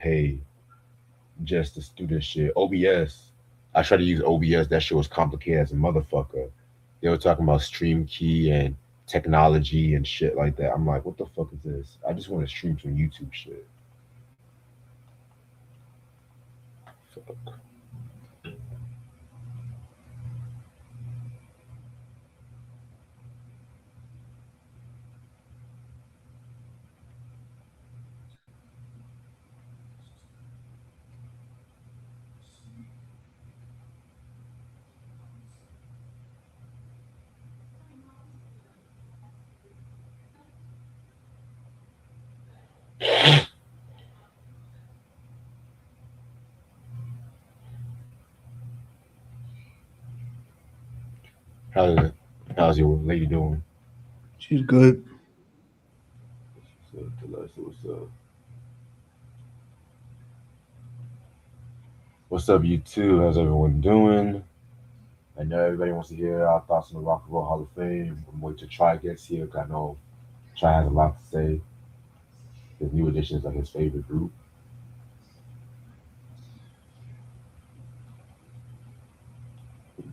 pay just to do this shit. OBS. I tried to use OBS. That shit was complicated as a motherfucker. They were talking about stream key and technology and shit like that. I'm like, what the fuck is this? I just want to stream some YouTube shit. Fuck. How's it? How's your lady doing? She's good. So, Deluxe, what's up? What's up, you two? How's everyone doing? I know everybody wants to hear our thoughts on the Rock and Roll Hall of Fame. I'm waiting to Try gets here. 'Cause I know Try has a lot to say. His New Edition is like his favorite group.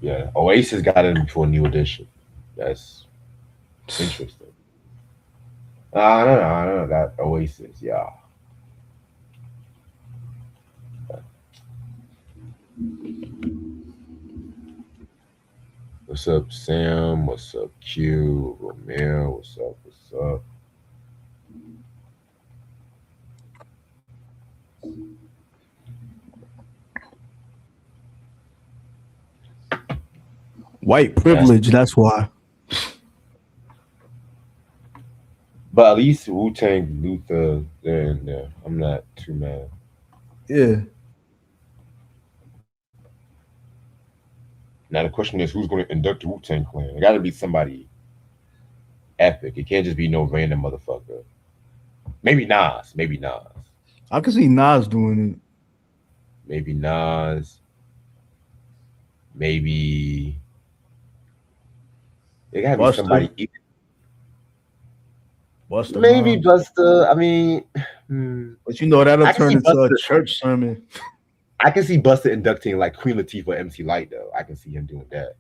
Yeah, Oasis got in before New Edition. That's interesting. I don't know that Oasis. Yeah. What's up, Sam? What's up, Q? Romeo? What's up? What's up? White That's privilege, that's why. but at least Wu Tang, Luther, they're in there. I'm not too mad. Yeah. Now the question is, who's going to induct the Wu Tang Clan? It got to be somebody epic. It can't just be no random motherfucker. Maybe Nas. Maybe Nas. I can see Nas doing it. Maybe Nas. Maybe it got to be Buster. somebody. Buster Maybe Rhymes. Buster. I mean, hmm, But you know that'll I can turn see into a Buster. church sermon. I can see Buster inducting like Queen Latifah, or MC Light though. I can see him doing that.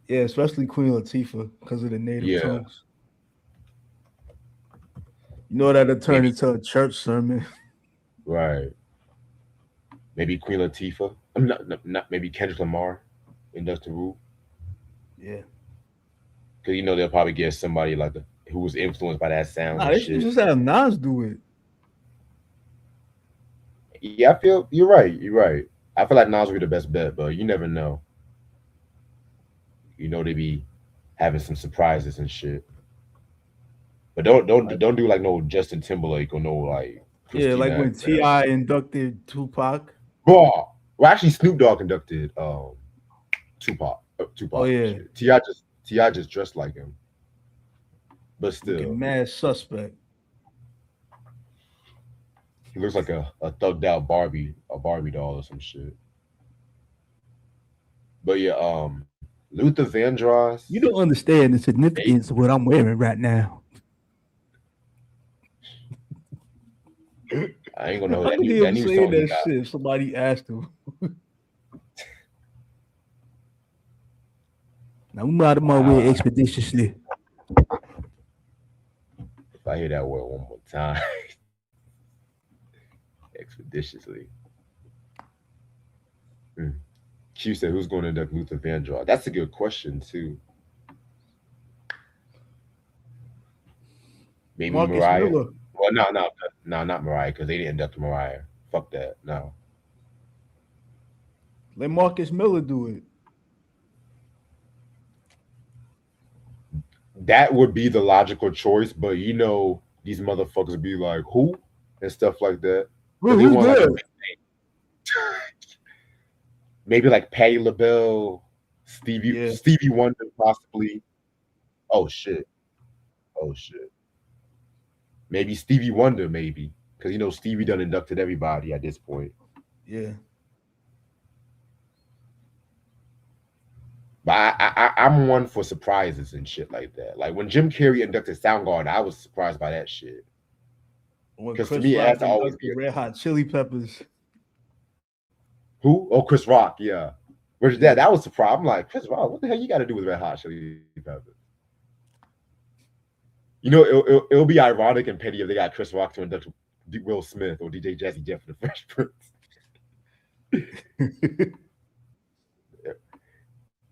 Yeah, especially Queen Latifah because of the native Yeah, tongues. You know that'll turn maybe into a church sermon. right. Maybe Queen Latifah. Not maybe Kendrick Lamar induct the rule Yeah. because they'll probably get somebody like who was influenced by that sounds Nah, and they should shit. just have Nas do it. Yeah, I feel you're right. You're right. I feel like Nas would be the best bet, but you never know. They be having some surprises and shit. But Like, don't do like no Justin Timberlake or no like yeah, like Christina when Aguilera. T.I. inducted Tupac. Raw. Well, actually, Snoop Dogg conducted Oh Tupac and yeah, shit. Ti just dressed like him, but looking still, mad suspect. he looks like a thugged out Barbie doll or some shit. But yeah, Luther Vandross. You don't understand the They, significance of what I'm wearing right now. I ain't gonna know How that could new he that have new said song he that got. shit if somebody asked him? Now we out of my way Wow, expeditiously. if I hear that word one more time, expeditiously. Mm. Q said, "Who's going to induct Luther Vandross?" That's a good question too. Maybe Marcus Mariah. Miller. Well, no, not Mariah because they didn't induct Mariah. Fuck that. No, Let Marcus Miller do it. that would be the logical choice. But these motherfuckers be like who and stuff like that because Bro, they who's want like a there? big maybe like Patti LaBelle, Yeah. Stevie Wonder possibly. Oh shit. Oh shit. Maybe Stevie Wonder maybe because Stevie done inducted everybody at this point. Yeah. But I'm one for surprises and shit like that. Like when Jim Carrey inducted Soundgarden, I was surprised by that shit. when Because to Chris me, it has Rock to always inducted be Red Hot Chili Peppers. who? Oh, Chris Rock, yeah. Which Yeah, that was the problem. I'm like, Chris Rock, what the hell you got to do with Red Hot Chili Peppers? It'll be ironic and petty if they got Chris Rock to induct Will Smith or DJ Jazzy Jeff for the Fresh Prince.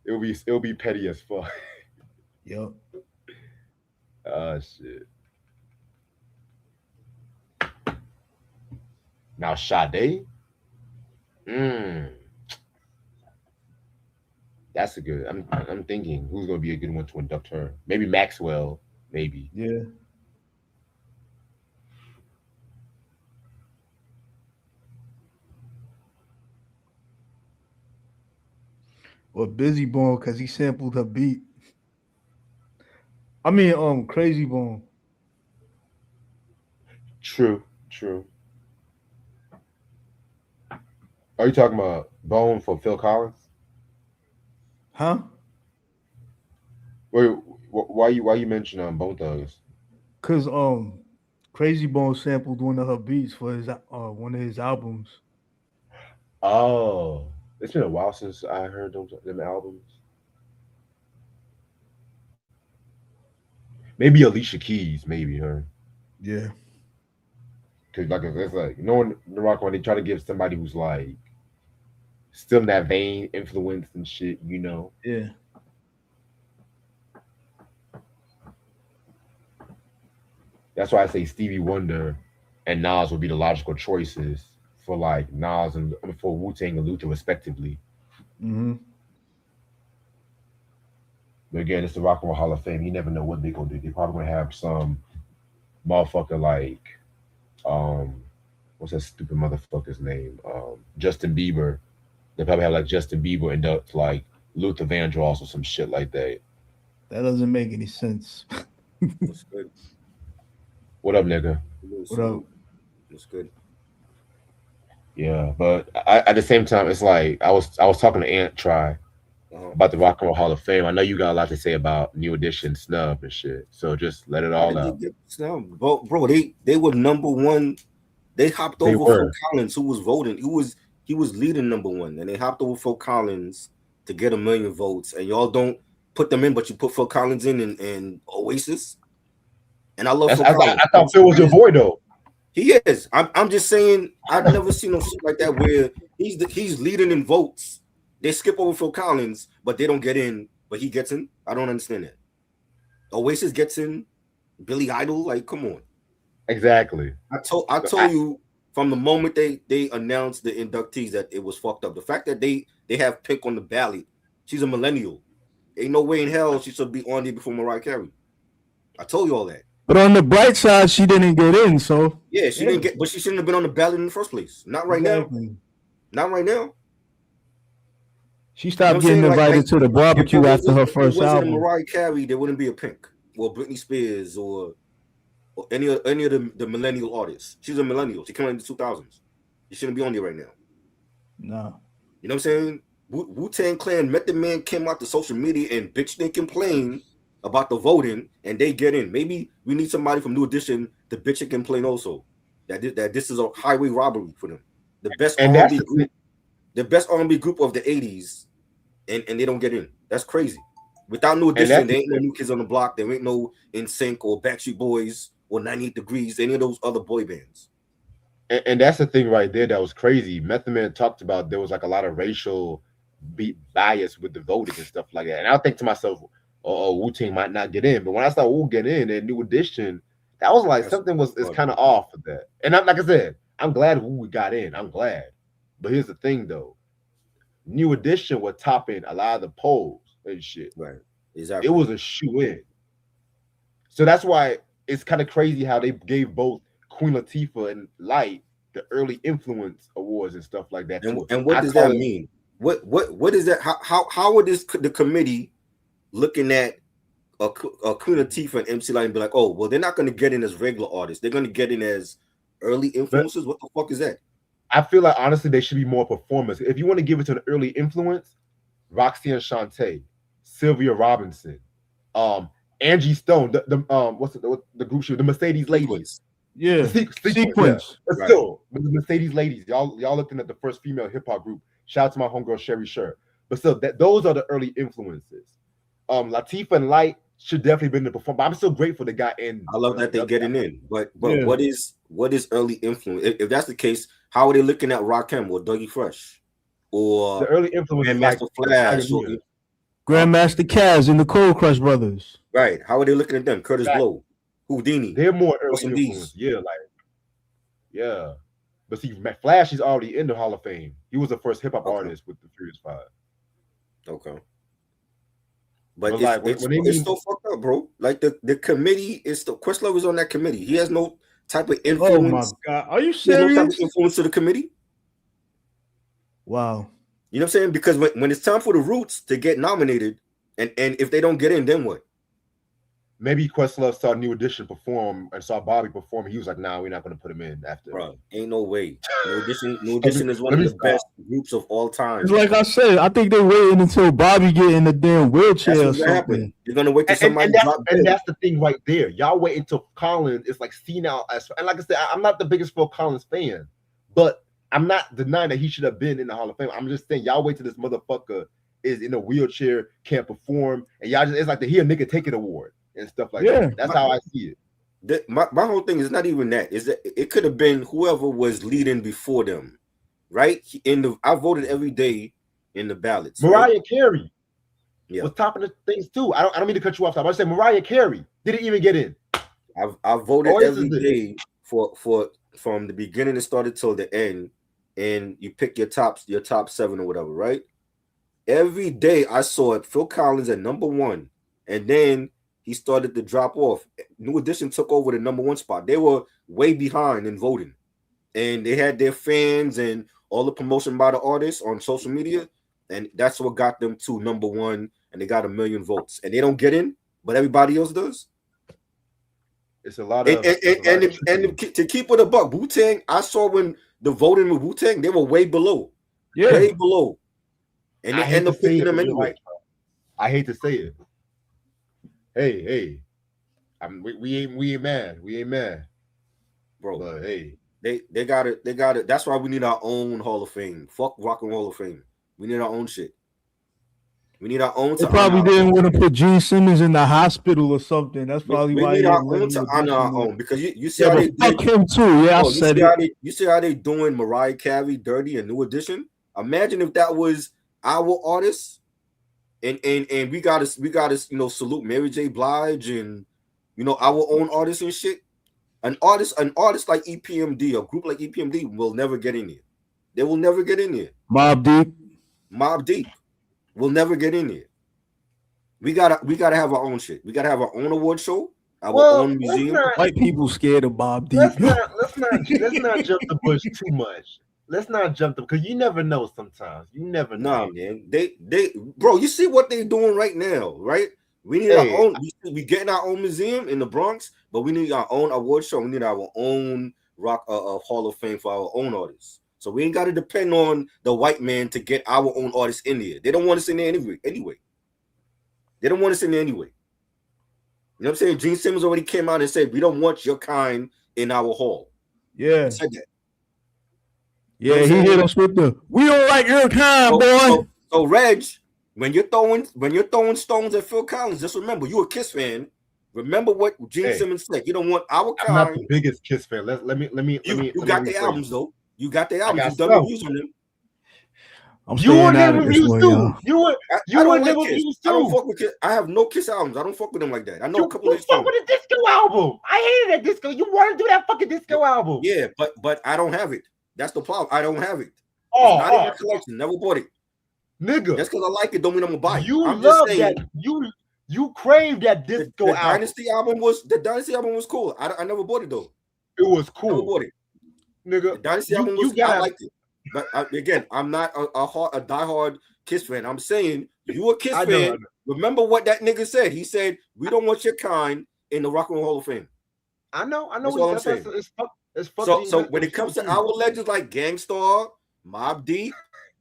It'll be petty as fuck. yep. Shit. Now Sade, mm, that's a good. I'm thinking who's gonna be a good one to induct her. Maybe Maxwell. Maybe Yeah. Or Busy Bone because he sampled her beat. I mean, Crazy Bone. true, true. Are you talking about Bone for Phil Collins? Huh? Wait, why you mention Bone Thugs? Cause Crazy Bone sampled one of her beats for his one of his albums. Oh, it's been a while since I heard them albums. Maybe Alicia Keys, maybe her. Yeah. Cause like it's like knowing the rock when they try to give somebody who's like still in that vein, influenced and shit. Yeah. That's why I say Stevie Wonder and Nas would be the logical choices for like Nas and for Wu Tang and Luther respectively. Mm-hmm. But again, it's the Rock and Roll Hall of Fame. You never know what they're gonna do. They're probably gonna have some motherfucker like um what's that stupid motherfucker's name? Justin Bieber. They probably have like Justin Bieber induct like Luther Vandross or some shit like that. That doesn't make any sense. What's good? What up, nigga? Salute, What up? salute. What's good? Yeah, but at the same time, it's like I was talking to Ant Try Uh-huh. about the Rock and Roll Hall of Fame. I know you got a lot to say about New Edition snub and shit. So just let it How all did they out. get snub? Bro, they were number one. They hopped They over Phil were. Collins, who was voting. He was leading number one, and they hopped over Phil Collins to get 1,000,000 votes. And y'all don't put them in, but you put Phil Collins in and Oasis. And I love That's Phil I, thought Collins. I thought Phil was your boy though. He is. I'm just saying. I've never seen no shit like that where he's leading in votes. They skip over Phil Collins, but they don't get in. But he gets in. I don't understand that. Oasis gets in. Billy Idol, like, come on. Exactly. I So told you from the moment they announced the inductees that it was fucked up. The fact that they have Pink on the ballot. She's a millennial. Ain't no way in hell she should be on there before Mariah Carey. I told you all that. But on the bright side, she didn't get in, so Yeah, she didn't get, but she shouldn't have been on the ballot in the first place. Not right exactly. now. Not right now. She You know what stopped I'm getting saying? invited to the barbecue after her If there first wasn't a album. Mariah Carey, there wouldn't be a Pink or Britney Spears or any of the millennial artists. She's a millennial. She came out in the 2000s. She shouldn't be on there right now. No. You know what I'm saying? Wu-Tang Clan, Method Man came out to social media and bitch they complain about the voting and they get in. Maybe we need somebody from New Edition to bitch and complain also. That this is a highway robbery for them. The best and that's R&B the group, thing. the best R&B group of the 80s, and they don't get in. That's crazy. Without New And Edition, that's there the ain't no New Kids on the Block. There ain't no NSYNC or Backstreet Boys or 98 Degrees, any of those other boy bands. and that's the thing right there that was crazy. Method Man talked about there was like a lot of racial bias with the voting and stuff like that. And I think to myself, oh, Wu Tang might not get in. But when I saw Wu get in and New Edition, that was like That's something was is fraud. kind of off with that. And I'm like I said, I'm glad Wu got in. I'm glad. But here's the thing though, New Edition was topping a lot of the polls and shit. Right. It Exactly. was a shoe in. So that's why it's kind of crazy how they gave both Queen Latifah and Light the early influence awards and stuff like that too. And what I does that call it mean? What is that? How would the committee looking at a Queen Latifah and MC Light and be like, oh, well, they're not going to get in as regular artists. They're going to get in as early but influencers. What the fuck is that? I feel like honestly they should be more performers. If you want to give it to an early influence, Roxy and Shantae, Sylvia Robinson, um, Angie Stone, the what's the group shoe, the Mercedes Ladies. Sequence. Yeah, Sequence, yeah. But still, the Mercedes ladies, y'all looking at the first female hip hop group. Shout out to my homegirl Sherry Sher. But still, those are the early influences. Latifah and Light should definitely been the perform. But I'm still grateful they got in. I love that they're getting in. But Yeah. what is early influence? If that's the case, how are they looking at Rakim or Dougie Fresh or the early influence Grandmaster like Flash or Grandmaster Caz and the Cold Crush Brothers? right? How are they looking at them? Curtis Blow, Houdini. They're more early influence. Yeah. But see, Flash is already in the Hall of Fame. He was the first hip hop artist with the Furious Five. Okay. But it's, like, it's still fucked up, bro. Like the committee is still Questlove is on that committee. He has no type of influence. Oh my god, are you serious? He has no type of influence to the committee. Wow. You know what I'm saying? Because when it's time for the Roots to get nominated, and if they don't get in, then what? Maybe Questlove saw New Edition perform and saw Bobby perform. And he was like, "Nah, we're not going to put him in." After, bro, ain't no way. New Edition is one of the best groups of all time. It's like I said, I think they're waiting until Bobby get in the damn wheelchair or something. You're gonna wait till somebody and that's the thing right there. Y'all wait until Collins is like senile as. And like I said, I'm not the biggest Phil Collins fan, but I'm not denying that he should have been in the Hall of Fame. I'm just saying, y'all wait till this motherfucker is in a wheelchair, can't perform, and y'all just—it's like he a nigga take it award and stuff like that. That's how I see it. My whole thing is not even that. Is that it could have been whoever was leading before them, right? I voted every day in the ballots. Mariah Carey was topping the things too. I don't mean to cut you off. I just say Mariah Carey didn't even get in. I voted every day for from the beginning and started till the end, and you pick your top 7 or whatever, right? Every day I saw it. Phil Collins at number 1, and then he started to drop off. New Edition took over the number 1 spot. They were way behind in voting, and they had their fans and all the promotion by the artists on social media, and that's what got them to number 1, and they got 1 million votes. And they don't get in, but everybody else does. It's a lot of and to keep it a buck, Wu-Tang, I saw when the voting with Wu-Tang, they were way below. Yeah. Way below. And they end up picking them anyway. I hate to say it. Hey, we ain't mad. We ain't mad, bro. But hey, they got it. They got it. That's why we need our own Hall of Fame. Fuck Rock and Roll Hall of Fame. We need our own shit. We need our own. They probably didn't want to put Gene Simmons in the hospital or something. That's probably why. We need our own to honor our own, because you see how they fuck him too. Yeah, I said it. You see how they doing Mariah Carey, Dirty, and New Edition. Imagine if that was our artists. And we gotta salute Mary J. Blige and our own artists and shit. An artist like EPMD, a group like EPMD will never get in here. They will never get in here. Mobb Deep will never get in here. We gotta have our own shit. We gotta have our own award show, our own museum. White people scared of Mobb Deep. Let's not jump the bush too much. Let's not jump them, because you never know sometimes. You never know. Nah, man. They bro, you see what they're doing right now, right? We need our own. We getting our own museum in the Bronx, but we need our own award show. We need our own rock Hall of Fame for our own artists. So we ain't got to depend on the white man to get our own artists in there. They don't want us in there anyway. They don't want us in there anyway. You know what I'm saying? Gene Simmons already came out and said, we don't want your kind in our hall. Yeah. He said that. Yeah, he hit us with the "we don't like your kind, boy." So Reg, when you're throwing stones at Phil Collins, just remember you're a Kiss fan. Remember what Gene Simmons said. You don't want our kind. I'm not the biggest Kiss fan. Let me. You got the albums though. You got the albums. You've done reviews on them. You were never reviews too. You were never reviews too. I don't fuck with Kiss. I have no Kiss albums. I don't fuck with them like that. I know a couple of these. Fuck with the disco album. I hated that disco. You want to do that fucking disco album? Yeah, but I don't have it. That's the problem. I don't have it. It's not in my collection. Never bought it. Nigga. Just because I like it don't mean I'm gonna buy it. You love that. You crave that disco album. The Dynasty album was cool. I never bought it though. It was cool. I never bought it. Nigga. The Dynasty album was I liked it. But again, I'm not a diehard Kiss fan. I'm saying you a Kiss fan. Remember what that nigga said. He said, we don't want your kind in the Rock and Roll Hall of Fame. I know. That's what I'm saying. So when it comes to our legends like Gangstar, Mobb Deep,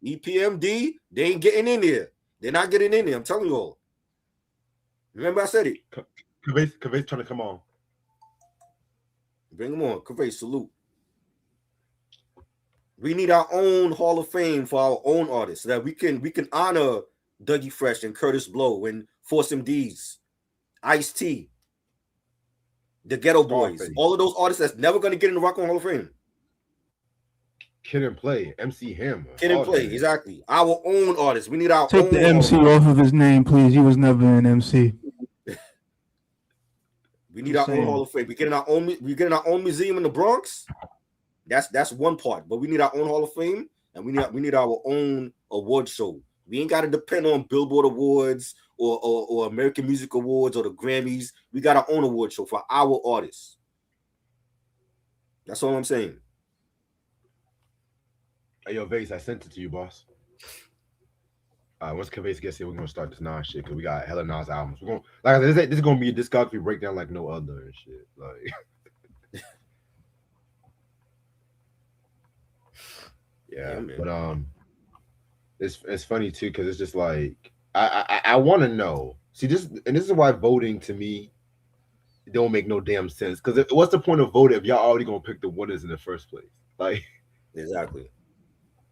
EPMD, they ain't getting in there. They're not getting in there. I'm telling you all. Remember I said it. Kaveh trying to come on. Bring him on. Kaveh, salute. We need our own Hall of Fame for our own artists so that we can honor Dougie Fresh and Curtis Blow and Force MDs, Ice-T, the Ghetto Boys, Scarface. all of those artists that's never going to get in the Rock and Roll Hall of Fame. Kid and Play, MC Hammer. Kid and Play, exactly. Our own artists. We need our Take own the MC off of his name, please. He was never an MC. We need our own Hall of Fame. We get in our own museum in the Bronx. That's one part, but we need our own Hall of Fame, and we need our own award show. We ain't got to depend on Billboard Awards or American Music Awards or the Grammys. We got our own award show for our artists. That's all I'm saying. Hey, yo, Vase, I sent it to you, boss. Once Kaveh gets here, we're gonna start this Nas shit because we got hella Nas albums. We're gonna, like I said, this is gonna be a discography breakdown like no other and shit. Like, yeah, but it's funny too because it's just like I want to know. See this, and this is why voting to me it don't make no damn sense. Because what's the point of voting if y'all already gonna pick the winners in the first place? Like, exactly.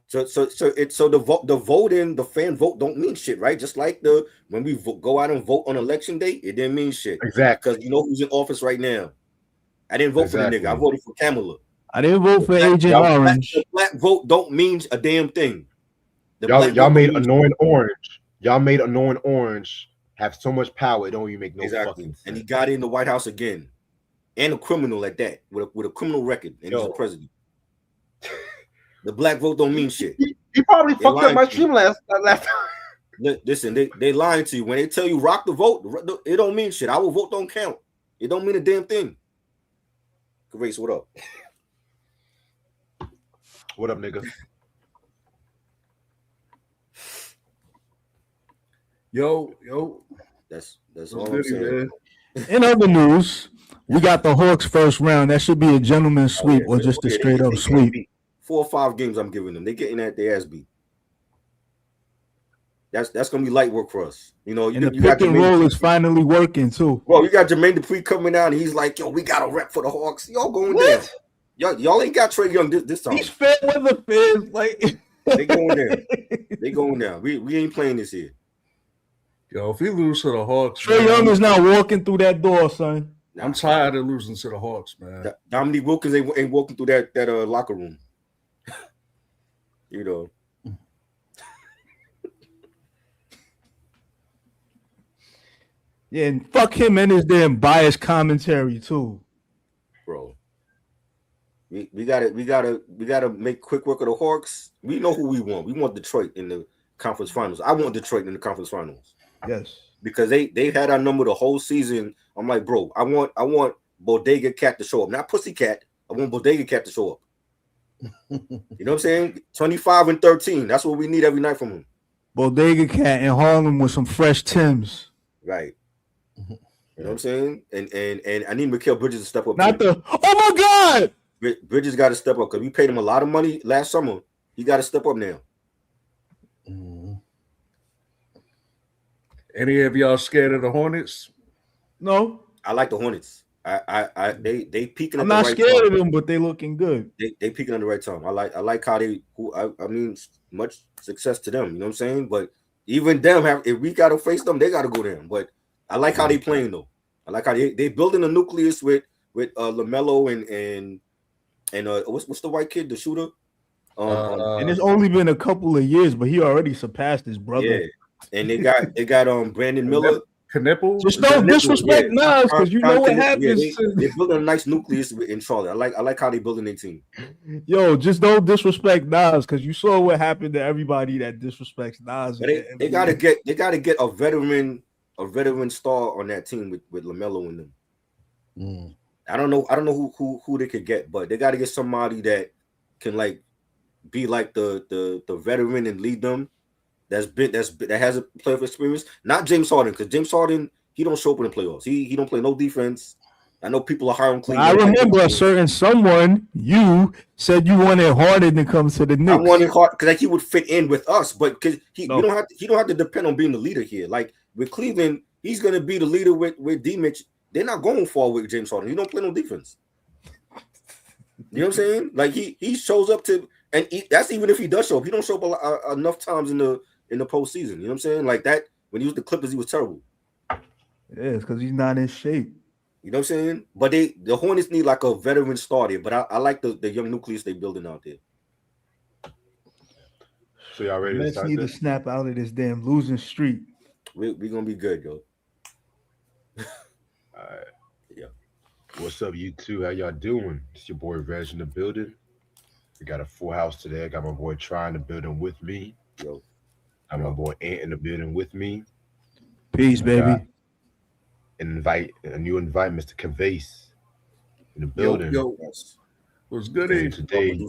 So the voting, the fan vote don't mean shit, right? Just like when we go out and vote on election day, it didn't mean shit. Exactly. Because you know who's in office right now. I didn't vote for the nigga. I voted for Kamala. I didn't vote for Agent Orange. The black vote don't mean a damn thing. Y'all made Annoying Orange. Y'all made Annoying Orange have so much power it don't even make no fucking sense. And he got in the White House again, and a criminal at that with a criminal record, and he's a president. The black vote don't mean shit. He probably fucked up my stream last time. Listen, they lying to you. When they tell you rock the vote, it don't mean shit. Our vote don't count. It don't mean a damn thing. Grace, what up? What up, nigga? Yo. That's all I'm saying. In other news, we got the Hawks first round. That should be a gentleman's sweep or just a straight up sweep. 4 or 5 games I'm giving them. They're getting at their ass beat. That's gonna be light work for us. You know, and the pick and roll is finally working too. Bro, you got Jermaine Dupri coming out and he's like, yo, we got a rep for the Hawks. Y'all going there. Y'all ain't got Trae Young this time. These fair weather fans, like they going there. They going there. We ain't playing this here. Yo, if we lose to the Hawks, Trae Young is not walking through that door, son. I'm tired of losing to the Hawks, man. Dominique Wilkins ain't walking through that locker room. You know. Yeah, and fuck him and his damn biased commentary too. Bro. We gotta make quick work of the Hawks. We know who we want. We want Detroit in the conference finals. I want Detroit in the conference finals. Yes. Because they had our number the whole season. I'm like, bro, I want Bodega Cat to show up. Not Pussycat. I want Bodega Cat to show up. You know what I'm saying? 25 and 13. That's what we need every night from him. Bodega Cat in Harlem with some fresh Timbs. Right. You know what I'm saying? And I need Mikal Bridges to step up. Not the oh my God. Bridges got to step up because we paid him a lot of money last summer. He got to step up now. Any of y'all scared of the Hornets? No. I like the Hornets. They peaking. I'm not scared of them, but they looking good. They peaking at the right time. I like how they. I mean, much success to them. You know what I'm saying? But even them if we gotta face them, they gotta go down. But I like how they playing though. I like how they building a nucleus with LaMelo and what's the white kid, the shooter? And it's only been a couple of years, but he already surpassed his brother. Yeah, and they got Brandon Miller. Knipple. Just don't disrespect Nas because you know what happens. They're building a nice nucleus in Charlotte. I like how they building their team. Yo, just don't disrespect Nas because you saw what happened to everybody that disrespects Nas. They gotta get a veteran star on that team with LaMelo in them. I don't know who they could get, but they got to get somebody that can like be like the veteran and lead them. That has a playoff experience. Not James Harden, because James Harden, he don't show up in the playoffs. He don't play no defense. I know people are high on Cleveland. I remember a certain someone you said you wanted Harden to come to the Knicks. I wanted Harden because he would fit in with us, but because he don't have to depend on being the leader here. Like with Cleveland, he's gonna be the leader with D Mitch. They're not going far with James Harden. He don't play no defense. You know what I'm saying? Like he shows up to, and that's even if he does show up. He don't show up enough times in the postseason. You know what I'm saying? Like that when he was the Clippers, he was terrible. Yeah, it's because he's not in shape. You know what I'm saying? But the Hornets need like a veteran starter. But I like the young nucleus they building out there. So y'all The ready to Mets start need to this? snap out of this damn losing streak. We gonna be good, yo. All right. Yeah. What's up, you two? How y'all doing? It's your boy Reg in the building. We got a full house today. I got my boy Try in the building with me. Yo. I got my boy Ant in the building with me. Peace, I got baby. a new invite, Mr. Cavase in the Yo, building. yo, Yes. what's And goody? today,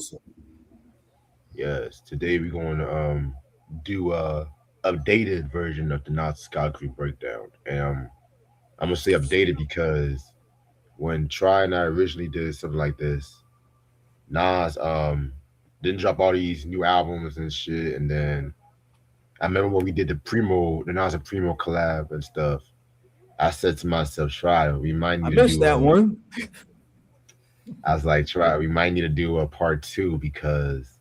yes, today we're going to do a updated version of the Nas discography breakdown. And I'm gonna say updated because when Try and I originally did something like this, Nas didn't drop all these new albums and shit, and then I remember when we did the Nas and Primo collab and stuff. I said to myself, Try, we might I need to missed do that a. one. I was like, Try, we might need to do a part two because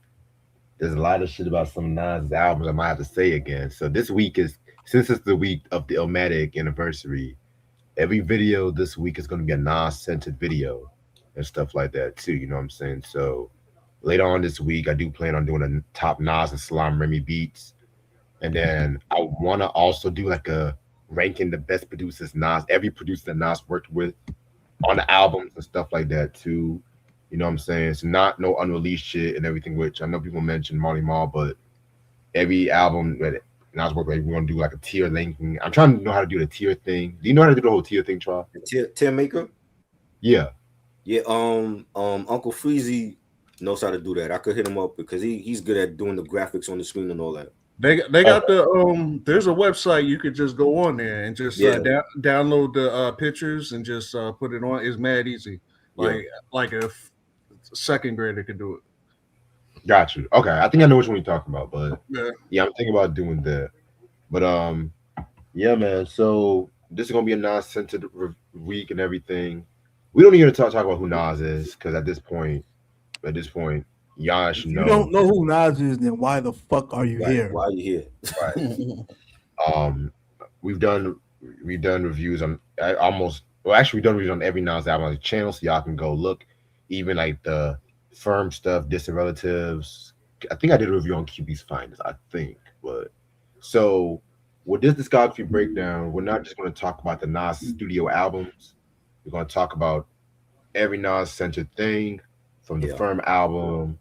there's a lot of shit about some Nas albums I might have to say again. So this week is since it's the week of the Illmatic anniversary. Every video this week is going to be a Nas centered video and stuff like that too. You know what I'm saying? So later on this week, I do plan on doing a top Nas and Salam Remy beats, and then I want to also do like a ranking the best producers Nas, every producer that Nas worked with on the albums and stuff like that too. You know what I'm saying? It's not no unreleased shit and everything, which I know people mention Marley Marl, but every album that Nas worked with, we're gonna do like a tier linking. I'm trying to know how to do the tier thing. Do you know how to do the whole tier thing, Try? Tier maker. Yeah. Yeah. Uncle Freezy knows how to do that. I could hit him up because he's good at doing the graphics on the screen and all that. They got the there's a website you could just go on there and just download the pictures and just put it on. It's mad easy. Like a second grader could do it. Got you. Okay, I think I know which one you're talking about, but yeah, I'm thinking about doing that. But yeah, man. So this is gonna be a Nas-centered week and everything. We don't need to talk about who Nas is because at this point, y'all should know. You don't know who Nas is, then why the fuck are you here? Why are you here? Right. We've done reviews on we've done reviews on every Nas album on the channel, so y'all can go look. Even like the firm stuff, distant relatives. I think I did a review on QB's Finest, I think. But so with this discography breakdown, we're not just going to talk about the Nas studio albums. We're going to talk about every Nas centered thing from the firm album,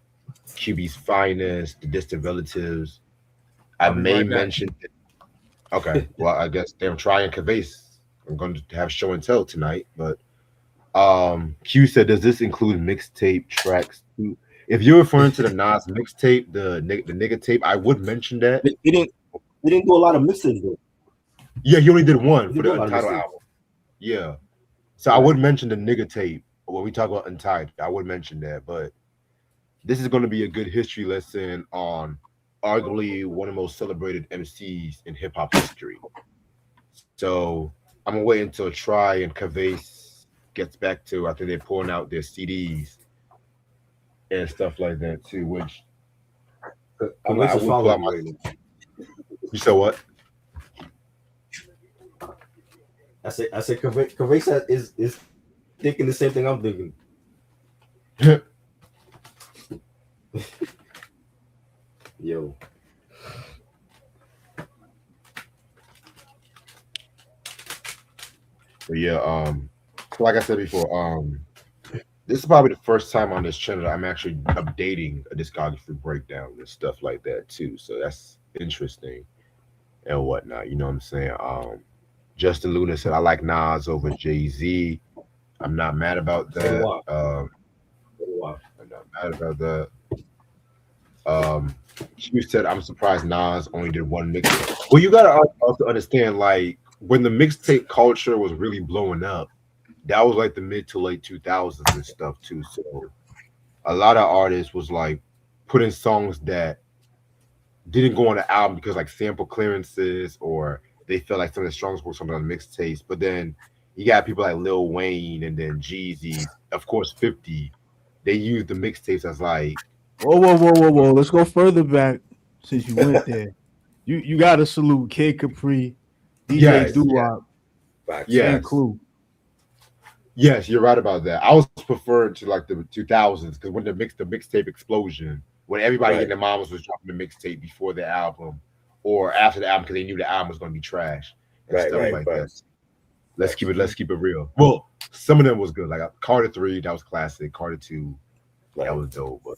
QB's Finest, the distant relatives. I may mention. Okay, well, I guess they're trying Cavase. I'm going to have show and tell tonight, but Q said, does this include mixtape tracks too? If you're referring to the Nas mixtape, the nigga tape, I would mention that. He didn't do a lot of mixes though. Yeah, he only did one for the Untitled album. Yeah. So I would mention the nigga tape when we talk about Untitled. I would mention that, but this is going to be a good history lesson on arguably one of the most celebrated MCs in hip hop history. So I'm gonna wait until Try and Cavase gets back to. I think they're pulling out their CDs and stuff like that too. Which I would pull out my. You said what? I said Cavase is thinking the same thing I'm thinking. Yo. But yeah, like I said before, this is probably the first time on this channel that I'm actually updating a discography breakdown and stuff like that too. So that's interesting and whatnot. You know what I'm saying? Justin Luna said I like Nas over Jay-Z. I'm not mad about that. I'm not mad about that. Q said I'm surprised Nas only did one mixtape. Well, you gotta also understand, like, when the mixtape culture was really blowing up, that was like the mid to late 2000s and stuff too. So a lot of artists was like putting songs that didn't go on the album because like sample clearances or they felt like some of the songs were something on the mixtapes. But then you got people like Lil Wayne and then Jeezy, of course 50, they used the mixtapes as like Whoa. Let's go further back since you went there. You got to salute Kid Capri, DJ yes, Doo-Wop, and yes, Clue. yes. You're right about that. I was preferring to like the 2000s because when the mixtape explosion, when everybody and their mamas was dropping the mixtape before the album or after the album because they knew the album was going to be trash and stuff like that. Let's keep it real. Well, some of them was good. Like Carter 3, that was classic. Carter 2, that was dope. But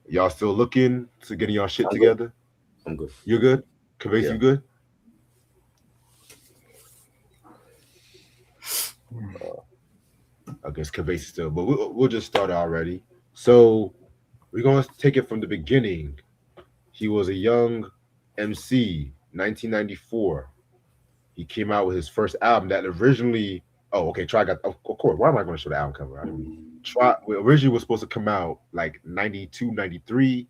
y'all still looking to getting y'all shit together? I'm good. You're good? Convince you good? I guess Convince still, but we'll just start already. So we're gonna take it from the beginning. He was a young MC, 1994. He came out with his first album that originally. Oh, okay. Try got of course. Why am I going to show the album cover? I mean, Try originally was supposed to come out like 92, 93.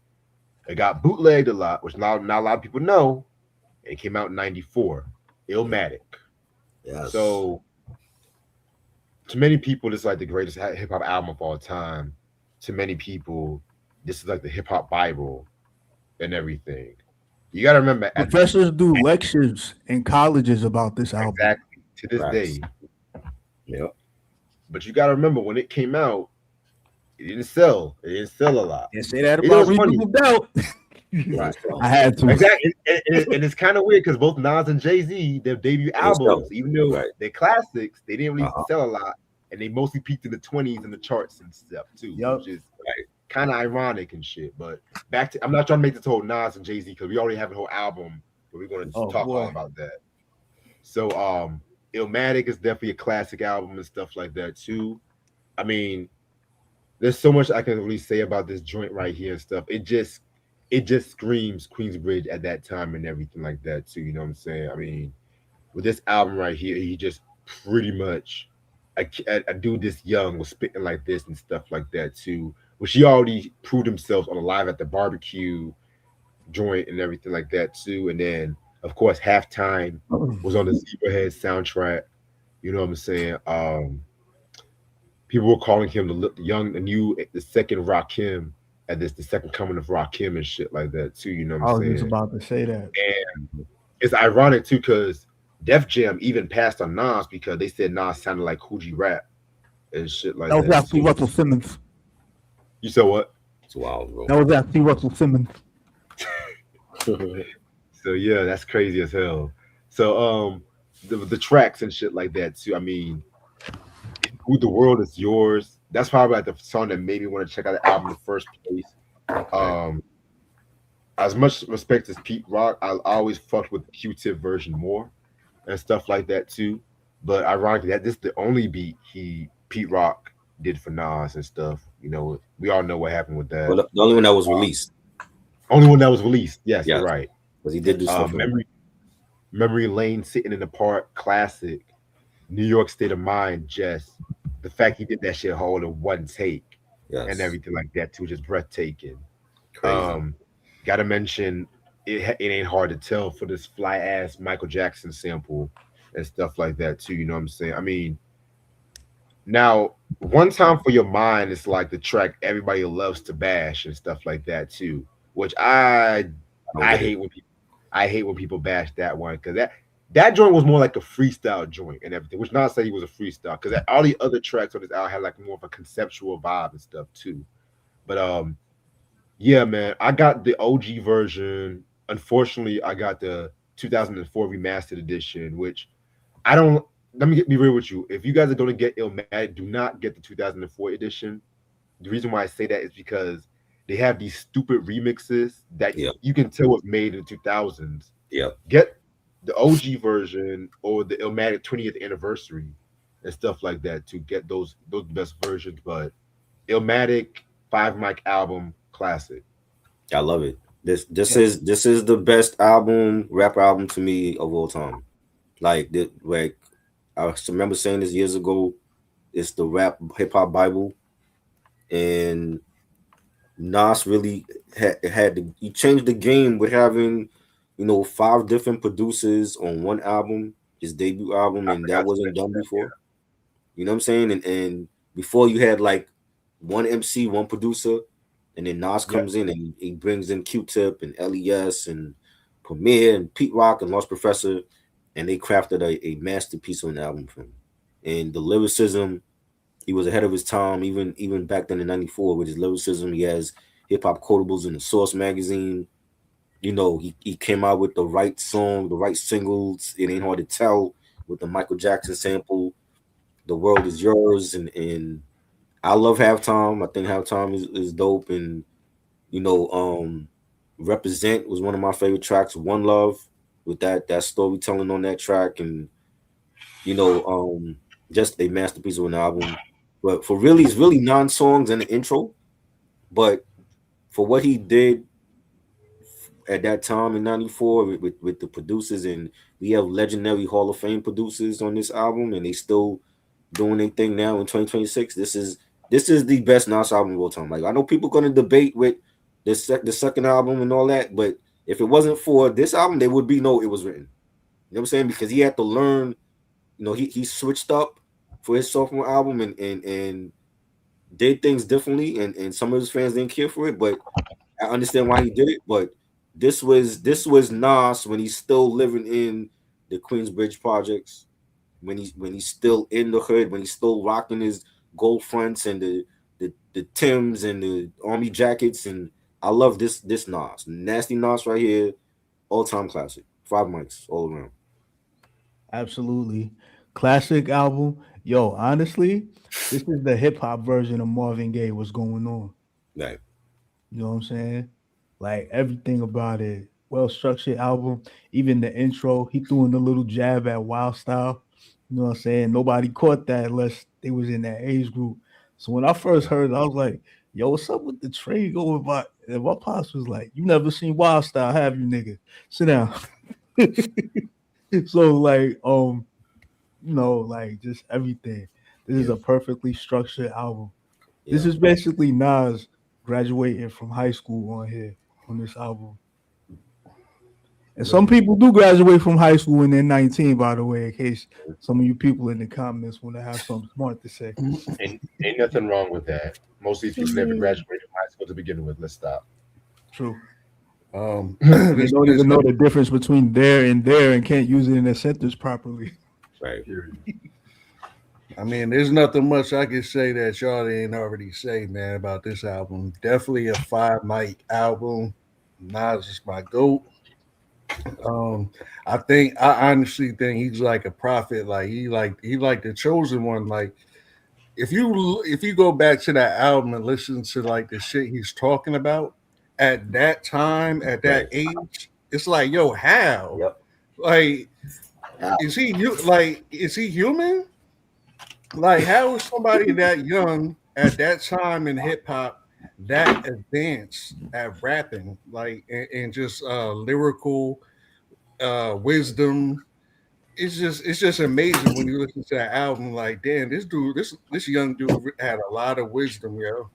It got bootlegged a lot, which not a lot of people know. It came out in 94. Illmatic. Yes. So to many people, this is like the greatest hip hop album of all time. To many people, this is like the hip hop Bible and everything. You got to remember, Professors do lectures in colleges about this album. Exactly to this day. Yep. But you got to remember when it came out, it didn't sell. It didn't sell a lot. And say that about Reasonable Doubt. Right. I had to. Exactly. And it's kind of weird because both Nas and Jay-Z, their debut albums, even though they're classics, they didn't really sell a lot. And they mostly peaked in the 20s in the charts and stuff too, which is kind of ironic and shit. But back to, I'm not trying to make this whole Nas and Jay-Z because we already have a whole album, but we're going to talk all about that. So Illmatic is definitely a classic album and stuff like that too. I mean, there's so much I can really say about this joint right here and stuff. It just screams Queensbridge at that time and everything like that too. You know what I'm saying? I mean, with this album right here, he just pretty much a dude this young was spitting like this and stuff like that too. Which he already proved himself on a Live at the Barbecue joint and everything like that too. And then of course Halftime was on the Zebrahead soundtrack. You know what I'm saying? People were calling him the second Rakim, and the second coming of Rakim and shit like that too. You know what I'm saying? I was just about to say that. And it's ironic too because Def Jam even passed on Nas because they said Nas sounded like Coogee Rap and shit like that. That was after Russell Simmons. You said what? It's wild, bro. That was after Russell Simmons. So yeah, that's crazy as hell. So the tracks and shit like that too. I mean, Who the World Is Yours. That's probably like the song that made me want to check out the album in the first place. As much respect as Pete Rock, I always fucked with the Q-Tip version more and stuff like that too. But ironically, that this is the only beat Pete Rock did for Nas and stuff. You know, we all know what happened with that. Well, the only one that was released. Only one that was released. Yes, you're right. Because he did do stuff. Memory Lane, Sitting in the Park, classic. New York State of Mind, just the fact he did that shit all in one take and everything like that too, just breathtaking. Crazy. Gotta mention it ain't hard to tell for this fly ass Michael Jackson sample and stuff like that too. You know what I'm saying? I mean, now One Time for Your Mind is like the track everybody loves to bash and stuff like that too, which I hate when people bash that one because that joint was more like a freestyle joint and everything, which not say he was a freestyle because all the other tracks on this album had like more of a conceptual vibe and stuff too. But yeah, man, I got the OG version. Unfortunately, I got the 2004 remastered edition, which I don't. Let me be real with you. If you guys are going to get Illmatic, do not get the 2004 edition. The reason why I say that is because they have these stupid remixes that you can tell was made in the 2000s. Yeah. Get the OG version or the Illmatic 20th anniversary and stuff like that to get those best versions. But Illmatic 5 mic album classic. I love it. This is the best rap album to me of all time. Like I remember saying this years ago. It's the rap hip hop Bible, and Nas really he changed the game with having 5 different producers on one album, his debut album, and that wasn't done before. You know what I'm saying? And before you had like one MC, one producer, and then Nas Yeah. comes in and he brings in Q-Tip and LES and Premier and Pete Rock and Lost Professor, and they crafted a masterpiece on an album for him. And the lyricism, he was ahead of his time, even back then in '94 with his lyricism. He has hip hop quotables in the Source magazine. You know, he came out with the right song, the right singles. It ain't hard to tell with the Michael Jackson sample. The world is yours, and I love halftime. I think halftime is dope, and you know, represent was one of my favorite tracks. One Love with that storytelling on that track, and you know, just a masterpiece of an album. But for really, it's really non-songs and the intro. But for what he did at that time in '94 with the producers, and we have legendary Hall of Fame producers on this album, and they still doing their thing now in 2026. This is the best Nas album of all time. Like I know people gonna debate with the second album and all that, but if it wasn't for this album, there would be no It Was Written. You know what I'm saying? Because he had to learn. You know, he switched up for his sophomore album and did things differently, and some of his fans didn't care for it, but I understand why he did it. But this was Nas when he's still living in the Queensbridge projects, when he's still in the hood, when he's still rocking his gold fronts and the Timbs and the army jackets, and I love this Nas, nasty Nas right here, all time classic, 5 mics all around. Absolutely. Classic album. Yo, honestly, this is the hip hop version of Marvin Gaye. What's going on? Right, You know what I'm saying? Like everything about it. Well structured album. Even the intro, he threw in a little jab at Wild Style. You know what I'm saying? Nobody caught that unless they was in that age group. So when I first heard it, I was like, yo, what's up with the trade going by? And my pops was like, you never seen Wild Style, have you, nigga? Sit down. So like, like just everything. This is yeah, a perfectly structured album. This yeah, is basically Nas graduating from high school on here on this album. And some people do graduate from high school when they're 19, by the way, in case some of you people in the comments want to have something smart to say. Ain't nothing wrong with that. Most of these people never graduated from high school to begin with. Let's stop. True. They This, don't this, even know the difference between there and can't use it in their sentence properly. right. Period. I mean, there's nothing much I can say that y'all didn't already say, man, about this album. Definitely a 5 mic album. Nas is my goat. I honestly think he's like a prophet. Like he like the chosen one. Like if you go back to that album and listen to like the shit he's talking about at that time, at that Right. age, it's like, yo, how? Yep. Like, How? is he human? Like, how is somebody that young at that time in hip hop that advanced at rapping, like and just lyrical wisdom? It's just amazing when you listen to that album. Like, damn, this young dude had a lot of wisdom, yo,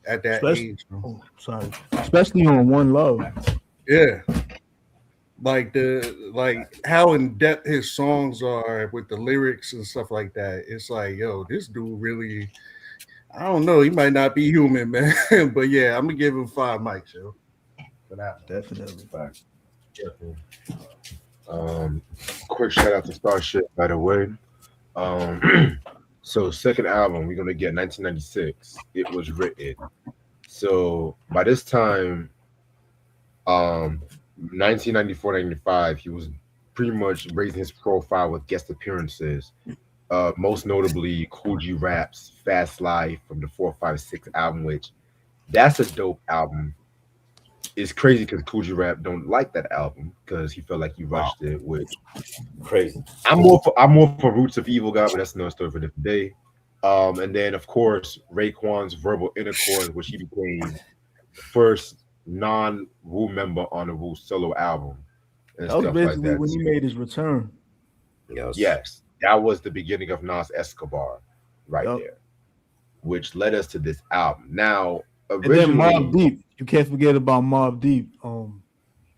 at that Especially, age. Man. especially on One Love. Yeah, like how in depth his songs are with the lyrics and stuff like that. It's like, yo, this dude really. I don't know. He might not be human, man. But yeah, I'm gonna give him 5 mics, yo. For that. Definitely. Um, quick shout out to Starship, by the way. So second album, we're gonna get 1996. It was written. So by this time, 1994, 95, he was pretty much raising his profile with guest appearances. Most notably, Cool G Rap's Fast Life from the 456 album, which that's a dope album. It's crazy because Cool G Rap don't like that album because he felt like he rushed it. Which Crazy. I'm more for Roots of Evil God, but that's another story for a different day. And then of course Raekwon's Verbal Intercourse, which he became the first non-Wu member on a Wu solo album and That was stuff like basically that. when he made his return. Yes. Yes, that was the beginning of Nas Escobar, right Yup. there, which led us to this album. Now, And then Mob originally, Deep. You can't forget about Mob Deep.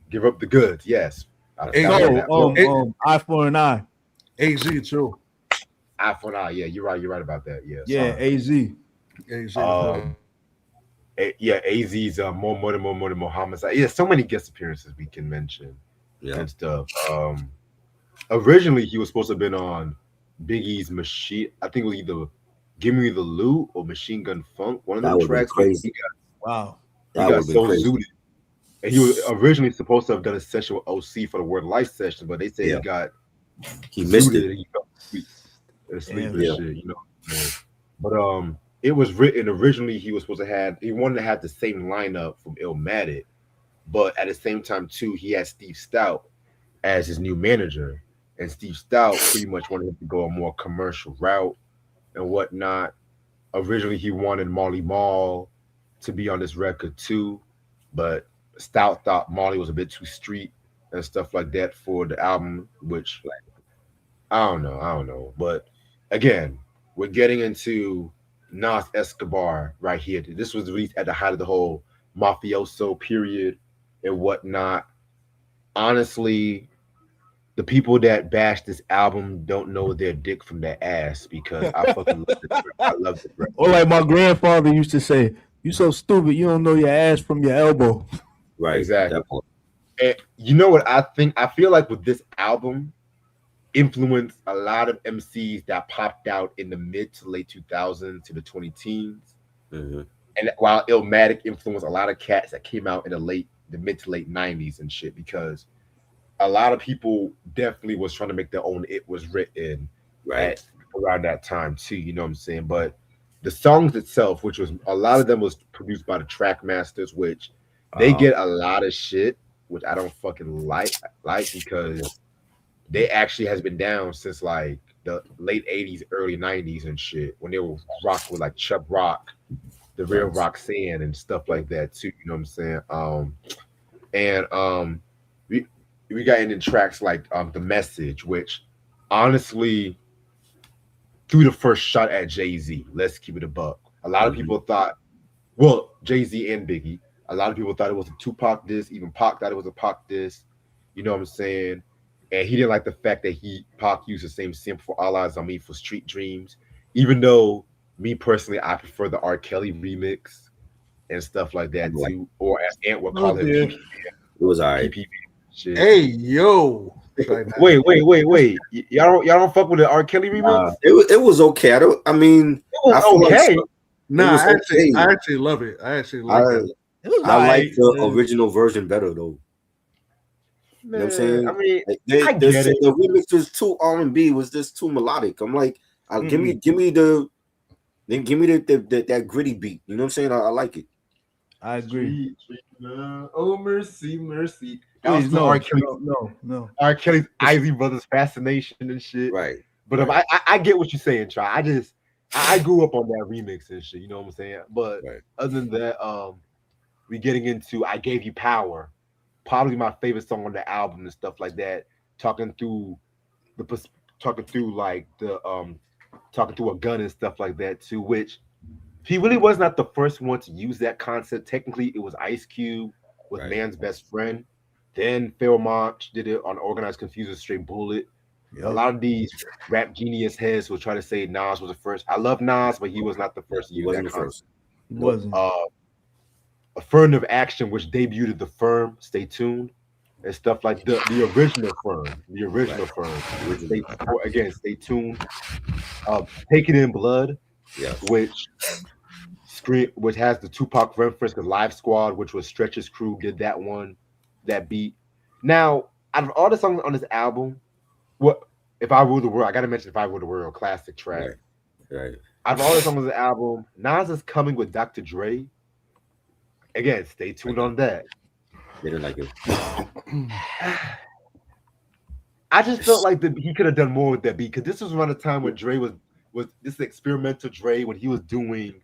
Give Up the Goods. Yes, I Hey, forgot about No, that. Well, Hey, Eye for an Eye. AZ too. Eye for an eye. Yeah, you're right. You're right about that. Yeah, Yeah, sorry. AZ. Um, yeah, AZ's more homicide. Yeah, so many guest appearances we can mention and stuff. Originally he was supposed to have been on Biggie's Machine. I think it was either "Give Me the Loot" or "Machine Gun Funk," one of That them would have been tracks. But crazy. Wow. he That would got have been so crazy. zooted, and he was originally supposed to have done a session with OC for the Word Life session, but they say he got He missed zooted it. and he fell asleep Damn. and shit. You know, man. But it was written originally. He was supposed to have. He wanted to have the same lineup from Illmatic, but at the same time too, he had Steve Stout as his new manager, and Steve Stout pretty much wanted him to go a more commercial route and whatnot. Originally, he wanted Marley Marl to be on this record too, but Stout thought Marley was a bit too street and stuff like that for the album, which I don't know. But again, we're getting into Nas Escobar right here. This was released at the height of the whole mafioso period and whatnot. Honestly, the people that bash this album don't know their dick from their ass because I fucking love it. I love it. Or like my grandfather used to say, "You so stupid, you don't know your ass from your elbow." Right. Exactly. And you know what I think? I feel like with this album, influenced a lot of MCs that popped out in the mid to late 2000s to the 20 teens. Mm-hmm. And while Illmatic influenced a lot of cats that came out in the mid to late 90s and shit, because a lot of people definitely was trying to make their own It Was Written at around that time too, you know what I'm saying? But the songs itself, which was a lot of them was produced by the Track Masters, which they get a lot of shit, which I don't fucking like because they actually has been down since like the late 80s, early 90s and shit, when they were rock with like Chubb Rock, the real Roxanne and stuff like that too, you know what I'm saying? And we got into tracks like The Message, which honestly threw the first shot at Jay-Z. Let's keep it a buck. A lot of people thought, well, Jay-Z and Biggie, a lot of people thought it was a Tupac diss, even Pac thought it was a Pac diss, you know what I'm saying? And he didn't like the fact that Pac used the same sample for All Eyes on Me for Street Dreams, even though me personally, I prefer the R. Kelly remix and stuff like that too, or as Ant would call it, it was all right. Shit. Hey yo, wait! Y'all don't fuck with the R. Kelly remix? It was okay. I mean, it was okay. I actually love it. I actually like it. I like the original version better though. Man, you know what I'm saying? I mean, the remix was too R&B, was just too melodic. I'm like, give me that gritty beat. You know what I'm saying? I like it. I agree. Oh mercy. Please, no. R. Kelly's Isley Brothers fascination and shit. Right. But I get what you're saying, Try. I grew up on that remix and shit. You know what I'm saying? But other than that, we getting into I Gave You Power, probably my favorite song on the album and stuff like that. Talking through a gun and stuff like that too, which he really was not the first one to use that concept. Technically, it was Ice Cube with Man's Best Friend. Then Pharaoh Monch did it on Organized Confusion Straight Bullet. Yep. A lot of these rap genius heads will try to say Nas was the first. I love Nas, but he was not the first to use that concept. He wasn't. Affirmative Action, which debuted The Firm, Stay Tuned, and stuff like the original Firm. The original Firm. Stay tuned. Take It in Blood, which has the Tupac reference, the Live Squad, which was Stretch's crew, did that one, that beat. Now, out of all the songs on this album, what If I Rule the World? I gotta mention If I Rule the World, classic track. Right. Out of all the songs on the album, Nas is coming with Dr. Dre. Again, stay tuned on that. They didn't like it. I just felt like he could have done more with that beat, because this was around the time when Dre was this experimental Dre, when he was doing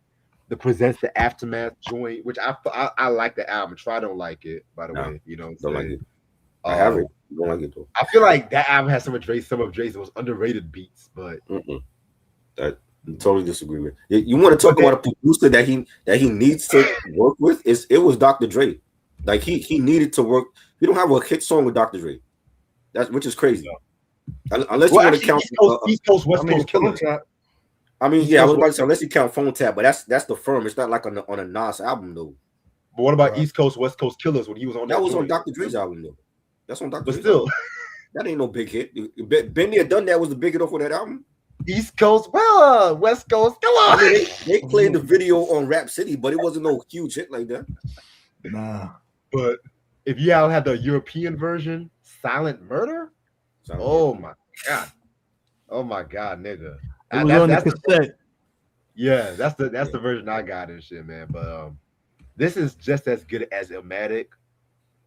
the Presents the Aftermath joint, which I like the album. Try don't like it, by the way. You know what I'm saying? Like it. I have it. Don't like it though. I feel like that album has some of Dre's most underrated beats, but I totally disagree with. You want to talk about a producer that he needs to work with? It was Dr. Dre. Like he needed to work. He don't have a hit song with Dr. Dre. Which is crazy. Unless you want to count East Coast, West Coast killers. I mean, yeah, I was about to say unless you count Phone Tap, but that's the firm. It's not like on a Nas album though. But what about East Coast, West Coast killers when he was on that? That was on Dr. Dre's album though. That's on Dr. But Dre's still, album. That ain't no big hit. Benny had done that was the big hit off of that album. East Coast, West Coast killer. I mean, they played the video on Rap City, but it wasn't no huge hit like that. Nah. But if y'all had the European version, Silent Murder, my god, nigga. It was on the cassette. That's the version I got and shit, man. But this is just as good as Illmatic.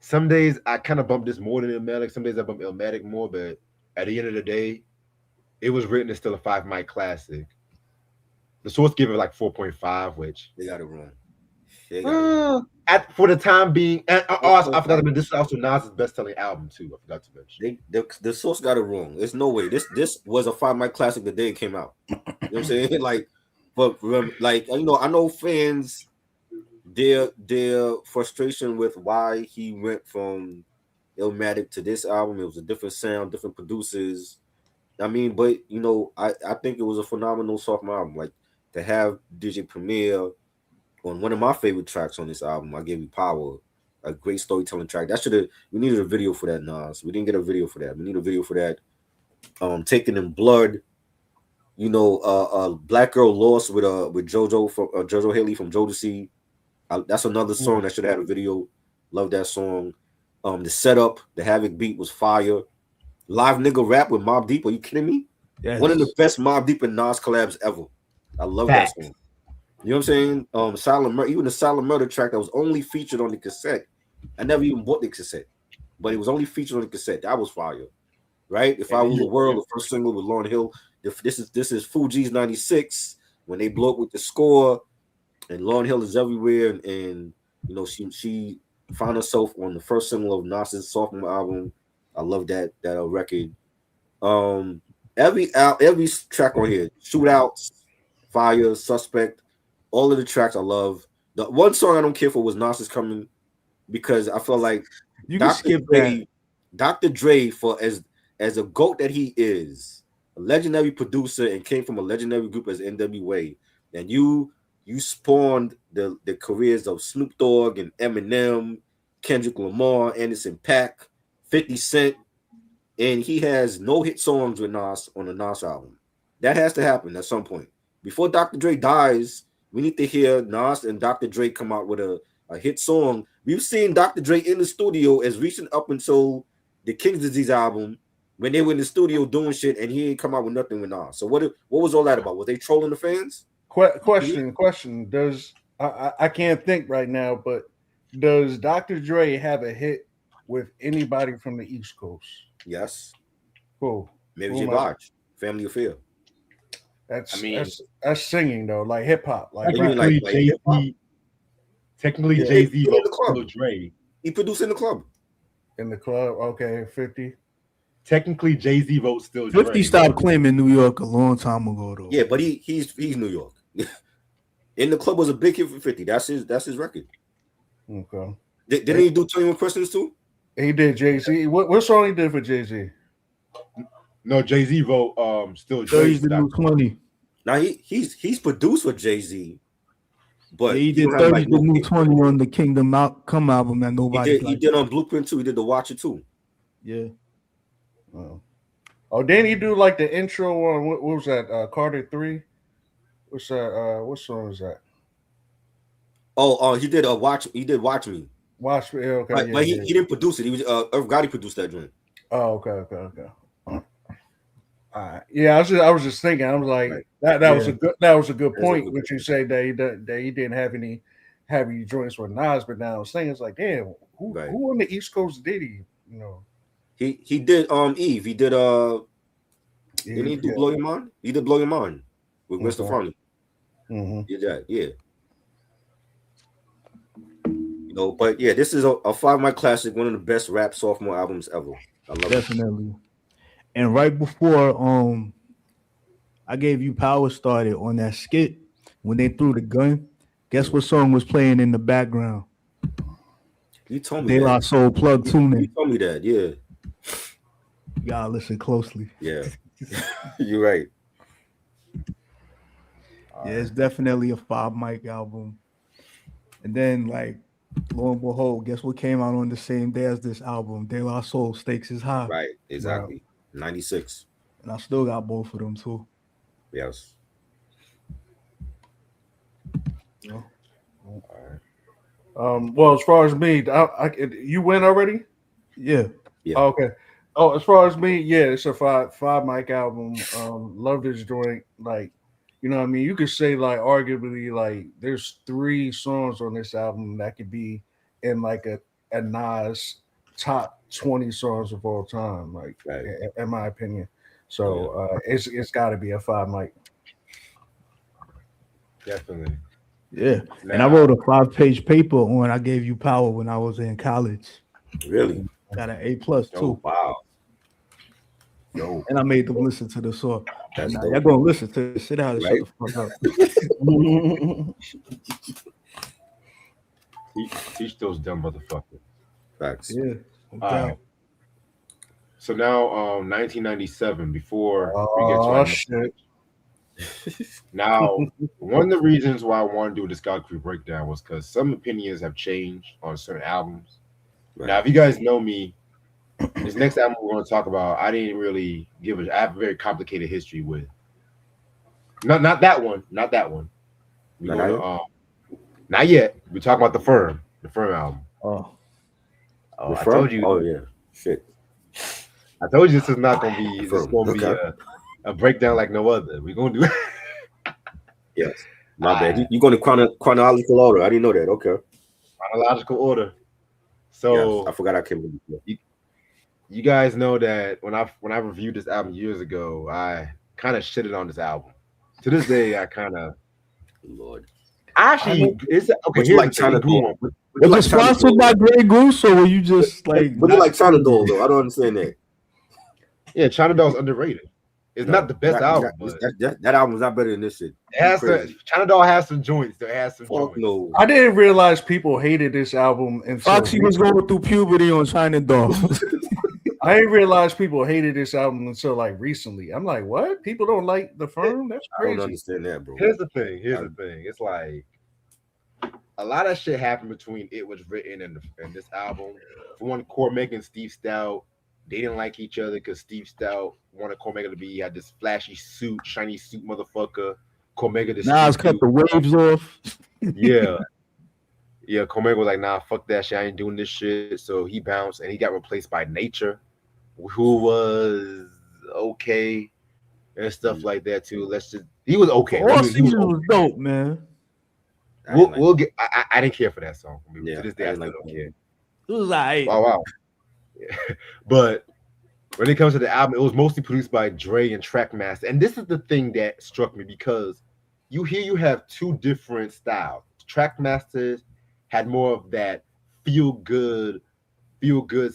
Some days I kind of bump this more than Illmatic. Some days I bump Illmatic more, but at the end of the day, it was written as still a 5 mic classic. The source gave it like 4.5, which they got it wrong. For the time being, and I forgot to mention this is also Nas' best-selling album too. I forgot to mention. The source got it wrong. There's no way. This was a 5 mic classic the day it came out. You know what I'm saying? Like, but like I know fans, their frustration with why he went from Illmatic to this album. It was a different sound, different producers. I mean, but I think it was a phenomenal sophomore album. Like to have DJ Premier on one of my favorite tracks on this album, I Gave You Power, a great storytelling track. We needed a video for that, Nas. We didn't get a video for that. We need a video for that. Taking in Blood, Black Girl Lost with JoJo from JoJo Haley from Jodeci. That's another song that should have had a video. Love that song. The setup, the Havoc beat was fire. Live Nigga Rap with Mobb Deep. Are you kidding me? Yes. One of the best Mobb Deep and Nas collabs ever. I love that song. You know what I'm saying? Silent Murder, even the Silent Murder track that was only featured on the cassette. I never even bought the cassette, but it was only featured on the cassette. That was fire, right? If I Rule the World, the first single with Lauryn Hill. This is Fugees '96 when they blow up with the score, and Lauryn Hill is everywhere, and she found herself on the first single of Nas's sophomore album. I love that record. Every track on here, Shootouts, Fire, Suspect, all of the tracks I love. The one song I don't care for was Nas Is Coming because I feel like you can skip that. Dr. Dre, for as a GOAT that he is, a legendary producer and came from a legendary group as NWA, and you spawned the careers of Snoop Dogg and Eminem, Kendrick Lamar, Anderson .Paak, 50 Cent, and he has no hit songs with Nas on the Nas album. That has to happen at some point. Before Dr. Dre dies, we need to hear Nas and Dr. Dre come out with a hit song. We've seen Dr. Dre in the studio as recent up until the King's Disease album when they were in the studio doing shit and he ain't come out with nothing with Nas. So what was all that about? Was they trolling the fans? Question. Does I can't think right now, but does Dr. Dre have a hit with anybody from the East Coast? Yes. Cool. Mary J. Blige, Family Affair. That's singing though, like hip hop. Technically, Jay-Z wrote Dre. He produced in the club. In the club, okay, 50. Technically, Jay-Z wrote still. 50 Dre. stopped claiming New York a long time ago though. Yeah, but he's New York. In the Club was a big hit for 50. That's his record. Okay. Didn't he do 21 Questions too? He did Jay-Z. What song he did for Jay-Z? No, Jay-Z wrote still Dre. He's the new 20. Now he's produced for Jay-Z, but he did 30 the new 20 on the Kingdom Come album that nobody he did on Blueprint too. He did the Watcher too. Yeah. Oh, didn't he do like the intro on what was that? Carter 3? What's that? What song was that? Oh, he did Watch. He did Watch Me. Watch Me. Okay, right, but he didn't produce it. He was Irv Gotti produced that joint. Oh, okay. Yeah, I was just thinking. I was like, right. that was a good point. Which you say that he didn't have any heavy joints with Nas, but now I was thinking it's like, damn, who on the East Coast did he? He did Eve. He did didn't he do Blow Your Mind? He did Blow Your Mind with Mr. Farley. Mm-hmm. Did that, yeah. But yeah, this is a 5-mic classic, one of the best rap sophomore albums ever. I love it. Definitely. And right before I Gave You Power started on that skit, when they threw the gun, guess what song was playing in the background? You told me De La Soul Plug tuning. You told me that, yeah. You gotta listen closely. Yeah, you're right. Yeah, it's definitely a 5 mic album. And then, like, lo and behold, guess what came out on the same day as this album? De La Soul, Stakes is High. Right, exactly. 96. And I still got both of them too. Yes. You know? Well, as far as me, you win already. Yeah. Yeah. Okay. Oh, as far as me, yeah, it's a five mic album. Love this joint. Like, you know what I mean? You could say like arguably like there's 3 songs on this album that could be in like a Nas top 20 songs of all time, like Right. in my opinion. So it's gotta be a 5 mic. Definitely. Yeah. And I wrote a 5-page paper on I Gave You Power when I was in college. Really? Got an A+ too. Oh, wow. Yo, And I made them listen to the song. That's Now, dope. y'all gonna listen to this. Sit down and Right. shut the fuck up. teach those dumb motherfuckers. Facts. Yeah. No All doubt. right. So now, 1997. Before we get to Oh our shit! now, one of the reasons why I want to do a discography breakdown was because some opinions have changed on certain albums. Right. Now, if you guys know me, this next album we're going to talk about, I didn't really give a. I have a very complicated history with. Not that one. Not that one. We're Not going to, not yet. We're talking about the Firm album. Oh. Oh, The I Firm? told you. Oh yeah. Shit. I told you this is not going to be. This is Firm. going to be Okay. a breakdown like no other. We're going to do. Yes. My bad. You're going to chronological order. I didn't know that. Okay. Chronological order. So yes, I forgot I came with before. You guys know that when I reviewed this album years ago, I kind of shitted on this album. To this day, I kind of Lord. actually it's okay. But you Here's like the thing. China Go Doll. on. Was it sponsored by Grey Goose or were you just like But you like China Doll though? I don't understand that. Yeah, China Doll's underrated. It's not the best album, but that album's not better than this shit. it has China Doll has some joints. It has some joints. No. I didn't realize people hated this album until Foxy was going through puberty on China Doll. I didn't realize people hated this album until like recently. I'm like, what? People don't like the Firm? That's I don't crazy. understand that, bro. Here's the thing. It's like a lot of shit happened between It Was Written and this album. For one, Cormac and Steve Stout, they didn't like each other because Steve Stout wanted Cormac to be had this flashy suit, shiny suit motherfucker. Cormac this. Nas cut the waves off. Yeah. Yeah, Cormac was like, nah, fuck that shit. I ain't doing this shit. So he bounced and he got replaced by Nature, who was okay and stuff like that too. He was okay. All He Seasons okay. was dope, man. We'll get. I didn't care for that song. Yeah, to this day, I still like don't care. It was like Wow. Yeah. But when it comes to the album, it was mostly produced by Dre and Trackmaster. And this is the thing that struck me because you have 2 different styles. Trackmasters had more of that feel good,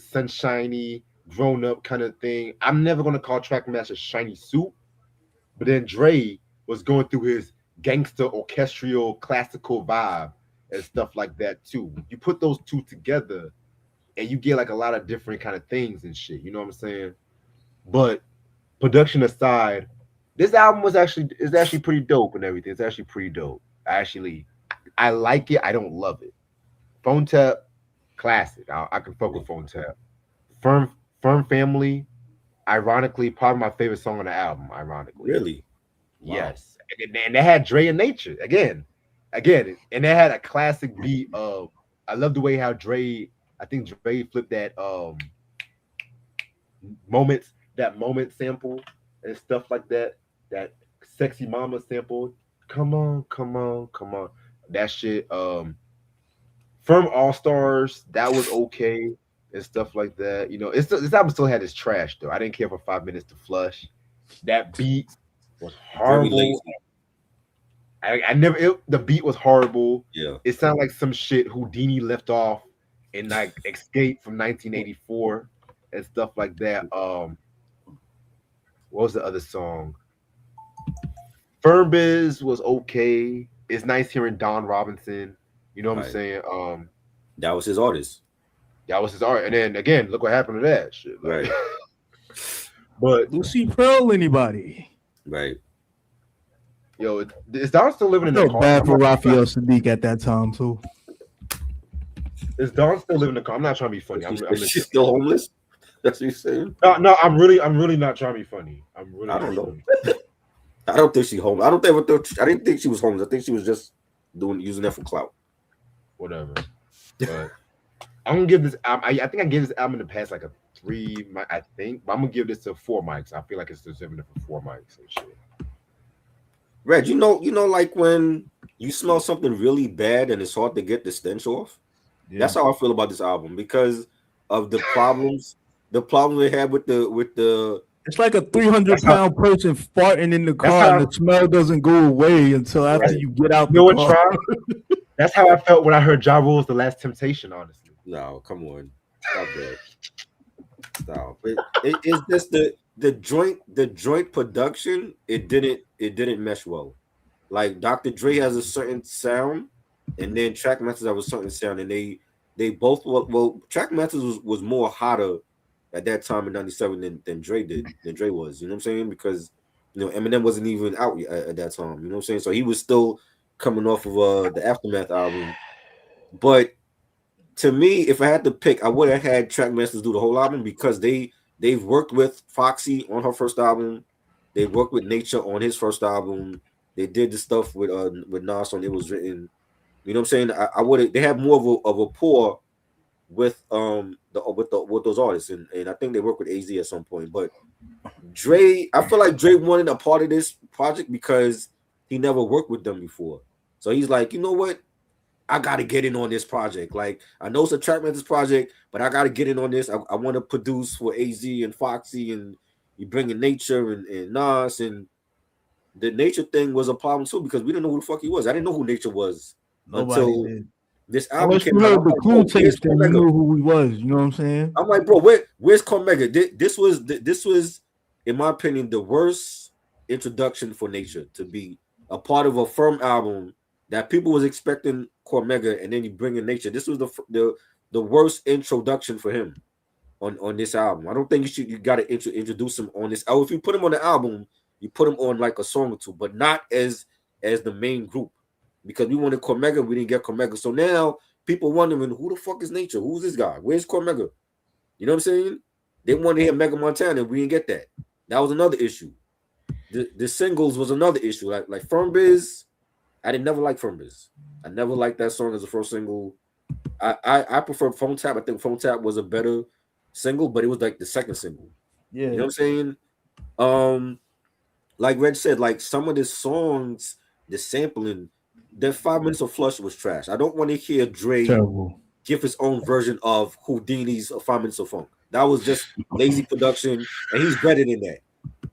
sunshiny, grown up kind of thing. I'm never gonna call Trackmaster shiny suit, but then Dre was going through his gangster orchestral classical vibe and stuff like that too. You put those 2 together and you get like a lot of different kind of things and shit, you know what I'm saying? But production aside, this album is actually pretty dope and everything. It's actually pretty dope. I like it. I don't love it. Phone Tap, classic. I can fuck with Phone Tap. Firm Family, ironically, probably my favorite song on the album. Ironically, Really? Wow. Yes. And they had Dre and Nature again, and they had a classic beat of. I love the way how Dre. I think Dre flipped that moment sample and stuff like that. That sexy mama sample. Come on. That shit. Firm All Stars, that was okay and stuff like that. You know, this album still had its trash though. I didn't care for 5 minutes to flush. That beat was horrible. The beat was horrible. Yeah. It sounded like some shit Houdini left off in like Escape from 1984 and stuff like that. What was the other song? Firm Biz was okay. It's nice hearing Don Robinson. You know what I'm saying? That was his artist. That was his art. And then again, look what happened to that shit. Like, Right. But Lucy Pearl, anybody? Right. yo, is Don still living I in the felt car? bad for Raphael Sadiq at that time too. Is Don still living in the car? I'm not trying to be funny. Is she still homeless? That's what you're saying? No, I'm really not trying to be funny. I'm really. I don't not know. trying. I don't think she's homeless. I didn't think she was homeless. I think she was just using that for clout. Whatever. But I'm gonna give this album. I think I gave this album in the past like a 3. I think, but I'm gonna give this to 4 mics. I feel like it's deserving for 4 mics and shit. Reg, you know, like when you smell something really bad and it's hard to get the stench off. Yeah. That's how I feel about this album because of the problems they had with the. It's like a 300-pound person farting in the car, and the smell doesn't go away until after you get out the car. That's how I felt when I heard Ja Rule's "The Last Temptation." Honestly, no, come on, stop that. Stop. It's just the joint production. It didn't mesh well. Like Dr. Dre has a certain sound, and then Track Masters have a certain sound, and they both Track Masters was more hotter at that time in '97 than Dre was. You know what I'm saying? Because Eminem wasn't even out at that time. You know what I'm saying? So he was still coming off of the Aftermath album. But to me, if I had to pick, I would have had Track Masters do the whole album because they've worked with Foxy on her first album. They worked with Nature on his first album. They did the stuff with Nas on It Was Written. You know what I'm saying? I would. They have more of a rapport with with those artists, and I think they work with AZ at some point. But Dre, I feel like Dre wanted a part of this project because he never worked with them before. So he's like, you know what? I got to get in on this project. Like, I know it's a Track Masters project, but I got to get in on this. I want to produce for AZ and Foxy, and you bring in Nature and Nas, and the Nature thing was a problem too because we didn't know who the fuck he was. I didn't know who Nature was until this album Unless came you out. heard the Clue tapes, then you knew who he was. You know what I'm saying? I'm like, bro, where's Cormega? This was, in my opinion, the worst introduction for Nature to be a part of a firm album that people was expecting Cormega, and then you bring in Nature. This was the worst introduction for him on this album. I don't think you got to introduce him on this. Oh, if you put him on the album, you put him on like a song or two, but not as the main group, because we wanted Cormega, we didn't get Cormega. So now people wondering who the fuck is Nature? Who's this guy? Where's Cormega? You know what I'm saying? They wanted to hear Mega Montana, we didn't get that. That was another issue. The singles was another issue. Like Firm Biz, I didn't never like Firm Biz. I never liked that song as a first single. I prefer Phone Tap. I think Phone Tap was a better single, but it was like the second single. Yeah. You know what I'm saying? Like Red said, like some of the songs, the sampling, that 5 minutes of Flush was trash. I don't want to hear Dre give his own version of Houdini's 5 minutes of Funk. That was just lazy production, and he's better than that.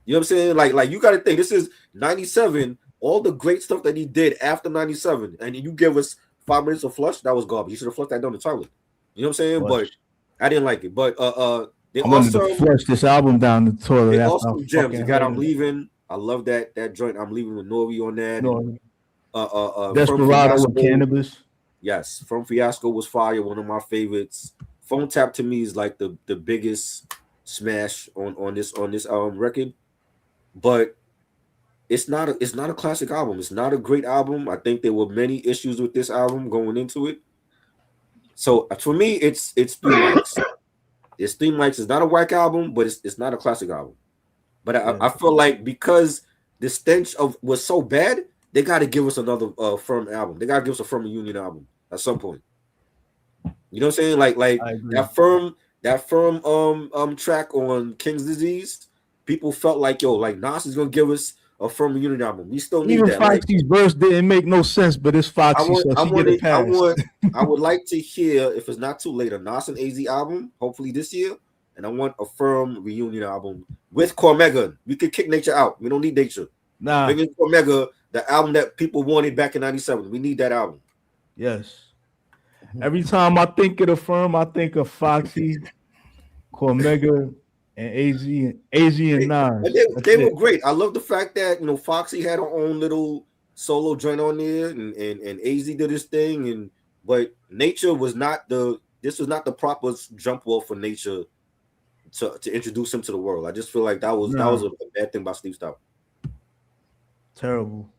You know what I'm saying? Like you got to think, this is 97, all the great stuff that he did after 97, and you give us 5 minutes of Flush, that was garbage. You should have flushed that down the toilet. You know what I'm saying? Flush. But I didn't like it. But they also flush this album down the toilet. They also gems. You got I'm Leaving. I love that joint. I'm Leaving with Nori on that. No. Desperado with Cannabis. Yes, From Fiasco was fire. One of my favorites. Phone Tap to me is like the biggest smash on this record. But it's not a classic album. It's not a great album. I think there were many issues with this album going into it. So for me, it's 3 mics. It's 3 mics. It's not a whack album, but it's not a classic album. But I feel like because the stench was so bad, they got to give us another firm album. They got to give us a Firm Reunion album at some point. You know what I'm saying? Like that firm track on King's Disease. People felt like Nas is gonna give us a Firm Reunion album. We still need that. Foxy's verse didn't make no sense, but it's Foxy, so she get a pass. I would like to hear, if it's not too late, a Nas and AZ album, hopefully this year. And I want a Firm Reunion album with Cormega. We could kick Nature out. We don't need Nature. Nah. Bring in Cormega, the album that people wanted back in 97. We need that album. Yes. Every time I think of the Firm, I think of Foxy, Cormega, and AZ and Nas. They were great. I love the fact that Foxy had her own little solo joint on there, and AZ did his thing, but Nature was not this was not the proper jump off for Nature to introduce him to the world. I just feel like that was a bad thing about Steve Stout. Terrible.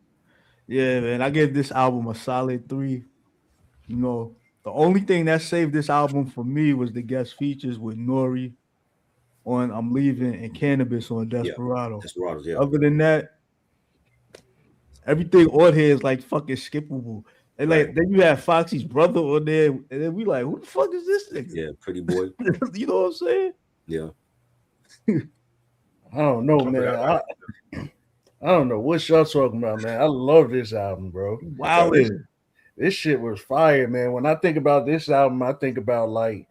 Yeah, man. I gave this album a solid 3. You know, the only thing that saved this album for me was the guest features with Nori on I'm Leaving and Cannabis on Yeah, Desperado. Desperados. Yeah, Other than that, everything on here is like fucking skippable. And like right. then you have Foxy's brother on there, and then we like, who the fuck is this nigga? Yeah, Pretty Boy. You know what I'm saying? Yeah, I don't know, man. I don't know what y'all talking about, man. I love this album, bro. Wow. This shit was fire, man. When I think about this album, I think about like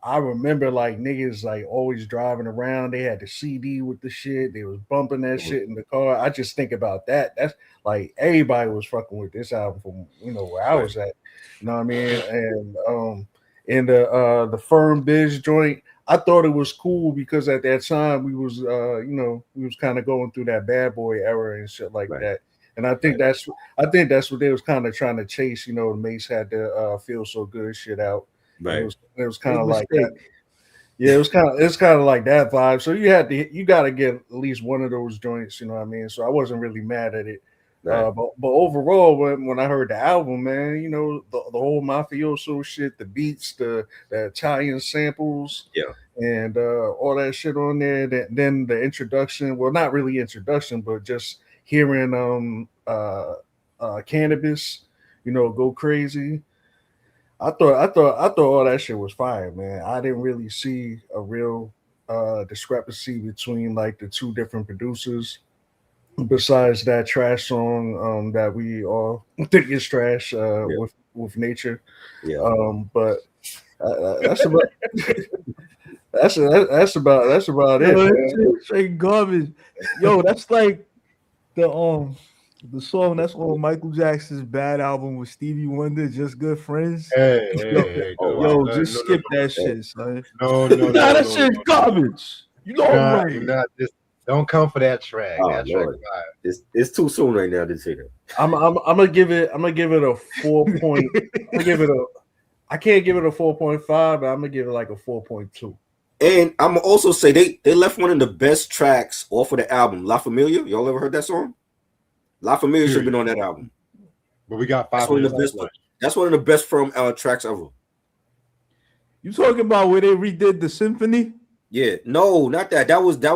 I remember like niggas like always driving around. They had the CD with the shit. They was bumping that shit in the car. I just think about that. That's like everybody was fucking with this album from where I was at. You know what I mean? And in the Firm Biz joint, I thought it was cool because at that time we was we was kind of going through that bad boy era and shit like that. And I think that's what they was kind of trying to chase. The Mace had the Feel So Good shit out. right. It was kind of like that. Yeah, it's kind of like that vibe. So you got to get at least one of those joints. You know what I mean? So I wasn't really mad at it. Right. But overall, when I heard the album, man, the whole mafioso shit, the beats, the Italian samples, and all that shit on there. Then the introduction, well, not really introduction, but just hearing Cannabis, go crazy. I thought all that shit was fire, man. I didn't really see a real discrepancy between like the two different producers. Besides that trash song that we all think is trash with Nature, but that's about that's about it. Straight garbage. Yo, that's like the song that's on Michael Jackson's Bad album with Stevie Wonder, Just Good Friends. Hey, just skip that shit, son. No, that shit's garbage. You know what I'm right. Don't come for that track. That track it's too soon right now to say that. I'm gonna give it a 4 point. I can't give it a 4.5, but I'm gonna give it like a 4.2. And I'm gonna also say they left one of the best tracks off of the album, La Familia. Y'all ever heard that song? La Familia should have been on that album. But we got 5 That's one of the best. That's one of the best from tracks ever. You talking about where they redid the symphony? Yeah, no, not that. That was the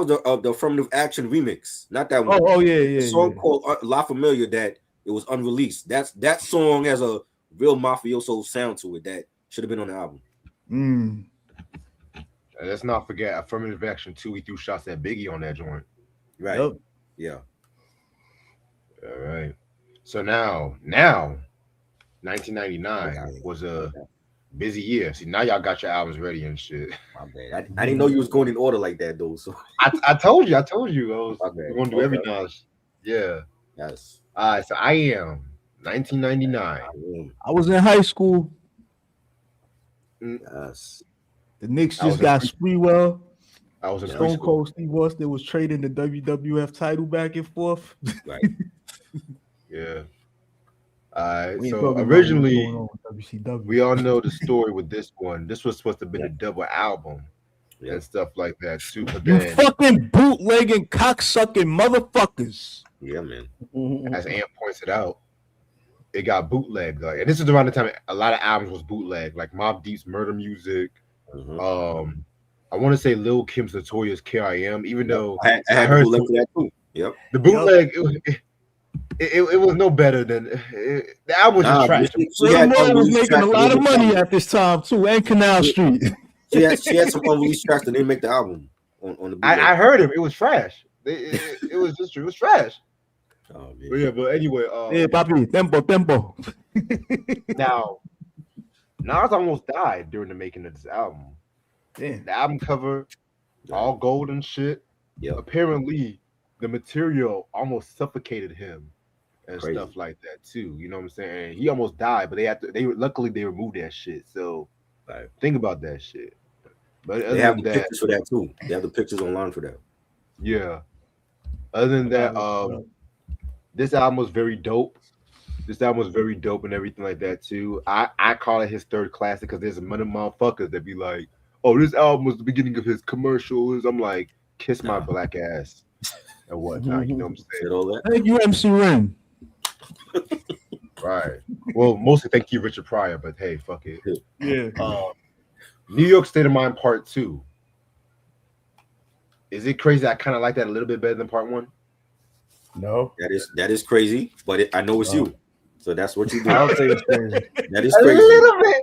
Affirmative Action remix, not that one. Oh yeah. The song called La Familia that it was unreleased. That song has a real mafioso sound to it that should have been on the album. Let's not forget Affirmative Action 2. He threw shots at Biggie on that joint. Right. Yep. Yeah. All right. So now, 1999 was a busy year. See, now y'all got your albums ready and shit. My bad. I didn't know you was going in order like that, though. So I told you. We're gonna do every now. Yeah. Yes. All right. So I am 1999. I was in high school. Yes. The Knicks just got Sprewell. I was in Stone Cold Steve Austin was trading the WWF title back and forth. Right. Yeah. So originally, we all know the story with this one. This was supposed to have been a double album and stuff like that too. But you fucking bootlegging, cocksucking motherfuckers. Yeah, man. As Ant points it out, it got bootlegged. Like, and this is around the time a lot of albums was bootlegged, like Mobb Deep's Murder Music. I want to say Lil Kim's Notorious K.I.M. Even though I heard that too. Yep. The bootleg. It was no better than the album was just trash. She was making a lot of money at this time too, and Canal Street. she had some unreleased tracks that didn't make the album on the. I heard him. It was trash. It was just true. It was trash. Oh, man. But anyway, hey, papi, tempo. Now, Nas almost died during the making of this album. Damn. The album cover, all gold and shit. Yeah. Apparently, the material almost suffocated him and Crazy. Stuff like that too. You know what I'm saying? He almost died, but luckily they removed that shit. So think about that shit. But they have the pictures for that too. They have the pictures online for that. Yeah. Other than that, this album was very dope. This album was very dope and everything like that too. I call it his third classic because there's many motherfuckers that be like, oh, this album was the beginning of his commercials. I'm like, kiss my black ass and whatnot. You know what I'm saying? Said all that. Thank you, MC Ren. Right. Well, mostly thank you, Richard Pryor, but hey, fuck it. Yeah. New York State of Mind Part 2. Is it crazy? I kind of like that a little bit better than Part 1. No. That is crazy, but I know it's you, so that's what you do. I'll say it's crazy. That is A crazy. little bit.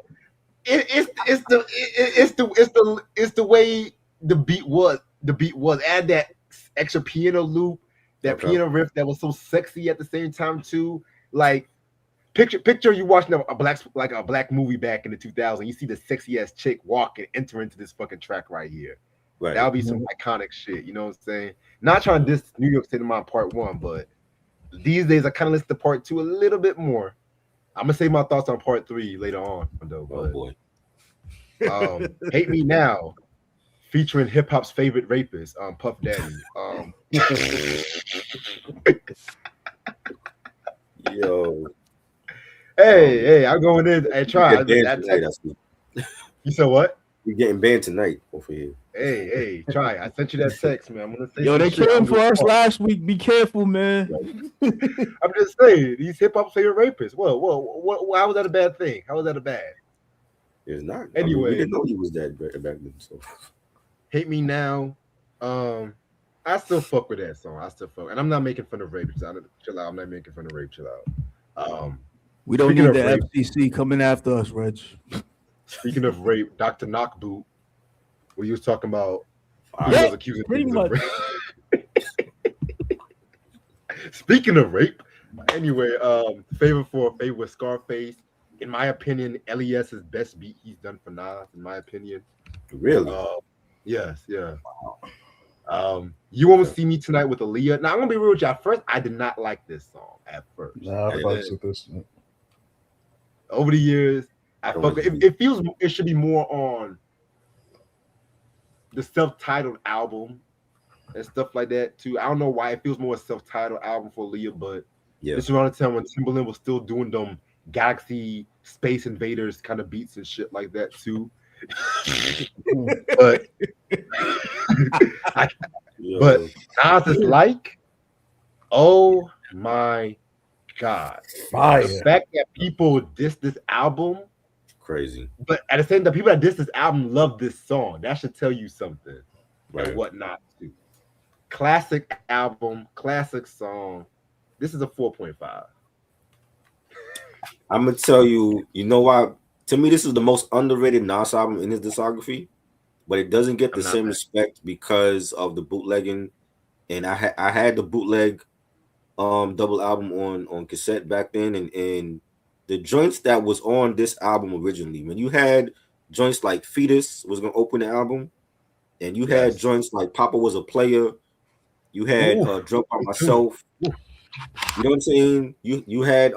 It's the way the beat was. The beat was. Add that extra piano loop, that piano riff that was so sexy at the same time too. Like picture you watching a black movie back in the 2000s. You see the sexy ass chick walk and enter into this fucking track right here. Right. That'll be some iconic shit. You know what I'm saying? Not trying to diss New York State of Mind Part 1, but these days I kind of listen to Part 2 a little bit more. I'm gonna say my thoughts on Part 3 later on, though. Oh boy. Hate Me Now, featuring hip hop's favorite rapist, Puff Daddy. Yo. Hey, I'm going in. Hey, try. You said what? You're getting banned tonight over here. Hey, try. I sent you that text, man. I'm gonna say. Yo, they came for us last week. Be careful, man. I'm just saying, these hip hop's favorite rapists. Well, how was that a bad thing? How was that a bad? It's not. Anyway, we didn't know he was that back then. So. Hate Me Now. I still fuck with that song. I still fuck, and I'm not making fun of rape. Chill out. I'm not making fun of rape. Chill out. We don't need the FCC coming after us, Reg. Speaking of rape, Dr. Knockboot, where you was talking about, yeah, was accusing pretty much. of rape. Speaking of rape, anyway, favorite with Scarface. In my opinion, LES's best beat he's done for Nas. In my opinion, really, yes, yeah. You Won't See Me Tonight with Aaliyah. Now I'm gonna be real with you. At first, I did not like this song at first. Nah, I fucks with this. Over the years, it feels it should be more on the self-titled album and stuff like that too. I don't know why it feels more a self-titled album for Aaliyah, but this is around the time when Timbaland was still doing them Galaxy Space Invaders kind of beats and shit like that too. but Nas is like, oh my God. Fire. The fact that people diss this album, crazy. But at the same time, people that diss this album love this song. That should tell you something, right? And what not to. Classic album, classic song. This is a 4.5. I'm gonna tell you, you know why? To me, this is the most underrated Nas album in his discography, but it doesn't get the same respect because of the bootlegging. And I had the bootleg double album on cassette back then, and the joints that was on this album originally, when you had joints like Fetus was gonna open the album, and you had joints like Papa Was a Player, you had Drunk by Myself, you know what I'm saying? You had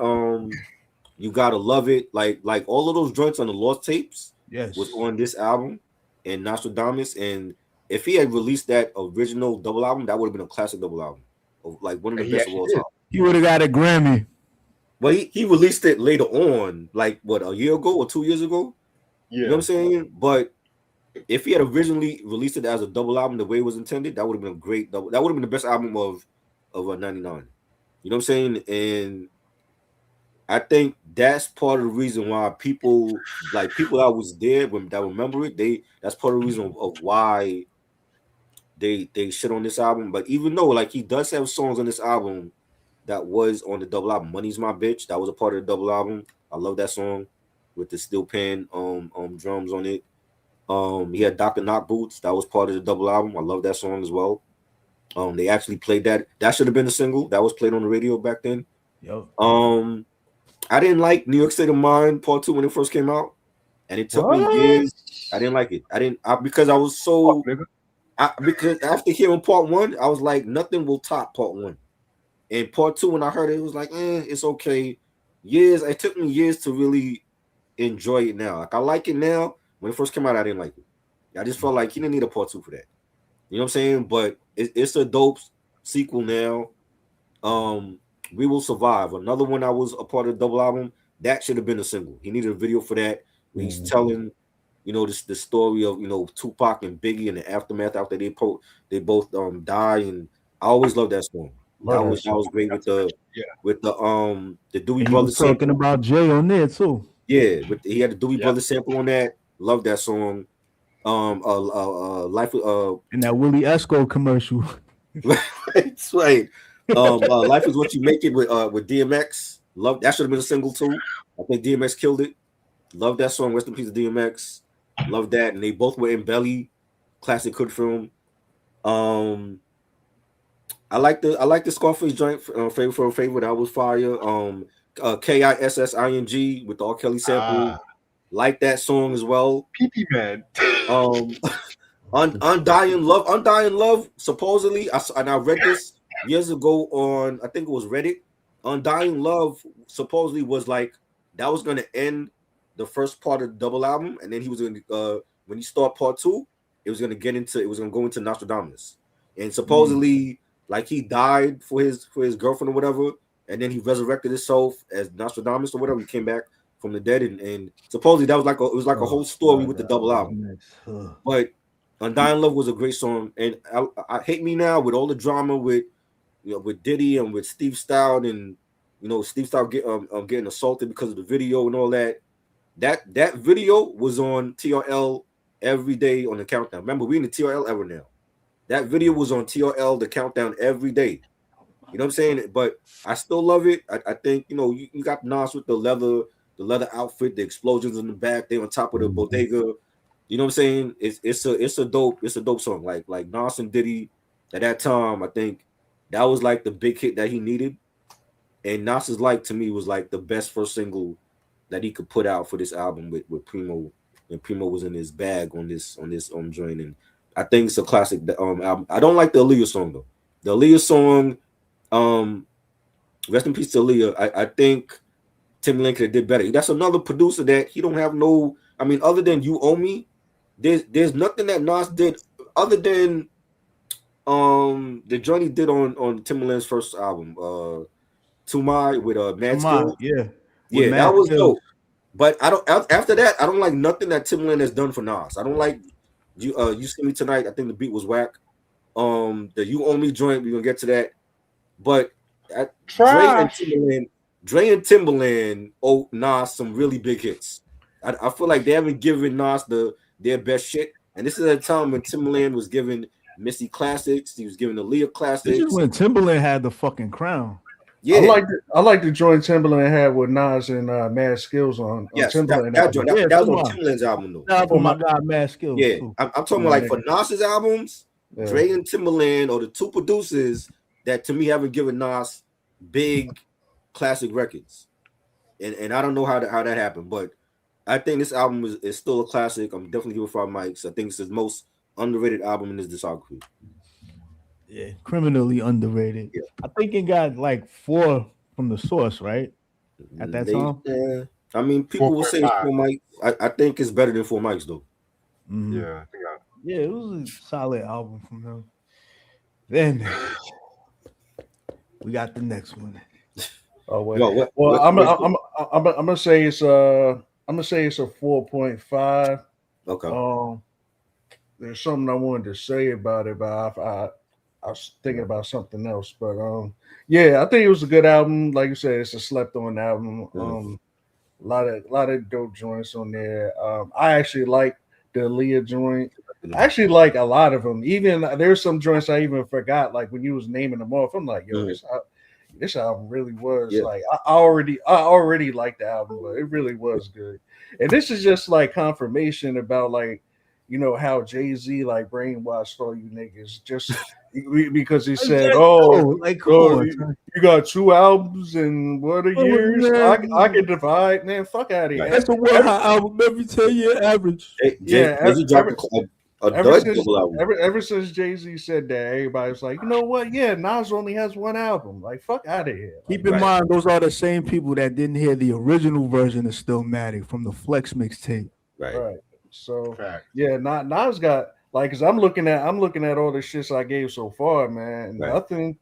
You Gotta Love It, like all of those joints on the Lost Tapes was on this album, and Nostradamus. And if he had released that original double album, that would have been a classic double album, like one of the best of all time. He would have got a Grammy. But he released it later on, like what, a year ago or 2 years ago? Yeah. You know what I'm saying? But if he had originally released it as a double album the way it was intended, that would have been a great double. That would have been the best album of 99. You know what I'm saying? And I think that's part of the reason why people that was there that remember it, that's part of the reason of why they shit on this album. But even though like he does have songs on this album that was on the double album, Money's My Bitch, that was a part of the double album. I love that song with the steel pan drums on it. He had Dr. Knock Boots, that was part of the double album. I love that song as well. They actually played that. That should have been a single that was played on the radio back then. Yo. I didn't like New York State of Mind Part 2 when it first came out, and it took me years. I didn't like it. Because I was so because after hearing Part 1, I was like, nothing will top Part 1. And Part 2, when I heard it, it was like, it's okay. It took me years to really enjoy it now. Like I like it now. When it first came out, I didn't like it. I just felt like he didn't need a Part 2 for that. You know what I'm saying? But it's a dope sequel now. We Will Survive, another one that was a part of the double album, that should have been a single. He needed a video for that. He's telling this the story of Tupac and Biggie and the aftermath after they both die, and I always loved that song. That was great with the Dewey And he Brothers was talking sample. about Jay on there too. Yeah, he had the Dewey Brothers sample on that. Love that song. Life In that Willie Esco commercial. That's right. Life is what you make it with DMX. Love that should have been a single too. I think DMX killed it. Love that song. Rest in peace to DMX. Love that. And they both were in Belly. Classic hood film. I like the Scarface joint. Favorite for a favorite. That was fire. KISSING with the R. Kelly sample. Like that song as well. PP Man. Undying Love. Supposedly, I read this years ago on, I think it was Reddit. Undying Love supposedly was like that was going to end the first part of the double album, and then he was going to when you start part 2, it was going to go into Nostradamus, and supposedly like he died for his girlfriend or whatever, and then he resurrected himself as Nostradamus or whatever. He came back from the dead, and supposedly that was like a whole story with the double album. But Undying Love was a great song, and I Hate Me Now with all the drama with Diddy and with Steve Stout, and Steve Stout getting assaulted because of the video and all that. That video was on TRL every day on the countdown. Remember, we in the TRL era now. That video was on TRL, the countdown, every day. You know what I'm saying? But I still love it. I think you got Nas with the leather outfit, the explosions in the back. They on top of the bodega. You know what I'm saying? It's a dope song. Like Nas and Diddy at that time, I think that was like the big hit that he needed. And Nas's Life to me was like the best first single that he could put out for this album with Primo, and Primo was in his bag on this joint. And I think it's a classic album. I don't like the Aaliyah song though. The Aaliyah song, rest in peace to Aaliyah. I think Timbaland could have did better. That's another producer that he don't have no. I mean, other than You Owe Me, there's nothing that Nas did other than the joint he did on Timbaland's first album, To My with Mad Skills. Yeah, that was dope. But I don't. After that, I don't like nothing that Timbaland has done for Nas. I don't like You See Me Tonight. I think the beat was whack. The You Owe Me joint, we're gonna get to that. But Dre and Timbaland owe Nas some really big hits. I feel like they haven't given Nas their best shit. And this is at a time when Timbaland was giving Missy classics. He was giving the Leah classics. This is when Timbaland had the fucking crown. Yeah, I like the joint Timbaland had with Nas and Mad Skills on. Yes, Timbaland. That was on Timbaland's album though. That for my guy Mad Skills. Yeah, I'm talking about like for Nas's albums, Dre and Timbaland are the two producers that to me haven't given Nas big classic records, and I don't know how that happened, but I think this album is still a classic. I'm definitely giving 5 mics. I think it's his most underrated album in his discography. Yeah, criminally underrated. Yeah. I think it got like 4 from the source, right? At that time. Yeah. I mean, people will say 4 mics. I think it's better than 4 mics though. Mm-hmm. Yeah, yeah, it was a solid album from him. Then we got the next one. Oh wait. I'm gonna say it's a 4.5. Okay. There's something I wanted to say about it, but I was thinking about something else. But yeah, I think it was a good album. Like you said, it's a slept on album. A lot of dope joints on there. I actually like the Aaliyah joint. I actually like a lot of them. Even there's some joints I even forgot. Like when you was naming them off, I'm like, yo, this album really was like I already liked the album, but it really was good. And this is just like confirmation about like, how Jay-Z like brainwashed all you niggas just because he said, you got 2 albums in what a year? I can divide, man. Fuck out of here. That's a 1 album every 10-year average. Ever since Jay-Z said that, everybody's like, you know what? Yeah, Nas only has 1 album. Like, fuck out of here. Keep in mind, those are the same people that didn't hear the original version of Stillmatic from the Flex mixtape. Right. So yeah, Nas got like, cause I'm looking at all the shits I gave so far, man. Nothing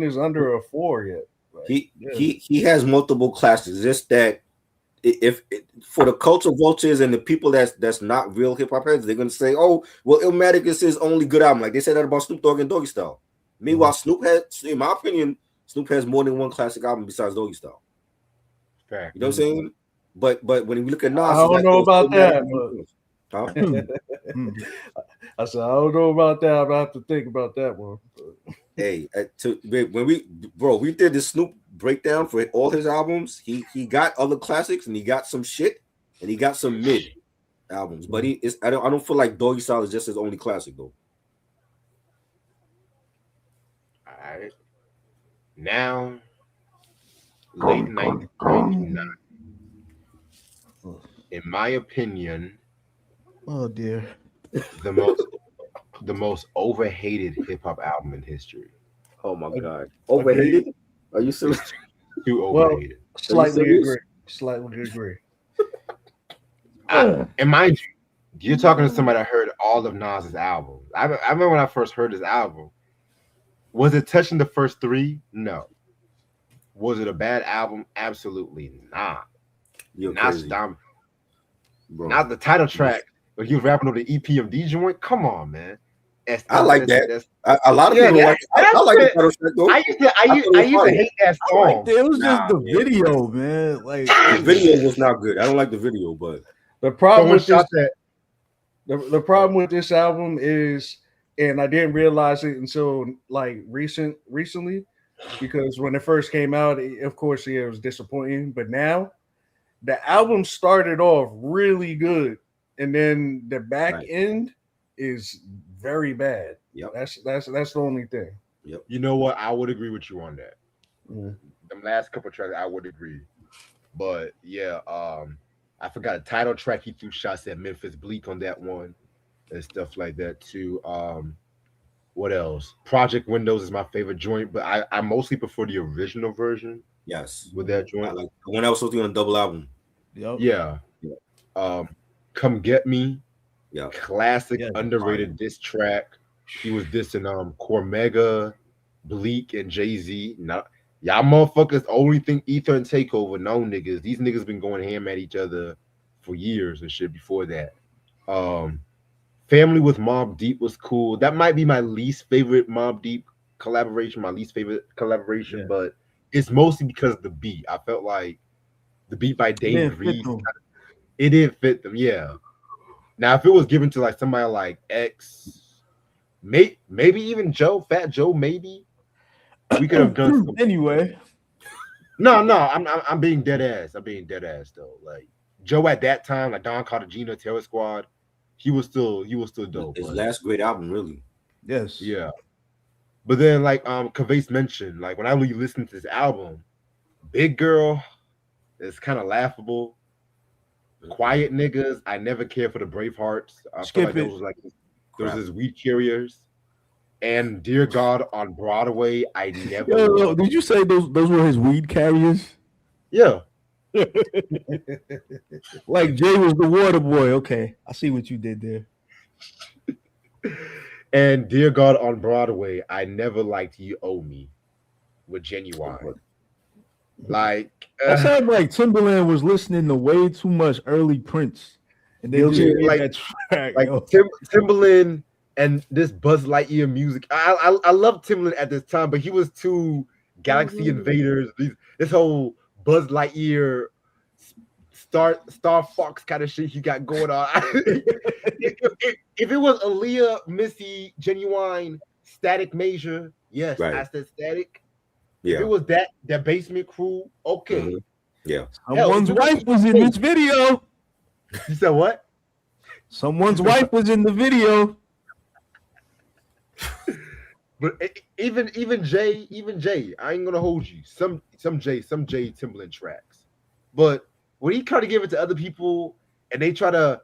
is under a 4 yet. Like, he has multiple classics. Just that if for the culture vultures and the people that's not real hip hop heads, they're gonna say, "Oh, well, Illmatic is his only good album." Like they said that about Snoop Dogg and Doggy Style. Meanwhile, Snoop has, in my opinion, Snoop has more than one classic album besides Doggy Style. Fact. You know what I'm saying? But when we look at Nas, I don't know about that. Huh? I said I don't know about that. I'm gonna have to think about that one. Hey, when we did the Snoop breakdown for all his albums, he got other classics and he got some shit and he got some mid albums. But I don't feel like Doggy Style is just his only classic though. All right. Now, late 1999. In my opinion, oh dear, the most overhated hip hop album in history. Oh my god, overhated? Are you serious? Too overhated. Slightly agree. And mind you, you're talking to somebody that heard all of Nas's albums. I remember when I first heard his album. Was it touching the first three? No. Was it a bad album? Absolutely not. Not the title track, but he was rapping on the EPMD joint. Come on, man. I like that. A lot of people like. I like the title track though. I used to hate that song. It was just the video, man. Like the video was not good. I don't like the video, but the problem with this, the problem with this album is, and I didn't realize it until like recently, because when it first came out, of course, it was disappointing. But now, the album started off really good, and then the back end is very bad. Yep. That's the only thing. Yep. You know what? I would agree with you on that. The last couple tracks, I would agree. But yeah, I forgot a title track. He threw shots at Memphis Bleak on that one and stuff like that too. What else? Project Windows is my favorite joint, but I mostly prefer the original version. Yes, with that joint. I like the one that was supposed to be on a double album. Yep. Yeah. Come Get Me. Yeah. Classic underrated diss track. He was dissing Cormega, Bleak, and Jay-Z. Now, y'all motherfuckers only think Ether and Takeover. No niggas. These niggas been going ham at each other for years and shit before that. Family with Mobb Deep was cool. That might be my least favorite Mobb Deep collaboration, but it's mostly because of the beat. I felt like the beat by David Reed, it didn't fit them. Yeah. Now, if it was given to like somebody like X, maybe even Fat Joe, maybe we could have done something. Anyway. No, I'm being dead ass. I'm being dead ass though. Like Joe at that time, like Don Cartagena, Terror Squad, he was still dope. His last great album, really. Yes. Yeah. But then, like Kavase mentioned, like when I really listened to this album, Big Girl is kind of laughable. Quiet Niggas, I never cared for the Bravehearts. I feel like those was weed carriers. And Dear God on Broadway, I never. Yo, did you say those were his weed carriers? Yeah. Like Jay was the water boy. Okay, I see what you did there. And Dear God on Broadway, I never liked You Owe Me with Genuine. Like that sounds like Timberland was listening to way too much early Prince, and they just made that track. Like Timberland and this Buzz Lightyear music. I love Timberland at this time, but he was too Galaxy Invaders. This whole Buzz Lightyear, Star Fox kind of shit he got going on. If it was Aaliyah, Missy, Genuine, Static Major, yes, I said Static. Yeah. If it was that Basement Crew, okay. Mm-hmm. Yeah. Someone's wife was in this video. You said what? Someone's wife was in the video. But even Jay, I ain't gonna hold you. Some Jay Timberland tracks. But when he try to give it to other people and they try to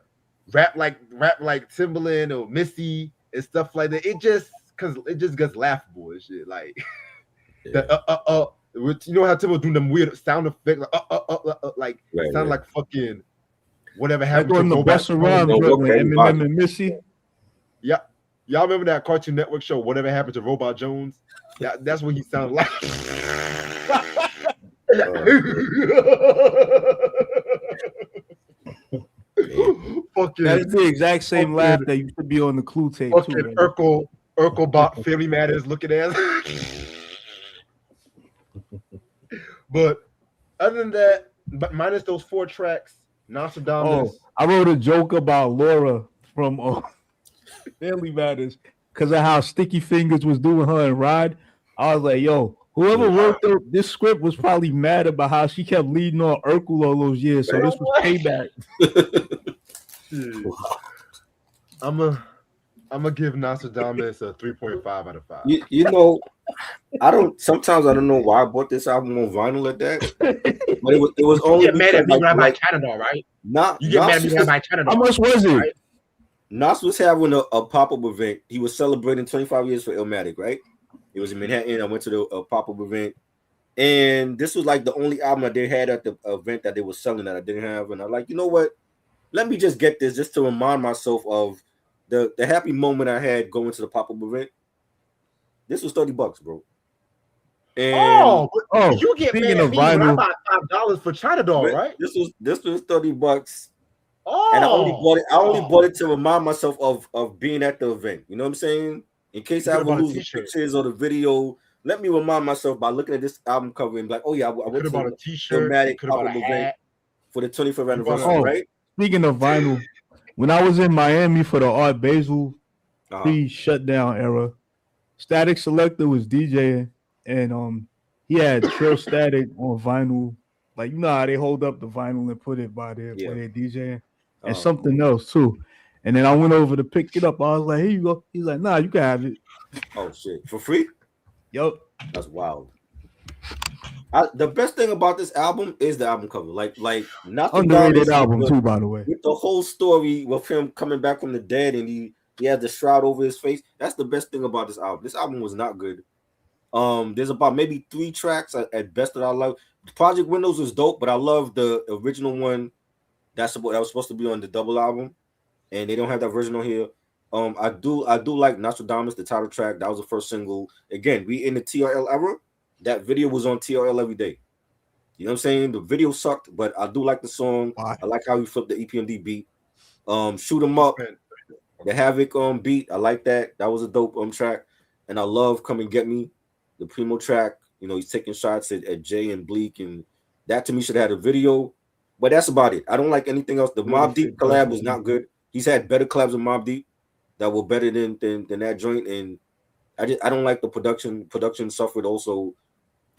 rap like Timberland or Missy and stuff like that, it just gets laughable and shit. Like you know how Timberland do them weird sound effects like sound like fucking whatever happened to the bus around Eminem and Missy. Yeah. Y'all remember that Cartoon Network show, Whatever Happened to Robot Jones? That's what he sounded like. fucking That is the exact same fucking- laugh that used to be on the Clue tape too. fucking man. Urkelbot Family Matters looking at. But other than that, but minus those 4 tracks, Nostradamus. Oh, I wrote a joke about Laura from Family Matters because of how Sticky Fingers was doing her and Rod. I was like, yo, whoever wrote this script was probably mad about how she kept leading on Urkel all those years. So this was payback. I'm gonna give Nostradamus a 3.5 out of 5. You know, sometimes I don't know why I bought this album on vinyl at that. But it was only you get mad at me when I buy Canada, right? You get mad at me when I buy Canada. How much was it? Right? Nas was having a pop-up event. He was celebrating 25 years for Illmatic, right? It was in Manhattan. I went to the pop-up event. And this was like the only album that they had at the event that they were selling that I didn't have. And I'm like, you know what? Let me just get this just to remind myself of the happy moment I had going to the pop-up event. This was $30, bro. And you get mad at me when I buy $5 for China Doll, right? This was $30. Oh, and I only bought it to remind myself of being at the event. You know what I'm saying? In case I ever lose the pictures or the video, let me remind myself by looking at this album cover and be like, oh yeah, I went to a t-shirt, pop-up event for the 25th anniversary, right? Speaking of vinyl, when I was in Miami for the Art Basel pre-shutdown era, Static Selector was DJing, and he had Trill Static on vinyl. Like, you know how they hold up the vinyl and put it by there when they're DJing, and something else too. And then I went over to pick it up. I was like, here you go. He's like, nah, you can have it. Oh shit, for free? Yup. That's wild. The best thing about this album is the album cover. Like not the underrated album too, by the way. With the whole story with him coming back from the dead and he has the shroud over his face. That's the best thing about this album. This album was not good. There's about maybe 3 tracks at best that I love. Project Windows was dope, but I love the original one that was supposed to be on the double album, and they don't have that version on here. I do like Nostradamus, the title track. That was the first single. Again, we in the TRL era. That video was on TRL every day. You know what I'm saying? The video sucked, but I do like the song. I like how he flipped the EPMD beat. Shoot 'em up, the Havoc beat. I like that. That was a dope track. And I love Come and Get Me, the Primo track. You know, he's taking shots at Jay and Bleak, and that to me should have had a video. But that's about it. I don't like anything else. The Mobb Deep collab was not good. He's had better collabs with Mobb Deep that were better than that joint. And I don't like the production. Production suffered also.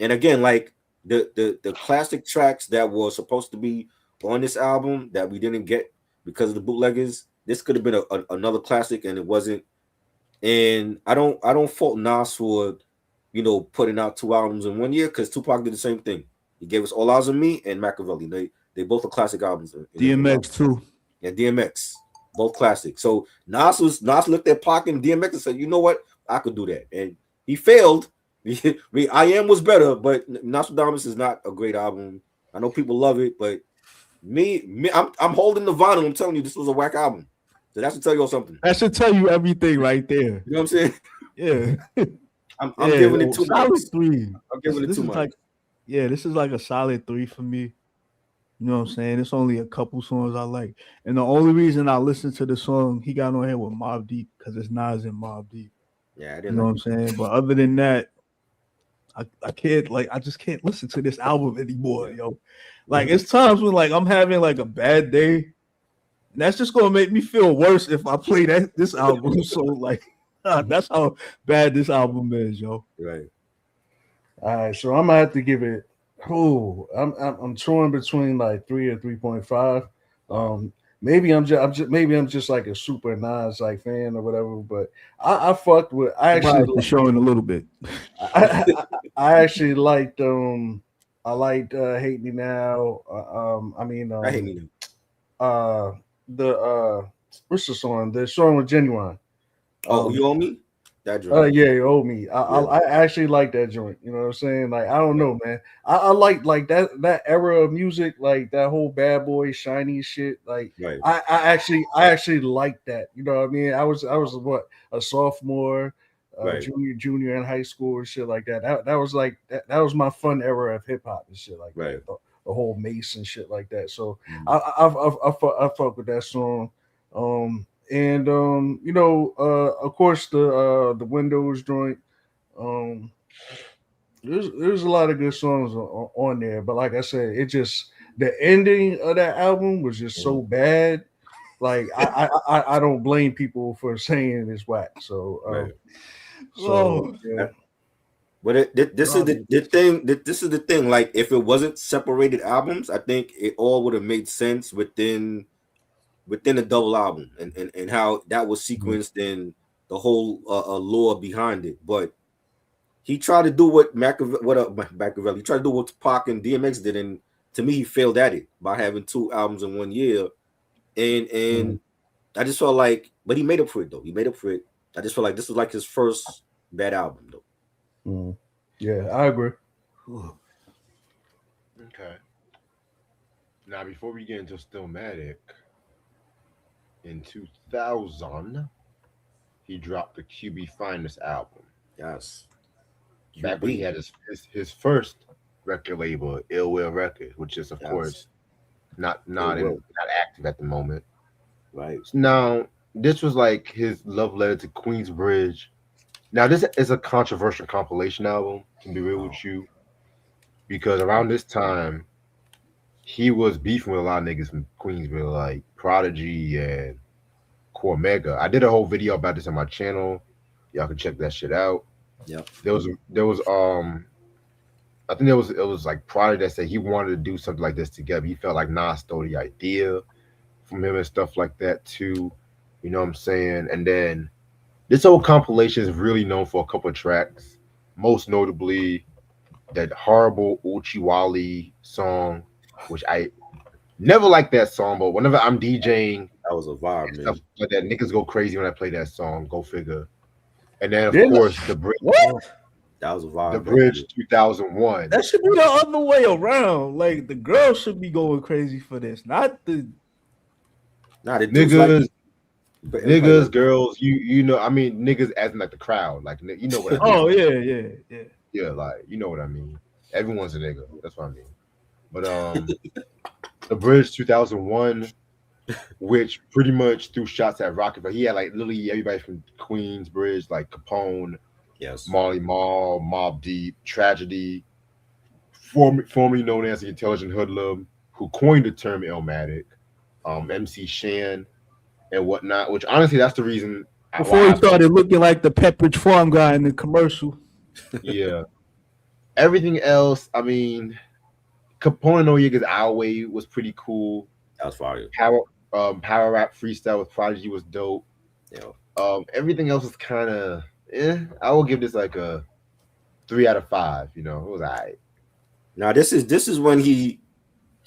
And again, like the classic tracks that were supposed to be on this album that we didn't get because of the bootleggers, this could have been another classic, and it wasn't. And I don't fault Nas for, you know, putting out 2 albums in 1 year, because Tupac did the same thing. He gave us All Eyes on Me and Machiavelli. They both are classic albums. DMX too. And DMX, both classic. So Nas looked at Pac and DMX and said, you know what, I could do that, and he failed. I Am was better, but Nostradamus is not a great album. I know people love it, but I'm holding the vinyl. I'm telling you, this was a whack album. So that should tell you something. That should tell you everything right there. You know what I'm saying? Yeah. I'm giving it 2 solid marks. 3. I'm giving it 2 marks. This is like a solid 3 for me. You know what I'm saying? It's only a couple songs I like. And the only reason I listened to the song he got on here with Mobb Deep, because it's Nas and Mobb Deep. Yeah, I you didn't know what I'm saying? But other than that, I can't, like, I just can't listen to this album anymore, yo. Like, it's times when, like, I'm having like a bad day, and that's just gonna make me feel worse if I play this album. So, like, that's how bad this album is, yo. Right. All right, so I'm gonna have to give it. I'm torn between like 3 or 3.5. Maybe I'm just like a super Nas like fan or whatever. But I fucked with. I actually showing a little bit. I actually liked. I liked Hate Me Now. I Hate Me Now. What's the song? The song with Genuine. You Owe Me? That joint. Yeah, You Owe Me. I actually like that joint. You know what I'm saying? Like, I don't know, man. I like that era of music, like that whole Bad Boy Shiny shit. Like, right. I actually like that. You know what I mean? I was what, a sophomore, right. junior in high school and shit like that. That was like that was my fun era of hip hop and shit like right. that. The whole Mace and shit like that. So I fuck with that song. And of course the Windows joint. Um, there's a lot of good songs on there, but like I said, it just the ending of that album was just so bad. Like I don't blame people for saying it's whack. So Right. Oh, yeah. But this is the thing. This is the thing. Like, if it wasn't separated albums, I think it all would have made sense within a double album, and how that was sequenced and the whole lore behind it. But he tried to do what Machiavelli. He tried to do what Pac and DMX did, and to me, he failed at it by having two albums in 1 year. And I just felt like, but he made up for it though. He made up for it. I just felt like this was like his first bad album though. Yeah, I agree. Okay. Now, before we get into Stillmatic, in 2000, he dropped the QB Finest album. Yes. Back when he had his first record label, Ill Will Records, which is of course not active at the moment. Right. Now, this was like his love letter to Queensbridge. Now, this is a controversial compilation album, to be real with you, because around this time, he was beefing with a lot of niggas from Queensville, like Prodigy and Cormega. I did a whole video about this on my channel. Y'all can check that shit out. Yep. There was I think it was like Prodigy that said he wanted to do something like this together. He felt like Nas stole the idea from him and stuff like that too. You know what I'm saying? And then this whole compilation is really known for a couple of tracks, most notably that horrible Uchiwali song, which I never liked that song, but whenever I'm DJing, that was a vibe, man. Stuff like that, niggas go crazy when I play that song. Go figure. And then of course the bridge. What? That was a vibe. The Bridge 2001. That should be the other way around. Like the girls should be going crazy for this, not the niggas. Niggas, girls, you know, I mean, niggas as in like the crowd, like you know what I mean. Oh yeah, like you know what I mean. Everyone's a nigga. That's what I mean. But the Bridge 2001, which pretty much threw shots at Rocket, but he had like literally everybody from Queensbridge, like Capone, Marley Marl, Mobb Deep, Tragedy, formerly known as the Intelligent Hoodlum, who coined the term Illmatic, MC Shan, and whatnot. Which honestly, that's the reason. Before he started looking like the Pepperidge Farm guy in the commercial. Yeah. Everything else, I mean, Capone Noyega's Our Way was pretty cool. That was fire. Power Rap Freestyle with Prodigy was dope. Yeah. Everything else is kind of I will give this like a 3 out of 5. You know, it was alright. Now this is when he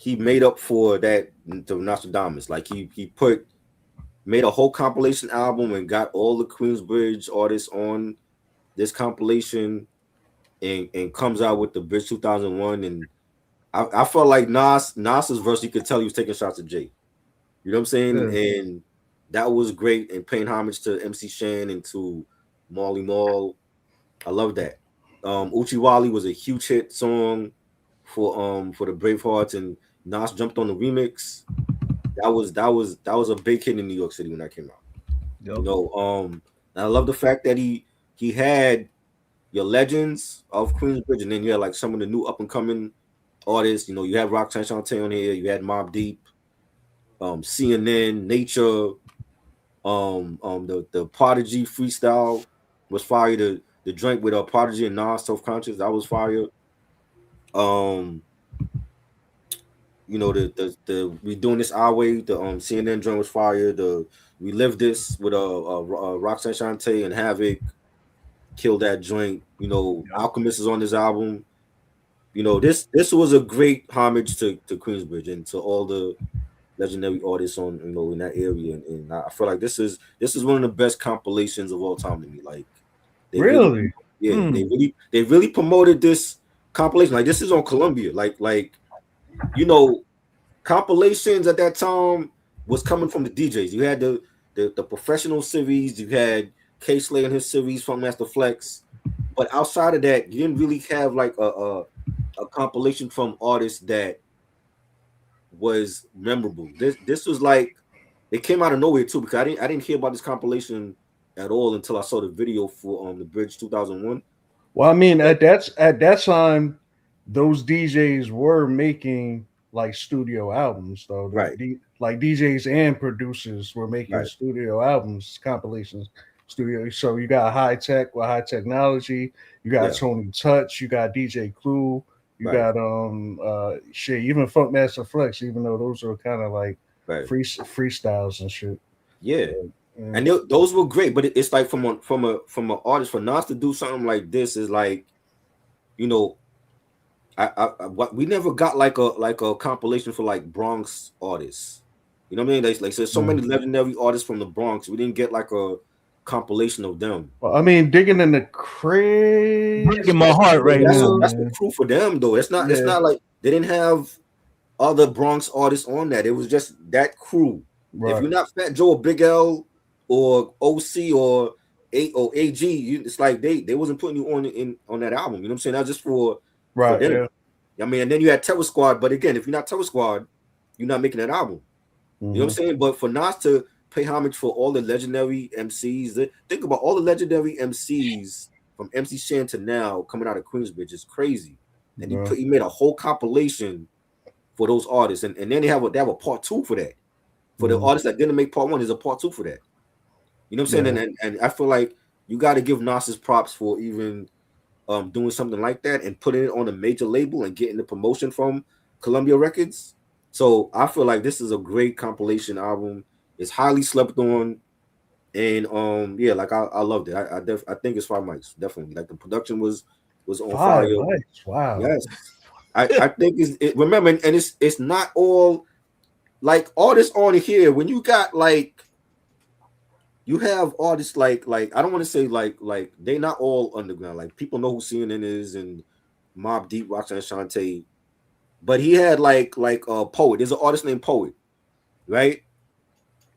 made up for that to Nostradamus. Like he made a whole compilation album and got all the Queensbridge artists on this compilation and comes out with the Bridge 2001. And I felt like Nas's verse, you could tell he was taking shots at Jay. You know what I'm saying? Yeah. And that was great, and paying homage to MC Shan and to Marley Marl. I love that. Uchiwali was a huge hit song for the Bravehearts, and Nas jumped on the remix. That was a big hit in New York City when that came out. Yep. You know, and I love the fact that he had your legends of Queensbridge, and then you had like some of the new up and coming artists. You know, you had Roxanne Shante on here, you had Mobb Deep, CNN, Nature, the Prodigy freestyle was fire. The joint with Prodigy and Nas, Self-Conscious, that was fire. You know, the we doing this our way. The CNN joint was fire. We Live This with Roxanne Shante and Havoc killed that joint. You know, Alchemist is on this album. You know, this was a great homage to Queensbridge and to all the legendary artists on, you know, in that area. And I feel like this is one of the best compilations of all time to me. Like, they really promoted this compilation. Like, this is on Columbia. Like, you know, compilations at that time was coming from the DJs. You had the professional series, you had K Slay and his series from Master Flex, but outside of that, you didn't really have like a compilation from artists that was memorable. This was like it came out of nowhere too, because I didn't hear about this compilation at all until I saw the video for the Bridge 2001. Well, I mean, at that time, those DJs were making like studio albums, though. Right. Like DJs and producers were making studio albums, compilations, studio. So you got High Tech with High Technology, you got Tony Touch, you got DJ Clue, you got shit, even Funkmaster Flex, even though those are kind of like freestyles and shit. Yeah. And those were great, but it's like from an artist, for Nas to do something like this is like, you know, we never got like a compilation for like Bronx artists. You know what I mean? Like there's so many legendary artists from the Bronx. We didn't get like a compilation of them. Well, I mean, digging in the crazy, breaking my heart right now. That's the crew for them, though. It's not. It's not like they didn't have other Bronx artists on that. It was just that crew. Right. If you're not Fat Joe or Big L or OC or AG, it's like they wasn't putting you on that album. You know what I'm saying? That's just for them. Yeah. I mean, and then you had Terror Squad, but again, if you're not Terror Squad, you're not making that album. You know what I'm saying? But for Nas to pay homage for all the legendary MCs, think about all the legendary MCs from MC Shan to now coming out of Queensbridge is crazy. And he made a whole compilation for those artists, and then they have a part 2 for that. For the artists that didn't make part 1, there's a part 2 for that. You know what I'm saying? And I feel like you got to give Nas's props for even doing something like that and putting it on a major label and getting the promotion from Columbia Records. So I feel like this is a great compilation album. It's highly slept on, and like I loved it. I think it's 5 mics, definitely. Like the production was on fire. Mics. Wow. Yes. I think remember, and it's not all like artists on here. When you got like, you have artists like I don't want to say like they not all underground. Like people know who CNN is and Mobb Deep, Roxanne Shante, but he had like a Poet. There's an artist named Poet, right?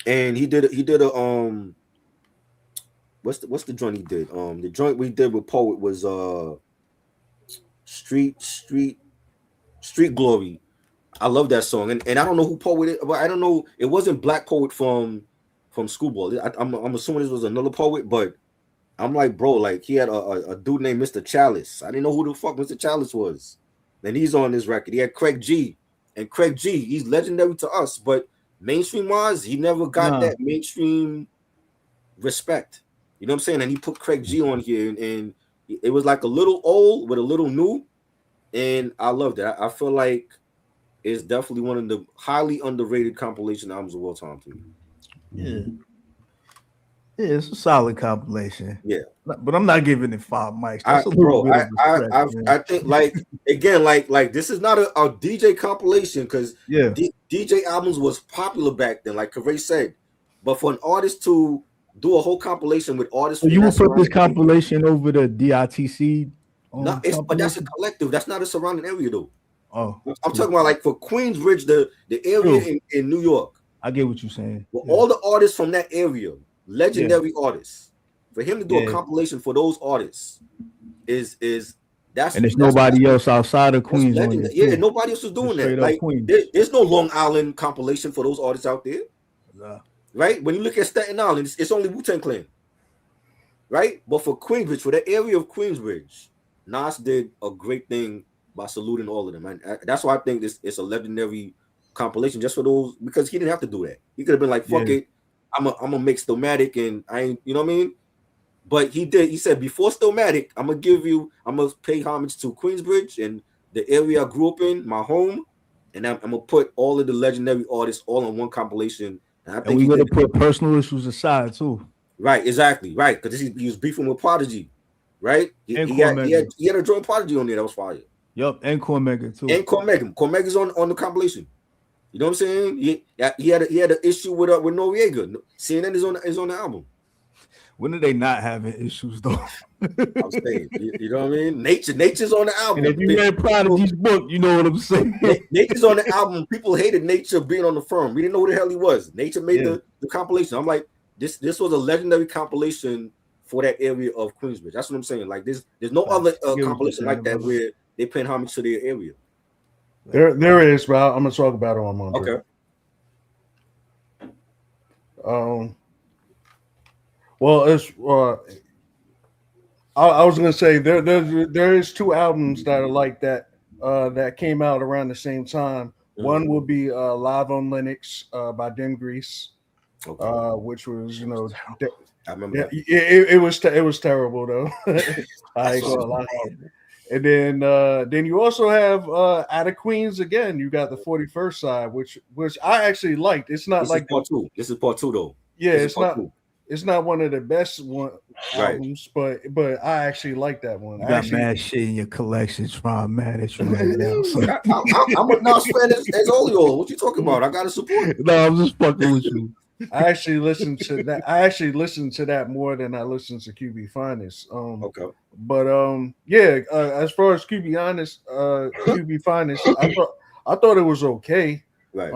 And he did a what's the joint he did? The joint we did with Poet was Street Glory. I love that song, and I don't know who Poet is, but I don't know. It wasn't Black Poet from Schoolboy. I'm assuming this was another Poet, but I'm like, bro, like he had a dude named Mr. Chalice. I didn't know who the fuck Mr. Chalice was. Then he's on this record. He had Craig G, and Craig G, he's legendary to us, but mainstream wise, he never got that mainstream respect. You know what I'm saying? And he put Craig G on here, and it was like a little old with a little new, and I loved it. I feel like it's definitely one of the highly underrated compilation albums of all time to me. Yeah, it's a solid compilation. Yeah, but I'm not giving it 5 mics. I think like again, like this is not a DJ compilation because DJ albums was popular back then, like Kaveh said. But for an artist to do a whole compilation with artists, so you would put this compilation over the DITC. No, but that's a collective. That's not a surrounding area though. Oh, I'm talking about like for Queensbridge, the area in New York. I get what you're saying. Well, all the artists from that area, legendary artists, for him to do a compilation for those artists is that's, and there's nobody else outside of Queens. Nobody else is doing that. Like there's no Long Island compilation for those artists out there. Nah. Right? When you look at Staten Island, it's only Wu-Tang Clan. Right? But for Queensbridge, for the area of Queensbridge, Nas did a great thing by saluting all of them. And that's why I think it's a legendary compilation just for those, because he didn't have to do that. He could have been like, fuck it, I'm gonna make Stillmatic and I ain't, you know what I mean? But he did. He said, before Stillmatic, I'm gonna pay homage to Queensbridge and the area I grew up in, my home, and I'm gonna put all of the legendary artists all in one compilation. And I think we gotta put personal issues aside too. Right, exactly, right. Because he was beefing with Prodigy, right? He had a joint Prodigy on there that was fire. Yup, and Cormega too. And Cormega's on the compilation. You know what I'm saying? He had an issue with Noriega. CNN is on the album. When are they not having issues though? I'm saying, you know what I mean? Nature's on the album. And if you read Prodigy's book, you know what I'm saying. Nature's on the album. People hated Nature being on the firm. We didn't know who the hell he was. Nature made the compilation. I'm like, this was a legendary compilation for that area of Queensbridge. That's what I'm saying. Like there's no other compilation like that where they pay homage to their area. There is, but I'm gonna talk about it on Monday. Okay. Um, well, it's I was gonna say there is two albums that are like that that came out around the same time. One will be Live on Linux by Dim Grease, which was I remember that. it was terrible though. I ain't gonna lie. And then you also have Out of Queens again. You got the 41st side, which I actually liked. It's not This like is part two. This is part two though. yeah, This is it's part not two. it's not one of the best albums, but I actually like that one. You I got actually, mad shit in your collection, so I'm mad at you right now. So. I'm a Nas fan as Olio. What you talking about? I gotta support. No, I'm just fucking with you. I actually listened to that. I actually listened to that more than I listened to QB Finest. Okay. But yeah. As far as QB Finest, I thought it was okay. Right.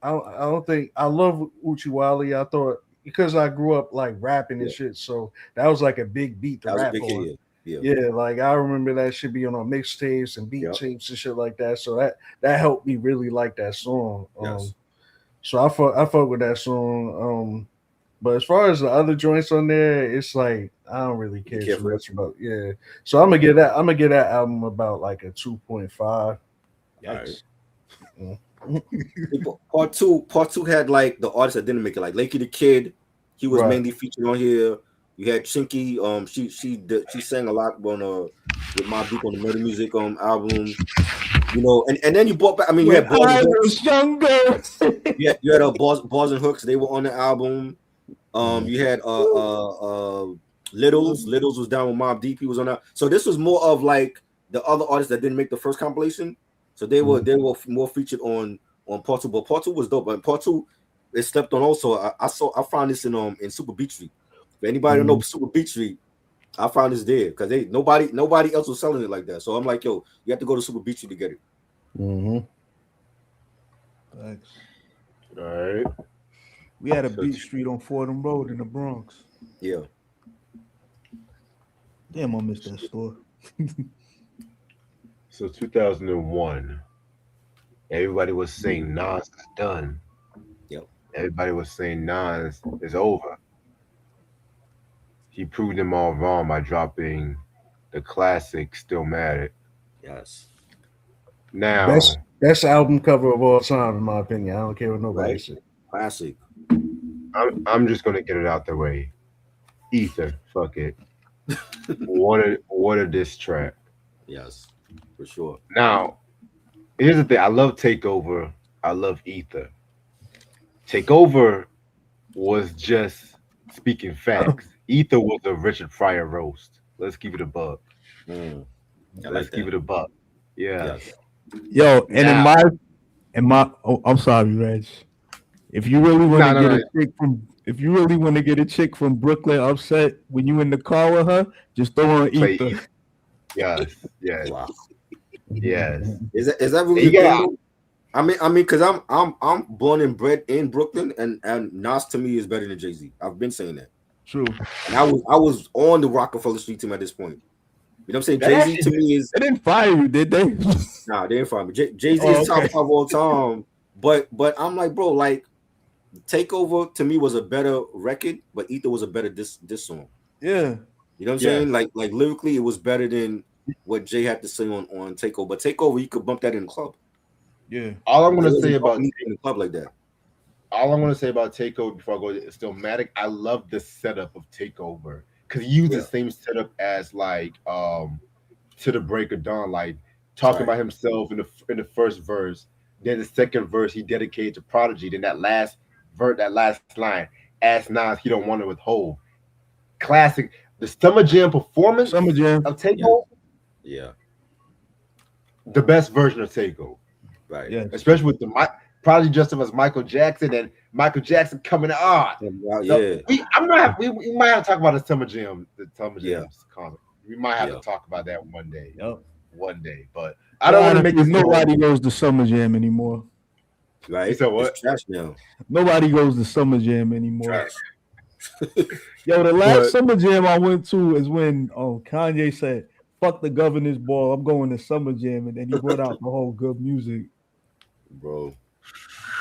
I don't think I love Uchiwali. I thought because I grew up like rapping and shit, so that was like a big beat to rap on. Yeah, like I remember that shit being on mixtapes and beat tapes and shit like that. So that helped me really like that song. Yes. So I fuck with that song. But as far as the other joints on there, it's like I don't really care too much about. Yeah, so I'm gonna get that album about like a 2.5. Yes. Part two had like the artists that didn't make it, like Lakey the Kid. He was mainly featured on here. You had Chinky. She sang a lot on with Mobb Deep on the Murder Music album. You know, and then you brought back. I mean, you had Bars and Hooks. Younger. Yeah, you had Bars and Hooks. They were on the album. You had Littles. Littles was down with Mobb Deep. He was on that. So this was more of like the other artists that didn't make the first compilation. So they were more featured on part two. But part two was dope. But part two is slept on also. I found this in Super Beat Street. If anybody don't know Super Beat Street, I found this there because nobody else was selling it like that. So I'm like, yo, you have to go to Super Beat Street to get it. Thanks. All right. We had a Beat Street on Fordham Road in the Bronx. Yeah. Damn, I missed that store. So 2001, everybody was saying Nas is done. Yep. Everybody was saying Nas is over. He proved them all wrong by dropping the classic Still Mad. Yes. Now, best album cover of all time, in my opinion. I don't care what nobody says. Classic. I'm just gonna get it out the way. Ether, fuck it. What a diss track. Yes, for sure. Now, here's the thing. I love Takeover. I love Ether. Takeover was just speaking facts. Ether was a Richard Pryor roast. Let's keep it a buck. Let's keep it a buck. Yeah. Yes. Yo, and now, in my I'm sorry, Reg. If you really want to get a chick if you really want to get a chick from Brooklyn upset when you in the car with her, just throw on Ether. Yes. Wow. Yes. Is that really good? I mean, because I'm born and bred in Brooklyn, and Nas to me is better than Jay-Z. I've been saying that. True. And I was on the Rockefeller Street team at this point. You know what I'm saying? Jay-Z to me is. They didn't fire you, did they? Nah, they didn't fire me. Jay-Z is top 5 all time. But I'm like, bro, like Takeover to me was a better record, but Ether was a better this song. Yeah. You know what I'm saying? Like lyrically, it was better than what Jay had to say on Takeover. But Takeover, you could bump that in the club. Yeah. All I'm gonna say about in the club like that. All I'm gonna say about Takeover before I go to Stillmatic, I love the setup of Takeover because he used the same setup as like To the Break of Dawn, like talking about himself in the first verse. Then the second verse he dedicated to Prodigy. Then that last line, ask Nas he don't want to withhold. Classic. The Summer Jam performance of Takeover. Yeah. The best version of Takeover. Right. Yeah. Especially with the Prodigy just as Michael Jackson and Michael Jackson coming out. We might have to talk about the Summer Jam. Comment. We might have to talk about that one day. One day. But I don't want to make nobody goes to Summer Jam anymore. Right. So what? It's trash now. Nobody goes to Summer Jam anymore. Yo, the last Summer Jam I went to is when Kanye said, "Fuck the governor's ball, I'm going to Summer Jam," and then he brought out the whole good music. Bro.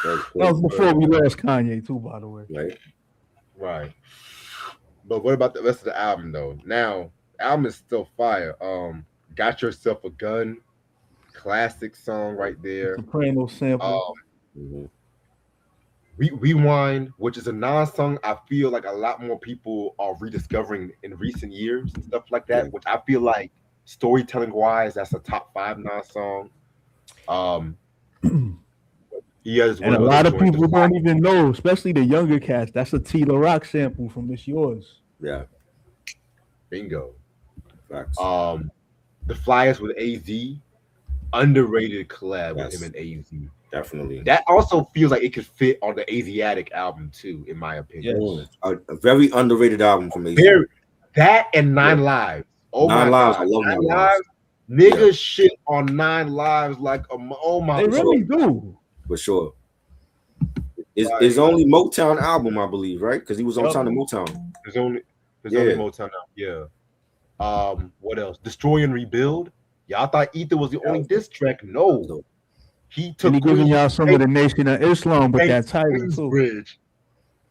That was before we lost Kanye too, by the way. Right. But what about the rest of the album though? Now, the album is still fire. Got Yourself a Gun, classic song right there. Soprano sample. Rewind, which is a non-song I feel like a lot more people are rediscovering in recent years and stuff like that, which I feel like storytelling wise, that's a top 5 non-song. He has and a lot of people don't even know, especially the younger cats. That's a T La Rock sample from This Yours. Yeah. Bingo. Facts. The Flyers with AZ, underrated collab with him and AZ. Definitely. That also feels like it could fit on the Asiatic album too, in my opinion. Yes. A very underrated album from AZ. That and Nine Lives. Oh Nine my Lives. God. I love Nine Lives. Niggas shit on 9 Lives like oh my. They really do. For sure. It's only Motown album, I believe, right? Because he was on time to Motown. There's only Motown album. Yeah. What else? Destroy and Rebuild. Y'all thought Ether was the only diss track? No. He took. And he giving y'all some of the Nation of Islam with that title Queensbridge. Too.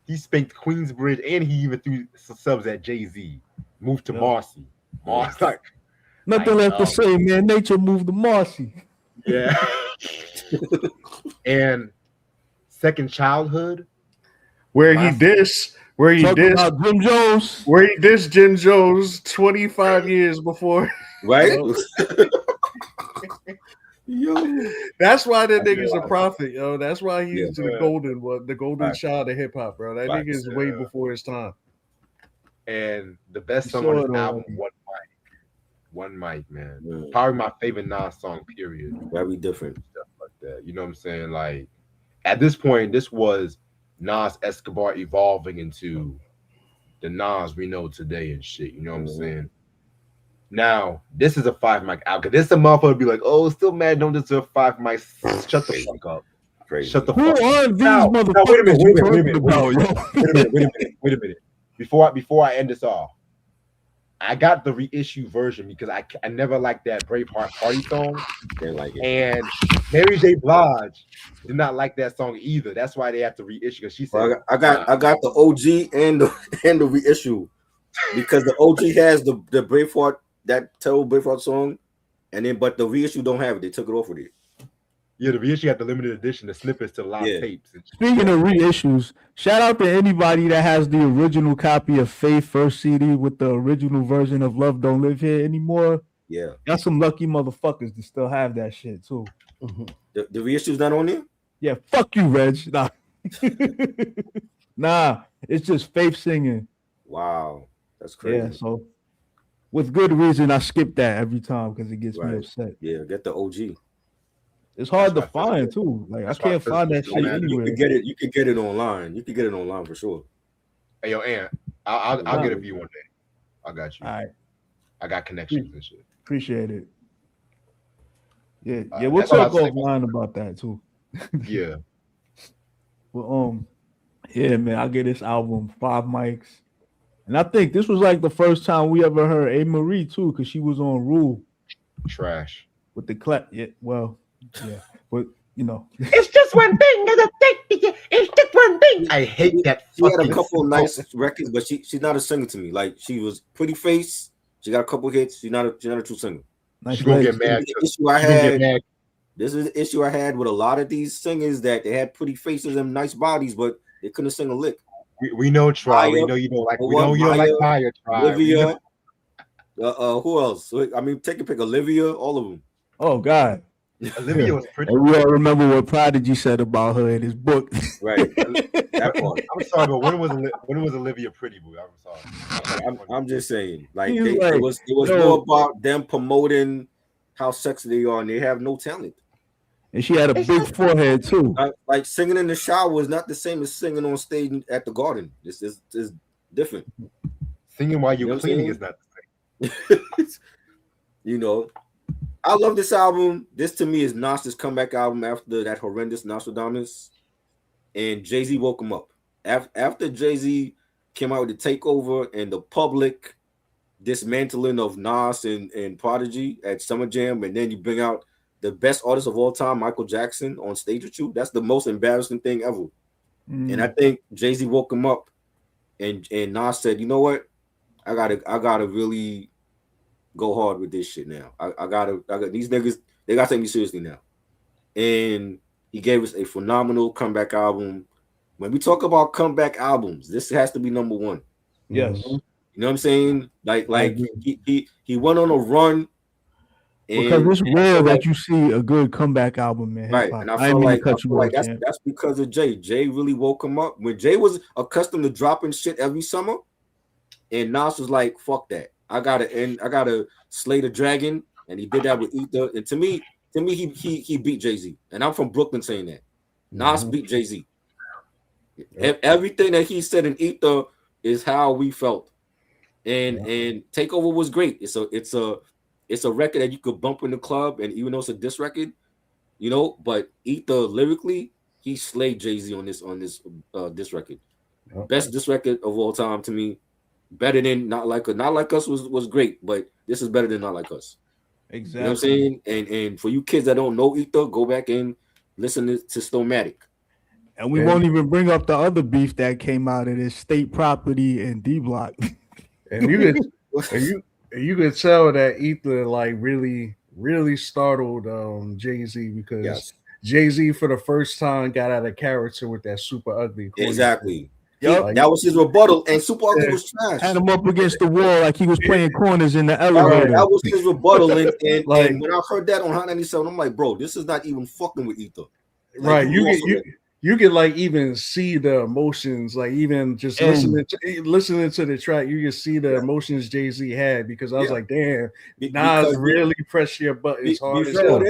He spanked Queensbridge, and he even threw some subs at Jay-Z. Moved to Marcy. Marcy, like nothing left to say, man. Nature moved to Marcy. Yeah. And Second Childhood, where he dissed Jim Jones, where he dissed Jim Jones 25 years before, right? Yo, that's why that nigga's a prophet, yo. That's why he's the golden child of hip hop, bro. That nigga is way before his time. And the best song on this album, One Mic, man. Probably my favorite Nas song, period. Very different stuff like that. You know what I'm saying? Like at this point, this was Nas Escobar evolving into the Nas we know today and shit. You know what I'm saying? Now, this is a 5 mic album. This a motherfucker be like, oh, still mad, don't deserve 5 mics. Shut the fuck up. Crazy. Shut the Who fuck are these motherfuckers? Wait a minute. Before I end this off, I got the reissue version because I never liked that Braveheart Party song. Didn't like it. And Mary J. Blige did not like that song either. That's why they have to reissue, because she said, well, I got the OG and the reissue, because the OG has the Braveheart, that terrible Braveheart song, and then but the reissue don't have it. They took it off with it. Yeah, the reissue got the limited edition, the snippets to live tapes. Speaking of reissues, shout out to anybody that has the original copy of Faith first CD with the original version of Love Don't Live Here Anymore. Yeah, got some lucky motherfuckers to still have that shit too. The reissue's not on there. Yeah, fuck you, Reg. Nah, nah, it's just Faith singing. Wow, that's crazy. Yeah, so with good reason, I skip that every time because it gets me upset. Yeah, get the OG. It's hard to find too. Like I can't find that shit anywhere. You can get it online. You can get it online for sure. Hey yo, Ant, I'll get it for you one day. I got you. All right. I got connections and shit. Appreciate it. Yeah, we'll talk offline about that too. Yeah. Well, yeah, man, I get this album 5 mics, and I think this was like the first time we ever heard A. Marie too, because she was on Rule. Trash with the clap. Yeah, well, yeah, but you know, it's just one thing. It's just one thing. I hate that. She had a couple of nice records, but she's not a singer to me. Like she was Pretty Face. She got a couple hits. She's not a true singer. Nice. She's gonna get mad. This is the issue I had with a lot of these singers, that they had pretty faces and nice bodies, but they couldn't sing a lick. We know Try. We know you don't like. We know you don't like Maya. Try. Olivia. Who else? I mean, take a pick. Olivia. All of them. Oh God. Olivia was pretty. And we all remember what Prodigy said about her in his book. Right. That part. I'm sorry, but when was Olivia pretty, boo? I'm sorry. I'm just saying, like, it was more about them promoting how sexy they are, and they have no talent. And she had a big forehead too. Like singing in the shower is not the same as singing on stage at the Garden. It's different. Singing while you're cleaning is not the same. You know, I love this album. This to me is Nas's comeback album after that horrendous Nostradamus, and Jay-Z woke him up. After Jay-Z came out with the Takeover and the public dismantling of Nas and Prodigy at Summer Jam, and then you bring out the best artist of all time, Michael Jackson, on stage with you, that's the most embarrassing thing ever. And I think Jay-Z woke him up, and Nas said, you know what, I gotta really go hard with this shit now. I got these niggas, they gotta take me seriously now. And he gave us a phenomenal comeback album. When we talk about comeback albums, this has to be number one. Yes. You know what I'm saying? Like he went on a run. Because it's rare that you see a good comeback album in hip hop. And I feel like that's because of Jay. Jay really woke him up. When Jay was accustomed to dropping shit every summer, and Nas was like, fuck that. I gotta slay the dragon. And he did that with Ether. And to me, he beat Jay-Z. And I'm from Brooklyn saying that. Nas beat Jay-Z. Everything that he said in Ether is how we felt. And Takeover was great. It's a record that you could bump in the club, and even though it's a diss record, you know, but Ether lyrically, he slayed Jay-Z on this diss record. Best diss record of all time to me. Better than Not Like Us was great, but this is better than Not Like Us. Exactly. You know what I'm saying? And for you kids that don't know Ether, go back and listen to Stillmatic. And we won't even bring up the other beef that came out of this, State Property and D Block. And you could tell that Ether like really startled Jay-Z, because Jay-Z for the first time got out of character with that Super Ugly. Exactly. Yep. That was his rebuttal, and Super Ugly was trash. Had him up against the wall like he was playing corners in the elevator. That was his rebuttal, and when I heard that on Hot 97, I'm like, bro, this is not even fucking with Ether. Like, you can like even see the emotions, like even just listening to the track, you can see the emotions Jay-Z had, because I was like, damn, Nas really pressed your buttons hard as hell.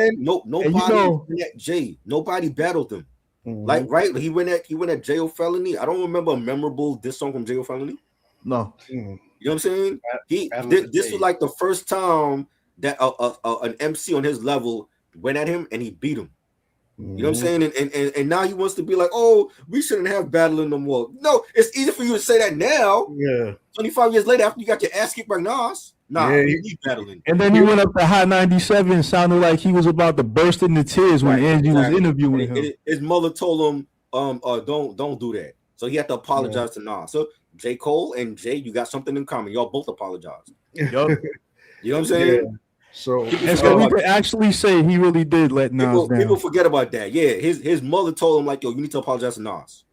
Nobody battled him. Like he went at J.O. Felony. I don't remember a memorable diss song from J.O. Felony. No. You know what I'm saying? This was like the first time that an MC on his level went at him and he beat him. You know what I'm saying? And now he wants to be like, oh, we shouldn't have battling no more. No, it's easy for you to say that now. Yeah. 25 years later, after you got your ass kicked by Nas. He battling. And then he went up to Hot 97, sounded like he was about to burst into tears when Angie was interviewing him. His mother told him, don't do that. So he had to apologize to Nas. So J. Cole and Jay, you got something in common. Y'all both apologize. You know what I'm saying? Yeah. So we could actually say he really did let Nas down. People forget about that. Yeah, his mother told him, like, yo, you need to apologize to Nas.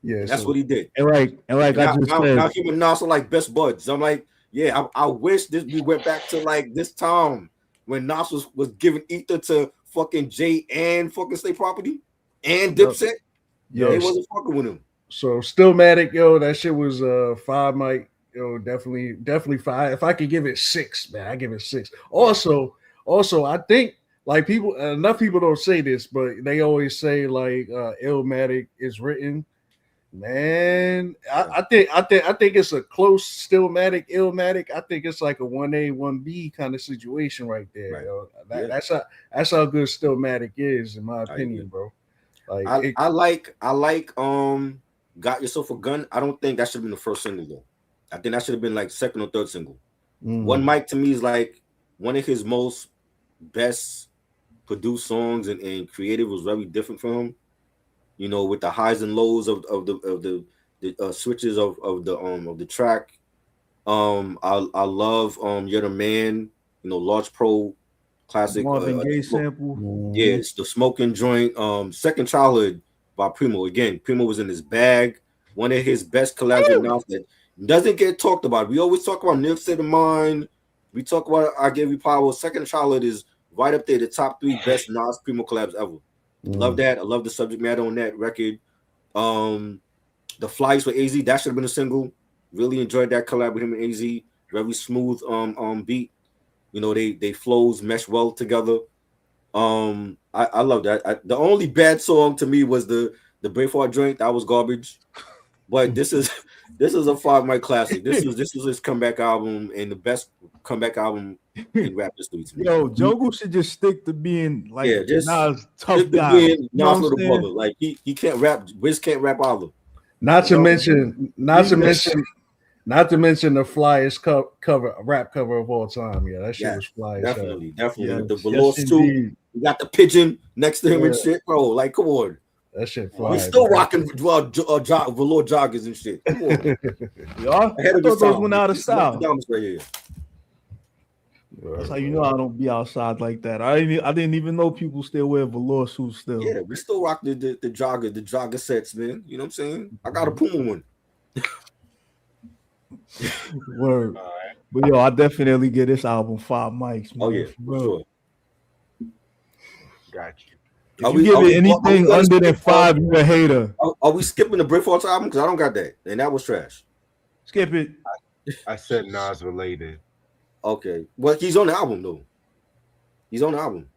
Yeah, that's what he did. And like I just said, now him and Nas are like best buds. I'm like, yeah, I wish we went back to like this time when Nas was giving Ether to fucking Jay and fucking State Property and Dipset. Yeah, they wasn't fucking with him. So Stillmatic, yo, that shit was 5 mic. Yo, definitely 5. If I could give it 6, man, I give it 6. Also, I think like enough people don't say this, but they always say like Illmatic is written. Man, I think it's a close Stillmatic, Illmatic. I think it's like a 1A, 1B kind of situation right there. Right. Yo. That's how good Stillmatic is, in my opinion, bro. Like I like Got Yourself a Gun. I don't think that should have been the first single though. I think that should have been like second or third single. One Mic to me is like one of his most best produced songs, and creative was very different from him. You know, with the highs and lows of the switches of the track. I love You're the Man. You know, Large Pro classic. Marvin Gaye sample. Yeah, it's the Smoking Joint. Second Childhood by Primo. Again, Primo was in his bag. One of his best collabs with Nas that doesn't get talked about. We always talk about Nip State of Mind. We talk about I Gave You Power. Second Childhood is right up there, the top 3 best Nas Primo collabs ever. Love that. I love the subject matter on that record. The Flies with AZ, that should have been a single. Really enjoyed that collab with him and AZ. Very smooth beat. You know, they flows mesh well together. I love that. The only bad song to me was the Braveheart joint. That was garbage. But this is a 5 mic classic. This is his comeback album, and the best comeback album in rap history to me. Yo, Jogo should just stick to being like Nas tough guy. Nas little brother. Like he can't rap. Wiz can't rap either. Not to mention Not to mention the flyest cover rap cover of all time. Yeah, that shit was fly as hell. Definitely. Yes, With the velour yes, suit, indeed. you got the pigeon next to him and shit, bro. Like, come on. That shit We fly. still rocking velour joggers and shit. Come on. Y'all, Ahead I of his thought those time. went out of This is style. Nostradamus right here. That's how you know I don't be outside like that. I didn't even know people still wear velour suits still. Yeah, we still rock the jogger sets, man. You know what I'm saying? I got a Puma one. Word. But yo, I definitely get this album 5 mics, man. Oh yeah, for for real. sure. Got you. If you give it anything under than 5, you're a hater. Are we skipping the Brickfalls album? Because I don't got that, and that was trash. Skip it. I said Nas related. Okay, well, he's on the album though. He's on the album.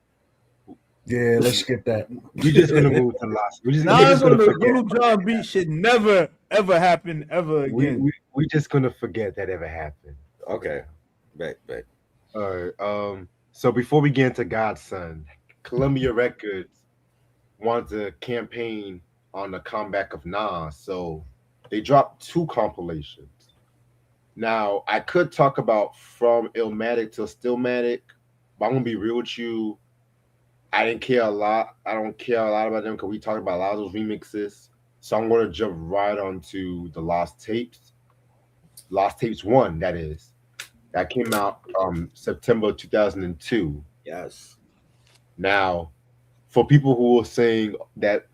Yeah, let's skip that. We just gonna move to last. We just Nas gonna on the forget. Little John beat should never ever happen ever again. We just gonna forget that ever happened. Okay, back. All right. So before we get into Godson, Columbia Records wanted to campaign on the comeback of Nas, so they dropped 2 compilations. Now I could talk about From Illmatic to Stillmatic, but I'm gonna be real with you. I didn't care a lot. I don't care a lot about them because we talked about a lot of those remixes. So I'm gonna jump right onto the Lost Tapes. Lost Tapes 1, that is. That came out September 2002. Yes. Now, for people who were saying that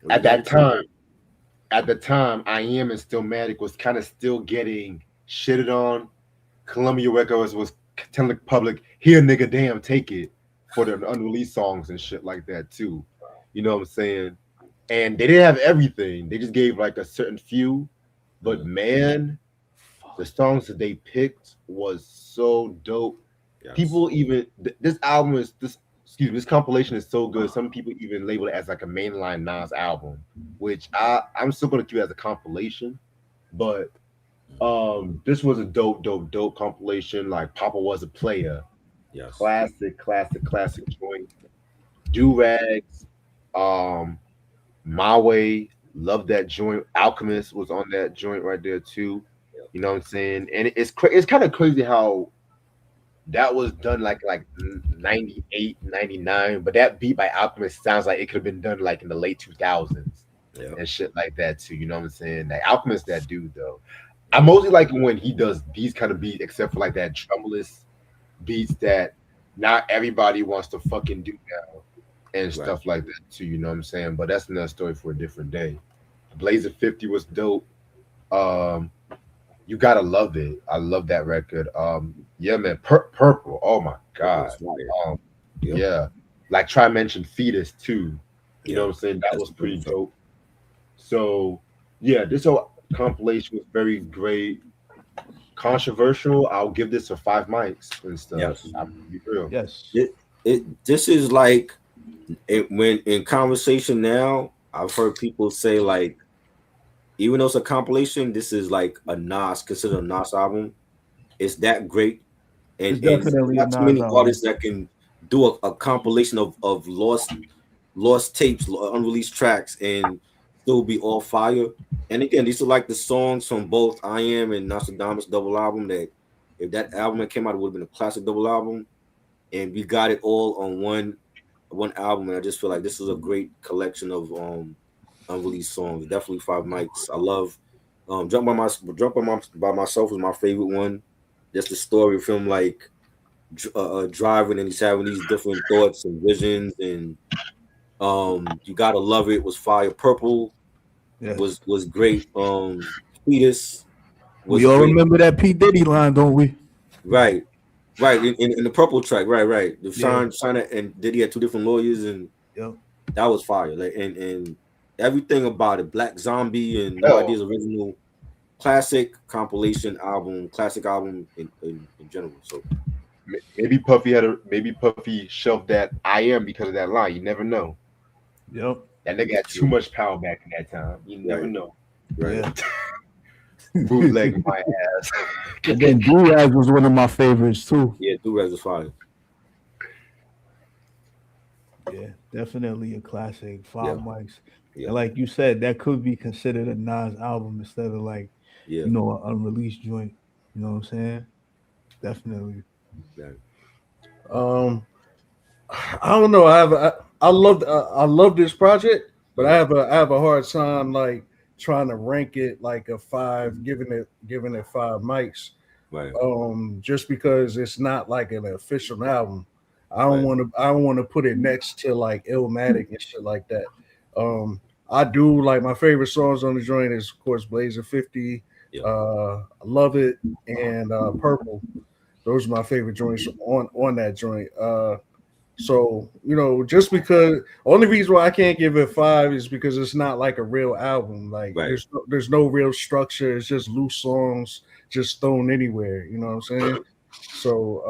at the time, I Am and Stillmatic was kind of still getting shitted on. Columbia Records was telling the public, "Here, nigga, damn, take it," for the unreleased songs and shit like that too. You know what I'm saying? And they didn't have everything. They just gave like a certain few. But man, the songs that they picked was so dope. Yes. People even this compilation is so good. Some people even label it as like a mainline Nas album, which I'm still gonna keep it as a compilation. But this was a dope compilation. Like Papa Was a Player. Yes. Classic joint. Do Rags, My Way, love that joint. Alchemist was on that joint right there too. You know what I'm saying? And it's kind of crazy how that was done like 98, 99, but that beat by Alchemist sounds like it could have been done like in the late 2000s and shit like that too. You know what I'm saying? Like Alchemist, that dude though. I mostly like when he does these kind of beats, except for like that drumless beats that not everybody wants to fucking do now and stuff like that too. You know what I'm saying? But that's another story for a different day. Blazer 50 was dope. You gotta love it. I love that record. Yeah, man. Purple. Oh my god. Yeah. Like try mention Fetus too. You know what I'm saying? That was pretty dope. So yeah, this whole compilation was very great. Controversial. I'll give this a 5 mics and stuff. Yes. I'll be real. Yes. This is like when in conversation now, I've heard people say like, even though it's a compilation, this is like a Nas, considered a Nas album. It's that great, and definitely not too many artists that can do a compilation of lost tapes, unreleased tracks, and still be all fire. And again, these are like the songs from both I Am and Nostradamus double album. That if that album that came out, it would have been a classic double album, and we got it all on one album. And I just feel like this is a great collection of unreleased songs. Definitely 5 mics. I love Jump by Myself is my favorite one. Just the story of him like driving and he's having these different thoughts and visions, and You Gotta Love It was fire. Purple was great. Fetus was we all great. remember that P. Diddy line, don't we? Right. In the Purple track, right. The Sean and Diddy had 2 different lawyers, and that was fire. Like and everything about it, Black Zombie and No Ideas original, classic compilation album, classic album in general. So maybe Puffy shelved that I Am because of that line. You never know. Yep. That nigga had too much power back in that time. You never know. Right. Yeah. Bootleg my ass. Again, Do-Rag was one of my favorites too. Yeah, Do-Rag was fire. Yeah, definitely a classic. 5 mics. Yeah. And like you said, that could be considered a Nas album instead of like Yeah. you know, an unreleased joint. You know what I'm saying? Definitely. Yeah. Um, I don't know. I love this project, but Uh-huh. I have a hard time like trying to rank it like a five, giving it five mics. Right. Just because it's not like an official album. Right. I don't want to put it next to like Illmatic and shit like that. I do like my favorite songs on the joint is of course Blazer 50, Yeah. Love It, and Purple. Those are my favorite joints on that joint. So you know, just because only reason why I can't give it five is because it's not like a real album. Like Right. there's no real structure. It's just loose songs just thrown anywhere. You know what I'm saying? So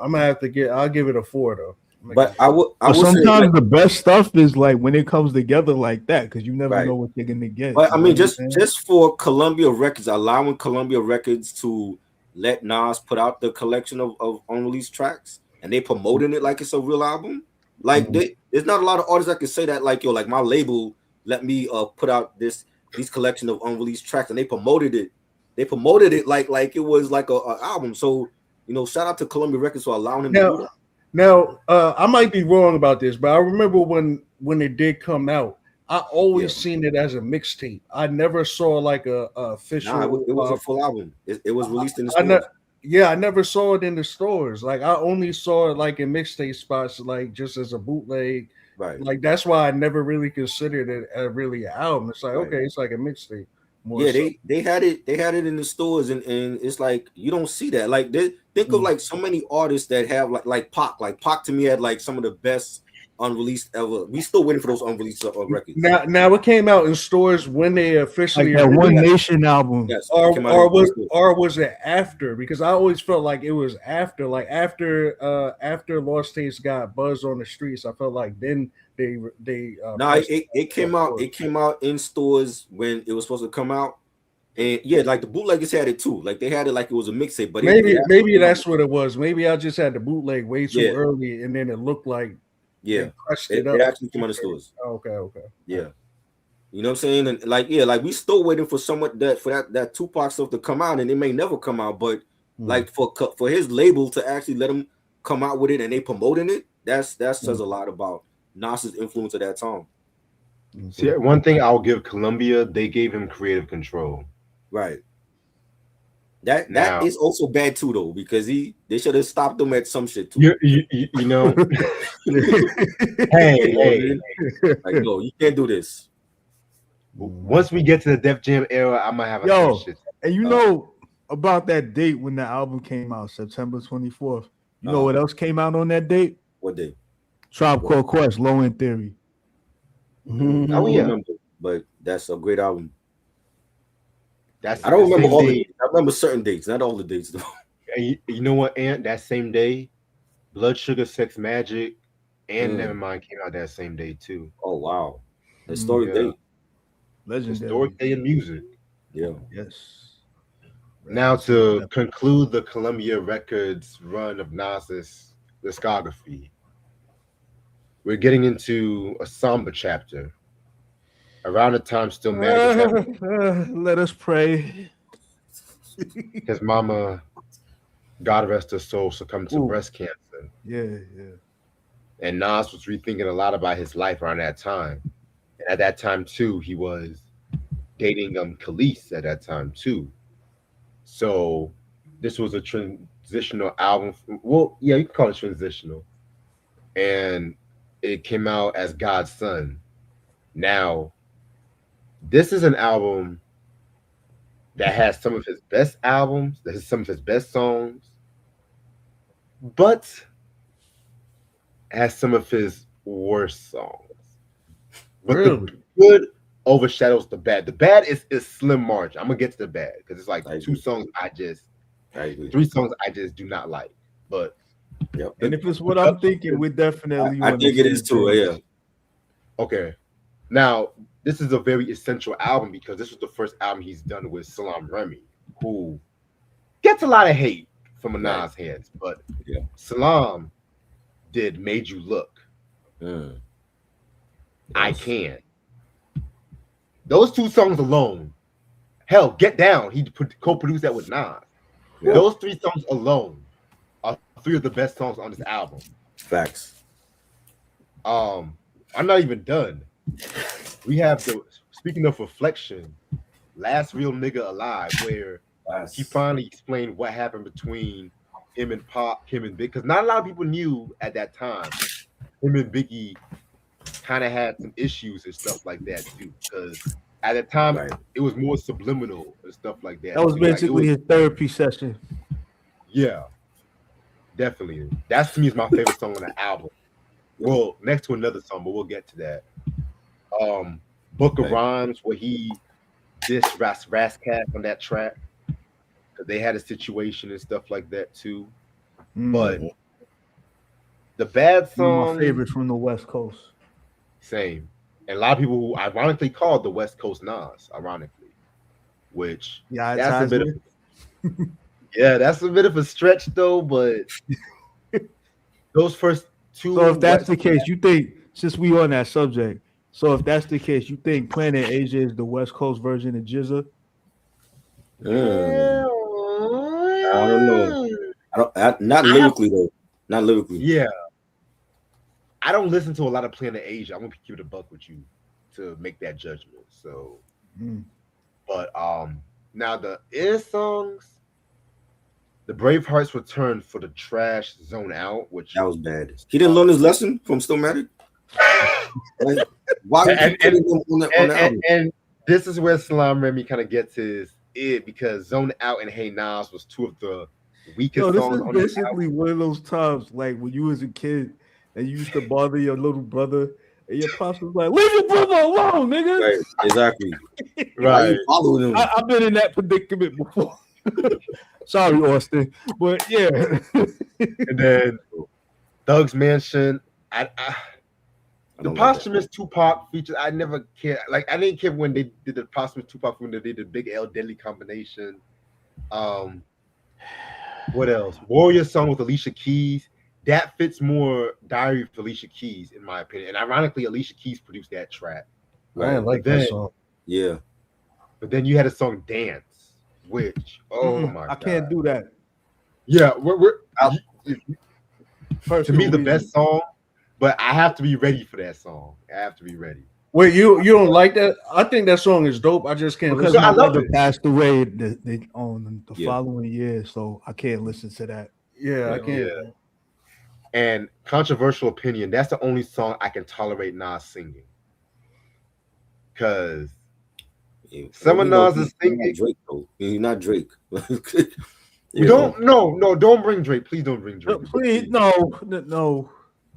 I'm gonna have to get. I'll give it a four though. But I But would say like sometimes the best stuff is like when it comes together like that, because you never right. know what you're gonna get. But I You know mean, what I'm saying? just for Columbia Records, allowing Columbia Records to let Nas put out the collection of unreleased tracks, and they promoting it like it's a real album. Like Mhm. there's not a lot of artists that can say that. Like yo, like my label let me put out these collection of unreleased tracks, and they promoted it. They promoted it like it was like a album. So you know, shout out to Columbia Records for allowing him to do Now, that. I might be wrong about this, but I remember when it did come out, I Yeah, always seen it as a mixtape. I never saw like a nah, official. it was a full album. It was released in the I ne- stores. yeah, I never saw it in the stores. Like I only saw it like in mixtape spots, like just as a bootleg. Right, Like that's why I never really considered it a really an album. It's like right. okay, it's like a mixtape more Yeah, so. they had it in the stores, and it's like you don't see that. Like they think of Mm. like so many artists that have like Pac. Like Pac to me had like some of the best unreleased ever. We still waiting for those unreleased records. Now it came out in stores when they Like officially that One Yes, Nation album. yes, it came out in the store. or was it after? Because I always felt like it was after, like after Lost Tapes got buzz on the streets. I felt like then they Nah, pressed it it came out. It came out in stores when it was supposed to come out, and yeah, like the bootleggers had it too. Like they had it like it was a mixtape, but it actually Maybe came out. that's what it was. Maybe I just had the bootleg way too Yeah, early, and then it looked like yeah, they crushed it it up. actually came out in stores. Okay, okay. Yeah. You know what I'm saying? And like, yeah, like we still waiting for someone that Tupac stuff to come out, and it may never come out. But Hmm. like for his label to actually let him come out with it and they promoting it, that says a lot about Nas's influence at that time. See, one thing I'll give Columbia, they gave him creative control. Right. That Now, is also bad too though, because they should have stopped him at some shit too. you know, You hey, know what I hey, mean? Like, no, you can't do this. once we get to the Def Jam era, I'm gonna have some Yo, shit. and you know about that date when the album came out, September 24th. You know what else came out on that date? What day? Tribe Called Quest, Low End Theory. I Oh don't yeah, remember, but that's a great album. that's I don't the remember same all the day. dates. I remember certain dates, not all the dates though. And you know what, Ant? That same day, Blood Sugar Sex Magic and Mm. Nevermind came out that same day too. Oh wow. Historic Yeah, date. Legendary. historic day in music. Yeah. Yes. Now Rest in to peace. conclude the Columbia Records run of Nas's discography, we're getting into a somber chapter. Around the time Still Mad was having Let us pray. his mama, God rest her soul, succumbed to Ooh, breast cancer. yeah, yeah. And Nas was rethinking a lot about his life around that time. And at that time too, he was dating Khalees at that time too. So this was a transitional album. Well, yeah, you can call it transitional. And it came out as God's Son. Now, this is an album that has some of his best albums, that has some of his best songs, but has some of his worst songs. But the Really? Mm. good overshadows the bad. The bad is slim margin. I'm gonna get to the bad because it's like I two agree. songs I agree. three songs I just do not like. But Yep. And if it's what I'm thinking, we're definitely I on the think it is same too. page. Yeah. okay, now this is a very essential album because this was the first album he's done with Salam Remy, who gets a lot of hate from Right. Nas hands, but Yeah. Salam did Made You Look. Mm. I Yes. Can. Those two songs alone Hell, Get Down. He co-produced that with Nas. Yeah. Those 3 songs alone are 3 of the best songs on this album. Facts. I'm not even done. We have speaking of reflection, Last Real Nigga Alive, where he finally explained what happened between him and Pop, him and Big, because not a lot of people knew at that time. Him and Biggie kind of had some issues and stuff like that too, because at the time it was more subliminal and stuff like that. That was basically his therapy session. Yeah, definitely. That's to me is my favorite song on the album. Well, next to another song, but we'll get to that. Book of Rhymes, where he dissed Rascat on that track, because they had a situation and stuff like that too. But the bad song, my favorite from the West Coast. Same. And a lot of people who ironically called the West Coast Nas, ironically, which that's a bit of, that's a bit of a stretch though, but those first 2. So if that's the case, you think, since we on that subject, so if that's the case, you think Planet Asia is the West Coast version of GZA? I don't know. Not lyrically though. Not lyrically. Yeah. I don't listen to a lot of Planet Asia. I'm gonna keep it a buck with you to make that judgment. So, but now the songs, the Bravehearts returned for the trash Zone Out, which that was bad. He didn't learn his lesson from Stillmatic. Like, why would you put him on the album? And this is where Salam Remy kind of gets his because Zone Out and Hey Nas was 2 of the weakest songs on the album. This is basically one of those times, like when you was a kid and you used to bother your little brother, and your pops was like, "Leave your brother alone, nigga." Right, exactly. Right. Following him. I've been in that predicament before. Sorry, Austin, but yeah. And then Thug's Mansion. The posthumous Tupac features, I never cared. Like, I didn't care when they did the posthumous Tupac, when they did the Big L Deadly combination. What else? Warrior song with Alicia Keys. That fits more Diary of Alicia Keys, in my opinion. And ironically, Alicia Keys produced that track. I like that song. Yeah. But then you had a song Dance, which, my God. I can't do that. Yeah, to me, the best song, but I have to be ready for that song. I have to be ready. Wait, you don't like that? I think that song is dope. I just can't because listen. my brother passed away on the following year, so I can't listen to that. Yeah, I can't. Yeah. And controversial opinion, that's the only song I can tolerate Nas singing. Because some of Nas is singing. Drake, though. He's not Drake. Don't bring Drake. Please don't bring Drake. Please, no.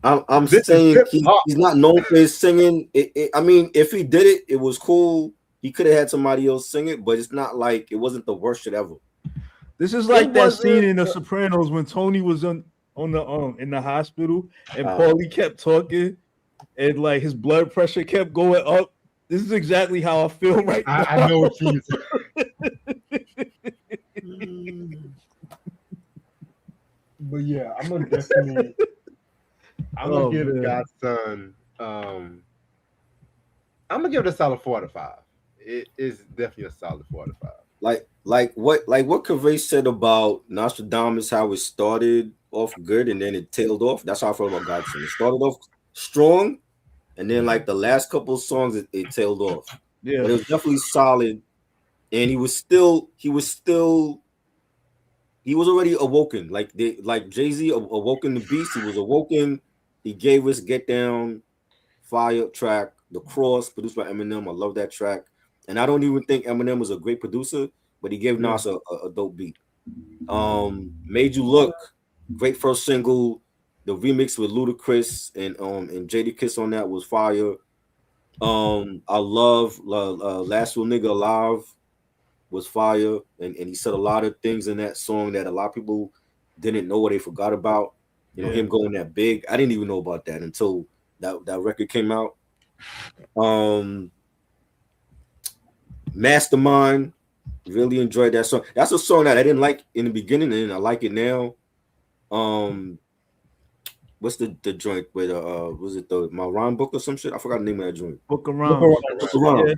I'm saying he's not known for his singing. I mean, if he did it, it was cool. He could have had somebody else sing it, but it's not like it wasn't the worst shit ever. This is like that scene in The Sopranos when Tony was in the hospital and Paulie kept talking and like his blood pressure kept going up. This is exactly how I feel right now. I know what you But yeah, I'm gonna definitely give Godson. I'm gonna give it a solid 4 out of 5. It is definitely a solid 4 out of 5. Like what Kaveh said about Nostradamus, how it started off good and then it tailed off. That's how I felt about Godson. It started off strong, and then like the last couple of songs it tailed off. Yeah, but it was definitely solid, and he was already awoken. Like Jay-Z awoken the beast. He was awoken. He gave us Get Down, fire track, The Cross, produced by Eminem. I love that track. And I don't even think Eminem was a great producer, but he gave Nas a dope beat. Made You Look, great first single. The remix with Ludacris and Jadakiss on that was fire. I love Last Real Nigga Alive was fire, and he said a lot of things in that song that a lot of people didn't know or they forgot about. You know, him going that big. I didn't even know about that until that record came out. Mastermind, really enjoyed that song. That's a song that I didn't like in the beginning, and I like it now. What's the joint with was it my rhyme book or some shit? I forgot the name of that joint. Book of Rhymes.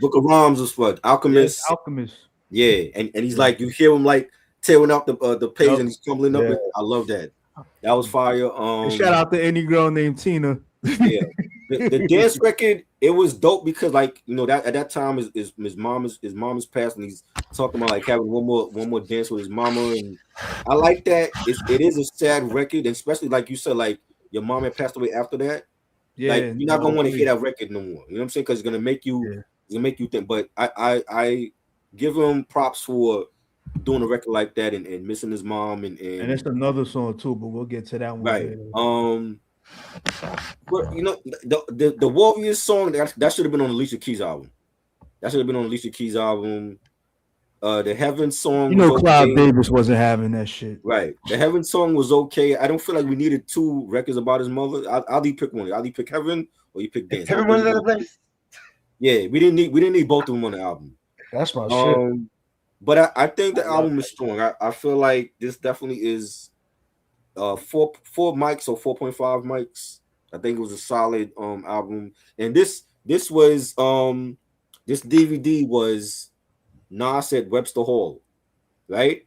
Book of Rhymes was what? Alchemist. Yes, Alchemist. Yeah, and he's like, you hear him like tearing up the page, Yup. and he's crumbling up. Yeah. I love that. That was fire. And shout out to any girl named Tina. Yeah, the dance record, it was dope because, like, you know, that at that time is his mom is passed, and he's talking about like having one more dance with his mama, and I like that. It is a sad record, and especially like you said, like your mom had passed away after that. Yeah, Like you're not no, gonna want to please. hear that record no more. You know what I'm saying? Because it's gonna make you Yeah. it's gonna make you think. But I give him props for doing a record like that and missing his mom And it's another song too, but we'll get to that one right. later. But you know the Warriors song that should have been on Alicia Keys album. That should have been on Alicia Keys album. The Heaven song, You know, was Clive okay. Davis wasn't having that shit. Right. The Heaven song was okay. I don't feel like we needed two records about his mother. I'll pick one. I'll pick Heaven or you pick Dance. Everyone's in the place. Yeah, we didn't need both of them on the album. That's my shit. But I think the album is strong. I feel like this definitely is four mics or 4.5 mics. I think it was a solid album. And this was this DVD was Nas at Webster Hall, right?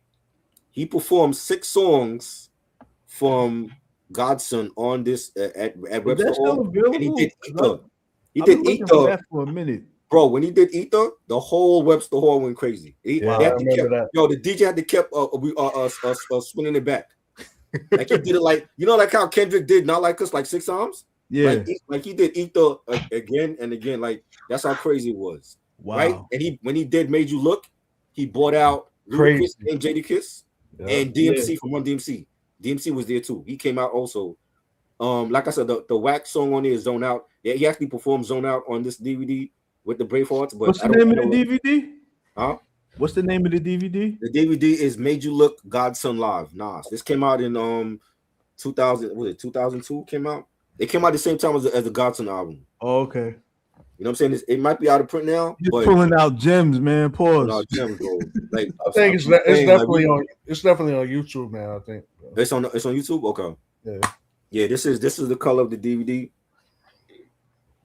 He performed 6 songs from Godson on this at Webster Hall. Available? And he did Ether. He I've did been looking for Ether. that for a minute. Bro, when he did Ether, the whole Webster Hall went crazy. I remember that. Yo, the DJ had to keep swinging it back. Like he did it like, you know, like how Kendrick did Not Like Us like 6 times. Yeah, like he did Ether again and again. Like that's how crazy it was. wow. Right? And when he did Made You Look, he brought out Ludacris and Jadakiss and DMC from Run DMC. DMC was there too. He came out also. Like I said, the wax song on there is Zone Out. Yeah, he actually performed Zone Out on this DVD with the Bravehearts. But what's the name of the DVD? Huh? What's the name of the DVD? The DVD is Made You Look, Godson Live. Nas. This came out in 2000. Was it 2002? Came out. It came out the same time as the Godson album. Oh, okay. You know what I'm saying? It might be out of print now. You're but pulling out gems, man. Pause. out gems, bro. Like I think it's definitely on YouTube now. I think it's on YouTube. Okay. Yeah. This is the color of the DVD.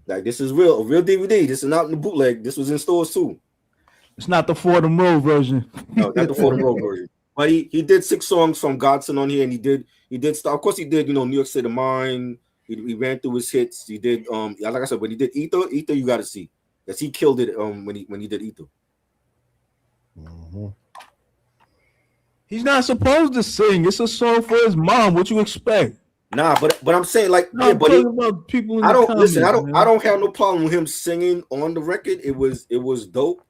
Like this is a real DVD. This is not in the bootleg. This was in stores too. It's not the Fordham Road version. No, not the Fordham Road version. But he did 6 songs from Godson on here, and he did stuff. Of course, he did. You know, New York State of Mind. He ran through his hits. He did. Like I said, when he did Ether, you got to see. Because he killed it. When he did Ether. Mm-hmm. He's not supposed to sing. It's a song for his mom. What you expect? Nah, but I'm saying like, no, yeah, but about people in I don't comments, listen. I don't have no problem with him singing on the record. It was dope.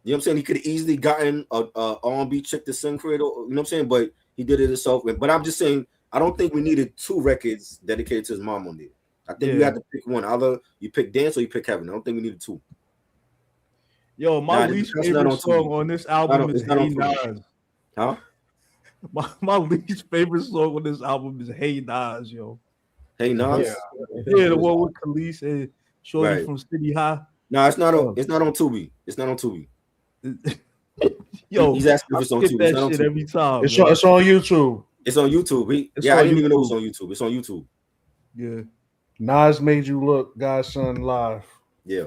You know what I'm saying? He could have easily gotten a R&B chick to sing for it. You know what I'm saying? But he did it himself. But I'm just saying, I don't think we needed 2 records dedicated to his mom on there. I think you had to pick one. Either you pick Dance or you pick Heaven. I don't think we needed 2. Yo, my least favorite song on this album is Hey Nas. Huh? My least favorite song on this album is Hey Nas, yo. Hey Nas? Yeah, the one with Khalees and Shorty from City High. No, it's not on Tubi. It's not on Tubi. Yo, he's asking if it's on Tubi. That shit every time. It's on YouTube. It's on YouTube. I didn't even know it was on YouTube. It's on YouTube. Yeah. Nas Made You Look, Godson Live. Yeah.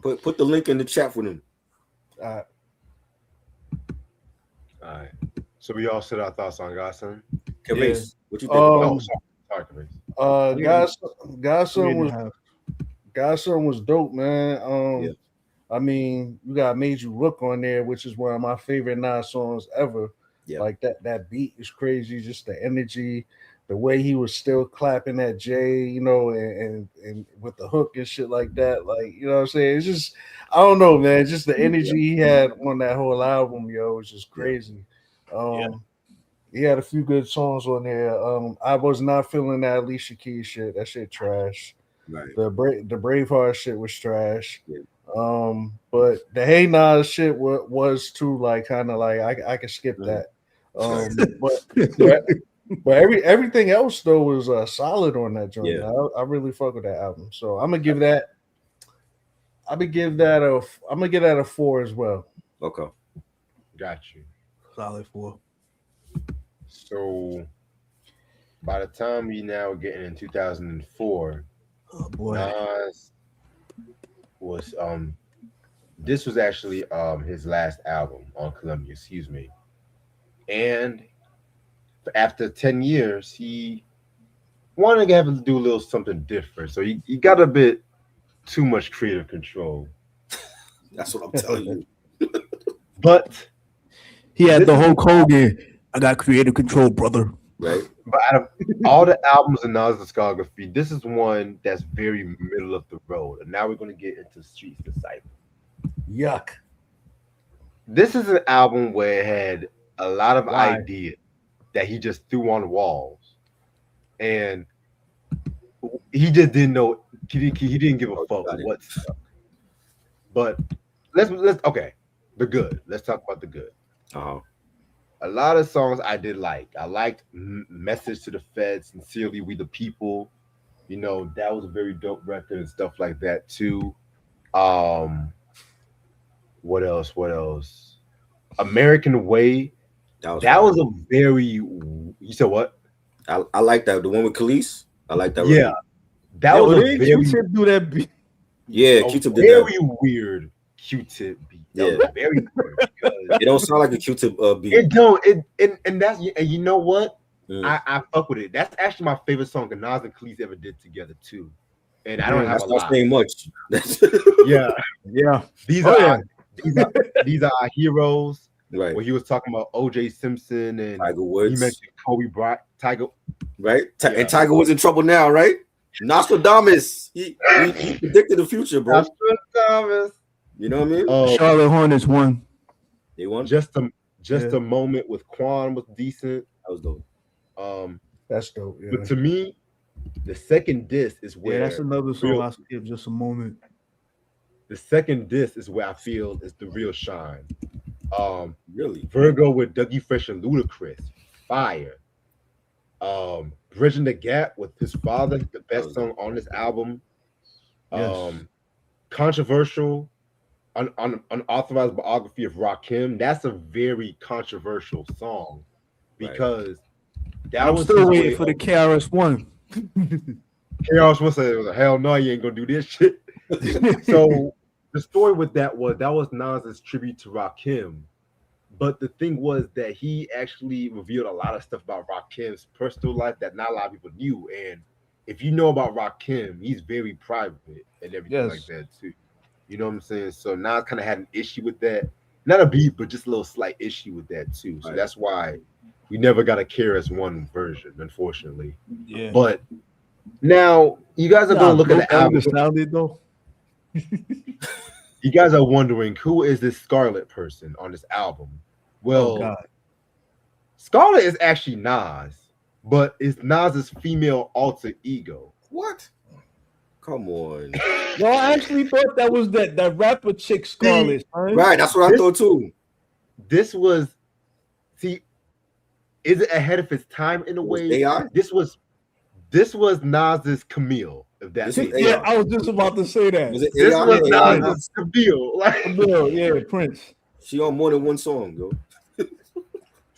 Put the link in the chat for them. All right. So we all said our thoughts on Godson. Cavase, what you think about Cavase? Godson was dope, man. I mean, you got Made You Look on there, which is one of my favorite Nas songs ever. Yeah. Like that beat is crazy, just the energy, the way he was still clapping at Jay, you know, and with the hook and shit like that. Like, you know what I'm saying? It's just, I don't know, man. Just the energy he had on that whole album, yo, was just crazy. He had a few good songs on there. I was not feeling that Alicia Keys shit. That shit trash. Right. The Braveheart shit was trash. Yeah. But the Hey Nas shit was too, like, kind of like I could skip that. But everything else though was solid on that joint. Yeah. I really fuck with that album. So I'm gonna give that a 4 as well. Okay. Got you. Solid 4. So by the time we now getting in 2004, oh boy, Nas was This was actually his last album on Columbia, excuse me. And after 10 years, he wanted to have to do a little something different. So he got a bit too much creative control. That's what I'm telling you. But He had this the is Hulk Hogan. I got creative control, brother. Right? but out of all the albums in Nas discography, this is one that's very middle of the road. And now we're going to get into Streets Disciple. Yuck. This is an album where it had a lot of Why? ideas that he just threw on walls, and he just didn't know. He didn't give a fuck Got it. what stuck. But let's okay, the good. Let's talk about the good. Uh-huh. A lot of songs I did like. I liked "Message to the Feds," "Sincerely We the People." You know, that was a very dope record and stuff like that too. Um, what else? What else? "American Way." That fire. was a very. You said what? I like that. The one with Khalees. I like that. Yeah, record. that Yo, was a didn't very, Q-Tip do that beat? Yeah, a Q-Tip did very that. weird Q-Tip beat. That Yeah. was very weird because It don't sound like a Q-Tip beat. it don't. And that's and you know what? Mm. I fuck with it. That's actually my favorite song that Nas and Khalees ever did together too. And I don't have That's a not lot. saying much. Yeah, Yeah. these Oh, are yeah. these are our heroes. Right. Where he was talking about O.J. Simpson and Tiger he Woods. mentioned Kobe Bryant, Tiger. Right? Yeah. And Tiger Woods in trouble now, right? Nostradamus. He predicted the future, bro. Nostradamus. You know what I mean? Charlotte Hornets won. They won. Just Yeah. a moment with Quan was decent. That was dope. That's dope. Yeah. But to me, the second disc is where Yeah, that's another song real- I skipped. Just a moment. the second disc is where I feel is the real shine. Really? Virgo with Dougie Fresh and Ludacris, fire. Bridging the Gap with his father, the best song on this album. Yes. Controversial, unauthorized biography of Rakim. That's a very controversial song because that I'm was still his waiting way for the of- KRS-One. Chaos was saying, hell no, you ain't gonna do this shit. So the story with that was Nas's tribute to Rakim. But the thing was that he actually revealed a lot of stuff about Rakim's personal life that not a lot of people knew. And if you know about Rakim, he's very private and everything like Yes. that too. You know what I'm saying? So Nas kind of had an issue with that. Not a beef, but just a little slight issue with that too. So Right. that's why we never got a KRS-One version, unfortunately. Yeah. But now you guys are gonna look at the album. Sounded though. You guys are wondering who is this Scarlet person on this album? Well, Oh God. Scarlet is actually Nas, but it's Nas's female alter ego. What? Come on. Yo, I actually thought that was that rapper chick Scarlet. Son. Right, that's what I thought too. This was, see, is it ahead of its time in a Was way? AI? This was Nas's Camille. If that's This it. is Yeah, I was just about to say that. Was it This AI? was AI? Nas's Camille. Like, Camille, yeah, Prince. She on more than one song, yo.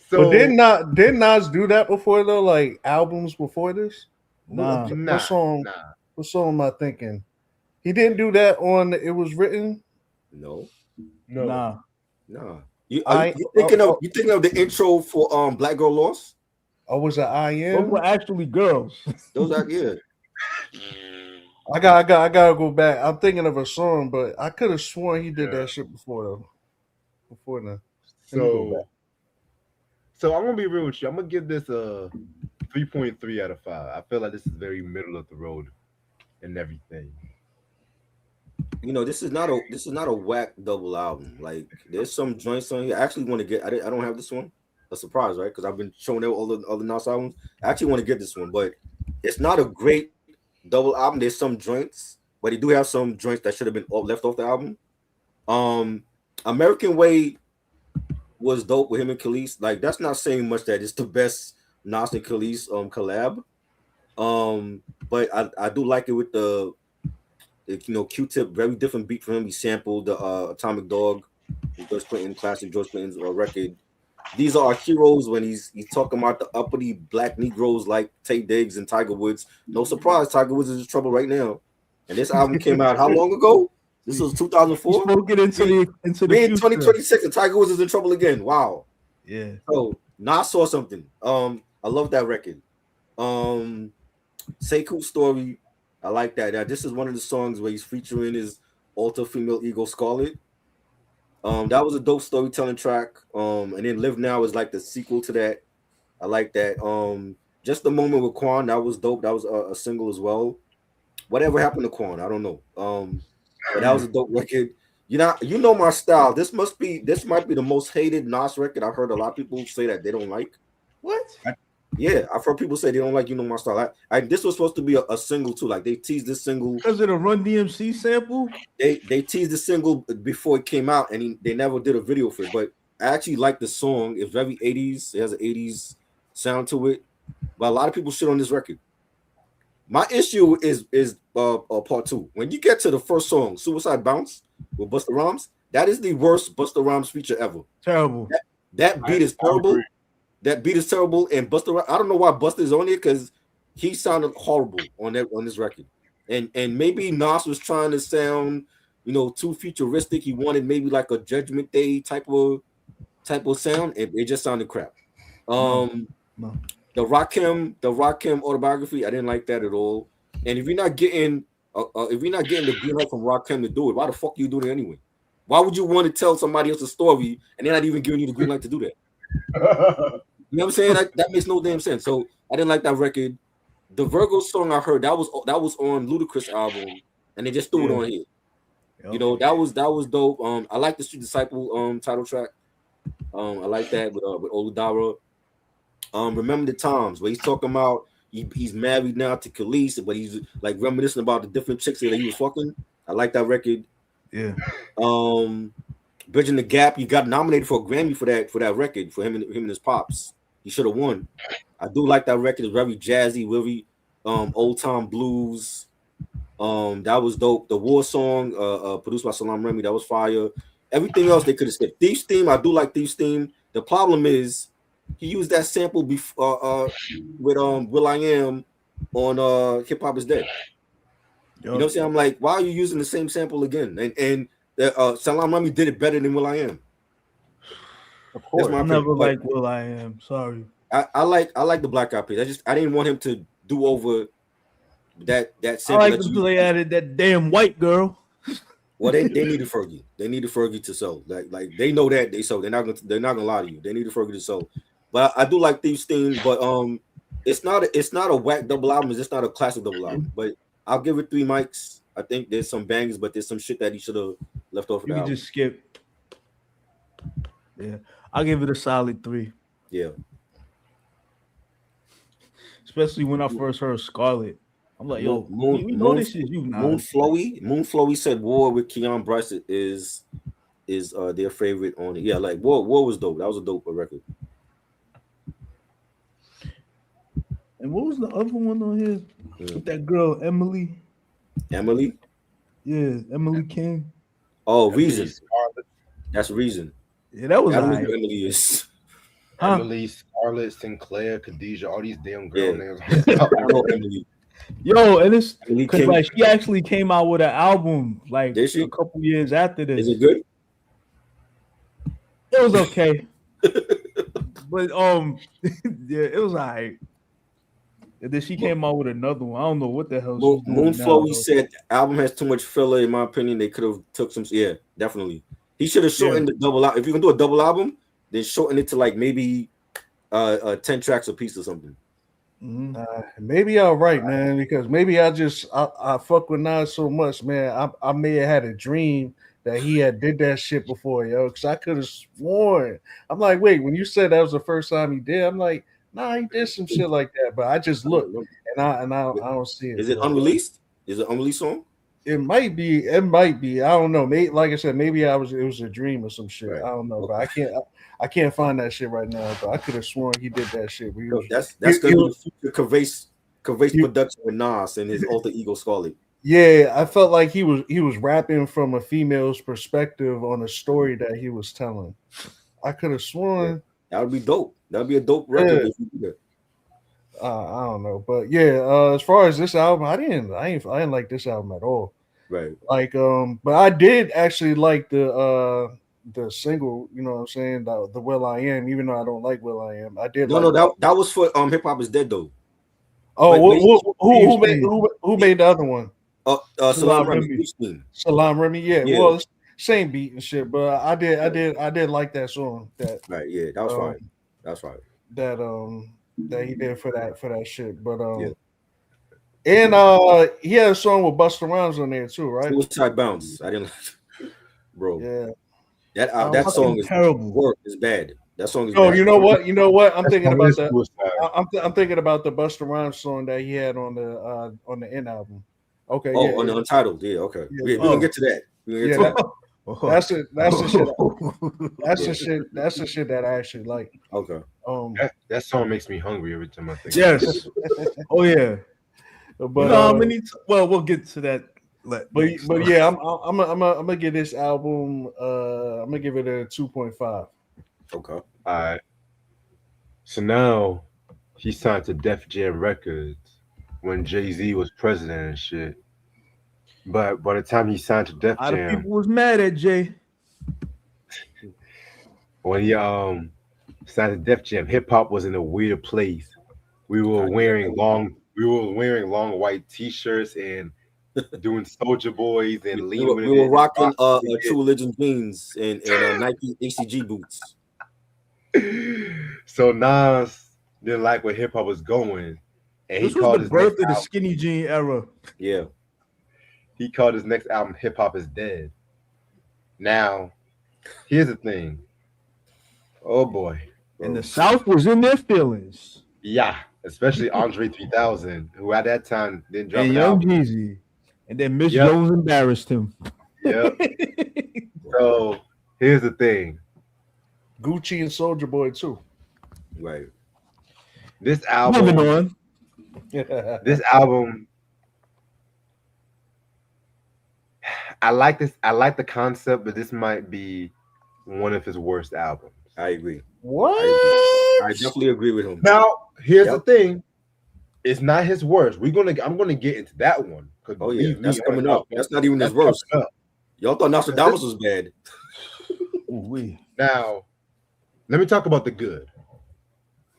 so But did Nas do that before though? Like albums before this? Nah. nah, song? nah. What song am I thinking? He didn't do that on It Was Written. No. No. Nah. You thinking of the intro for Black Girl Lost? Or was it I Those Am? were actually girls. Those are yeah. I gotta go back. I'm thinking of a song, but I could have sworn he did that shit before though. Before now. Let me go back. So I'm gonna be real with you. I'm gonna give this a 3.3 out of 5. I feel like this is very middle of the road and everything. You know, this is not a whack double album. Like there's some joints on here. I actually want to get. I don't have this one. A surprise, right? Because I've been showing out all the other Nas albums. I actually want to get this one, but it's not a great double album. There's some joints, but they do have some joints that should have been left off the album. American Way was dope with him and Khalees. Like that's not saying much that it's the best Nas and Khalees collab. But I do like it with the Q-Tip, very different beat from him. He sampled the Atomic Dog, George Clinton, classic George Clinton's record. These are our heroes when he's talking about the uppity black Negroes like Tay Diggs and Tiger Woods. No surprise, Tiger Woods is in trouble right now. And this album came out how long ago? This was You 2004. spoke it into the We in future. 2026 and Tiger Woods is in trouble again. Wow. Yeah. So now I saw something. I love that record. Sekou Story. I like that. Now, this is one of the songs where he's featuring his alter female ego Scarlet. That was a dope storytelling track. And then Live Now is like the sequel to that. I like that. Just the moment with Quan, that was dope. That was a single as well. Whatever happened to Quan, I don't know. But that was a dope record. You know my style. This might be the most hated Nas record. I've heard a lot of people say that they don't like. What? Yeah, I've heard people say they don't like You Know My Style. This was supposed to be a single too. Like they teased this single because of the Run DMC sample. They teased the single before it came out, and they never did a video for it. But I actually like the song. It's very 80s. It has an 80s sound to it. But a lot of people shit on this record. My issue is part two. When you get to the first song, Suicide Bounce with Busta Rhymes, that is the worst Busta Rhymes feature ever. Terrible. That beat is terrible. That beat is terrible. And Busta, I don't know why Busta is on it because he sounded horrible on this record. And maybe Nas was trying to sound, too futuristic. He wanted maybe like a Judgment Day type of sound, and it just sounded crap. No. The Rakim autobiography, I didn't like that at all. And if you're not getting the green light from Rakim to do it, why the fuck are you doing it anyway? Why would you want to tell somebody else's story and they're not even giving you the green light to do that? You know what I'm saying? That makes no damn sense. So I didn't like that record. The Virgo song I heard that was on Ludacris album, and they just threw it on here. Yep. That was dope. I like the Street Disciple title track. I like that with Oludara. Remember the Times where he's talking about he's married now to Khalees, but he's like reminiscing about the different chicks that he was fucking. I like that record. Yeah. Bridging the Gap, he got nominated for a Grammy for that record for him and his pops. He should have won. I do like that record. It's very jazzy, very old time blues. That was dope. The War Song, produced by Salam Remy, that was fire. Everything else they could have skipped. Thief's Theme, I do like Thief's Theme. The problem is he used that sample before with Will.i.am on Hip Hop Is Dead. You know what I'm saying? I'm like, why are you using the same sample again? And Salam Remy did it better than Will.i.am. Of course, I never liked Will.i.am. Sorry. I like the Black Eyed Peas. I didn't want him to do over that sample. I like to play added that damn white girl. Well, they needed Fergie. They needed Fergie to sell. Like they know that they're not gonna lie to you. They needed Fergie to sell. But I do like Thief's Theme. But it's not a whack double album. It's just not a classic double album. But I'll give it 3 mics. I think there's some bangers, but there's some shit that he should have left off. You can just skip. Yeah, I'll give it a solid 3. Yeah. Especially when I first heard Scarlet. I'm like, yo, this is you now. Moon Flowy said War with Keon Bryce is their favorite on it. Yeah, like War was dope. That was a dope record. And what was the other one on here? With that girl, Emily? Emily? Yeah, Emily King. Oh, Reason. That's Reason. Yeah, that was Emily is. Emily, Scarlett, Sinclair, Khadijah, all these damn girl names. Emily. Yo, and it's because like she actually came out with an album like a couple years after this. Is it good? It was okay. But yeah, it was alright. And then she came out with another one. I don't know what the hell. Moon Flowy said the album has too much filler. In my opinion, they could have took some. Yeah, definitely. He should have shortened the double album. If you can do a double album, then shorten it to like maybe 10 tracks a piece or something. Maybe I'm right, man, because maybe I fuck with Nas so much, man. I may have had a dream that he had did that shit before, yo, because I could have sworn. I'm like, wait, when you said that was the first time he did, I'm like, nah, he did some shit like that, but I just looked and I don't see it. Is it unreleased? Is it an unreleased song? It might be. I don't know. Maybe, like I said, maybe it was a dream or some shit. Right. I don't know, but I can't find that shit right now. But I could have sworn he did that shit. That's gonna be the future Kavase production with Nas and his alter ego Scarlet. Yeah, I felt like he was rapping from a female's perspective on a story that he was telling. I could have sworn that would be dope. That would be a dope record if you do that. I don't know, but yeah. As far as this album, I didn't like this album at all. Right. Like, but I did actually like the single. You know what I'm saying? The Will I Am, even though I don't like Will I Am, I did No, like. that was for Hip Hop Is Dead though. Oh, Steve. who made the other one? Salam Remy. Remy. Salam Remy. Yeah, Yeah. well, it's same beat and shit, but I did like that song. That Right. Yeah, that was fine. That's right. That he did for that shit. But Yeah. and he had a song with Busta Rhymes on there too, right? Suicide Bounce. I didn't, bro. Yeah. That song is terrible. It's bad. That song is Oh, bad. you know what? I'm thinking about that. Suicide. I'm thinking about the Busta Rhymes song that he had on the N album. Okay. Oh, yeah, on the Untitled. Yeah. Okay. Yeah. We're gonna get to that. That's the shit. That's the shit that I actually like. Okay. That song makes me hungry every time I think. Yes. Oh yeah. But You know how many? Well, we'll get to that. But yeah, I'm gonna give this album. I'm gonna give it a 2.5. Okay. All right. So now he signed to Def Jam Records when Jay-Z was president and shit. But by the time he signed to Def A lot of Jam, people was mad at Jay. when he signed to Def Jam, hip hop was in a weird place. We were wearing long white t-shirts and doing Soldier Boys and we were rocking True Religion jeans and Nike ACG boots. So Nas didn't like where hip hop was going, and This was the birth of the skinny jean era. Yeah. He called his next album "Hip Hop Is Dead." Now, here's the thing. Oh boy, And the South was in their feelings. yeah, especially Andre 3000, who at that time didn't drop And an Young album. Jeezy. And then Miss Jones embarrassed him. Yep. So here's the thing. Gucci and Soldier Boy too. Right. This album. Moving on. This album. I like this. I like the concept, but this might be one of his worst albums. I agree. What? I definitely agree with him. Now, here's the thing. It's not his worst. I'm gonna get into that one. Oh yeah, that's coming up. That's not even his worst. Y'all thought Nostradamus was bad. Now, let me talk about the good.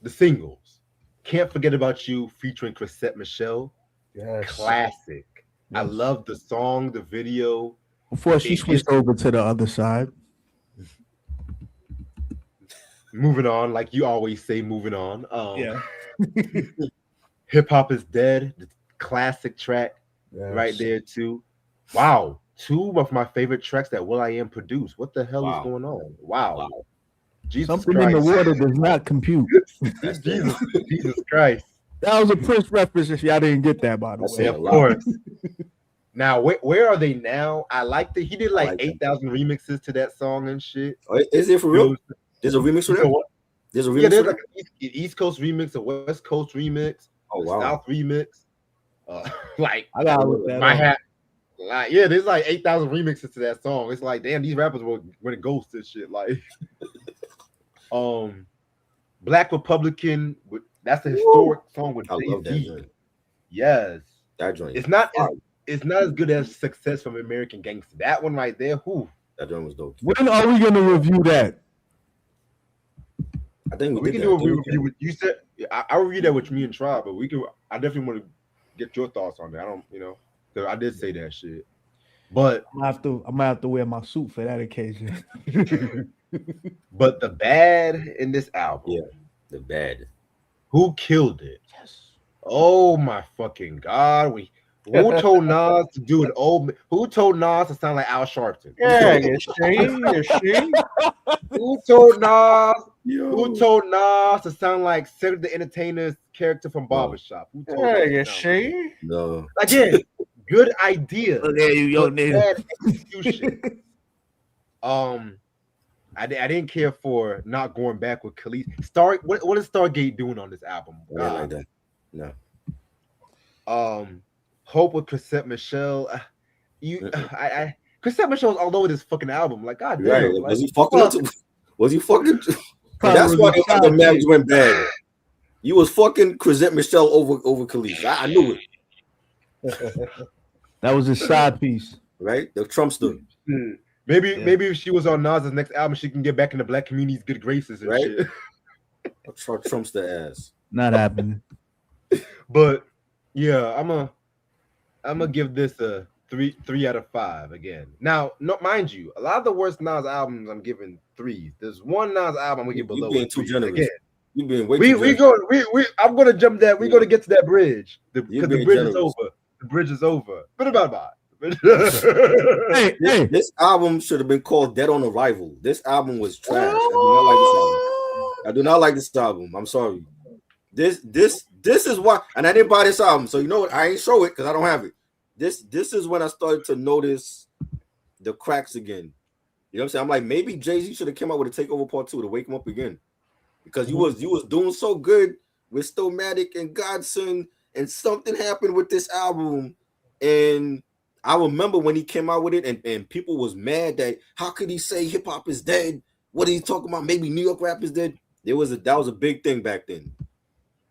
The singles. Can't Forget About You featuring Chrisette Michele. Yes. Classic. I love the song, the video. Before she switched over to the other side. Moving on, like you always say, moving on. Yeah. Hip Hop Is Dead, the classic track right there too. Wow, two of my favorite tracks that will.i.am produced. What the hell is going on? Wow. Jesus Something Christ. in the water does not compute. Jesus Christ. That was a Prince reference if y'all didn't get that, by the way. Of course. Now, where are they now? I like that he did like 8,000 remixes to that song and shit. Is it for real? There's a remix for that? There's a remix. Yeah, there's like an East Coast remix, a West Coast remix, South remix. Like I gotta look that my up. hat. Like, yeah, there's like 8,000 remixes to that song. It's like, damn, these rappers were the ghosts and shit. Like, Black Republican. That's a historic song with Jay-Z. Yes, that joint. It's not as good as Success from American Gangster. That one right there. Whew. That joint was dope. When are we gonna review that? I think we can do a review with you. Said I'll review that with me and Tribe, but we can. I definitely want to get your thoughts on that. I don't, because I did say that shit. But I might have to wear my suit for that occasion. But the bad in this album, the bad. Who killed it? Yes. Oh my fucking God! Who told Nas to do an old? Who told Nas to sound like Al Sharpton? Yeah, she. Who told Nas? Who told Nas to sound like Cedric the Entertainer's character from Barbershop? Who told she? No. Again, good idea. Okay, you bad execution. I didn't care for not going back with Khalees. What is Stargate doing on this album? Yeah, like that. No. Hope with Chrisette Michele. Chrisette Michelle's all over this fucking album. Like, God damn. Right. Like, was he fucking? Was he fucking? That's why the marriage went bad. You was fucking Chrisette Michele over Khalees. I knew it. That was his side piece. right? The Trumpster, Maybe Yeah. maybe if she was on Nas's next album, she can get back in the black community's good graces and right? shit. Trumpster ass. Not happening. But yeah, I'm gonna give this a three out of 5 again. Now, no, mind you, a lot of the worst Nas albums I'm giving 3s. There's one Nas album I'm gonna give You below being a too 3 generous. again. You being way We too we generous. go I'm gonna jump that. We're gonna get to that bridge. You Because the being bridge is generous. over. The bridge is over. But about Hey, hey. This album should have been called Dead on Arrival. This album was trash. I do not like this album. I do not like this album. I'm sorry. This is why, and I didn't buy this album, so you know what? I ain't show it because I don't have it. This is when I started to notice the cracks again. You know what I'm saying? I'm like, maybe Jay-Z should have come out with a Takeover Part 2 to wake him up again, because you was doing so good with Stillmatic and Godson, and something happened with this album. And I remember when he came out with it, and people was mad that how could he say hip hop is dead? What are you talking about? Maybe New York rap is dead. That was a big thing back then.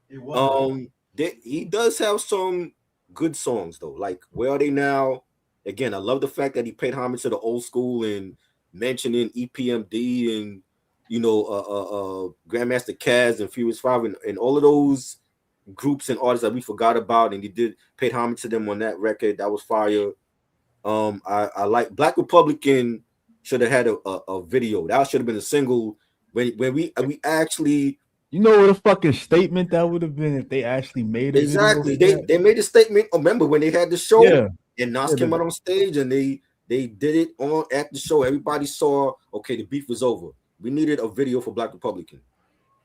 It was. He does have some good songs though. Like Where Are They Now? Again, I love the fact that he paid homage to the old school and mentioning EPMD and Grandmaster Caz and Furious 5 and all of those groups and artists that we forgot about, and he paid homage to them on that record. That was fire. I like Black Republican should have had a video. That should have been a single when we actually. You know what a fucking statement that would have been if they actually made it. Exactly. They made a statement. Remember when they had the show and Nas came out on stage and they did it at the show. Everybody saw, okay, the beef was over. We needed a video for Black Republican.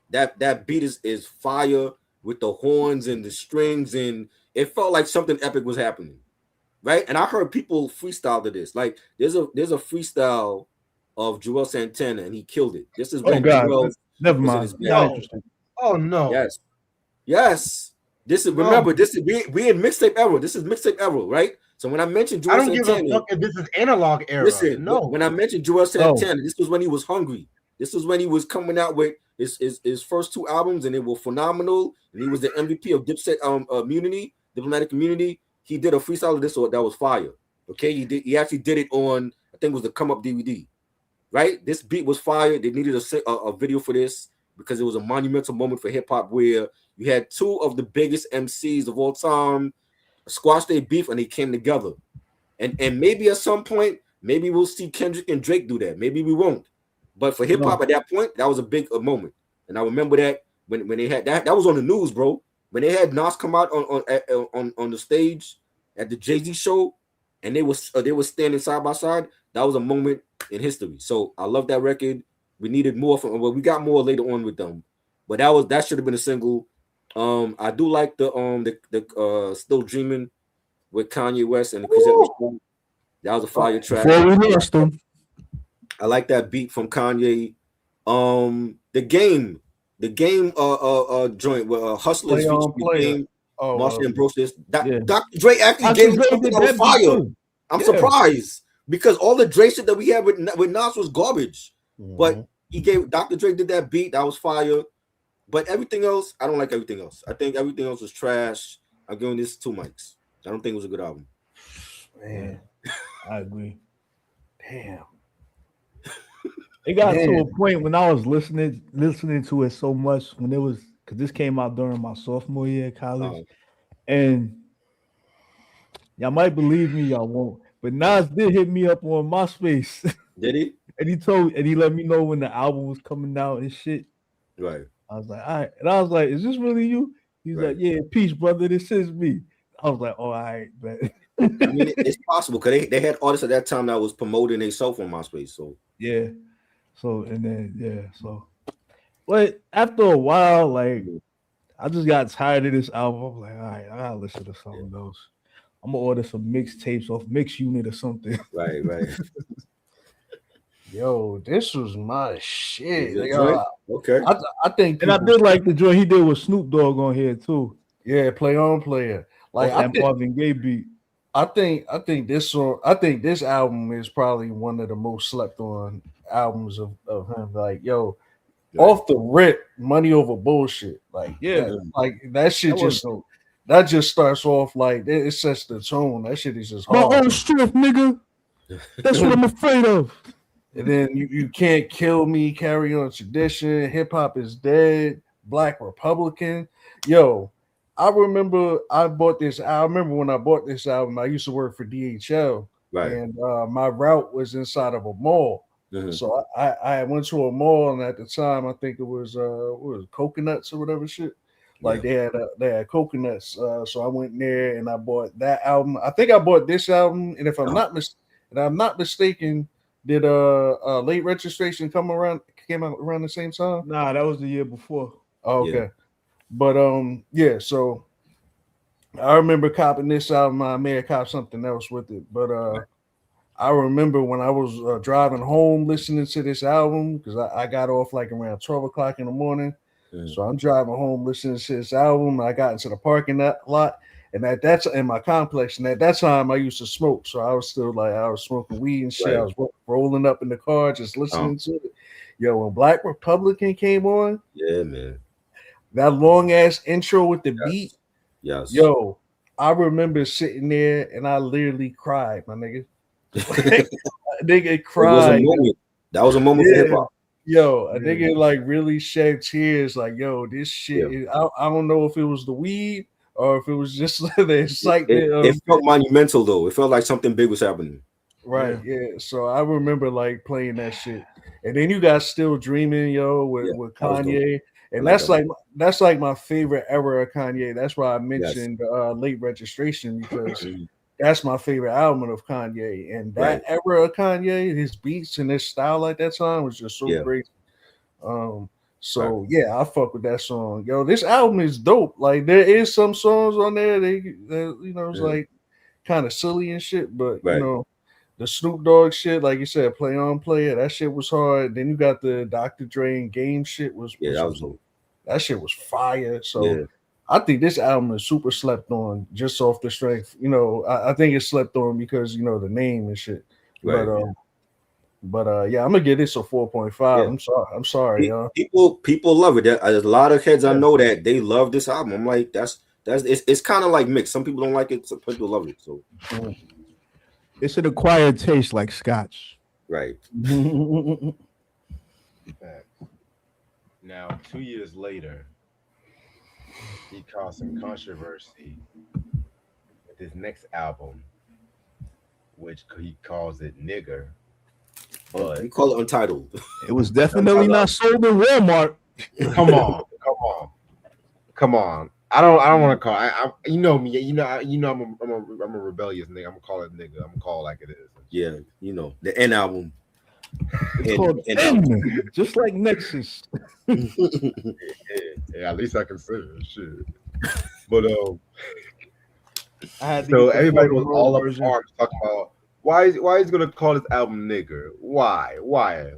That beat is fire with the horns and the strings, and it felt like something epic was happening. Right? And I heard people freestyle to this. Like there's a freestyle of Joel Santana and he killed it. This is when Joel never mind. Oh no. Yes. This is we in mixtape era. This is mixtape era, right? So when I mentioned Joel Santana, I don't give a fuck if this is analog era. Listen, when I mentioned Joel Santana, this was when he was hungry. This was when he was coming out with his first 2 albums, and they were phenomenal. And he was the MVP of Dipset Diplomatic Immunity. He did a freestyle of this that was fire. Okay, he actually did it on, I think it was the Come Up DVD. Right? This beat was fire. They needed a video for this because it was a monumental moment for hip hop where you had 2 of the biggest MCs of all time squash their beef and they came together. And maybe at some point, maybe we'll see Kendrick and Drake do that. Maybe we won't. But for hip hop at that point, that was a big moment. And I remember that when they had that was on the news, bro. When they had Nas come out on the stage at the Jay-Z show, and they were standing side by side, that was a moment in history. So I love that record. We needed more we got more later on with them, but that should have been a single. I do like the Still Dreaming with Kanye West and the Chris Evans. That was a fire track. Before we lost them. I like that beat from Kanye. The game joint with Hustlers featuring Marshall Ambrosius. Dr. Dre actually gave him something that was fire. I'm surprised because all the Dre shit that we had with Nas was garbage. But Dr. Dre did that beat that was fire. But everything else, I don't like everything else. I think everything else was trash. I'm giving this 2 mics. I don't think it was a good album. Man, I agree. Damn. It got to a point when I was listening to it so much when it was, because this came out during my sophomore year at college, and y'all might believe me, y'all won't, but Nas did hit me up on MySpace. Did he? and he let me know when the album was coming out and shit. Right. I was like, all right, and I was like, is this really you? He's like, yeah, peace, brother. This is me. I was like, oh, all right, man. I mean, it's possible because they had artists at that time that was promoting themselves on MySpace. So yeah. So and then but after a while, like I just got tired of this album. I'm like, all right, I gotta listen to something else. I'm gonna order some mixtapes off Mix Unit or something. Right. Yo, this was my shit. Okay. I think, and I did like the joint he did with Snoop Dogg on here too. Yeah, Play On Player. Like that Marvin Gaye beat. I think this album is probably one of the most slept on albums of him. Like, yo, off the rip, Money Over Bullshit. Like, like that shit that just starts off like it sets the tone. That shit is just My hard. own strength, nigga. That's what I'm afraid of. And then you can't kill me, carry on tradition, hip hop is dead, Black Republican. Yo, I remember when I bought this album, I used to work for DHL, Right. and my route was inside of a mall. Mhm. So I went to a mall, and at the time I think it was what was it, coconuts or whatever shit. Like they had coconuts. So I went there and I bought that album. I think I bought this album, and if I'm not mistaken, did late registration came out around the same time? Nah, that was the year before. Oh, okay. But yeah, so I remember copping this album. I may have copped something else with it, but I remember when I was driving home listening to this album because I got off like around 12 o'clock in the morning. So I'm driving home listening to this album. I got into the parking lot, and that's in my complex. And at that time, I used to smoke, so I was still like I was smoking weed and shit. Right. I was rolling up in the car just listening to it. Yo, when Black Republican came on, yeah, man, that long ass intro with the beat, yes, yo, I remember sitting there and I literally cried, my nigga. Nigga cried. That was a moment for hip hop. Yo, a nigga like really shed tears. Like, yo, this shit. Is, I don't know if it was the weed or if it was just the excitement. It felt monumental though. It felt like something big was happening. Right. Yeah. So I remember like playing that shit, and then you got Still Dreaming, yo, with Kanye, and that's like my favorite era of Kanye. That's why I mentioned Late Registration because. That's my favorite album of Kanye, and that era of Kanye, his beats and his style at that time was just so great. So yeah, I fuck with that song. Yo, this album is dope. Like there is some songs on there that you know it's like kind of silly and shit, but you know the Snoop Dogg shit, like you said, Play On Play It, that shit was hard. Then you got the Dr. Dre and Game shit that shit was fire. So. I think this album is super slept on just off the strength. You know, I think it's slept on because you know the name and shit. Right. But yeah, I'm gonna give this a 4.5. Yeah. I'm sorry, y'all. People love it. There's a lot of heads I know that they love this album. I'm like, it's kind of like mixed. Some people don't like it, some people love it. So it's an acquired taste like scotch. Right. Now, 2 years later. He caused some controversy with his next album, which he calls it Nigger. But he call it Untitled. It was definitely not sold in Walmart. Come on. I don't want to call. You know me. You know I'm a rebellious nigga. I'm gonna call it Nigger. I'm gonna call it like it is. Yeah, you know the N album. It's called N, just like Nexus. Yeah, at least I consider it. Shit. But so everybody was all up in arms talking about why he's gonna call this album Nigger. Why? Right.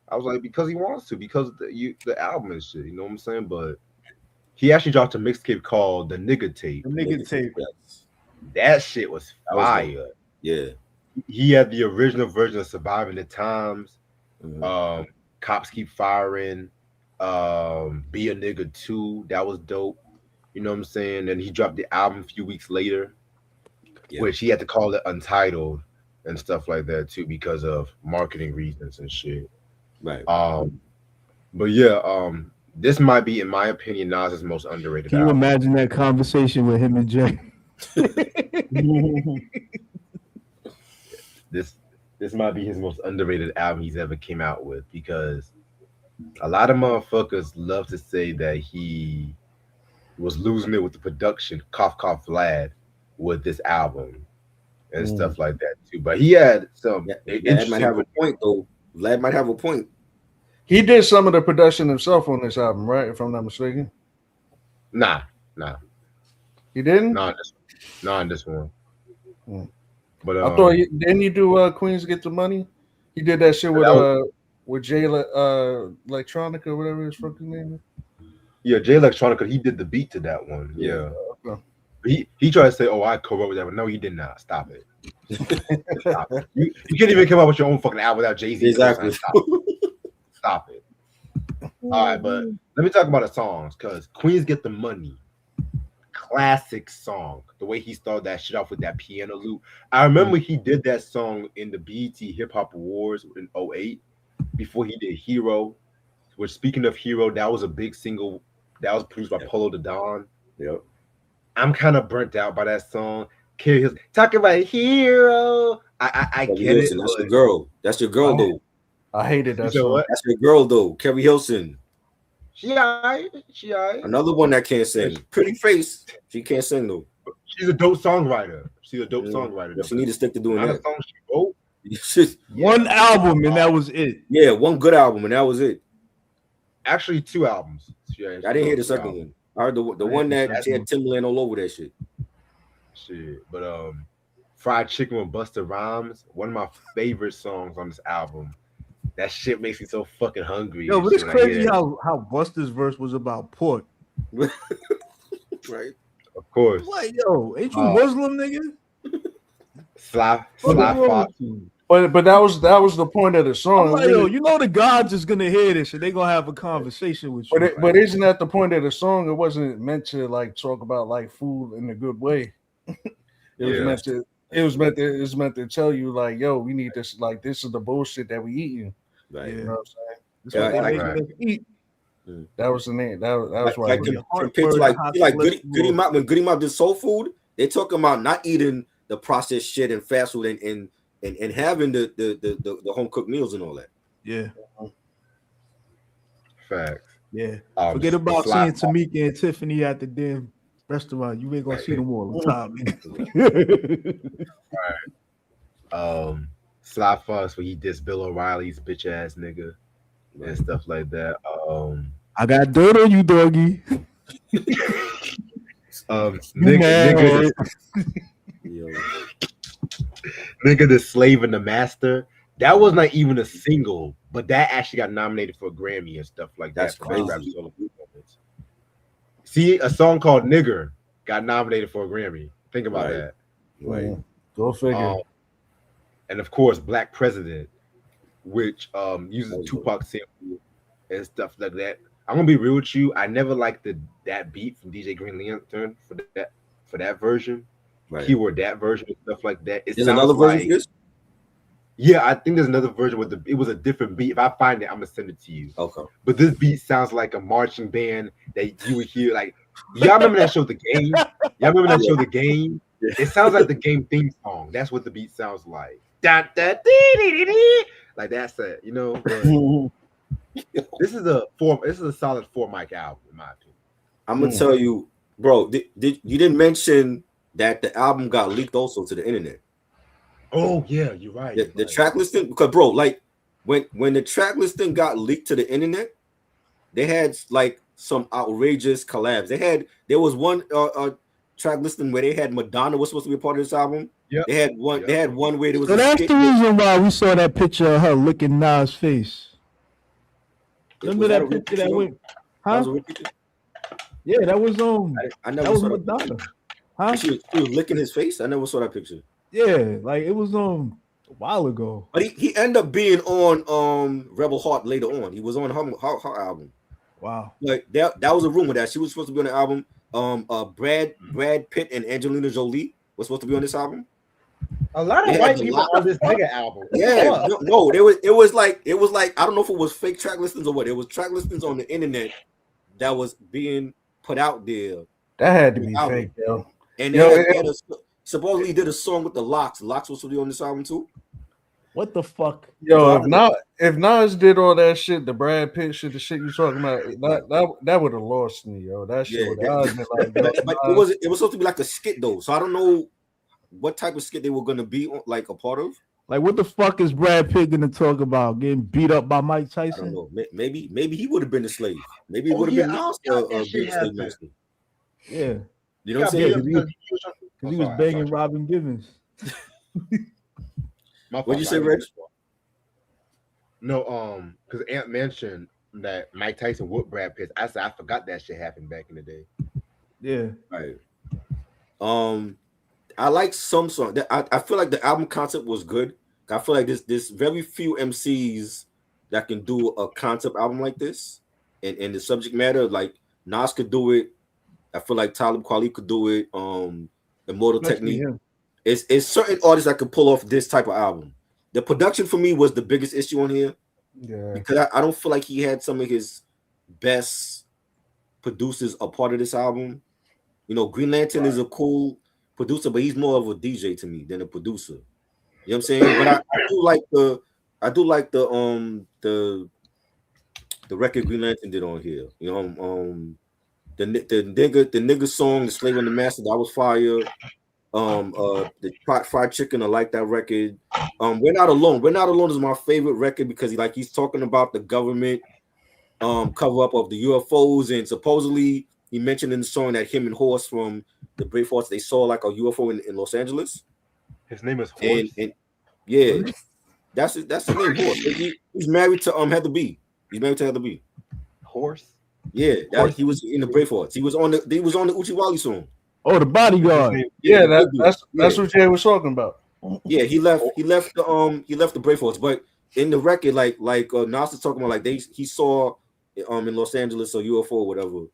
I was like, because he wants to, because the album is shit. You know what I'm saying? But he actually dropped a mixtape called The Nigga Tape. The Nigga Tape. That shit was fire. Yeah. He had the original version of Surviving the Times. Cops Keep Firing. Be a Nigga 2. That was dope. You know what I'm saying? And he dropped the album a few weeks later, which he had to call it Untitled and stuff like that too because of marketing reasons and shit. Right. But yeah, this might be, in my opinion, Nas's most underrated album. Can you imagine that conversation with him and Jay? This might be his most underrated album he's ever came out with, because a lot of motherfuckers love to say that he was losing it with the production, cough cough Vlad, with this album and stuff like that too. But he had some. Vlad might have a point though. Vlad might have a point. He did some of the production himself on this album, right? If I'm not mistaken. Nah. He didn't. Not in this one. But I thought didn't you do Queens Get the Money? He did that shit with Jay Electronica, whatever his fucking name is. Yeah, Jay Electronica. He did the beat to that one. Yeah. He tried to say, "Oh, I co-wrote that," but no, he did not. Stop it. Stop it. You can't even come up with your own fucking album without Jay-Z. Exactly. Stop it. All right, but let me talk about the songs, because Queens Get the Money classic song. The way he started that shit off with that piano loop. I remember he did that song in the BET Hip Hop Awards in '08 before he did Hero. Which, speaking of Hero, that was a big single that was produced by Polo the Don. Yep. I'm kind of burnt out by that song. Carrie Hilson talking about Hero. I get it. Hilson, that's your girl. That's your girl, though. I hated that said song. what? That's your girl, though. Carrie Hilson. She alright. She alright. Another one that can't sing. Pretty face. She can't sing though. She's a dope songwriter. She's a dope songwriter. But she need to stick to doing Not that. a song she wrote. One album and that was it. Yeah, one good album and that was it. Actually, 2 albums. I didn't hear the second one. I heard the one that had Timbaland all over that shit. Shit, but Fried Chicken with Busta Rhymes, one of my favorite songs on this album. That shit makes me so fucking hungry. Yo, but it's crazy how Busta's verse was about pork. Right. Of course. Like, yo, ain't you Muslim, nigga? Sly Fox. But that was the point of the song. Like, yo, you know the gods is gonna hear this and they gonna have a conversation with you. But isn't that the point of the song? It wasn't meant to like talk about like food in a good way. It was meant to tell you like, yo, we need this. Like, this is the bullshit that we eating. Right. You know what I'm saying? That's what they make us eat. That was the name. That was why. Goody Mob, when Goody Mob did soul food, they talking about not eating the processed shit and fast food and having the home cooked meals and all that. Yeah. Facts. Yeah. Forget about seeing Tamika and Tiffany at the damn restaurant. You ain't gonna see them all the time. All right. Sly Fox, where he dissed Bill O'Reilly's bitch ass nigga and stuff like that. I got dirt on you, doggy. Nigga the Slave and the Master. That was not even a single, but that actually got nominated for a Grammy and stuff like that. That's crazy. See, a song called Nigger got nominated for a Grammy. Think about that. Right. Go figure. And of course, Black President, which uses Tupac sample and stuff like that. I'm gonna be real with you. I never liked that beat from DJ Green Lantern for that version. Right. Keyword that version and stuff like that. There's another version of this? Yeah, I think there's another version with it was a different beat. If I find it, I'm gonna send it to you. Okay. But this beat sounds like a marching band that you would hear. Like, y'all remember that show, The Game? Y'all remember that show, The Game? Yeah. It sounds like the Game theme song. That's what the beat sounds like. Like that's it, you know. This is a solid 4 mic album, in my opinion. I'm gonna tell you, bro. You didn't mention that the album got leaked also to the internet. Oh yeah, you're right. The track listing, because bro, like when the track listing got leaked to the internet, they had like some outrageous collabs. There was one track listing where they had Madonna was supposed to be a part of this album. Yeah, they had one. They had one where there was. So that's the reason why we saw that picture of her licking Nas' face. Remember that picture that went? Huh? Yeah, that was I never that was saw Madonna. Huh? She was licking his face. I never saw that picture. Yeah, like it was a while ago. But he ended up being on Rebel Heart later on. He was on her album. Wow. Like that was a rumor that she was supposed to be on the album. Brad Pitt and Angelina Jolie was supposed to be on this album. A lot of white people on this nigga album. Yeah, no, it was like I don't know if it was fake track listings or what. It was track listings on the internet that was being put out there. That had to be fake, yo. And they supposedly did a song with the Locks. Locks was supposed to be on this album too. What the fuck? Yo, if Nas did all that shit, the Brad Pitt shit, the shit you talking about, that would have lost me, yo. That shit would have been like that. But it was supposed to be like a skit though, so I don't know what type of skit they were gonna be like a part of. Like, what the fuck is Brad Pitt gonna talk about? Getting beat up by Mike Tyson? I don't know. Maybe he would have been a slave. Maybe it would have been Nas being a slave master. Yeah, you know what I'm saying? Because he was banging Robin Givens. What'd you say, Reg? No, because Ant mentioned that Mike Tyson whooped Brad Pitt. I said I forgot that shit happened back in the day. Yeah. Right. I like some songs. I feel like the album concept was good. I feel like there's very few MCs that can do a concept album like this, and the subject matter. Like Nas could do it. I feel like Talib Kweli could do it. Immortal Especially Technique. him. It's certain artists that could pull off this type of album. The production for me was the biggest issue on here. Yeah. Because I don't feel like he had some of his best producers a part of this album. You know, Green Lantern is a cool producer, but he's more of a DJ to me than a producer. You know what I'm saying? But I do like the record Green Lantern did on here. You know, the nigga song, The Slave and the Master, that was fire. The Pot Fried Chicken, I like that record. We're Not Alone. We're Not Alone is my favorite record because he's talking about the government cover up of the UFOs, and supposedly he mentioned in the song that him and Horse from the Bravehearts, they saw like a UFO in Los Angeles. His name is Horse. And yeah, that's his name, Horse. He's married to Heather B. He's married to Heather B. Horse. Yeah, he was in the Bravehearts. He was on the Uchiwali song. Oh, the bodyguard. Yeah, that's what Jay was talking about. Yeah, he left the Bravehearts, but in the record, like Nas is talking about, like he saw in Los Angeles a UFO or whatever,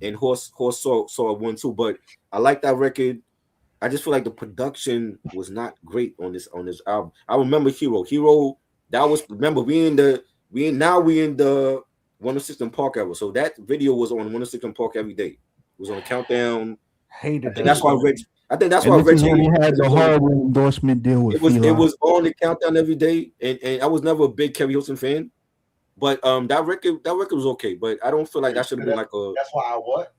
and Horse saw one too. But I like that record. I just feel like the production was not great on this album. I remember Hero. That was, remember we in the 106 and Park era. So that video was on 106 and Park every day. It was on a countdown. Hated that. That's why Rich. I think that's why And Rich this is when he had the horrible endorsement deal with it was on the countdown every day, and I was never a big Kerry Hilson fan, but that record was okay, but I don't feel like that should have been like a. That's why I what?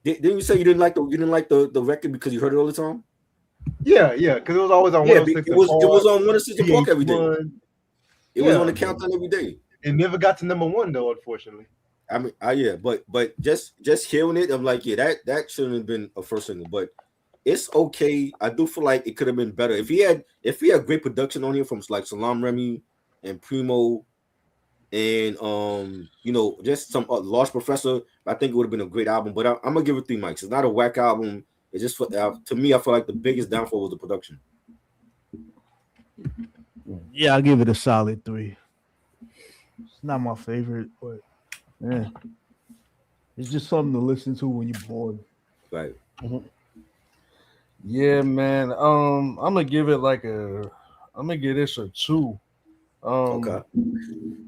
Didn't you say you didn't like the record because you heard it all the time? Yeah, because it was always on. Yeah, it was on 106 and Park every day. It was on the countdown every day. It never got to number one though, unfortunately. I mean, yeah, but just hearing it, I'm like, yeah, that shouldn't have been a first single, but it's okay. I do feel like it could have been better if he had great production on here from like Salam Remy and Primo, and just some Large Professor. I think it would have been a great album. But I'm gonna give it 3 mics. It's not a whack album. It's just to me, I feel like the biggest downfall was the production. Yeah, I'll give it a solid 3. It's not my favorite, but yeah, it's just something to listen to when you're bored. Right. Mm-hmm. Yeah, man. I'm gonna give it I'm gonna give this a 2. Okay.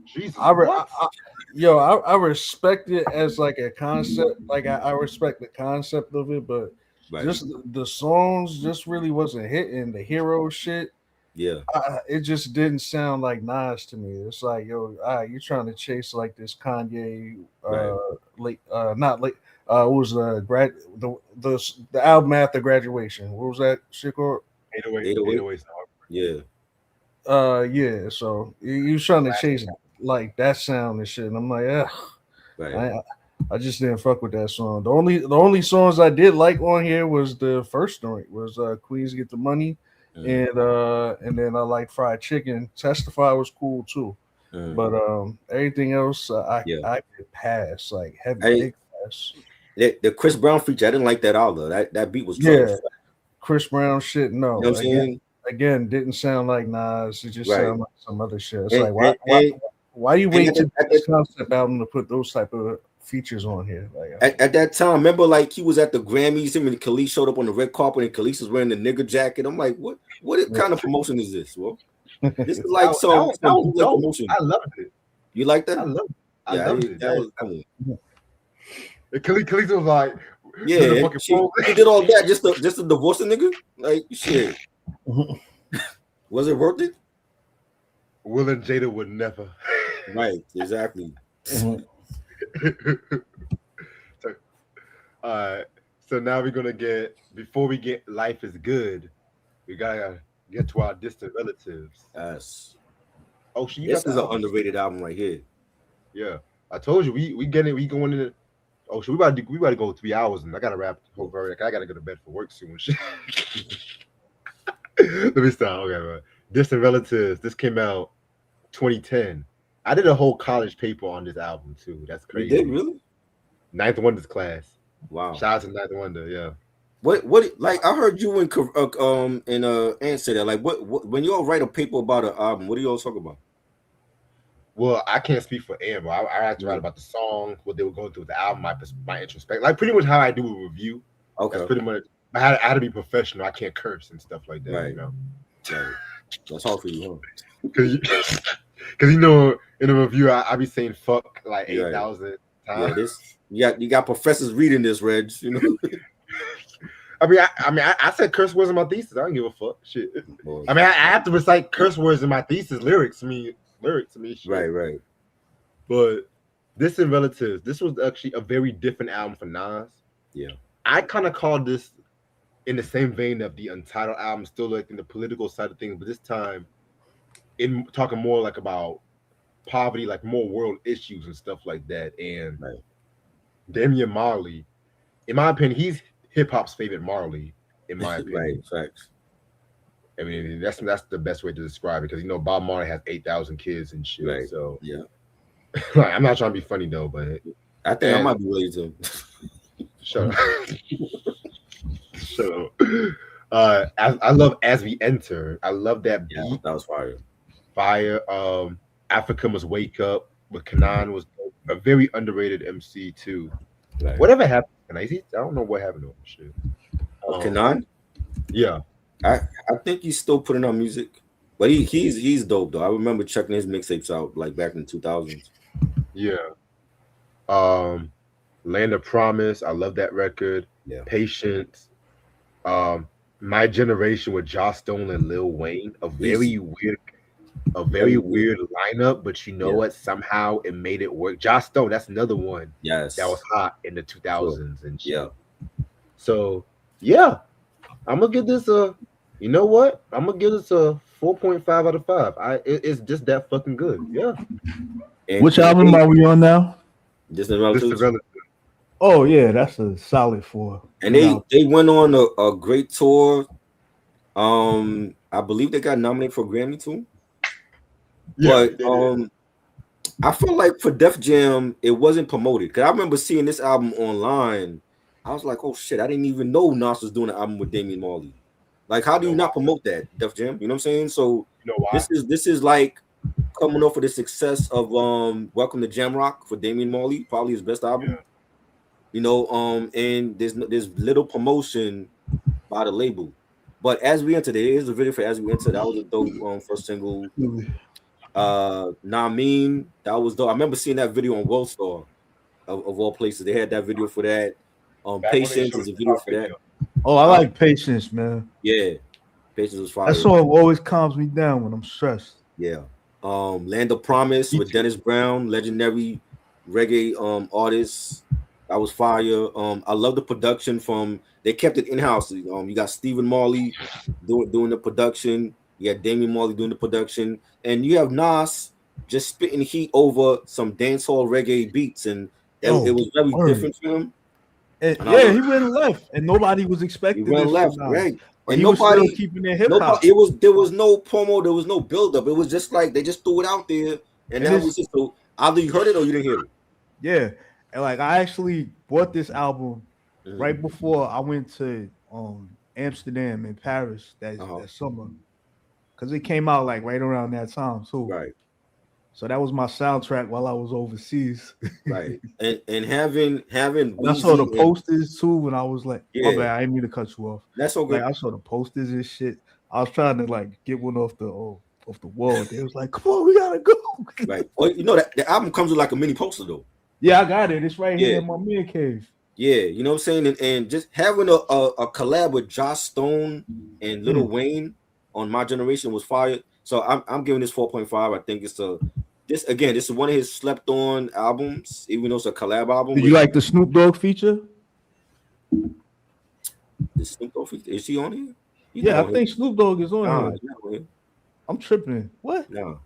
Jesus, I respect it as like a concept. Like I respect the concept of it, but just the songs just really wasn't hitting. The hero shit. Yeah. It just didn't sound like Nas to me. It's like, you're trying to chase like this Kanye not late. What was the album after graduation? What was that shit called? 808. Yeah. Yeah. So you trying to chase like that sound and shit, and I'm like, I just didn't fuck with that song. The only songs I did like on here was the first joint was Queens Get the Money, and then I liked Fried Chicken. Testify was cool too, but everything else I could pass, like heavy pass. The Chris Brown feature, I didn't like that either. That beat was Chris Brown shit. No, you know what I'm saying? Again, didn't sound like Nas. It just sounded like some other shit. It's why you wait to this concept album to put those type of features on here? Like at that time, remember, like he was at the Grammys. Him and Khalees showed up on the red carpet, and Khalees was wearing the nigger jacket. I'm like, what kind of promotion is this? Well, this is like some promotion. I loved it. You like that? I loved it. Khalees was like, he did all that just to divorce a nigga. Like shit. Was it worth it? Will and Jada would never. Right, exactly. So now we're gonna before we get Life is Good, we gotta get to our distant relatives. Yes. Oh, this is an underrated album right here. Yeah, I told you we get it. We going in. Oh, so we about to go 3 hours, and I gotta wrap. I gotta go to bed for work soon. Let me stop. Okay, bro. Distant Relatives. This came out 2010. I did a whole college paper on this album too. That's crazy. You did really? Ninth Wonder's class. Wow. Shout out to Ninth Wonder. Yeah. What like I heard you and say that. Like what when you all write a paper about an album, what do you all talk about? Well, I can't speak for Amber. I had to write about the song, what they were going through with the album, my introspect, like pretty much how I do a review. That's Okay. pretty much. I had to be professional. I can't curse and stuff like that. Right. You know. Right. That's hard for you, huh? Because you know, in a review, I be saying fuck like You're 8,000 Yeah, times. you got professors reading this, Reg. You know. I said curse words in my thesis. I don't give a fuck. Shit. Boy. I mean, I have to recite curse words in my thesis. Lyrics to me. Shit. Right. But this in relatives, this was actually a very different album for Nas. Yeah. I kind of called this in the same vein of the Untitled album, still like in the political side of things, but this time in talking more like about poverty, like more world issues and stuff like that. And Right. Damian Marley, in my opinion, he's hip hop's favorite Marley, in my opinion. Right, facts. I mean, that's the best way to describe it because you know Bob Marley has 8,000 kids and shit. Right. So yeah, like, I'm not trying to be funny though, but I think I might be ready to. Shut up. Shut up. I love As We Enter. I love that beat. Yeah, that was fire. Fire. Africa Must Wake Up with Kanan was a very underrated MC too. Right. Whatever happened? I don't know what happened to him. Shit. Kanan? Yeah. I think he's still putting out music, but he's dope though. I remember checking his mixtapes out like back in the 2000s. Yeah. Land of Promise. I love that record. Yeah. Patience. My Generation with Joss Stone and Lil Wayne. A very weird lineup, but you know what? Somehow it made it work. Joss Stone, that's another one. Yes. That was hot in the 2000s and shit. Yeah. So yeah, I'm gonna give this a. You know what? I'm gonna give this a 4.5 out of 5. It's just that fucking good. Yeah. And which album are we on now? This is Relative. Oh yeah, that's a solid 4. And they went on a great tour. I believe they got nominated for Grammy too. Yeah, but I feel like for Def Jam it wasn't promoted because I remember seeing this album online. I was like, oh shit, I didn't even know Nas was doing an album with Damian Marley. Like, how do you not promote that, Def Jam? You know what I'm saying? So this is like coming off of the success of Welcome to Jamrock for Damian Marley, probably his best album. Yeah. You know, and there's little promotion by the label. But As We Enter, there is a video for As We Enter. That was a dope first single. Nah Mean, that was dope. I remember seeing that video on World Star of all places. They had that video for that. Patience is a video for that. Oh, I like Patience, man. Yeah, Patience was fire. That song always calms me down when I'm stressed. Yeah. Land of Promise with Dennis Brown, legendary reggae artist. That was fire. I love the production from. They kept it in house. You got Stephen Marley doing the production. You got Damian Marley doing the production, and you have Nas just spitting heat over some dancehall reggae beats, and it was very different for him. And he went left, and nobody was expecting. He went left, right? And nobody was keeping their hip hop. There was no promo, there was no build up. It was just like they just threw it out there, and that was just so. Either you heard it or you didn't hear it. Yeah, and like I actually bought this album right before I went to Amsterdam and Paris that summer, because it came out like right around that time too. Right. So that was my soundtrack while I was overseas. Right. And having I saw the posters too when I was like, my bad, I didn't mean to cut you off. That's so good. Like, I saw the posters and shit. I was trying to like get one off the wall. They was like, come on, we gotta go. Right. Well, you know that the album comes with like a mini poster though. Yeah, I got it. It's right here in my man cave. Yeah, you know what I'm saying? And just having a collab with Joss Stone and Lil Wayne on My Generation was fire. So I'm giving this 4.5. I think it's this is one of his slept on albums, even though it's a collab album. Did you like the Snoop Dogg feature? The Snoop Dogg feature? Is he on here? Yeah, I think Snoop Dogg is on here. I'm tripping. What? No.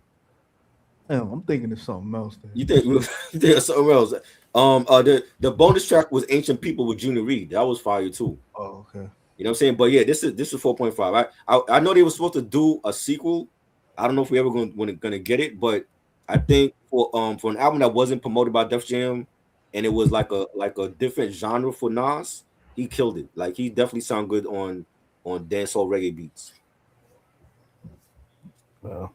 Damn, I'm thinking of something else. Then. You think of something else? The bonus track was Ancient People with Junior Reid. That was fire too. Oh, okay. You know what I'm saying? But yeah, this is 4.5. I know they were supposed to do a sequel. I don't know if we ever gonna get it, but I think for an album that wasn't promoted by Def Jam and it was like a different genre for Nas, he killed it. Like he definitely sound good on dancehall reggae beats. Well,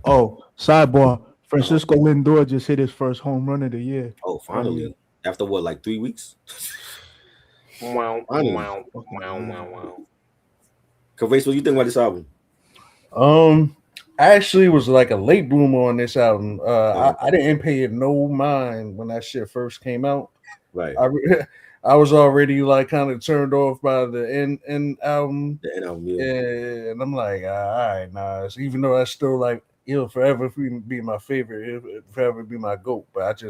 Oh, sidebar. Francisco Lindor just hit his first home run of the year. Oh, finally. After what, like 3 weeks? Wow, Finally. wow, wow, wow, wow. Kavase, what you think about this album? I actually was like a late bloomer on this album. I didn't pay it no mind when that shit first came out. Right. I was already like kind of turned off by the end album. The end album, yeah. And I'm like, all right, Nas. Even though I still like, it'll forever be my favorite, it'll forever be my GOAT. But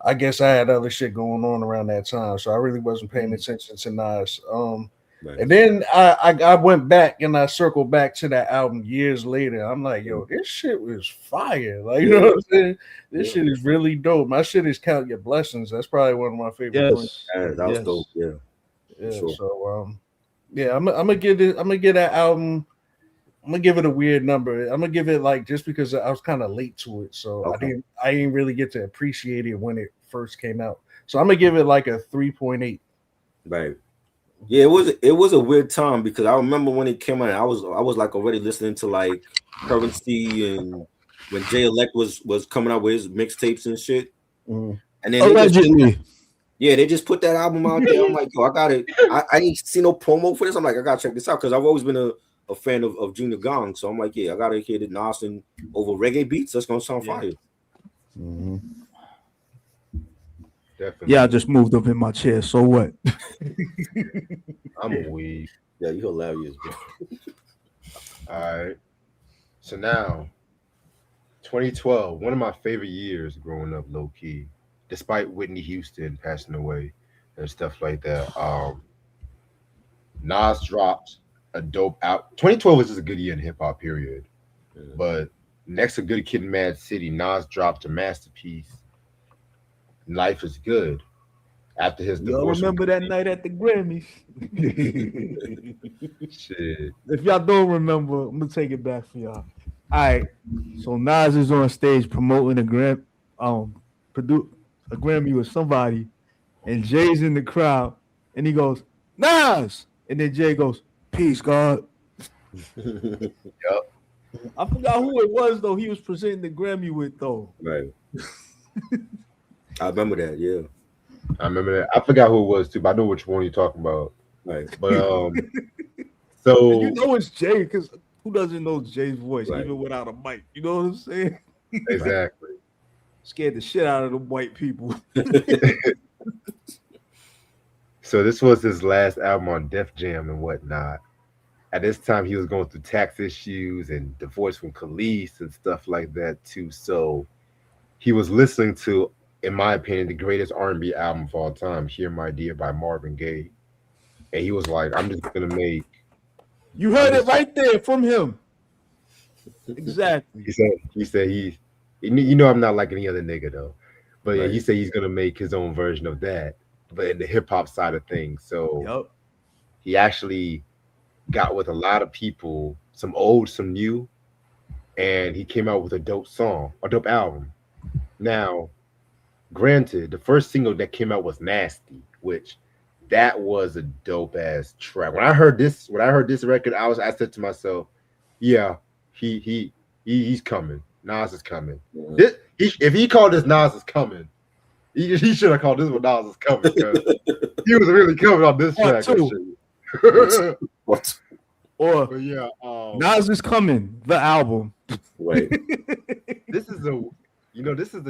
I guess I had other shit going on around that time, so I really wasn't paying attention to Nas. And then I went back and I circled back to that album years later. I'm like, yo, this shit was fire. Like, you know what I'm saying? This shit is really dope. My shit is Count Your Blessings. That's probably one of my favorite joints. That was dope. Yeah. Sure. So I'm gonna give it. I'm gonna give that album. I'm gonna give it a weird number. I'm gonna give it like just because I was kind of late to it, so I didn't really get to appreciate it when it first came out. So I'm gonna give it like a 3.8. Right. Yeah, it was a weird time because I remember when it came out, I was like already listening to like Currency and when Jay Elect was coming out with his mixtapes and shit. And then they just put that album out there. I'm like, yo, I got it. I ain't see no promo for this. I'm like, I gotta check this out because I've always been a fan of Junior Gong. So I'm like, yeah, I gotta hear the Nas and over reggae beats. That's gonna sound fire. Definitely. Yeah, I just moved up in my chair. So what? I'm a weed. Yeah, you hilarious, bro. All right. So now, 2012, one of my favorite years growing up, low key, despite Whitney Houston passing away and stuff like that. Nas dropped a dope out. 2012 was just a good year in hip hop, period. But next to Good Kid, Mad City, Nas dropped a masterpiece. Life is Good. After his divorce. Y'all remember that night at the Grammys? Shit. If y'all don't remember, I'm gonna take it back for y'all. All right. So Nas is on stage promoting a Grammy with somebody, and Jay's in the crowd, and he goes, Nas! And then Jay goes, peace, God. Yep. I forgot who it was though he was presenting the Grammy with though. Right. I remember that, yeah. I remember that. I forgot who it was too, but I know which one you're talking about. Right. But so and you know it's Jay, because who doesn't know Jay's voice even without a mic? You know what I'm saying? Exactly. Scared the shit out of the white people. So this was his last album on Def Jam and whatnot. At this time, he was going through tax issues and divorce from Khalees and stuff like that too. So he was listening to, in my opinion, the greatest R&B album of all time, "Hear My Dear" by Marvin Gaye. And he was like, I'm just gonna make. You heard it right there from him. Exactly. He said you know, I'm not like any other nigga though. But yeah, he said he's gonna make his own version of that, but in the hip hop side of things. So he actually got with a lot of people, some old, some new, and he came out with a dope song, a dope album. Now, granted, the first single that came out was Nasty, which that was a dope ass track. When I heard this record, I said to myself, yeah, he's coming. Nas is coming. If he called this Nas is coming, he should have called this one Nas is coming, because he was really coming on this track. What? Or Nas is coming, the album. Right. This is a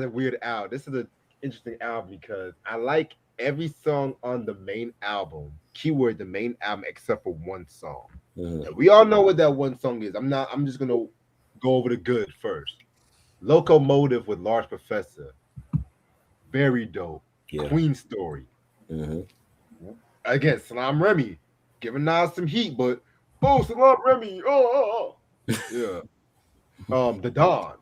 weird album. This is an interesting album because I like every song on the main album. Keyword the main album except for one song. We all know what that one song is. I'm just gonna go over the good first. Locomotive with Large Professor. Very dope. Queen Story. Again, Salam Remy. Giving Nas some heat, but Salam Remy. Yeah. The Dawn.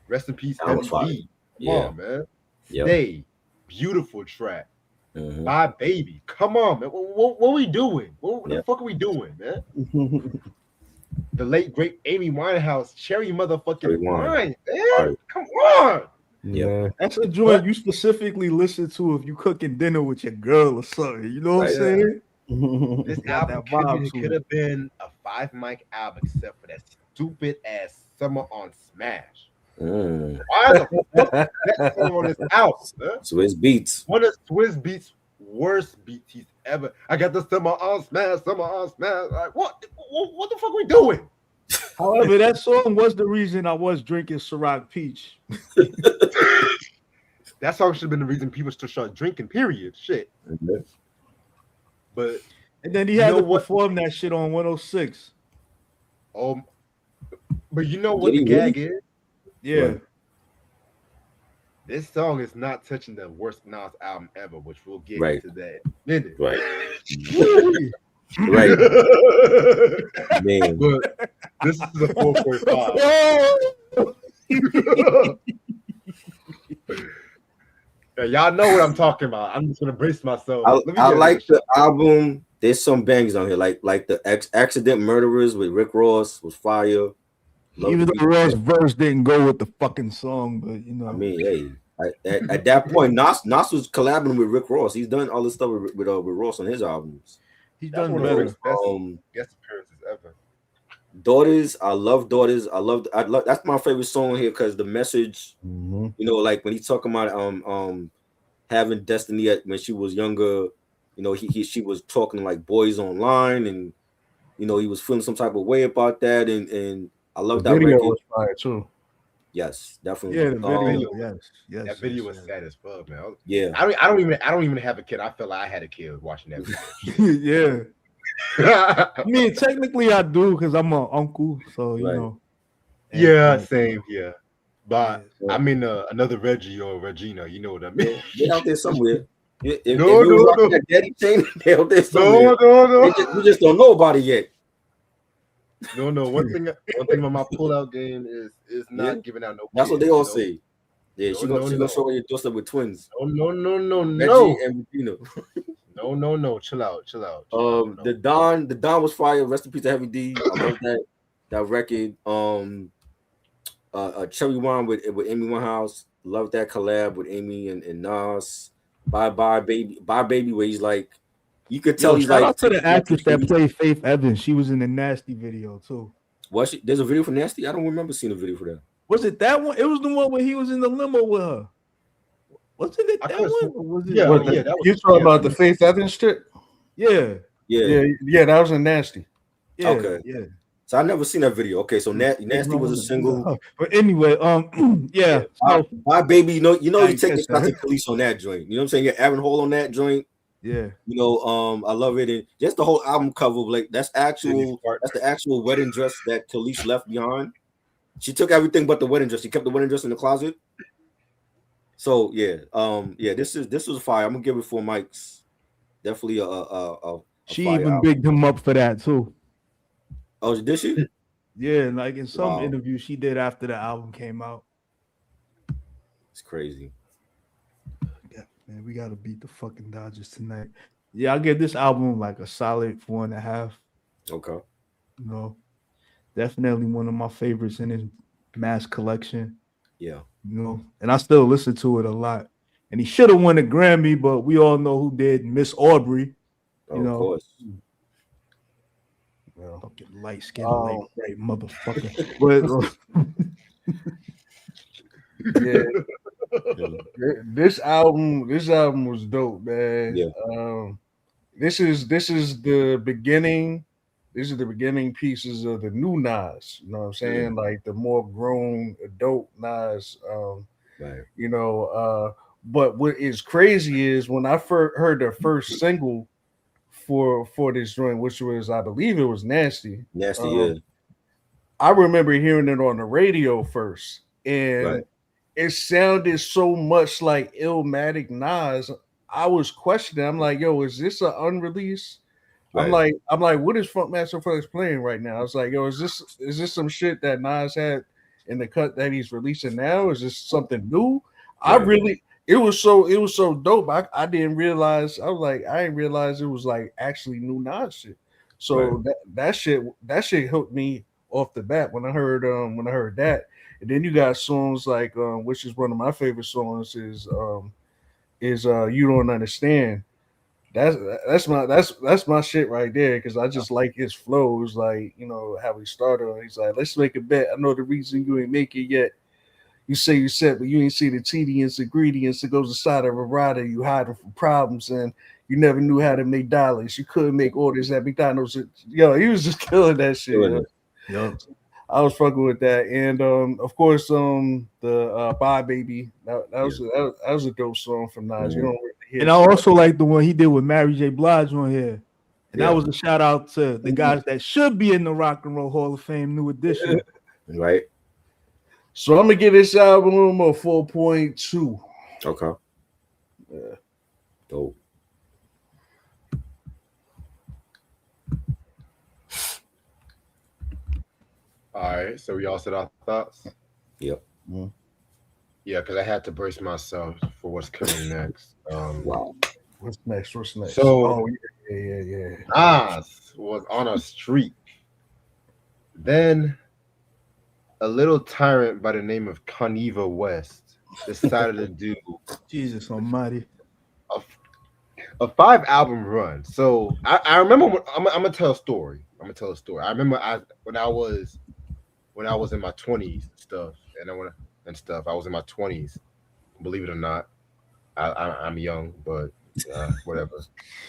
Rest in peace, MD. Come on, man. Stay. Beautiful track. Bye, Baby. Come on, man. What are we doing? What the fuck are we doing, man? The late great Amy Winehouse, Cherry motherfucking Wine, man. Come on. Yeah, that's a joint you specifically listen to if you cooking dinner with your girl or something. You know what I'm saying? This album could have been a 5 mic album except for that stupid ass Summer on Smash. Mm. Why the fuck is that song on this album? Huh? Swiss Beats. One of Swiss Beats' worst beats he's ever. I got the Summer on Smash, Summer on Smash. Like what the fuck we doing? However, that song was the reason I was drinking Ciroc Peach. That song should have been the reason people should start drinking. Period. Shit. Mm-hmm. But And then he You had know to what? perform that shit on 106. But you know what Did the he gag really? is? Yeah. Right. This song is not touching the worst Nas album ever, which we'll get Right. into that in a minute. Right. Right. Man. But this is a 4.5. Yeah, y'all know what I'm talking about. I'm just gonna brace myself. I like the album. There's some bangs on here, like the Accident Murderers with Rick Ross was fire. Love Even the though Ross' verse didn't go with the fucking song, but you know. I mean, hey, at that point, Nas was collabing with Rick Ross. He's done all this stuff with Ross on his albums. He's That's done one of better. Rick's best guest appearances ever. Daughters, I love Daughters. I love that's my favorite song here because the message, Mm-hmm. you know, like when he's talking about having Destiny when she was younger, you know, she was talking like boys online, and you know he was feeling some type of way about that, and I love The that video record. was fire too. Yes, definitely. Yeah, the video. Video yes. That video was sad as fuck, man. Yeah, I don't even have a kid. I felt like I had a kid watching that video. Yeah. I mean, technically I do because I'm an uncle, so you Right. know. Yeah, same here. But Yeah. I mean, another Reggie or Regina, you know what I mean? they're out there somewhere. If you No, was no, rocking no. that daddy chain, they're out there somewhere. No. We just don't know about it yet. No. One thing about my pullout game is not Yeah. giving out no. That's what kids, they all you know? say. Yeah, she No. gonna show you your doorstep with twins. No. Reggie and Regina. No. Chill out. The Don was fire. Rest in peace to Heavy D. I love that record. Cherry Wine with Amy Winehouse. Love that collab with Amy and Nas. Bye baby, where he's like, you could tell he's shout like. out to the actress that played Faith Evans. She was in the Nasty video too. Was she? There's a video for Nasty. I don't remember seeing a video for that. Was it that one? It was the one where he was in the limo with her. Wasn't it that one? Or was it Yeah, What, that was, you talking about the Faith Evans shit? Yeah. Yeah. That was a Nasty. Yeah. Okay. Yeah. So I never seen that video. Okay, so Nasty was a single. But anyway, yeah. So, Bye baby, you know you I take the guess shots that. at police on that joint. You know what I'm saying? You're Aaron Hall on that joint. yeah. You know, I love it, and just the whole album cover, like that's the actual wedding dress that Khalees left behind. She took everything but the wedding dress. She kept the wedding dress in the closet. So yeah, this was fire. I'm gonna give it 4 mics. Definitely a She fire even album. bigged him up for that too. Oh, did she? Yeah, like in some Wow. interview she did after the album came out. It's crazy. Yeah, man, we gotta beat the fucking Dodgers tonight. Yeah, I'll give this album like a solid 4.5. Okay. You know, definitely one of my favorites in his mass collection. Yeah. You know, and I still listen to it a lot. And he should have won a Grammy, but we all know who did. Miss Aubrey. Oh, You know. of course. Fucking light skinned, right motherfucker. Yeah. This album was dope, man. Yeah. This is the beginning. These are the beginning pieces of the new Nas. You know what I'm saying? Like the more grown adult Nas. Right. You know, but what is crazy is when I heard the first single for this joint, which was, I believe it was Nasty. Nasty, yeah. I remember hearing it on the radio first, and it sounded so much like Illmatic Nas. I was questioning. I'm like, yo, is this an unreleased? Right. I'm like, what is Funkmaster Flex playing right now? I was like, yo, is this some shit that Nas had in the cut that he's releasing now? Is this something new? Right. It was so dope. I didn't realize. I was like, I didn't realize it was like actually new Nas shit. So that shit hooked me off the bat when I heard that. And then you got songs like which is one of my favorite songs is You Don't Understand. That's my shit right there because I just like his flows, like how he started. He's like, let's make a bet. I know the reason you ain't make it yet. You say you said, but you ain't see the tedious ingredients that goes inside of a rider. You hiding from problems, and you never knew how to make dollars. You couldn't make orders at McDonald's. Yo, he was just killing that shit. Yo. I was fucking with that, and of course, the "Bye Baby" that was a dope song from Nas. You don't really hear. And I also like the one he did with Mary J. Blige on here, and that was a shout out to the guys that should be in the Rock and Roll Hall of Fame, New Edition. Right. So I'm gonna give this album a 4.2. Okay. Yeah. Dope. All right, so we all said our thoughts. Yep. Mm-hmm. Yeah, because I had to brace myself for what's coming next. Wow. What's next? So, yeah. Nas was on a streak. Then a little tyrant by the name of Kanye West decided to do Jesus Almighty. a 5-album run. So I remember I'm gonna tell a story. I remember when I was in my 20s and stuff, I was in my 20s. Believe it or not, I'm young, but whatever.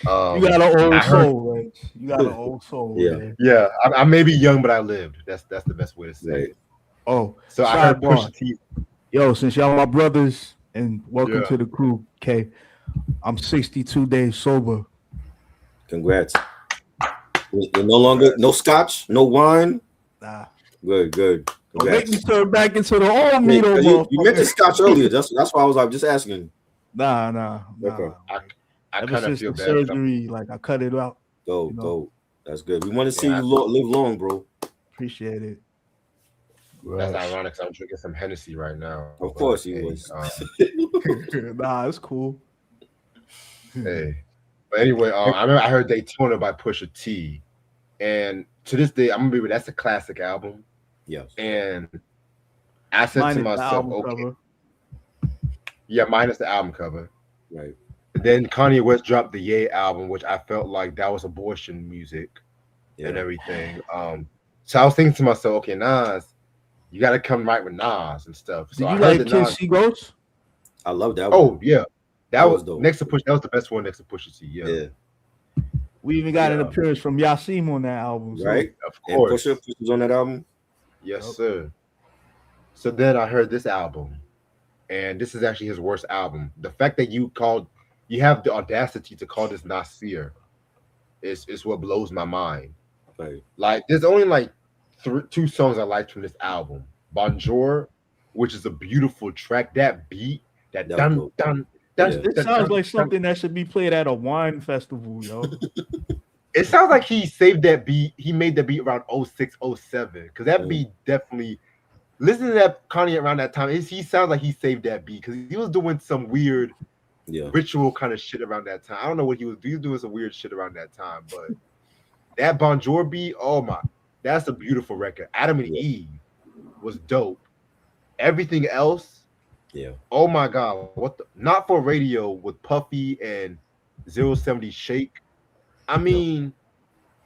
You got an old soul, right? You got an old soul. Yeah, man. Yeah. I may be young, but I lived. That's the best way to say it. Oh, so I heard Pusha T. Yo, since y'all my brothers, and welcome to the crew, okay? I'm 62 days sober. Congrats. You're no longer no scotch, no wine. Nah. Good. Don't make me turn back into the old me. You mentioned scotch earlier. That's why I was just asking. Nah. Okay. I Ever kind of since feel the bad. surgery, like I cut it out. Dope. That's good. We want to see you live long, bro. Appreciate it. That's ironic because I'm drinking some Hennessy right now. Of course he was. Nah, it's cool. Hey, but anyway, I remember I heard Daytona by Pusha T, and to this day, I'm gonna be with that's a classic album. Yes. And I said to myself, okay, yeah, minus the album cover, right? Then Kanye West dropped the Ye album, which I felt like that was abortion music and everything. So I was thinking to myself, okay, Nas, you got to come right with Nas and stuff. So Did you like Kids See Ghosts? I love that one. Oh yeah, that was dope. Next to Push. That was the best one next to Pusha T. Yeah. We even got an appearance from Yasim on that album, right? Of course, and Pusha was on that album. Yes, sir. So then I heard this album, and this is actually his worst album. The fact that you have the audacity to call this Nasir is what blows my mind. Right. Like, there's only like 2 songs I liked from this album. Bonjour, which is a beautiful track. That beat, that dun dun dun. It sounds like something that should be played at a wine festival, yo. It sounds like he saved that beat. He made the beat around 06, 07. Because that beat definitely. Listen to that Kanye around that time. He sounds like he saved that beat because he was doing some weird ritual kind of shit around that time. I don't know what he was doing. He was doing some weird shit around that time. But that Bonjour beat, oh my, that's a beautiful record. Adam and Eve was dope. Everything else, oh my God. Not for radio with Puffy and 070 Shake. I mean,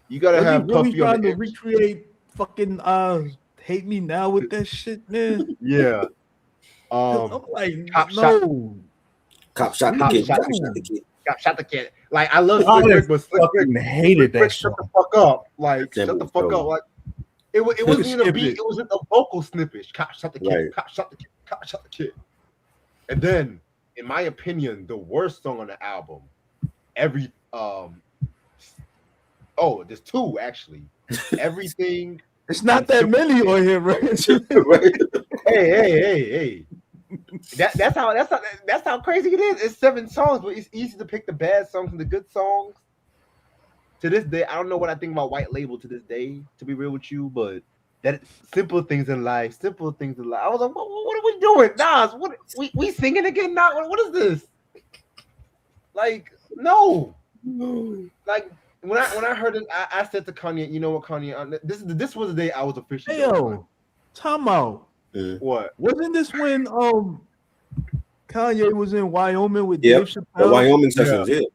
you gotta have really Puffy on the to recreate fucking Hate Me Now with that shit, man. Yeah. I'm like, Cop shot the kid. Like, I love Slick Rick, but Slick Rick hated that shit. Shut the fuck up. Like, shut the fuck up. Like, it wasn't even a beat. It was a vocal snippet. Cop shot the kid. Cop shot the kid. Cop shot the kid. And then, in my opinion, the worst song on the album, there's 2 actually. Everything. It's not that many on here, right? Hey. That's how crazy it is. It's 7 songs, but it's easy to pick the bad songs and the good songs. To this day, I don't know what I think about White Label to this day, to be real with you, but that simple things in life. I was like, what are we doing? Nas, what we singing again now? What is this? Like, no. Like, when I heard it, I said to Kanye, you know what, Kanye, this was the day I was officially. Hey, yo, time out. What? Wasn't this when Kanye was in Wyoming with Dave Chappelle? The Wyoming sessions,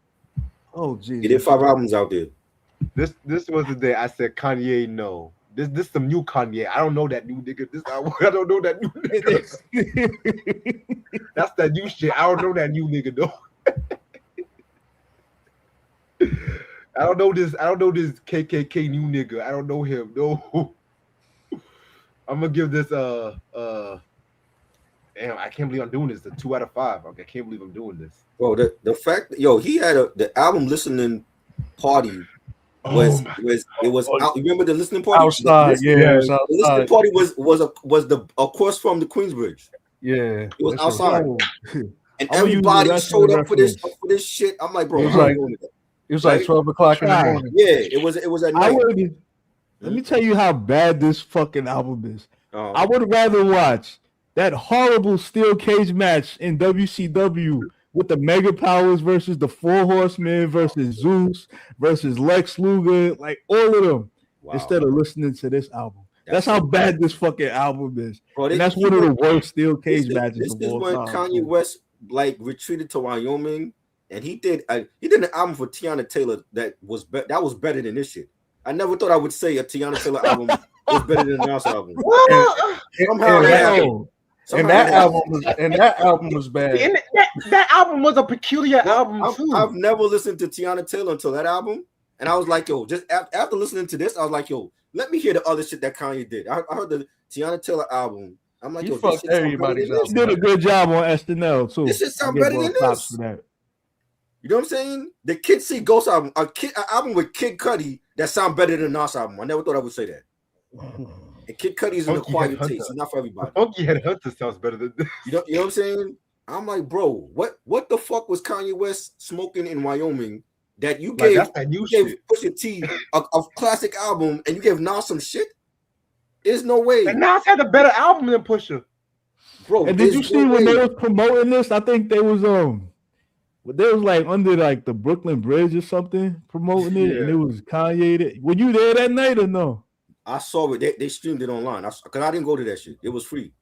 Oh, Jesus. He did 5 albums out there. This was the day I said Kanye no. This some new Kanye. I don't know that new nigga. I don't know that new nigga. That's that new shit. I don't know that new nigga though. I don't know this KKK new nigga. I don't know him. No. I'm gonna give this damn, I can't believe I'm doing this. The 2 out of 5. Okay, I can't believe I'm doing this. Bro, the fact that he had the album listening party was out. You remember the listening party? Outside, the listening party was across from the Queensbridge. Yeah, it was outside, and I'm everybody showed up for this shit. I'm like, bro, it was like 12 o'clock in the morning. Yeah, it was at night. Let me tell you how bad this fucking album is. I would rather watch that horrible steel cage match in WCW with the Mega Powers versus the Four Horsemen versus Zeus versus Lex Luger, like all of them, instead of listening to this album. That's how bad this fucking album is. Bro, and that's one of the worst steel cage matches of all time. This is when Kanye West like retreated to Wyoming, and he did an album for Tiana Taylor that was better than this shit. I never thought I would say a Tiana Taylor album was better than Nas album. And that album was bad. And that album was a peculiar album too. I've never listened to Tiana Taylor until that album, and I was like, yo, just after listening to this, I was like, yo, let me hear the other shit that Kanye did. I heard the Tiana Taylor album. I'm like, yo, fucked everybody's album. He did a good job on SNL too. This shit sound better than this. You know what I'm saying? The Kid See Ghost album, an album with Kid Cudi that sound better than Nas album. I never thought I would say that. And Kid Cudi's in the quiet taste. He's not for everybody. Funky Head Hunter sounds better than this. You know what I'm saying? I'm like, bro, what the fuck was Kanye West smoking in Wyoming that you gave? That's that new shit. Pusha T a classic album, and you gave Nas some shit? There's no way. And Nas had a better album than Pusha, bro. And did you see when they was promoting this? I think they was like under like the Brooklyn Bridge or something promoting it, and it was Kanye. Were you there that night or no? I saw it. They streamed it online. Because I didn't go to that shit. It was free.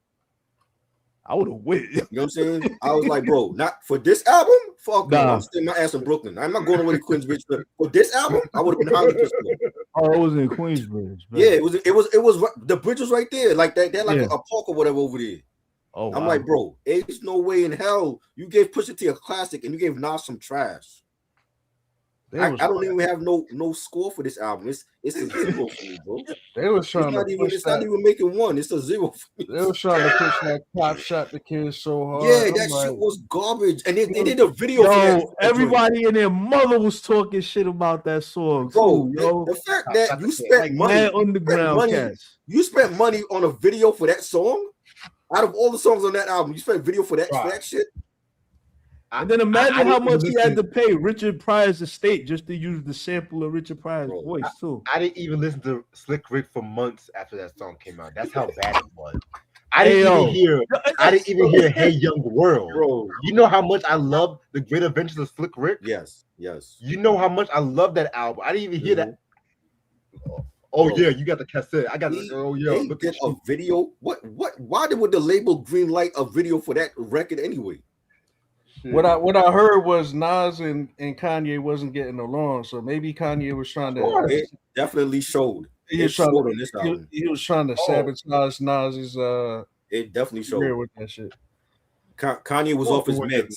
I would have went. You know what I'm saying? I was like, bro, not for this album. Fuck no. I'm staying my ass in Brooklyn. I'm not going away to Queensbridge. For this album, I would have been 100%. Oh, it was in Queensbridge. Bro. Yeah, it was. The bridge was right there. Like that. They're like a park or whatever over there. Oh, I'm like, bro, there's no way in hell you gave Pusha T a classic and you gave Nas some trash. I don't even have no score for this album. It's a 0 for me, bro. They was trying it's not even making 1. It's a 0 for me. They was trying to push that Pop Shot the Kids so hard. Yeah, that shit was garbage. And they did a video for that. Everybody and their mother was talking shit about that song. Bro, the fact that you spent you spent money on a video for that song. Out of all the songs on that album, you spent video for that shit. And then imagine how much he had to pay Richard Pryor's estate just to use the sample of Richard Pryor's voice too. I didn't even listen to Slick Rick for months after that song came out. That's how bad it was. I didn't even hear Hey Young World. Bro, you know how much I love The Great Adventures of Slick Rick? Yes. You know how much I love that album. I didn't even hear that. Oh yeah, you got the cassette. I got the look at a video. What? Why would the label green light a video for that record anyway? What I heard was Nas and Kanye wasn't getting along, so maybe Kanye was trying to. It definitely showed. He was trying to sabotage Nas's. It definitely showed with that shit. Kanye was off his meds.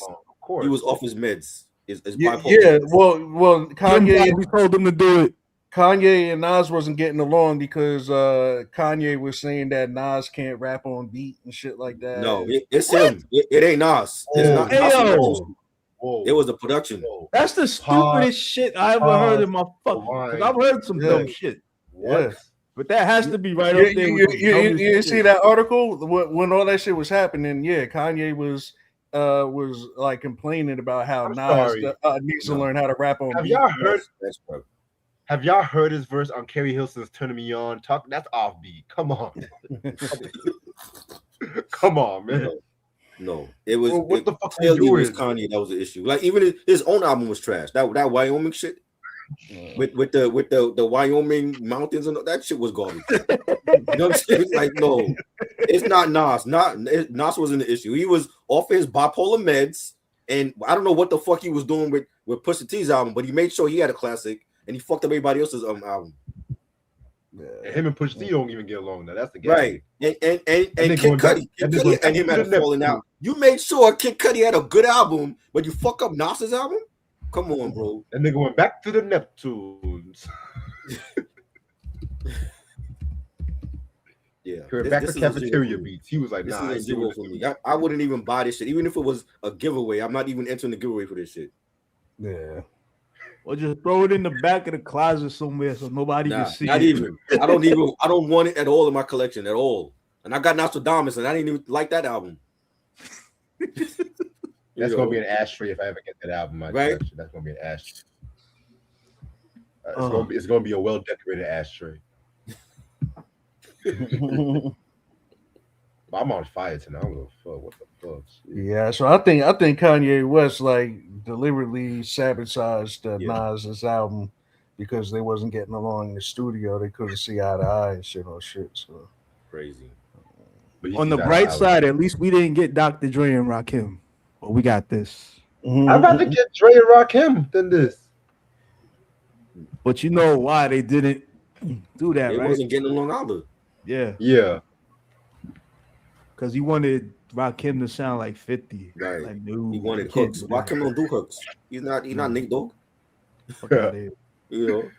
He was off his meds. Well, Kanye told him to do it. Kanye and Nas wasn't getting along because Kanye was saying that Nas can't rap on beat and shit like that. No, it's him. It ain't Nas. It's not. It was the production. That's the stupidest shit I ever heard in my fucking. I've heard some dumb shit. Yes. But that has to be right up there. You see that article when all that shit was happening? Yeah, Kanye was like complaining about how Nas needs to learn how to rap on beat. Have y'all heard his verse on Kerry Hilson's "Turning Me On"? That's offbeat. Come on, come on, man. No, it was. What the fuck you doing? It was Kanye that was the issue. Like even his own album was trash. That Wyoming shit with the Wyoming mountains and that shit was garbage. You know what I'm saying? Like no, it's not Nas. Nas wasn't the issue. He was off his bipolar meds. And I don't know what the fuck he was doing with Pusha T's album, but he made sure he had a classic, and he fucked up everybody else's album. And him and Pusha T don't even get along now. That's the game. Right. And Kid Cudi and him had a falling out. You made sure Kid Cudi had a good album, but you fuck up Nas's album? Come on, bro. And nigga went back to the Neptunes. Yeah. Back to cafeteria beats. He was like, this nah, is a zero for me. I wouldn't even buy this shit. Even if it was a giveaway, I'm not even entering the giveaway for this shit. Yeah. Or just throw it in the back of the closet somewhere so nobody can see not it. Even. I don't want it at all in my collection at all. And I got Nostradamus and I didn't even like that album. That's gonna be an ashtray if I ever get that album in my collection. That's gonna be an ashtray. It's gonna be a well decorated ashtray. I'm on fire tonight. I don't give a fuck. What the fuck? Yeah, so I think Kanye West like deliberately sabotaged Nas's album because they wasn't getting along in the studio. They couldn't see eye to eye and shit on shit. So crazy. On the bright side, at least we didn't get Dr. Dre and Rakim, but we got this. I'd rather get Dre and Rakim than this. But you know why they didn't do that, right? They wasn't getting along either. Yeah. Yeah. Because he wanted Rakim to sound like 50. Right. Like, he wanted hooks. Rakim don't do hooks. He's not Nate Dogg. You know.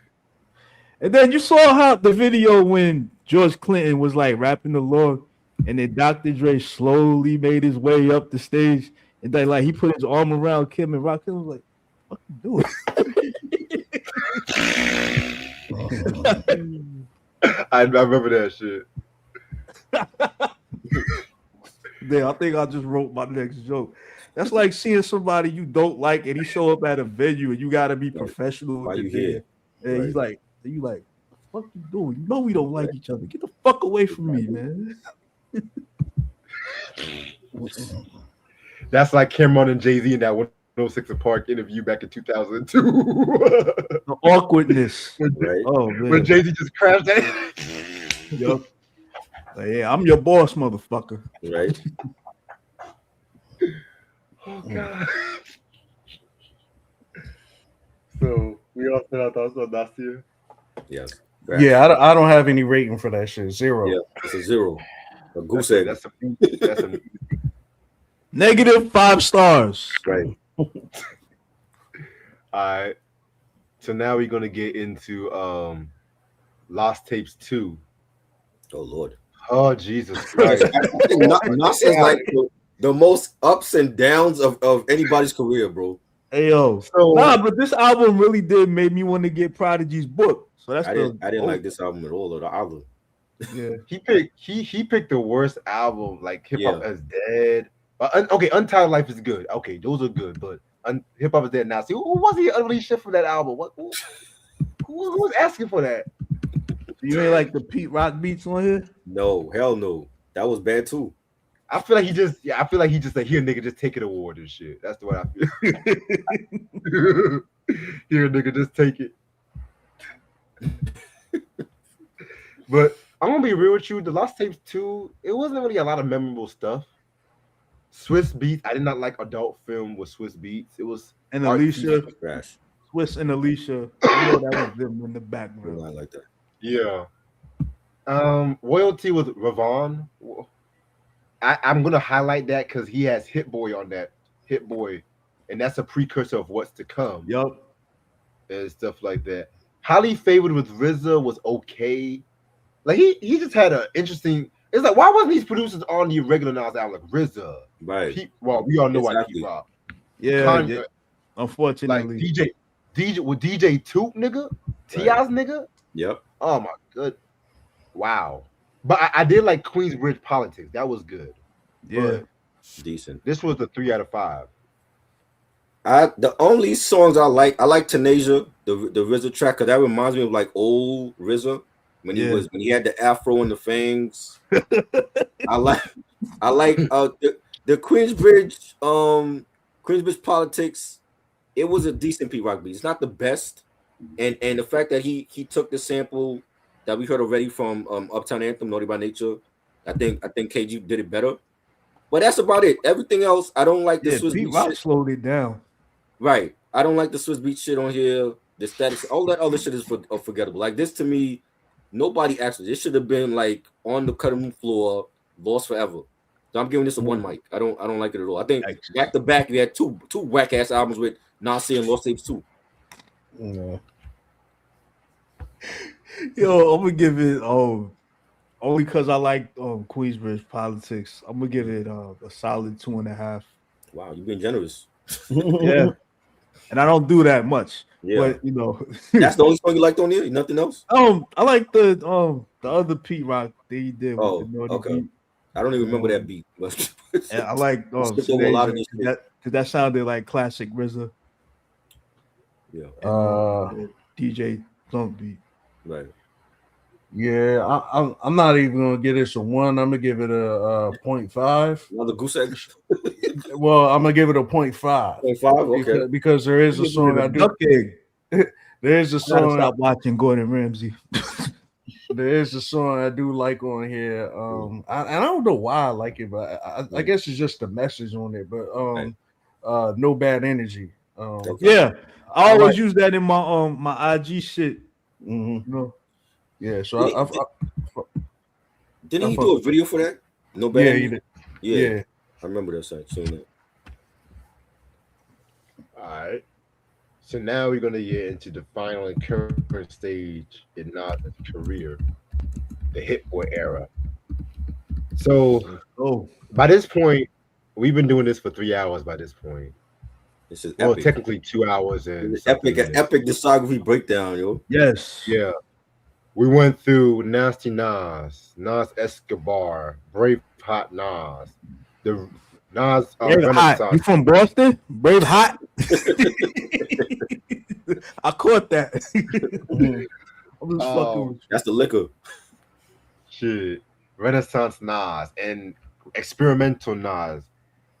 And then you saw how the video when George Clinton was like rapping the Lord, and then Dr. Dre slowly made his way up the stage, and then like he put his arm around Kim, and Rakim was like, "What you doing?" I remember that shit. Then I think I just wrote my next joke. That's like seeing somebody you don't like and he show up at a venue and you gotta be professional. Why you here? And he's like, what the fuck you doing? You know we don't like each other. Get the fuck away from me, man. That's like Cameron and Jay-Z in that 106 Park interview back in 2002. The awkwardness. When Jay-Z just crashed that. Yep. Yeah, I'm your boss, motherfucker. Right. Oh God. So we all said our thoughts on Nasir. Yes. Yeah, I don't have any rating for that shit. 0. Yeah, it's a 0. A goose egg. That's a -5 stars. Right. All right. So now we're gonna get into Lost Tapes 2. Oh Lord. Oh Jesus Christ. I think Nas is like the most ups and downs of anybody's career, bro. Hey yo. But this album really did make me want to get Prodigy's book. So that's I didn't like this album at all, or the album. Yeah. He picked the worst album, like Hip Hop is Dead. Okay, Untitled Life is good. Okay, those are good, but Hip Hop is Dead now. See, who was the unreleased shit from that album? Who was asking for that? You ain't like the Pete Rock beats on here? No, hell no. That was bad too. I feel like he just like, here nigga, just take it award and shit. That's the way I feel. Here nigga, just take it. But I'm gonna be real with you. The Lost Tapes 2, it wasn't really a lot of memorable stuff. Swiss Beats, I did not like adult film with Swiss Beats. It was and Alicia, Swiss and Alicia. I know that was them in the background. I like that. Yeah. Royalty with Ravon. I'm gonna highlight that because he has Hit Boy on that. Hit Boy, and that's a precursor of what's to come. Yup. And stuff like that. Highly Favored with RZA was okay. Like he just had an interesting. It's like, why wasn't these producers on the regular Nas album? Like RZA, right? We all know why Pete Rock. Yeah. Unfortunately, like DJ Toot nigga, T.I.'s nigga. Yep. Oh my good. Wow. But I did like Queensbridge Politics. That was good. Yeah. But decent. This was a 3 out of 5. The only songs I like Tenasia, the RZA track, because that reminds me of like old RZA when he had the afro and the fangs. I like the Queensbridge Politics. It was a decent Pete Rock beat. It's not the best, and the fact that he took the sample that we heard already from Uptown Anthem, Naughty by Nature. I think KG did it better. But that's about it. Everything else, I don't like the Yeah, Swiss Pete beat Rock shit. slowed it down. Right. I don't like the Swiss beat shit on here. The statics, all that other shit is forgettable. Like this to me, nobody actually. This should have been like on the cutting room floor, lost forever. So I'm giving this a 1 mic. I don't like it at all. I think back to back, we had two whack ass albums with Nasir and Lost Tapes too. Yeah. Yo, I'm gonna give it only because I like Queensbridge politics. I'm gonna give it a solid 2.5. Wow, you've been generous. Yeah, and I don't do that much. Yeah, but you know, that's the only song you liked on here. Nothing else. I like the other Pete Rock that he did with the Naughty okay. beat. I don't even remember that beat. But and I like skipped over a lot of this shit. Because that sounded like classic RZA. Yeah. And, DJ Thump beat. Right. Yeah, I'm not even gonna give this a 1. I'm gonna give it a 0.5. Another goose egg. Well, I'm gonna give it a 0.5. 0.5, okay. Because there is a song I do. There is a song. Stop watching Gordon Ramsay. There is a song I do like on here. I don't know why I like it, but I guess it's just the message on it. But No Bad Energy. Yeah, I always use that in my my IG shit. Mm-hmm. You know? Yeah, so didn't he do a video for that? No Bad Energy? He did. Yeah, I remember that song. All right. So now we're gonna get into the final and current stage in Nas' career, the Hit Boy era. So, by this point, we've been doing this for 3 hours. By this point, this is epic. Technically 2 hours and epic discography breakdown, yo. Yes. Yeah. We went through Nasty Nas, Nas Escobar, Brave Hot Nas, the Nas Renaissance. You from Boston? Brave Hot. I caught that. I'm just fucking with you. That's the liquor. Shit. Renaissance Nas and experimental Nas.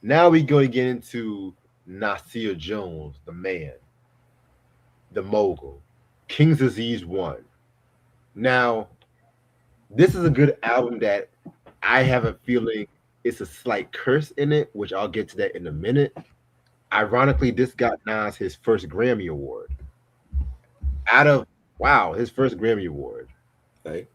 Now we're going to get into Nasir Jones, the man, the mogul, King's Disease 1. Now, this is a good album that I have a feeling it's a slight curse in it, which I'll get to that in a minute. Ironically, this got Nas his first Grammy Award. His first Grammy Award. Right.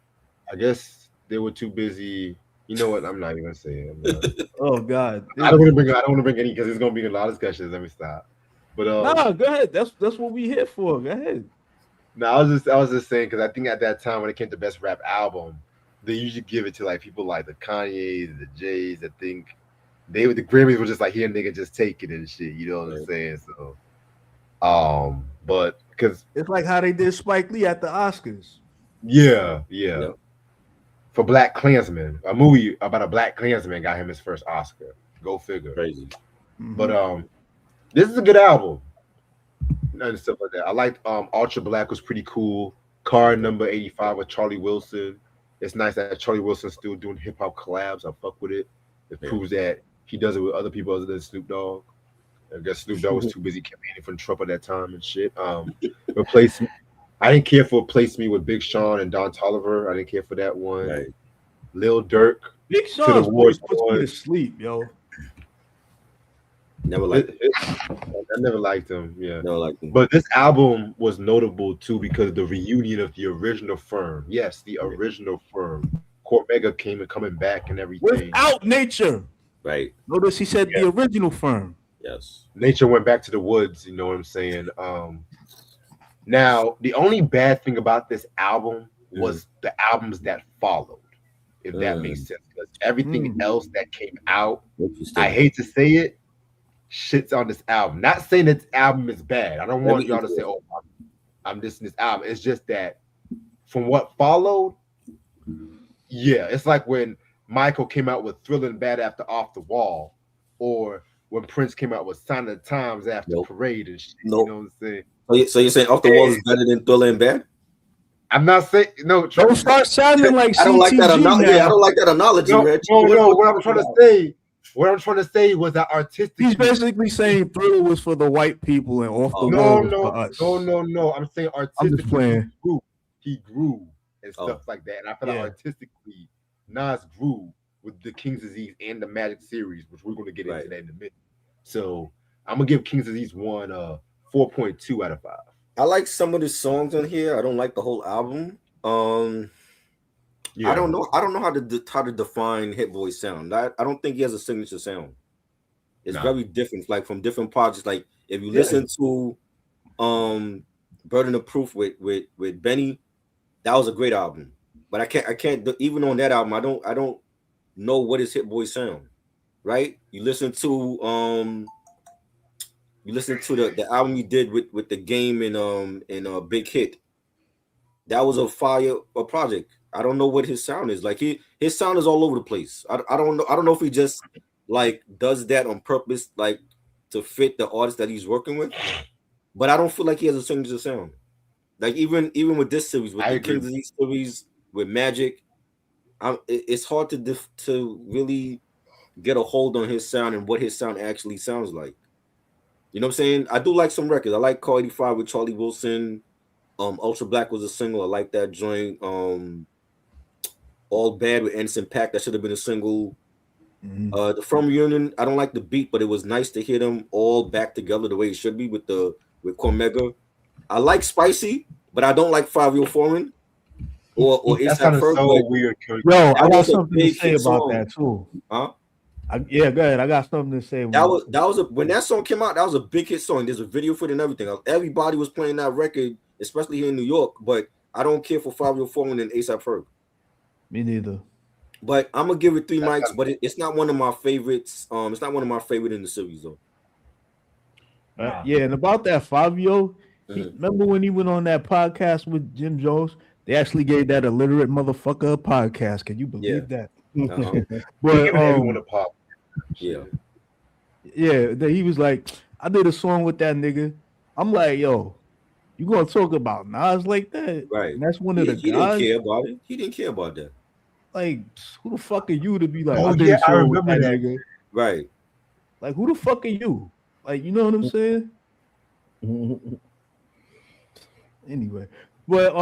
I guess they were too busy. You know what? I'm not even gonna say it. Oh God. I don't want to bring any because there's gonna be a lot of discussions. Let me stop. But go ahead. That's what we here for. Go ahead. No, I was just saying because I think at that time when it came to best rap album, they usually give it to like people like the Kanye's, the J's. I think the Grammys were just like, here, nigga, just take it and shit. You know what I'm saying? So, but because it's like how they did Spike Lee at the Oscars. Yeah. For Black Klansman, a movie about a Black Klansman got him his first Oscar. Go figure. Crazy. Mm-hmm. But this is a good album. And stuff like that. I liked Ultra Black was pretty cool. Car Number 85 with Charlie Wilson. It's nice that Charlie Wilson's still doing hip hop collabs. I fuck with it. It proves that he does it with other people other than Snoop Dogg. I guess Snoop Dogg was too busy campaigning for Trump at that time and shit. Replace Me. I didn't care for Place Me with Big Sean and Don Toliver. I didn't care for that one. Right. Lil Durk. Big Sean's voice puts me to sleep, yo. Never liked it. I never liked him. Yeah. Never liked him. But this album was notable too because the reunion of the original firm. Yes, the original firm. Cormega coming back and everything. Without Nature. Right. Notice he said the original firm. Yes. Nature went back to the woods, you know what I'm saying? Now, the only bad thing about this album was the albums that followed, if that makes sense. Because everything else that came out, I hate to say it, shits on this album. Not saying that this album is bad. I don't want y'all to say, oh, I'm dissing this album. It's just that from what followed, yeah, it's like when Michael came out with Thrillin' Bad after Off the Wall, or when Prince came out with Sign of the Times after Parade and shit. You know what I'm saying? So you're saying Off the Wall is better than Thriller and Bad? I'm not saying no. Don't start sounding like I don't like that analogy. I don't like that analogy, Rich. No. What I'm trying to say was that artistic. He's basically saying Thriller was for the white people and Off the Wall was for us. No. I'm saying artistically. I'm just playing. He grew and stuff like that, and I feel like artistically, Nas grew with the King's Disease and the Magic series, which we're going to get Right. into that in a minute. So I'm gonna give King's Disease 1 4.2 out of 5. I like some of the songs on here. I don't like the whole album. Yeah. I don't know how to define Hit Boy sound. I don't think he has a signature sound. It's very different, like from different projects. Like if you listen to Burden of Proof with Benny, that was a great album. But I can't even on that album, I don't know what is Hit Boy sound. Right? You listen to the album he did with the game and Big Hit. That was a fire project. I don't know what his sound is. Like his sound is all over the place. I don't know. I don't know if he just like does that on purpose, like to fit the artist that he's working with. But I don't feel like he has a signature sound. Like even with this series, with the King's Disease series, with Magic, it's hard to really get a hold on his sound and what his sound actually sounds like. You know what I'm saying? I do like some records. I like Car 85 with Charlie Wilson. Ultra Black was a single. I like that joint. All Bad with Anderson .Paak. That should have been a single. Mhm. The Firm Reunion, I don't like the beat, but it was nice to hear them all back together the way it should be with Cormega. I like Spicy, but I don't like 5 Year Foreign or That A$AP sounded Ferg. so weird. Yo, I got was a something to big say hit about song. that too. Huh? Yeah, go ahead. I got something to say. That was when that song came out. That was a big hit song. There's a video for it and everything. Everybody was playing that record, especially here in New York. But I don't care for 5 Year Foreign and A$AP Ferg. Me neither. But I'm gonna give it 3 mics. But it's not one of my favorites. It's not one of my favorite in the series though. Yeah, and about that Fabio, remember when he went on that podcast with Jim Jones? They actually gave that illiterate motherfucker a podcast. Can you believe that? But everyone a pop. Yeah. He was like, I did a song with that nigga. I'm like, yo, you gonna talk about Nas like that? Right. And that's one of the He guys. didn't care about it. He didn't care about that. Like, who the fuck are you to be like, Oh, I did yeah, a I song with remember that that. nigga? Right. Like, who the fuck are you? Like, you know what I'm saying? Anyway, but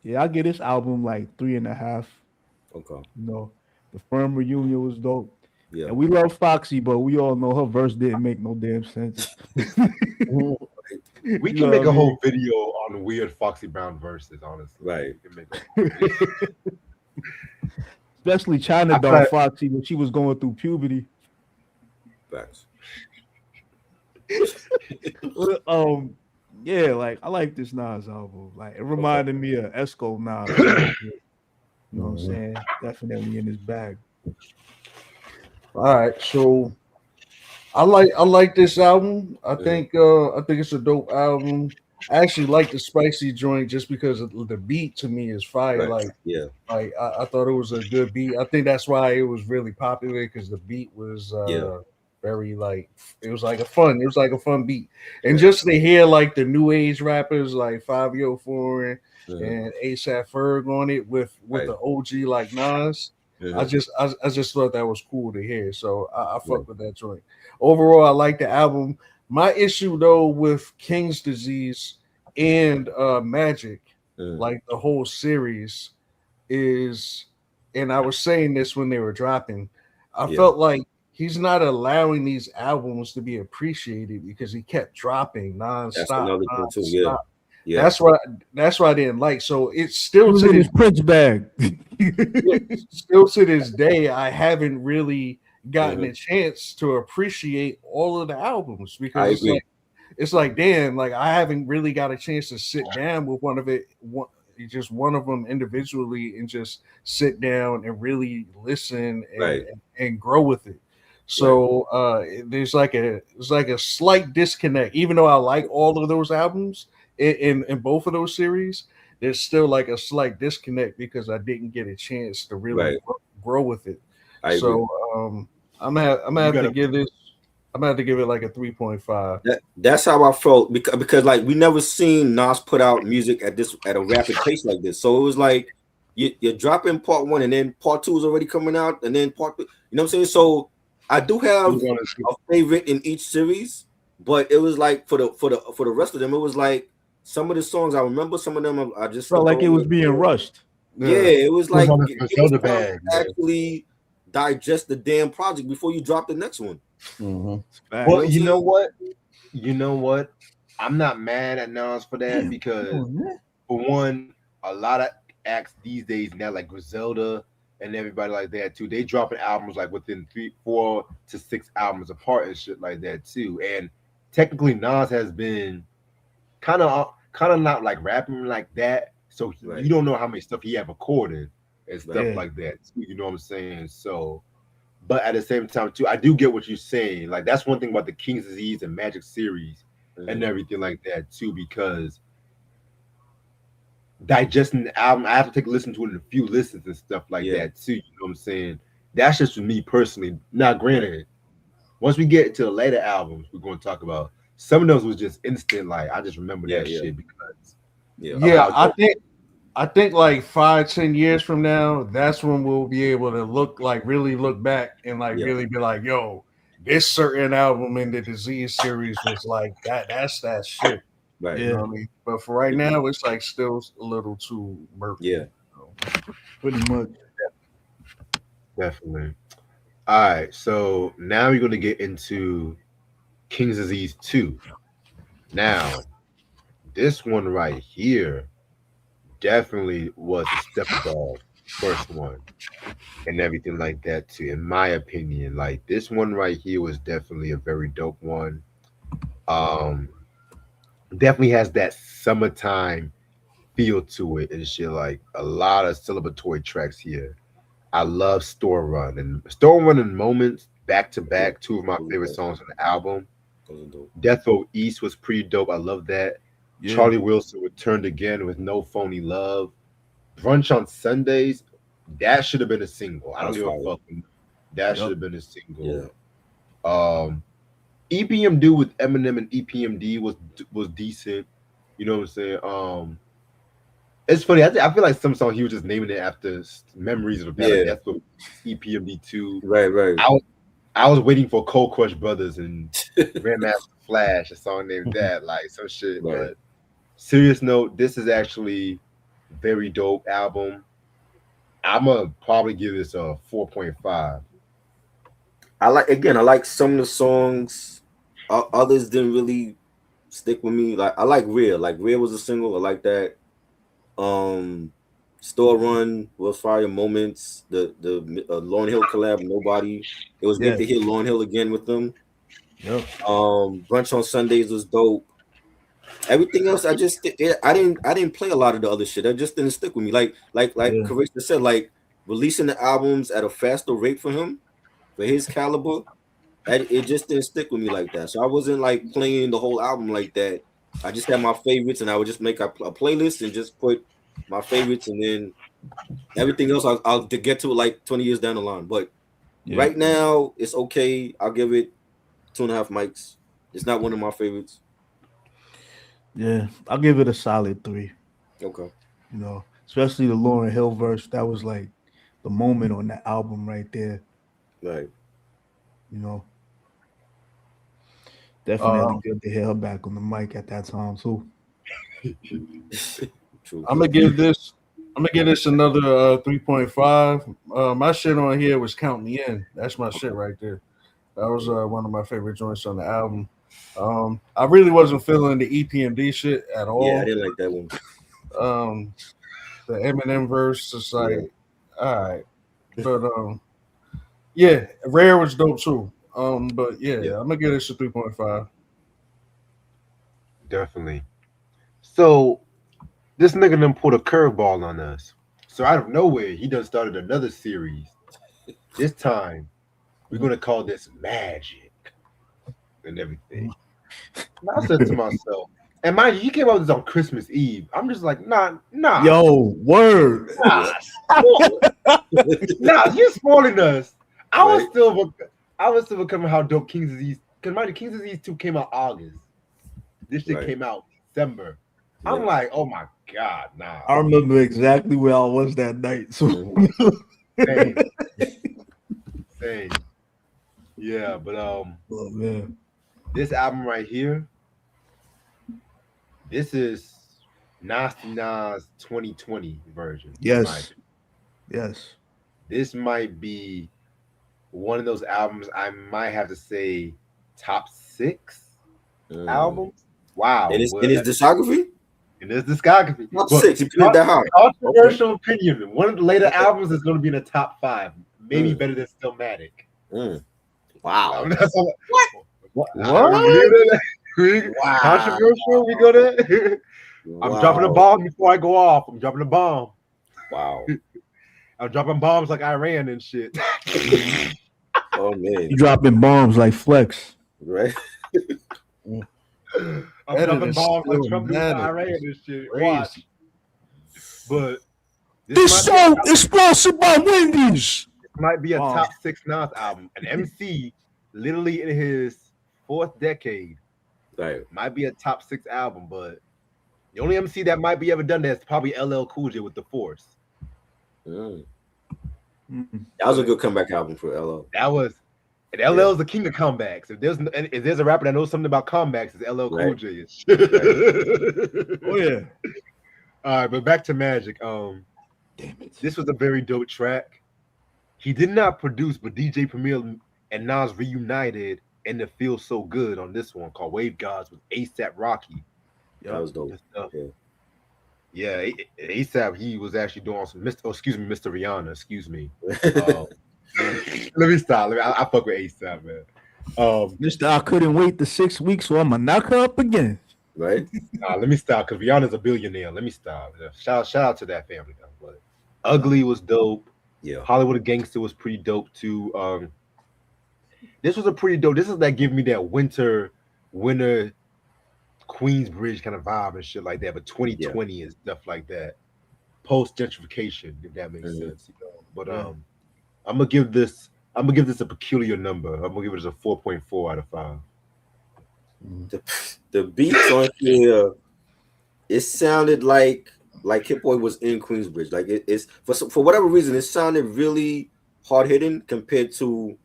yeah, I get this album like 3.5. Okay. You know, the Firm Reunion was dope. Yeah. And we love Foxy, but we all know her verse didn't make no damn sense. We can make a whole video on weird Foxy Brown verses, honestly. Right. We can make Especially China Doll Foxy when she was going through puberty. Facts. Yeah, like I like this Nas album. Like it reminded me of Esco Nas. You know what I'm saying? Definitely in his bag. All right, so I like this album. I think it's a dope album. I actually like the Spicy joint just because the beat to me is fire. Right. Like I thought it was a good beat. I think that's why it was really popular because the beat was very like it was like a fun beat. And just to hear like the new age rappers like 5 Year Foreign and A$AP Ferg on it with the OG like Nas. I just thought that was cool to hear. So I fuck with that joint. Overall, I like the album. My issue though with King's Disease and Magic, like the whole series, is, and I was saying this when they were dropping, I felt like he's not allowing these albums to be appreciated because he kept dropping nonstop. Yeah. That's what I didn't like. So it's still to his Prince bag. Still to this day, I haven't really gotten a chance to appreciate all of the albums because it's like damn, like I haven't really got a chance to sit down with one of them individually and just sit down and really listen and grow with it. So there's like a slight disconnect, even though I like all of those albums in both of those series. There's still like a slight disconnect because I didn't get a chance to really grow with it. I'm gonna have to give it like a 3.5. That's how I felt because like we never seen Nas put out music at a rapid pace like this. So it was like you're dropping part 1 and then part 2 is already coming out and then part 2. You know what I'm saying? So I do have a favorite in each series, but it was like for the rest of them, it was like some of the songs I remember, some of them I just felt like it was being rushed. Yeah, it was like actually digest the damn project before you drop the next one. Mm-hmm. Well, you know what? I'm not mad at Nas for that because, for one, a lot of acts these days now, like Griselda and everybody like that too, they dropping albums like within 4 to 6 albums apart and shit like that too. And technically, Nas has been kind of not like rapping like that, so you don't know how many stuff he have recorded and stuff like that too, you know what I'm saying? So, but at the same time too, I do get what you're saying. Like, that's one thing about the King's Disease and Magic series and everything like that too, because digesting the album, I have to take a listen to it in a few listens and stuff like that too, you know what I'm saying? That's just for me personally. Now granted, once we get to the later albums we're going to talk about, some of those was just instant, like I just remember that shit because I think like 5-10 years from now, that's when we'll be able to really look back and really be like, yo, this certain album in the Disease series was like that's that shit. Right. You know what I mean? But for right now, it's like still a little too murky. Yeah. Pretty much. Definitely. All right, so now we're going to get into King's Disease 2. Now, this one right here definitely was a step above first one and everything like that too, in my opinion. Like, this one right here was definitely a very dope one. Um, definitely has that summertime feel to it and shit. Like, a lot of celebratory tracks here. I love Store Run and Moments back to back. Two of my favorite songs on the album. Death Row East was pretty dope. I love that. Yeah. Charlie Wilson returned again with No Phony Love. Brunch on Sundays, that should have been a single. I don't give a fuck. That should have been a single. Yeah. EPMD with Eminem and EPMD was decent. You know what I'm saying? It's funny. I feel like some song he was just naming it after memories of the past. Like, that's what EPMD 2. Right. I was waiting for Cold Crush Brothers and Grandmaster Flash, a song named that, like some shit. Right. But serious note, this is actually a very dope album. I'm gonna probably give this a 4.5. I like some of the songs. Others didn't really stick with me. Like, I like Real. Like, Real was a single. I like that. Store Run was fire. Moments. The Lauryn Hill collab, Nobody. It was great to hear Lauryn Hill again with them. Yep. Brunch on Sundays was dope. Everything else, I didn't play a lot of the other shit. That just didn't stick with me. Like Carissa said, like, releasing the albums at a faster rate for him, for his caliber, it just didn't stick with me like that. So I wasn't like playing the whole album like that. I just had my favorites, and I would just make a playlist and just put my favorites, and then everything else I'll get to it like 20 years down the line. But right now, it's okay. I'll give it 2.5 mics. It's not one of my favorites. Yeah, I'll give it a solid 3. Okay. You know, especially the Lauryn Hill verse. That was like the moment on that album right there. Right. You know, definitely good to hear her back on the mic at that time too. I'm gonna give this another 3.5. My shit on here was Count Me In. That's my shit right there. That was one of my favorite joints on the album. I really wasn't feeling the EPMD shit at all. Yeah, I didn't like that one. The Eminem verse is like, all right, but Rare was dope too. But I'm gonna give this a 3.5. Definitely. So this nigga done pulled a curveball on us. So out of nowhere, he done started another series. This time, we're gonna call this Magic and everything. And I said to myself, and mind you, he came out with this on Christmas Eve. I'm just like, nah. Yo, word. Nah, you're spoiling us. I was still becoming how dope King's Disease. Because mind you, King's Disease 2 came out August. This shit came out December. Yeah. I'm like, oh my God, nah. I remember exactly where I was that night. So Same. Yeah, but oh man. This album right here, this is Nasty Nas 2020 version. Yes. This might be one of those albums I might have to say top 6 albums. Wow. In his discography? In his discography. Top 6, you put it that high. Controversial opinion. One of the later albums is going to be in the top 5. Maybe better than Stillmatic. Wow. What? Wow. Controversial, we go there. I'm dropping a bomb before I go off. I'm dropping a bomb. Wow. I'm dropping bombs like Iran and shit. Oh man. You dropping bombs like Flex. Right. I'm dropping bombs like Trump doing Iran and shit. Watch. But this song is sponsored by Wendy's. It might be a top 6 Nas album. An MC literally in his 4th decade. Right. Might be a top 6 album, but the only MC that might be ever done that is probably LL Cool J with The Force. That was a good comeback album for LL. That was, and LL is the king of comebacks. If there's a rapper that knows something about comebacks, it's LL Cool J. Oh yeah. All right, but back to Magic. Damn it. This was a very dope track. He did not produce, but DJ Premier and Nas reunited and it feels so good on this one called Wave Gods with ASAP Rocky. That was dope. Yeah, ASAP, he was actually doing some Mr. Rihanna, excuse me. Let me stop. I fuck with ASAP, man. Mr. I couldn't wait the 6 weeks, so I'm gonna knock her up again. Right? Let me stop because Rihanna's a billionaire. Let me stop. Shout out to that family though. But Ugly was dope. Yeah. Hollywood Gangster was pretty dope too. This was a pretty dope. This is like giving me that winter Queensbridge kind of vibe and shit like that, but 2020 and stuff like that. Post gentrification, if that makes sense. You know? But I'm gonna give this a peculiar number. I'm gonna give it a 4.4 out of 5. The beats on here, it sounded like Hit Boy was in Queensbridge. Like it's for whatever reason, it sounded really hard hitting compared to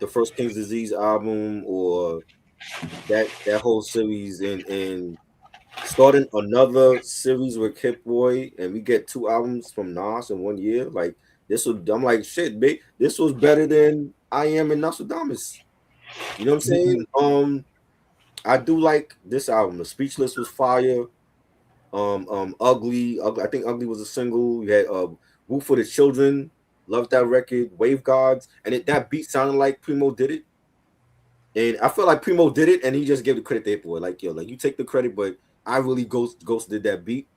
the first King's Disease album or that whole series, and starting another series with Hit Boy, and we get 2 albums from Nas in 1 year. Like this was, I'm like, shit, big. This was better than I Am and Nostradamus. You know what I'm saying? I do like this album. The Speechless was fire. Ugly. I think Ugly was a single. You had Woo for the Children. Love that record. Wave Gods, and that beat sounded like Primo did it. And I feel like Primo did it, and he just gave the credit to Hit Boy. Like, yo, like you take the credit, but I really Ghost did that beat.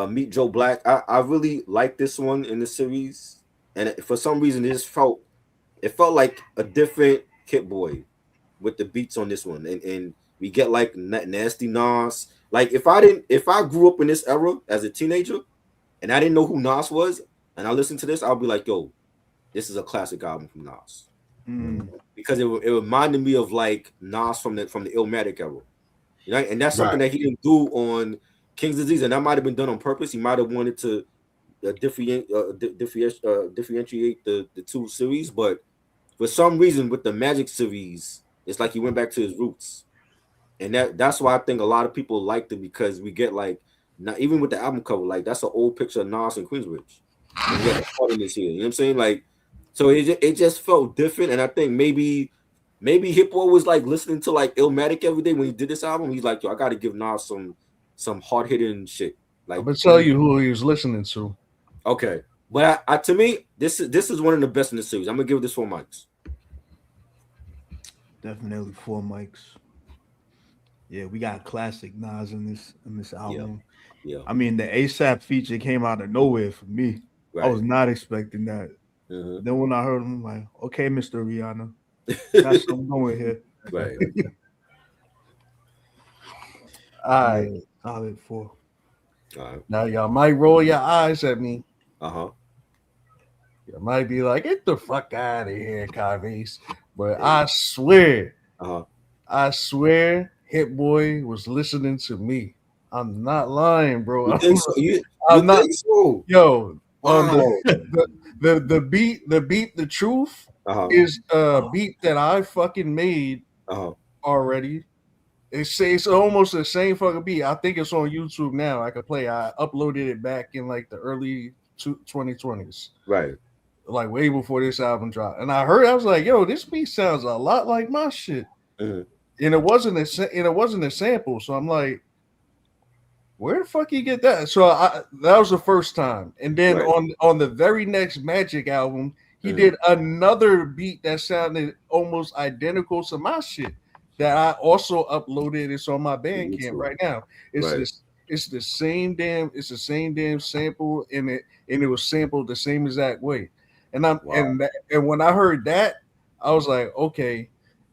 Meet Joe Black. I really like this one in the series, and for some reason, it felt like a different Hit Boy with the beats on this one, and we get like Nasty Nas. Like if I grew up in this era as a teenager, and I didn't know who Nas was, and I listened to this, I'll be like, yo, this is a classic album from Nas. Because it reminded me of like Nas from the Illmatic era, you know, and that's something that he didn't do on King's Disease, and that might have been done on purpose. He might have wanted to differentiate the 2 series, but for some reason with the Magic series, it's like he went back to his roots, and that's why I think a lot of people liked it, because we get like, not even with the album cover, like that's an old picture of Nas and Queensbridge. And we got the part in this here, you know what I'm saying? Like, so it just felt different, and I think maybe Hip Boy was like listening to like Illmatic every day when he did this album. He's like, yo, I got to give Nas some hard hitting shit. Like, I'm gonna tell you who he was listening to. Okay, but to me, this is one of the best in the series. I'm gonna give this 4 mics. Definitely 4 mics. Yeah, we got classic Nas in this album. Yeah. I mean, the ASAP feature came out of nowhere for me. Right. I was not expecting that. Then when I heard him, I'm like, okay, Mr. Rihanna, that's what I'm going here. Right. All right. Solid 4. All right. Now y'all might roll your eyes at me. You might be like, get the fuck out of here, Kavis. But I swear, Hit Boy was listening to me. I'm not lying, bro. I'm not. So? Yo, the beat, the truth is a beat that I fucking made already. It's almost the same fucking beat. I think it's on YouTube now. I can play. I uploaded it back in like the early 2020s. Right. like way before this album dropped, and I heard, I was like, "Yo, this beat sounds a lot like my shit," Mhm. and it wasn't a sample. So I'm like, "Where the fuck you get that?" So that was the first time, and then Right. on the very next Magic album, he Mhm. did another beat that sounded almost identical to my shit that I also uploaded. It's on my Bandcamp YouTube. right now. It's Right. this. It's the same damn. It's the same damn sample, and it was sampled the same exact way. And Wow. and when I heard that, I was like, okay,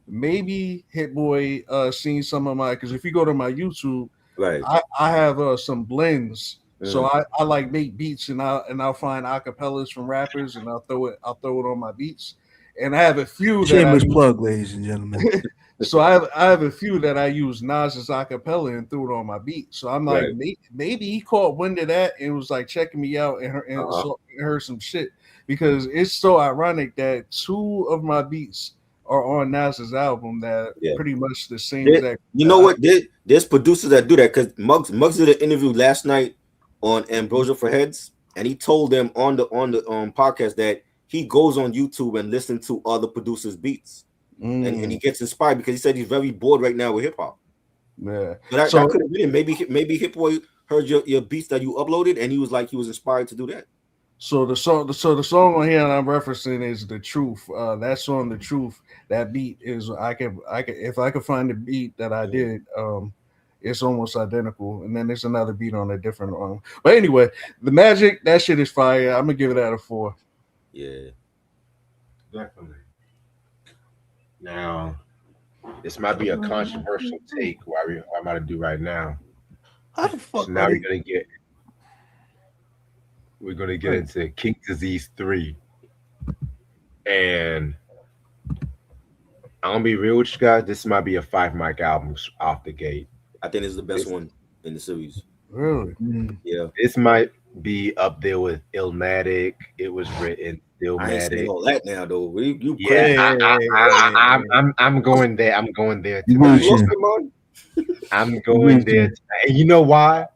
maybe Hit Boy seen some of my, because if you go to my YouTube, Right. I have some blends. So Mhm. I like make beats, and I'll find acapellas from rappers, and I'll throw it on my beats. And I have a few that I Shameless plug, ladies and gentlemen. so I have a few that I use Nas's acapella and threw it on my beat. So I'm like, Right. maybe he caught wind of that and was like checking me out Uh-huh. heard some shit, because it's so ironic that two of my beats are on Nas's album that Yeah. pretty much the same exact. You know what? There's producers that do that, because Muggs did an interview last night on Ambrosia for Heads, and he told them on the podcast that he goes on YouTube and listens to other producers' beats, and he gets inspired because he said he's very bored right now with hip hop. Yeah. So that So could have been it. Maybe Hip Boy heard your beats that you uploaded, and he was inspired to do that. the song on here I'm referencing is The Truth. That song, The Truth, that beat is I can if I could find the beat that I did, it's almost identical. And then there's another beat on a different one. But anyway, the Magic, that shit is fire. I'm gonna give it out a 4. Yeah. Definitely. Now, this might be a controversial take. What I'm about to do right now. How the fuck? So now we're gonna get into King Disease 3, and I'm gonna be real with you guys. This might be a 5 mic album off the gate. I think this is the best one in the series. Really? Yeah. This might be up there with Illmatic. It was written I ain't saying Illmatic. all that now, though. You Yeah, I'm going there. I'm going there You tonight. lost your mind? I'm going there tonight. And you know why?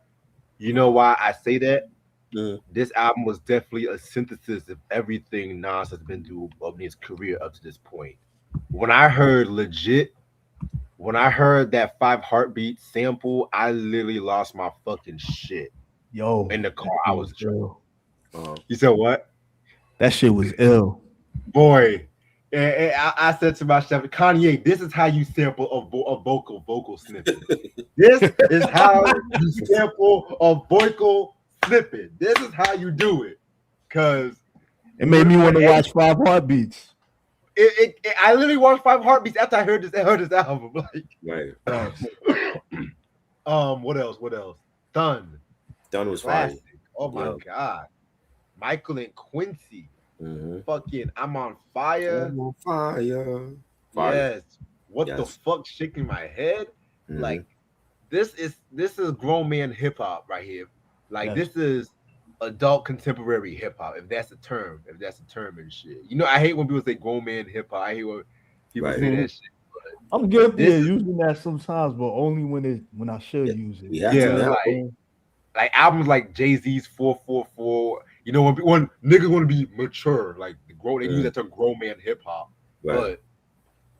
You know why I say that? This album was definitely a synthesis of everything Nas has been through of his career up to this point. When I heard that 5 Heartbeat sample, I literally lost my fucking shit. Yo, In the car, I was ill. You said what? That shit was ill. Boy, and I said to myself, Kanye, this is how you sample a vocal snippet. This is how you sample a vocal snippet. This is how you do it. Because it made me want to watch 5 Heartbeats. I literally watched 5 Heartbeats after I heard this album. Like, right. What else? Done was fire. Oh my god. Michael and Quincy. Fucking I'm on fire. I'm on fire. Yes. What the fuck shaking my head? Like this is grown man hip hop right here. Like this is adult contemporary hip hop, if that's a term and shit. You know, I hate when people say grown man hip hop. I hate when people say that shit. I'm guilty of using that sometimes, but only when I should use it. Yeah, like albums like Jay-Z's 444. You know, when niggas want to be mature, like they use that term grown man hip hop. Right. But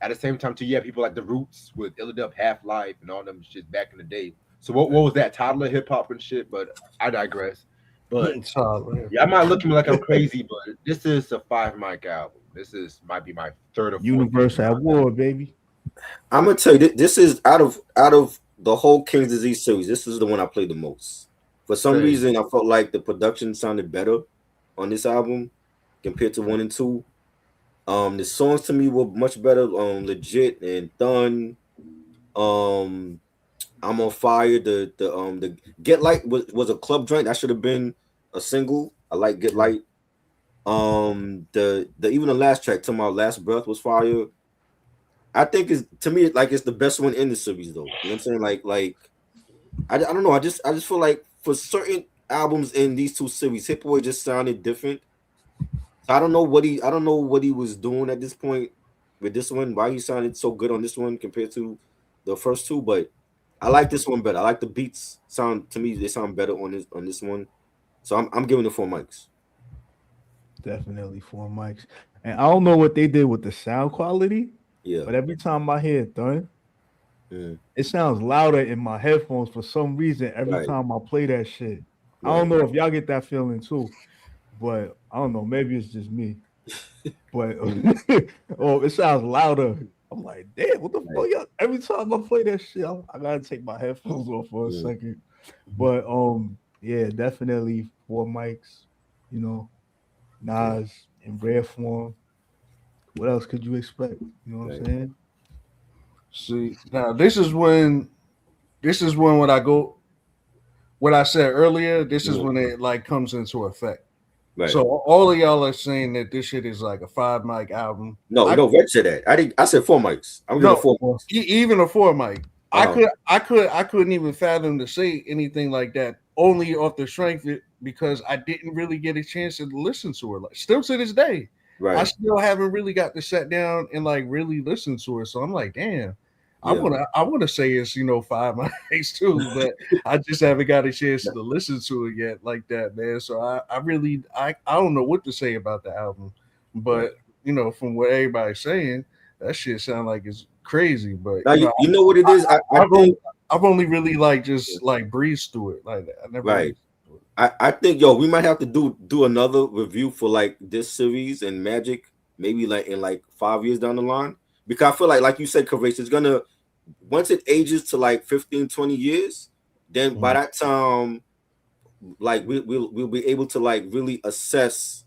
at the same time, too, you have people like The Roots with Illidub Half-Life and all them shit back in the day. So what was that? Toddler hip hop and shit. But I digress. But I might look at me like I'm crazy, but this is a 5 mic album. Might be my third or fourth. Universe at War, baby. I'm gonna tell you, this is out of the whole King's Disease series. This is the one I played the most. For some reason, I felt like the production sounded better on this album compared to 1 and 2. The songs to me were much better. Legit and Done. I'm on Fire. The Get Light was a club joint. That should have been a single. I like Get Light. The even the last track, to my Last Breath, was fire. I think it's the best one in the series, though. You know what I'm saying? Like I don't know. I just feel like for certain albums in these two series, Hit Boy just sounded different. I don't know what he was doing at this point with this one. Why he sounded so good on this one compared to the first two, but I like this one better. I like the beats sound, to me they sound better on this one. So I'm giving it 4 mics. definitely 4 mics. And I don't know what they did with the sound quality, Yeah. but every time I hear it done, Mm. it sounds louder in my headphones for some reason every Right. time I play that shit. I Right. don't know if y'all get that feeling too, but I don't know. Maybe it's just me. But oh, it sounds louder. I'm like, damn, what the fuck, Right. y'all? Every time I play that shit, I gotta take my headphones off for a Mm. second. But yeah, definitely 4 mics. You know, Yeah. Nas in rare form. What else could you expect? You know what I'm Right. saying? See, now this is when when I go what I said earlier, this is Mhm. when it like comes into effect. Right. So all of y'all are saying that this shit is like a 5 mic album. No, I no, Red said that. I said 4 mics. I'm giving no 4 mics. even a 4 mic. Uh-huh. I couldn't even fathom to say anything like that only off the strength because I didn't really get a chance to listen to it. Like still to this day, I Right. still haven't really got to sit down and like really listen to it. So I'm like, damn, Yeah. I wanna say it's 5 mics too, but I just haven't got a chance to listen to it yet like that, man. So I really I don't know what to say about the album, Right. but from what everybody's saying, that shit sound like it's crazy. But Now you know what it is. I I've think only I've only really like just like breezed through it like that. I never right. really. I think yo, we might have to do another review for like this series and Magic, maybe like in like 5 years down the line. Because I feel like you said, Courageous, it's gonna once it ages to like 15, 20 years, then by that time, like we'll be able to like really assess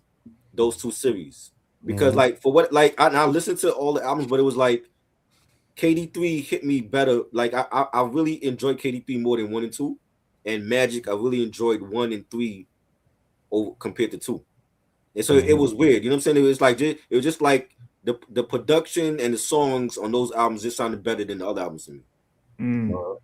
those two series. Because Mhm. like for what like I listened to all the albums, but it was like KD3 hit me better. Like I really enjoyed KD3 more than 1 and 2, and Magic I really enjoyed 1 and 3 over compared to 2. And so it Mhm. was weird. You know what I'm saying? It was just like the production and the songs on those albums just sounded better than the other albums to me. Mm.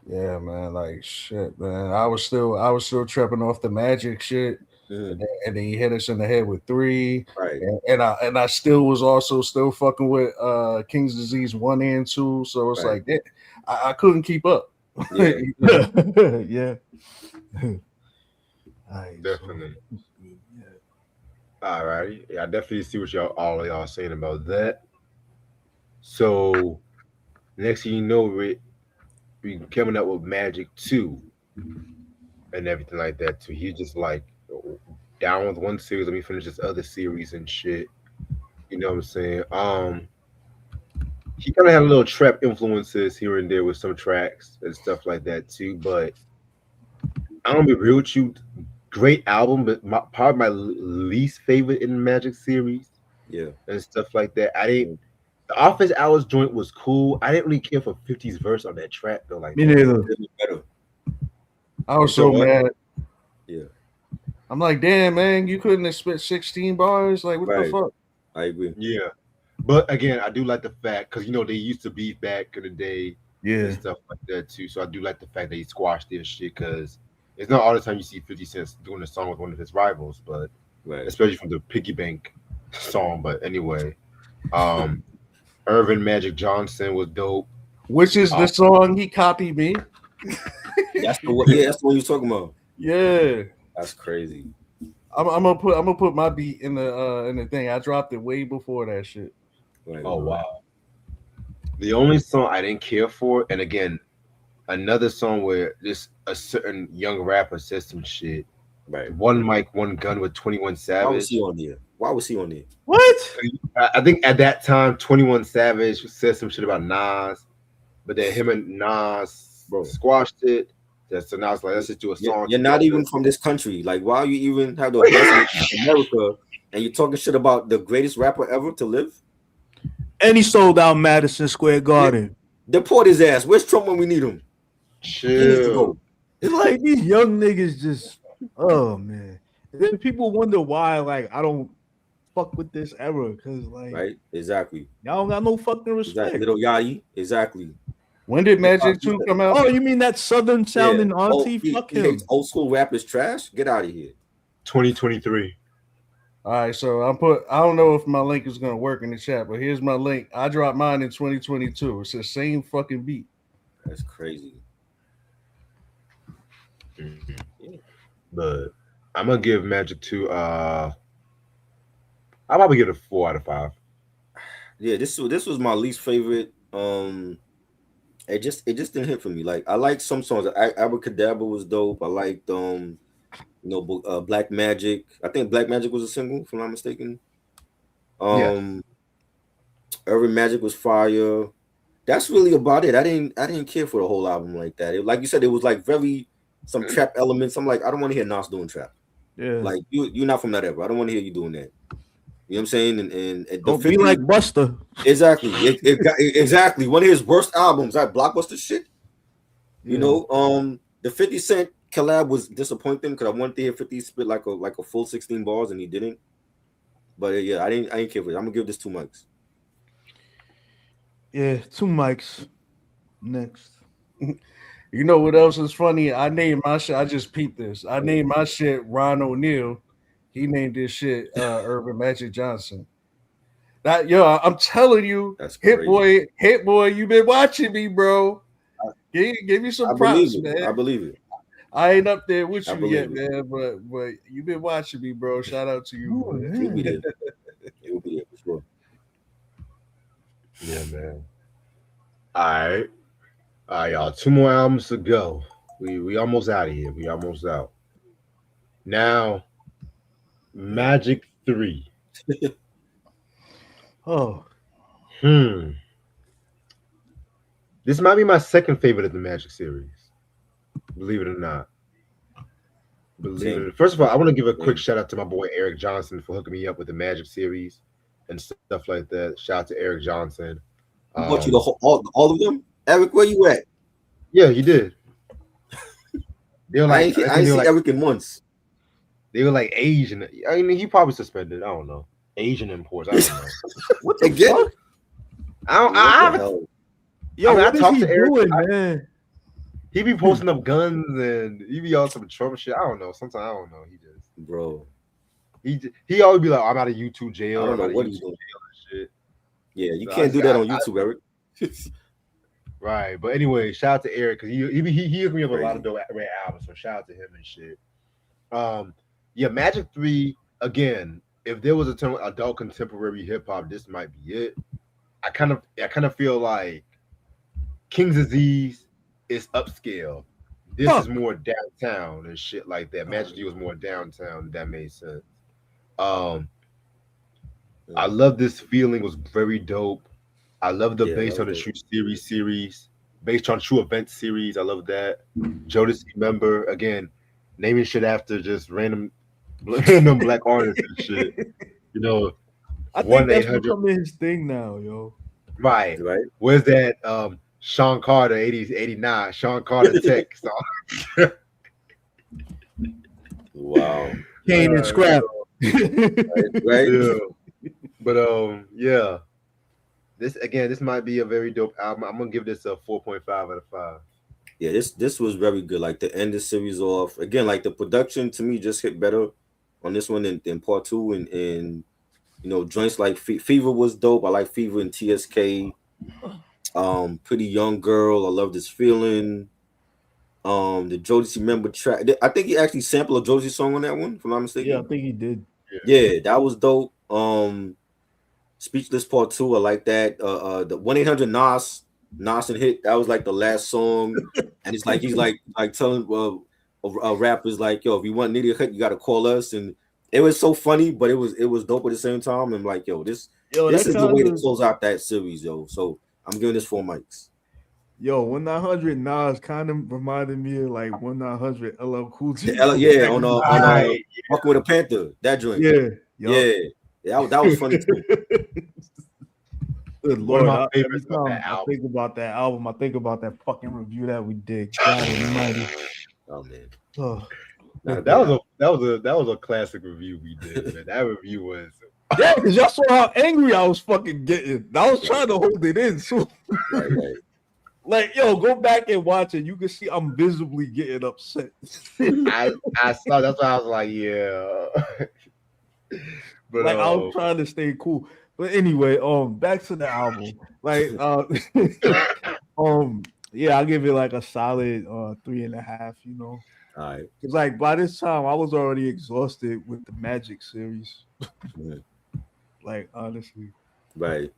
Yeah, man. Like shit, man. I was still tripping off the Magic shit, Mhm. and then he hit us in the head with 3, Right. and I still was also still fucking with King's Disease 1 and 2. So it's Right. like that. I couldn't keep up. Yeah. Yeah. All right, Definitely. yeah. All right. Yeah, I definitely see what all of y'all saying about that. So next thing you know, we coming up with Magic 2 and everything like that too. He just like down with one series, let me finish this other series and shit. You know what I'm saying? He kind of had a little trap influences here and there with some tracks and stuff like that too. But I'm gonna be real with you, great album, but probably my least favorite in the Magic series Yeah. and stuff like that. I didn't. The Office Hours joint was cool. I didn't really care for 50's verse on that track though, like Me that. neither. It was better. I was So so what? mad. Yeah. I'm like, damn, man, you couldn't have spit 16 bars. Like, what the Right. fuck? I agree. Yeah, but again, I do like the fact because they used to beef back in the day and Yeah. stuff like that too. So I do like the fact that he squashed this shit because it's not all the time you see 50 Cent doing a song with one of his rivals, but Right. especially from the Piggy Bank song. But anyway, um, Irvin Magic Johnson was dope. Which is the song he copied me. That's the one. Yeah, that's the one you're talking about. Yeah. That's crazy. I'm gonna put my beat in the thing. I dropped it way before that shit. Right. Oh wow. The only song I didn't care for, and again, another song where this a certain young rapper says some shit. Right. One mic, one gun with 21 Why was Savage. he on there? Why was he on there? What? I think at that time, 21 Savage said some shit about Nas, but then him and Nas Bro. squashed it. So now it's like, let's just do a song. You're not even from this country. Like, why you even have the audacity in America and you're talking shit about the greatest rapper ever to live? And he sold out Madison Square Garden. Deport his ass. Where's Trump when we need him? Chill. He needs to go. It's like these young niggas just, oh man. And then people wonder why, like, I don't fuck with this era because, like, Right? Exactly. y'all don't got no fucking respect. Exactly. Little Yachty. Exactly. When did Magic 2 come out? Oh, you mean that southern sounding auntie? He Fuck him. hates old school rap is trash. Get out of here. 2023. All right, so I don't know if my link is gonna work in the chat, but here's my link. I dropped mine in 2022. It's the same fucking beat. That's crazy. Mm-hmm. But I'm gonna give Magic 2. I'll probably give it a 4 out of 5. Yeah, this was my least favorite. It just didn't hit for me. Like I like some songs. Abracadabra was dope. I liked Black Magic. I think Black Magic was a single, if I'm not mistaken. Yes. Urban Magic was fire. That's really about it. I didn't care for the whole album like that. Like you said, it was like very some trap elements. I'm like, I don't want to hear Nas doing trap. Yeah. Like you're not from that era. I don't want to hear you doing that. You know what I'm saying? And the Don't be like Buster. Exactly. Exactly. One of his worst albums, that blockbuster shit. Yeah. You know, the 50 Cent collab was disappointing because I wanted to hear 50 spit like a full 16 bars and he didn't. But yeah, I didn't care for it. I'm gonna give this 2 mics. Yeah, 2 mics. Next. You know what else is funny? I named my shit. I just peeped this. I named my shit Ron O'Neal. He named this shit Urban Magic Johnson. I'm telling you, That's Hit crazy. Boy, you been watching me, bro. Give me some props, man. I believe it. I ain't up there with I you believe yet, it. man, but you been watching me, bro. Shout out to you, Oh, man. He'll be there. He'll be there for sure. Yeah, man. All right, y'all. 2 more albums to go. We almost out of here. We almost out. Now, Magic 3. Oh, This might be my second favorite of the Magic series. Believe it or not. First of all, I want to give a quick shout out to my boy Eric Johnson for hooking me up with the Magic series and stuff like that. Shout out to Eric Johnson. He bought you all of them? Eric, where you at? Yeah, he did. They were like, I ain't seen Eric in months. They were like Asian. I mean, he probably suspended. I don't know. Asian imports. I don't know. what the Again? fuck? I haven't. Yo, what is he to Eric, doing, man? He be posting up guns and he be on some Trump shit. I don't know. Sometimes I don't know. He just, bro. He always be like, I'm out of YouTube jail. I don't know what he's doing. Shit. Yeah, you can't do that on YouTube, Eric. Right, but anyway, shout out to Eric because he hooked me up with a lot of dope rap albums. So shout out to him and shit. Yeah, Magic 3 again. If there was a term adult contemporary hip hop, this might be it. I kind of feel like King's Disease is upscale. This is more downtown and shit like that. Magic 3 was more downtown. If that made sense. I love this feeling. It was very dope. I love the Based on the True series, based on True Event series. I love that. Jodeci member again, naming shit after just random black artists and shit. You know, I think that's becoming his thing now, yo. Right. Where's that? Sean Carter, 80s, 89. Sean Carter Tech song. Wow. Kane and Scrap. Right. Yeah. But yeah. This might be a very dope album. I'm gonna give this a 4.5 out of 5. Yeah, this was very good. Like to end the series off again, like the production to me just hit better on this one than part 2, and you know joints like Fever was dope. I like Fever and TSK. Pretty Young Girl. I love this feeling. The Jodeci member track. I think he actually sampled a Jodeci song on that one, if I'm not mistaken. Yeah, I think he did. Yeah, that was dope. Speechless Part 2, I like that. The 1-800 Nas and Hit, that was like the last song, and it's like he's like telling rappers like, yo, if you want Nitty Hut, you gotta call us, and it was so funny, but it was dope at the same time. And like, this is the way to close out that series, yo. So I'm giving this 4 mics. Yo, 1-900 Nas kind of reminded me of like 1-900 LL Cool J. Yeah, on Walking with a Panther, that joint. Yeah, that was funny too. Good Lord, every time I think about that album, I think about that fucking review that we did. God almighty. Oh man. Oh. That was a classic review we did, man. That review was because y'all saw how angry I was fucking getting. I was trying to hold it in, so right. Like, yo, go back and watch it. You can see I'm visibly getting upset. I saw. That's why I was like, yeah. But like, I was trying to stay cool. But anyway, back to the album. Like, yeah, I'll give it like a solid 3.5. You know, All right. Cause like by this time I was already exhausted with the Magic series. Mhm. Like honestly, Right.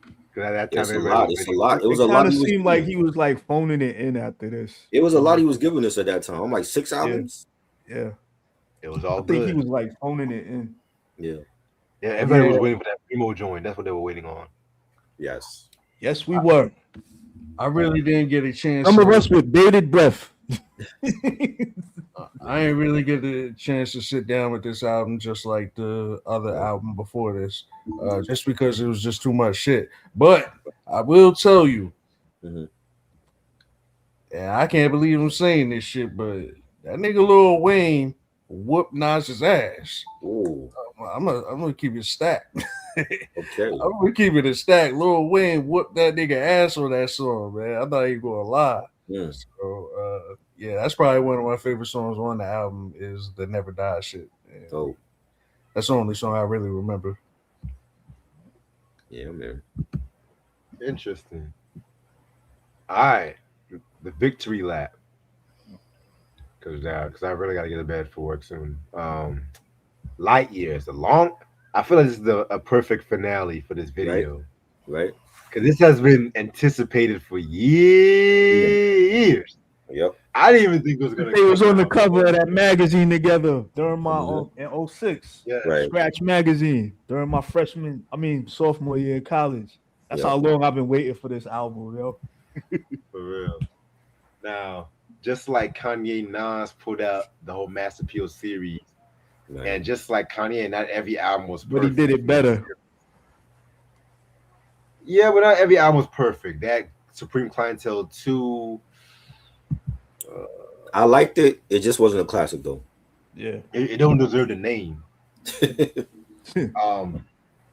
Because at that Yeah, time, it's a everybody lot. was It's a waiting. lot. It was it a lot kind of he was seemed like giving. he was like phoning it in after this. It was a lot he was giving us at that time. I'm like 6 Yeah, albums. yeah. It was I all think he good. was like phoning it in. Yeah. Yeah, everybody Yeah, was waiting for that primo joint. That's what they were waiting on. Yes. Yes, we were. I really didn't get a chance Some of to. us with bated breath. I ain't really get a chance to sit down with this album just like the other album before this, just because it was just too much shit. But I will tell you, Mhm. and I can't believe I'm saying this shit, but that nigga Lil Wayne whooped Nas's ass. Ooh. I'm gonna keep it stacked. Okay. I'm gonna keep it a stack. Lil Wayne whooped that nigga ass on that song, man. I'm not even gonna lie. Mm. So yeah, that's probably one of my favorite songs on the album is the Never Die shit. And Oh, that's the only song I really remember. yeah, man. Interesting. All right, the victory lap. Because I really got to get to bed for work soon. Light years, the long. I feel like this is a perfect finale for this Right. video Right. because this has been anticipated for years. Yep. I didn't even think it was gonna They was come on the out. cover of that magazine together during my Mhm. in '06. Yeah, Right. Scratch magazine during my sophomore year in college. That's Yep. how long I've been waiting for this album, yo. for real. Now, just like Kanye Nas put out the whole Mass Appeal series, Right. and just like Kanye, not every album was But he perfect. did it better. Yeah, but not every album was perfect. That Supreme Clientele 2, I liked it. It just wasn't a classic though. Yeah. it don't deserve the name. Um,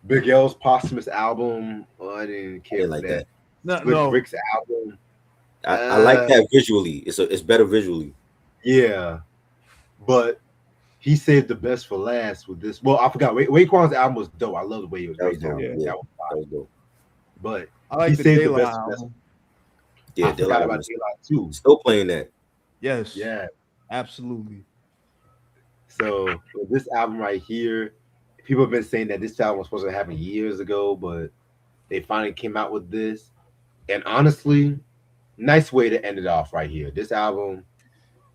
Big L's posthumous album, I didn't care for like that. No, Split no. Bricks album, I like that visually. It's better visually. yeah, but he saved the best for last with this. Well, I forgot. Raekwon's album was dope. I love the way it was That was made. dope. Yeah. Yeah, That was that was dope. but I like he the saved the Daylight best for last. album. Yeah, I forgot about was Daylight too. still playing that. Yes. Yeah. Absolutely. So with this album right here, people have been saying that this album was supposed to happen years ago, but they finally came out with this. And honestly, nice way to end it off right here. This album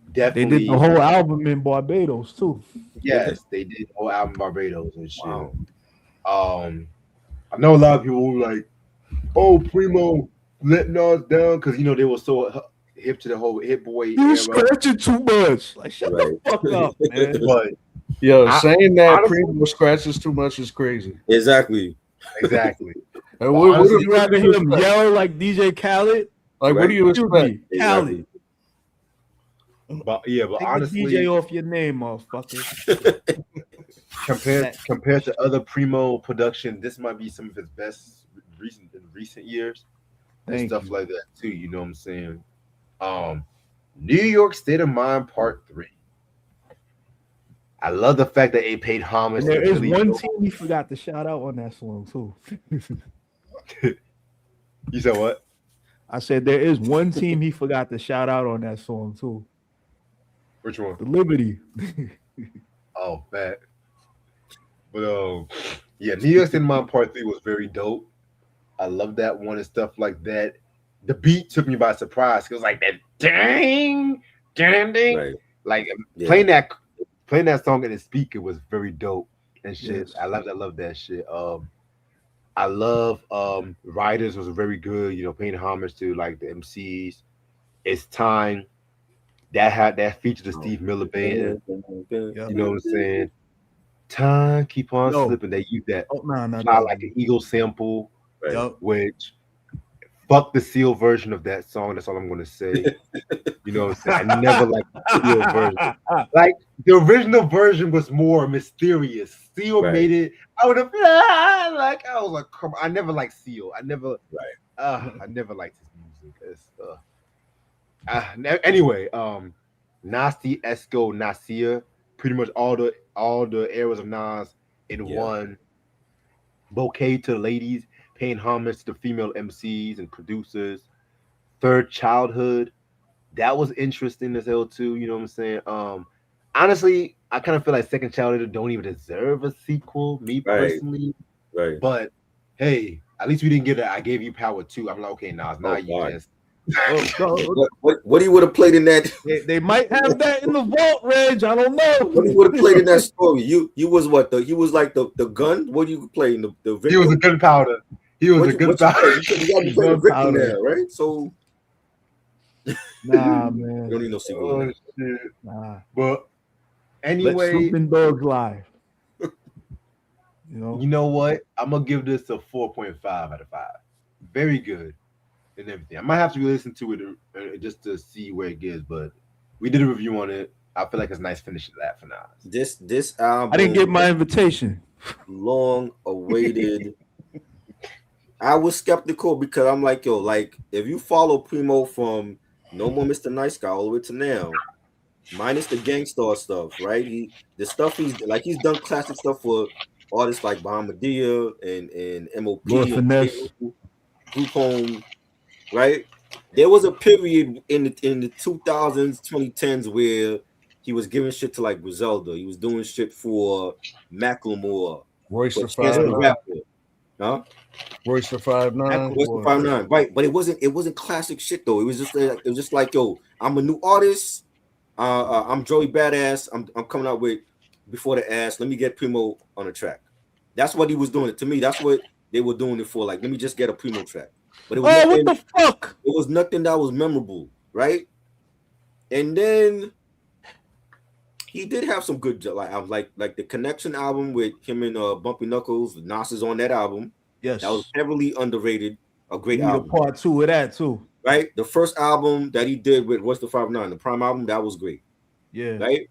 They definitely, did the whole album in Barbados too. yes, they did the whole album Barbados and shit. Wow. I know a lot of people were like, "Oh, Primo let Nas down," because they were so hip to the whole Hit Boy You era. scratching too much. Like shut Right. the fuck up, man. But Yo, I- saying that honestly- Primo scratches too much is crazy. Exactly. exactly. And But what, honestly, You rather hear him yell like DJ Khaled? like, what Right. do you Excuse expect? me, Khaled. But yeah, but Take honestly, the DJ off your name, motherfucker. compared to other Primo production, this might be some of his best recent years and Thank stuff you. like that too. You know what I'm saying? New York State of Mind Part 3. I love the fact that they paid homage And there to is Billy one Joel. team we forgot to shout out on that song too. You said what? I said there is one team he forgot to shout out on that song too. Which one? The Liberty. Oh, fat. But yeah, New York State of Mind Part 3 was very dope. I love that one and stuff like that. The beat took me by surprise. It was like that dang, dang, dang. Right. Like Yeah. playing that song in the speaker was very dope and shit. Yes. I love that shit. I love Riders was very good, paying homage to like the MCs. It's Time. That featured the Steve Miller band. Yep. You know what I'm saying? Time keep on Yo. slipping. They use that Oh no. Fly Like an Eagle sample, Right. Yup. which fuck the Seal version of that song. That's all I'm gonna say. You know what I'm saying? I never liked the Seal version. Like the original version was more mysterious. Seal Right. made it. I would have I was like, come on. I never liked Seal. I never liked his music. Anyway, Nasty Esco Nasir, pretty much all the eras of Nas in Yeah. one. Bouquet to the ladies, paying homage to female MCs and producers. Third Childhood, That was interesting as hell too. You know what I'm saying? Honestly, I kind of feel like Second Child don't even deserve a sequel, me Right, personally. right. But hey, at least we didn't get it. I gave you power too. I'm like, okay, Nas, now Oh you God. just Well, no, What he would have played in that? they might have that in the vault, Reg. I don't What he know. would have played in that story? You was what he was like the gun. What do you play in the he was a victim? gunpowder. He was a What you gunpowder. play? You gotta be playing the victim Gunpowder. now, right? So Nah, you don't man. need no sequel in Oh that. shit! Nah. But Let anyway, Snoop and Dogg lie. You you know? know what? I'm gonna give this a 4.5 out of 5. Very good and everything. I might have to listen to it just to see where it gives, but we did a review on it. I feel like it's nice finishing that for now. This I didn't get album, my invitation. long awaited. I was skeptical because I'm like, yo, like if you follow Primo from No More Mr. Nice Guy all the way to now, minus the Gangstar stuff, right? The stuff he's done classic stuff for artists like Bahamadia and Lord MOP and Finesse. Group Home, right? There was a period in the 2000s, 2010s where he was giving shit to like Griselda. He was doing shit for Macklemore, Royce for the Chance Five the Nine. Rapper, huh? Royce the 5'9". What's the Macklemore. 5'9", right? But it wasn't classic shit though. It was just like yo, I'm a new artist. I'm Joey Badass. I'm coming out with Before the Ass. Let me get Primo on a track. That's what he was doing. To me, that's what they were doing it for. Like, let me just get a Primo track. But it was Oh, what nothing. the fuck? It was nothing that was memorable, right? And then he did have some good like the Connection album with him and Bumpy Knuckles. Nas is on that album. That was Yes. heavily underrated. A We great need a album, part two of that too. right? The first album that he did with What's the 5'9", the Prime album, that was great, Yeah. right?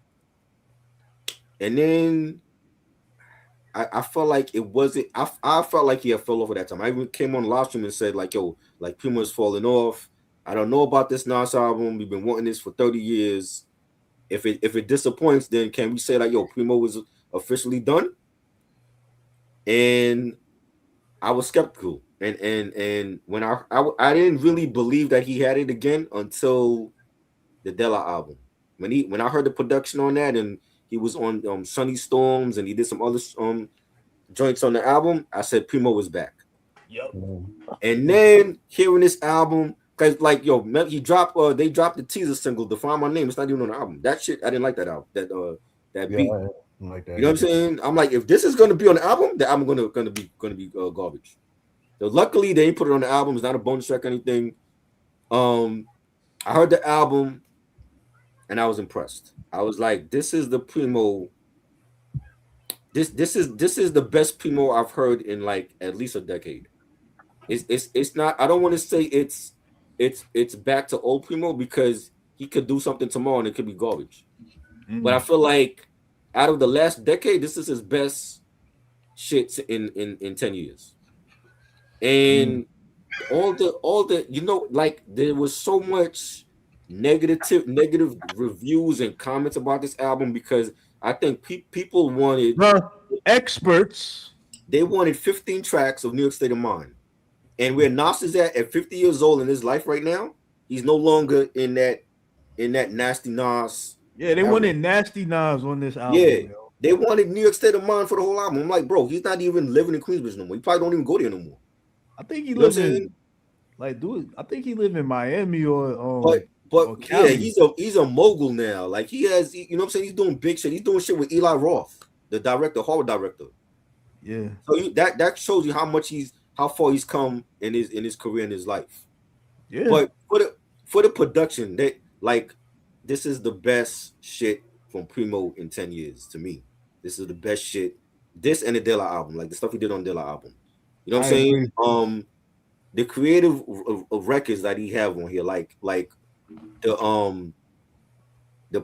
And then I felt like it wasn't. I felt like he had fell off at that time. I even came on the live stream and said like, "Yo, like Puma's falling off. I don't know about this Nas album. We've been wanting this for 30 years. If it disappoints, then can we say like, yo, Primo was officially done?" And I was skeptical, and when I didn't really believe that he had it again until the Della album. When I heard the production on that, and he was on Sunny Storms, and he did some other joints on the album, I said Primo was back. Yep. And then hearing this album, because like yo, they dropped the teaser single, Define My Name. It's not even on the album. That shit, I didn't like that album. That Yeah, beat. I don't like that. You know what I'm saying? I'm like, if this is gonna be on the album, the album gonna be garbage. So luckily they ain't put it on the album. It's not a bonus track or anything. I heard the album and I was impressed. I was like, this is the Primo. This is the best Primo I've heard in like at least a decade. It's not. I don't want to say it's back to old Primo because he could do something tomorrow and it could be garbage. But I feel like out of the last decade, this is his best shit in 10 years. And all the like there was so much negative reviews and comments about this album because I think people wanted The experts. they wanted 15 tracks of New York State of Mind. And where Nas is at 50 years old in his life right now, he's no longer in that nasty Nas. Yeah, they wanted nasty Nas on this album. Yeah, Yo. they wanted New York State of Mind for the whole album. I'm like, bro, he's not even living in Queensbridge no more. He probably don't even go there no more. I think he You know lives in like dude. I think he live in Miami or but or yeah, Cali. he's a mogul now. Like you know what I'm saying? He's doing big shit. He's doing shit with Eli Roth, the horror director. Yeah. So that shows you how far he's come in his career in his life. Yeah. But for the production, that like this is the best shit from Primo in 10 years to me. This is the best shit. This and the Dilla album, like the stuff he did on Dilla album. You know what I'm saying? Agree. The creative of records that he have on here, like the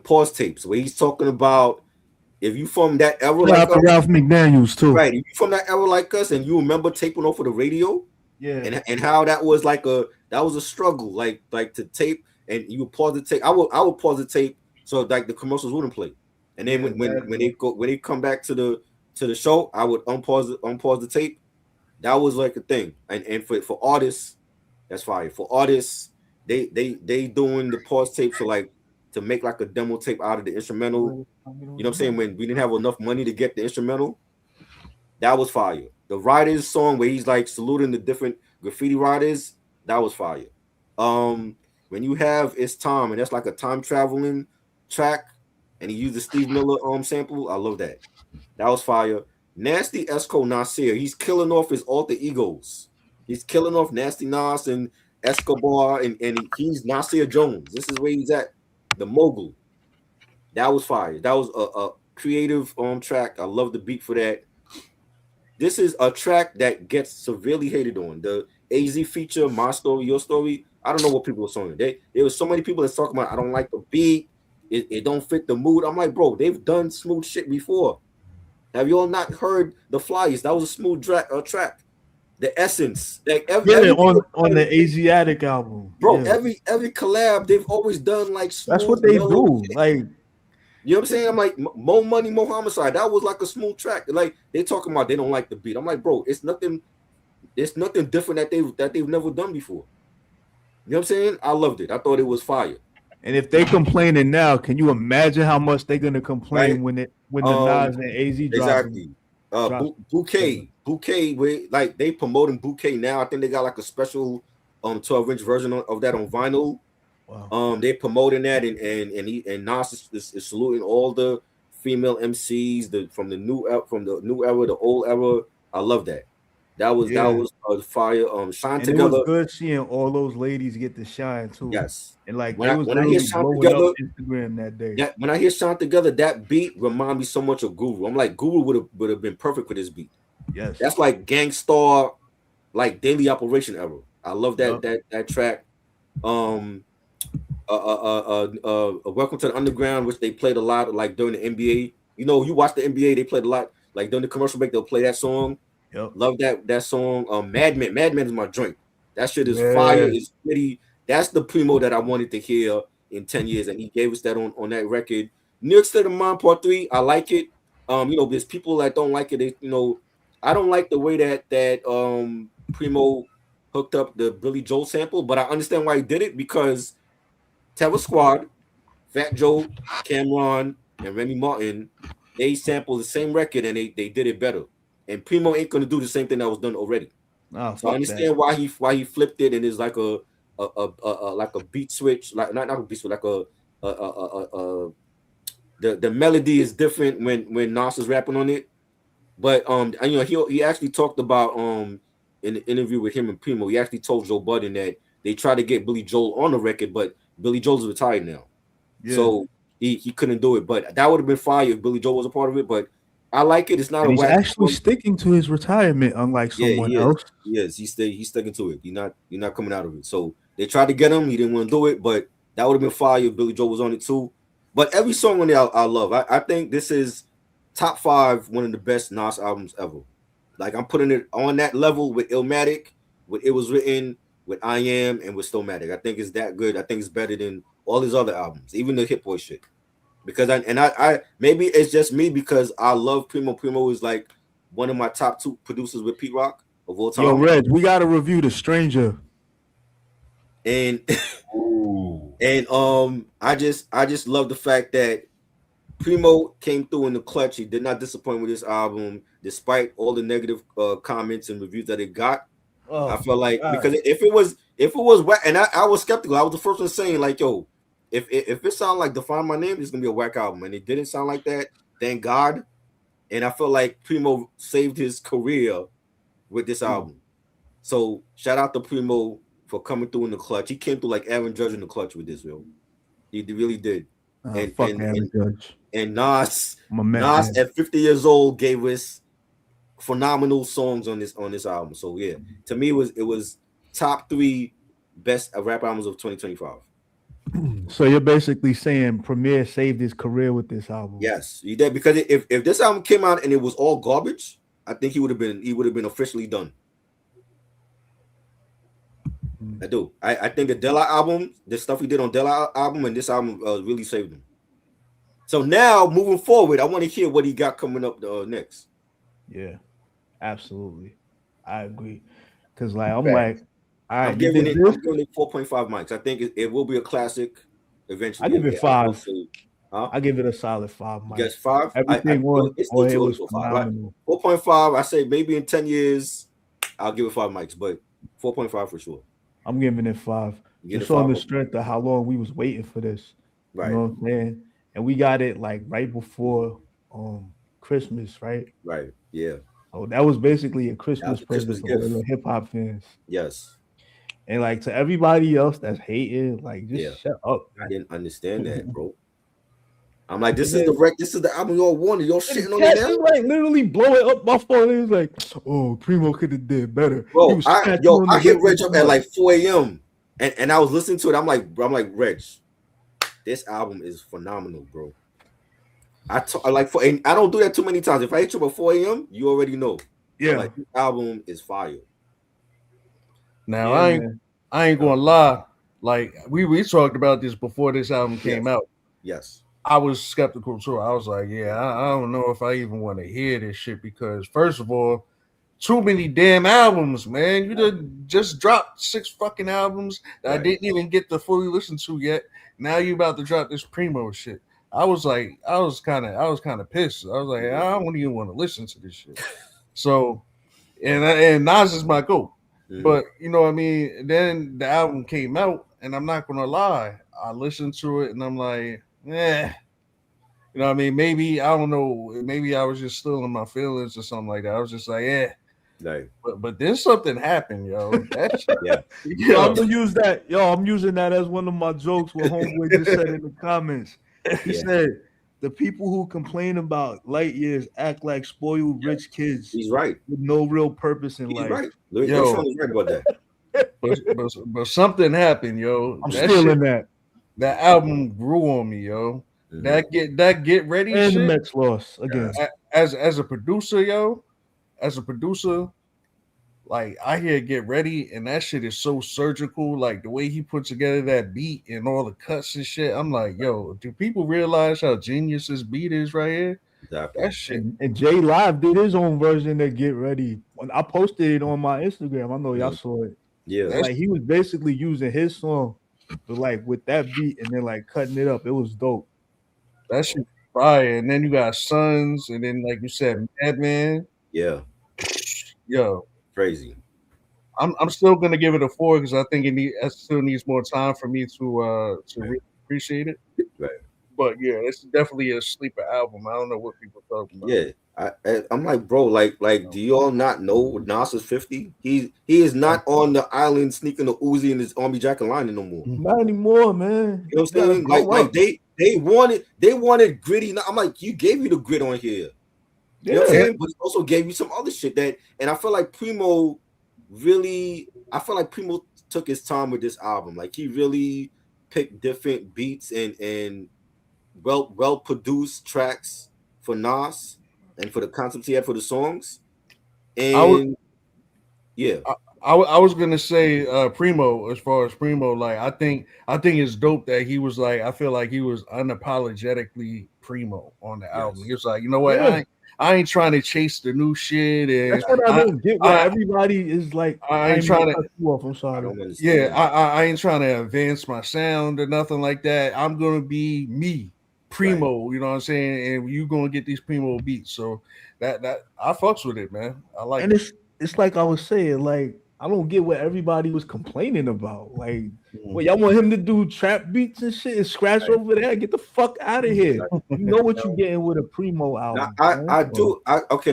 pause tapes where he's talking about if you from that era like us, Ralph McDaniels too. right? If you from that era like us, and you remember taping off of the radio, Yeah. and how that was a struggle, like to tape, and you would pause the tape. I would pause the tape so like the commercials wouldn't play, and then when they come back to the show, I would unpause the tape. That was like a thing, and for artists, that's fire. For artists, they doing the pause tape so like to make like a demo tape out of the instrumental. You know what I'm saying? When we didn't have enough money to get the instrumental, that was fire. The Riders song where he's like saluting the different graffiti riders, that was fire. When you have It's Time and that's like a time traveling track, and he used the Steve Miller sample, I love that. That was fire. Nasty Esco Nasir, he's killing off his alter egos. He's killing off Nasty Nas and Escobar, and he's Nasir Jones. This is where he's at. The mogul. That was fire. That was a creative track. I love the beat for that. This is a track that gets severely hated on. The AZ feature, My Story, Your Story. I don't know what people are saying. There was so many people that's talking about I don't like the beat. It don't fit the mood. I'm like, bro, they've done smooth shit before. Have you all not heard the Flyers? That was a smooth track. The Essence, like every on the Asiatic album, bro. Yeah. Every collab they've always done like smooth. That's what they do. Shit. Like, you know what I'm saying? I'm like, More Money, More Homicide. That was like a smooth track. Like they talking about they don't like the beat. I'm like, bro, it's nothing different that they've never done before. You know what I'm saying? I loved it. I thought it was fire. And if they complaining now, can you imagine how much they're gonna complain when the Nas and AZ exactly. Bouquet, where like they promoting Bouquet now. I think they got like a special 12-inch version of that on vinyl. Wow. They promoting that and Nas is saluting all the female MCs from the new era, the old era. I love that. That was a fire. Shine and Together. It was good seeing all those ladies get to shine too. Yes. And like when I hear Shine Together, up Instagram that day. Yeah, when I hear Shine Together, that beat remind me so much of Guru. I'm like, Guru would have been perfect for this beat. Yes. That's like Gangstar, like Daily Operation era. I love that track. Welcome to the Underground, which they played a lot like during the NBA. You know, you watch the NBA, they played a lot. Like during the commercial break, they'll play that song. Yep. Love that song. Madman is my joint. That shit is fire. It's pretty. That's the Primo that I wanted to hear in 10 years, and he gave us that on that record. New York State of Mind Part 3, I like it. You know, there's people that don't like it. I don't like the way that Primo hooked up the Billy Joel sample, but I understand why he did it because Terror Squad, Fat Joe, Cameron, and Remy Martin, they sampled the same record and they did it better. And Primo ain't gonna do the same thing that was done already. Oh, so I understand why he flipped it and it's like a beat switch, like not a beat switch, like the melody is different when Nas is rapping on it. But he actually talked about in the interview with him and Primo, he actually told Joe Budden that they tried to get Billy Joel on the record, but Billy Joel's retired now. Yeah. So he couldn't do it. But that would have been fire if Billy Joel was a part of it. But I like it. It's not he's actually sticking to his retirement, unlike someone else. Yes, he's sticking to it. You're not coming out of it. So they tried to get him. He didn't want to do it, but that would have been fire if Billy Joel was on it too. But every song on there I love. I think this is top 5, one of the best Nas albums ever. Like I'm putting it on that level with Illmatic, with It Was Written, with I Am, and with Stillmatic. I think it's that good. I think it's better than all his other albums, even the Hit Boy shit. Because I maybe it's just me because I love Primo. Primo is like one of my top 2 producers with Pete Rock of all time. Yo, Reg, we gotta review The Stranger. And I just love the fact that Primo came through in the clutch. He did not disappoint with this album, despite all the negative comments and reviews that it got. Oh, I felt like because if it was whack, and I was skeptical. I was the first one saying like, yo, if it sounded like Define My Name, it's gonna be a whack album, and it didn't sound like that. Thank God. And I felt like Primo saved his career with this album. So shout out to Primo for coming through in the clutch. He came through like Aaron Judge in the clutch with this, yo. He really did. And Nas at 50 years old gave us phenomenal songs on this album. So yeah, to me it was top 3 best rap albums of 2025. So you're basically saying Premier saved his career with this album? Yes, he did, because if this album came out and it was all garbage, I think he would have been officially done. I do. I think the Della album, the stuff he did on Della album and this album really saved him. So now moving forward, I want to hear what he got coming up next. Yeah, absolutely. I agree. Because like All right, I'm giving it 4.5 mics. I think it will be a classic eventually. I give it 5. Huh? I give it a solid 5 You mics. guess 5? Everything It's still it too early was for 5. Like phenomenal. 4.5, I say maybe in 10 years, I'll give it 5 mics, but 4.5 for sure. I'm giving it 5. You get Just it on 5? the strength of how long we was waiting for this. Right. You know what I'm saying? And we got it like right before Christmas, right? Right. Yeah. So that was basically a That Christmas was a Christmas present for all gift. the hip hop fans. Yes. And like to everybody else that's hating, like just shut up. I didn't understand that, bro. I'm like, this And is the album y'all wanted. Y'all shitting on Cash it now? is like literally blowing up my phone. He was like, "Oh, Primo could have did better." Bro, He was I hit hip Reg up at like 4 a.m. and I was listening to it. I'm like, Reg, this album is phenomenal, bro. I don't do that too many times. If I hit you at 4 a.m., you already know. Yeah, like, this album is fire. Now I ain't gonna lie. Like we talked about this before this album came out. Yes. I was skeptical too. I was like, yeah, I don't know if I even want to hear this shit because first of all, too many damn albums, man. You just dropped 6 fucking albums that I didn't even get to fully listen to yet. Now you about to drop this Primo shit. I was kind of pissed. I was like, I don't even want to listen to this shit. So, and Nas is my GOAT. But you know what I mean? Then the album came out, and I'm not gonna lie, I listened to it and I'm like, you know what I mean? Maybe I don't know, maybe I was just still in my feelings or something like that. I was just like, Right. But then something happened, yo. I'm gonna use that. I'm using that as one of my jokes. What Homeboy just said in the comments. He said the people who complain about light years act like spoiled rich kids. He's right. With no real purpose in life. Right. Yo, he's right about that. but something happened, yo. I'm stealing that. That album grew on me, yo. Mm-hmm. That get ready and shit. The Mets lost again. As a producer, yo. As a producer, like I hear Get Ready, and that shit is so surgical. Like the way he put together that beat and all the cuts and shit. I'm like, yo, do people realize how genius this beat is right here? Exactly. That shit. And Jay Live did his own version of Get Ready. When I posted it on my Instagram, I know y'all saw it. Yeah. Like he was basically using his song, but like with that beat and then like cutting it up. It was dope. That shit fire. And then you got Sons, and then like you said, Madman. Yeah. Yo. Crazy. I'm still gonna give it a 4 because I think it still needs more time for me to really appreciate it. Right. But yeah, it's definitely a sleeper album. I don't know what people talking about. Yeah, I'm like, bro, like, do y'all not know Nas is 50? He is not on the island sneaking the Uzi in his army jacket lining no more. Not anymore, man. You know what I'm saying? Like they wanted gritty. I'm like, you gave me the grit on here. You know what I'm saying? But he also gave you some other shit and I feel like Primo took his time with this album. Like he really picked different beats and well produced tracks for Nas and for the concepts he had for the songs. And I was gonna say Primo, as far as Primo, like I think it's dope that he was like, I feel like he was unapologetically Primo on the album. He was like, you know what, I ain't trying to chase the new shit. And that's what I don't get. Why everybody is like, I ain't trying to cut you off. I'm sorry. I ain't trying to advance my sound or nothing like that. I'm gonna be me, Primo. You know what I'm saying? And you gonna get these Primo beats. So that I fucks with it, man. I like and it. It's like I was saying, like I don't get what everybody was complaining about. Like, well, y'all want him to do trap beats and shit and scratch over there? Get the fuck out of here! You know what you're getting with a Primo album.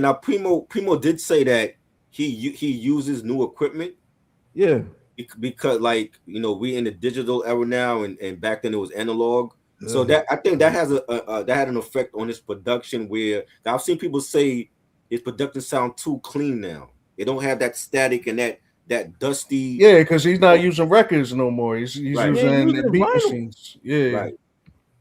Now Primo did say that he uses new equipment. Yeah, because like we in the digital era now, and back then it was analog. So that I think that has that had an effect on his production. Where I've seen people say his production sound too clean now. It don't have that static and that dusty. Yeah, because he's not using records no more. He's using the beat machines. Yeah, right.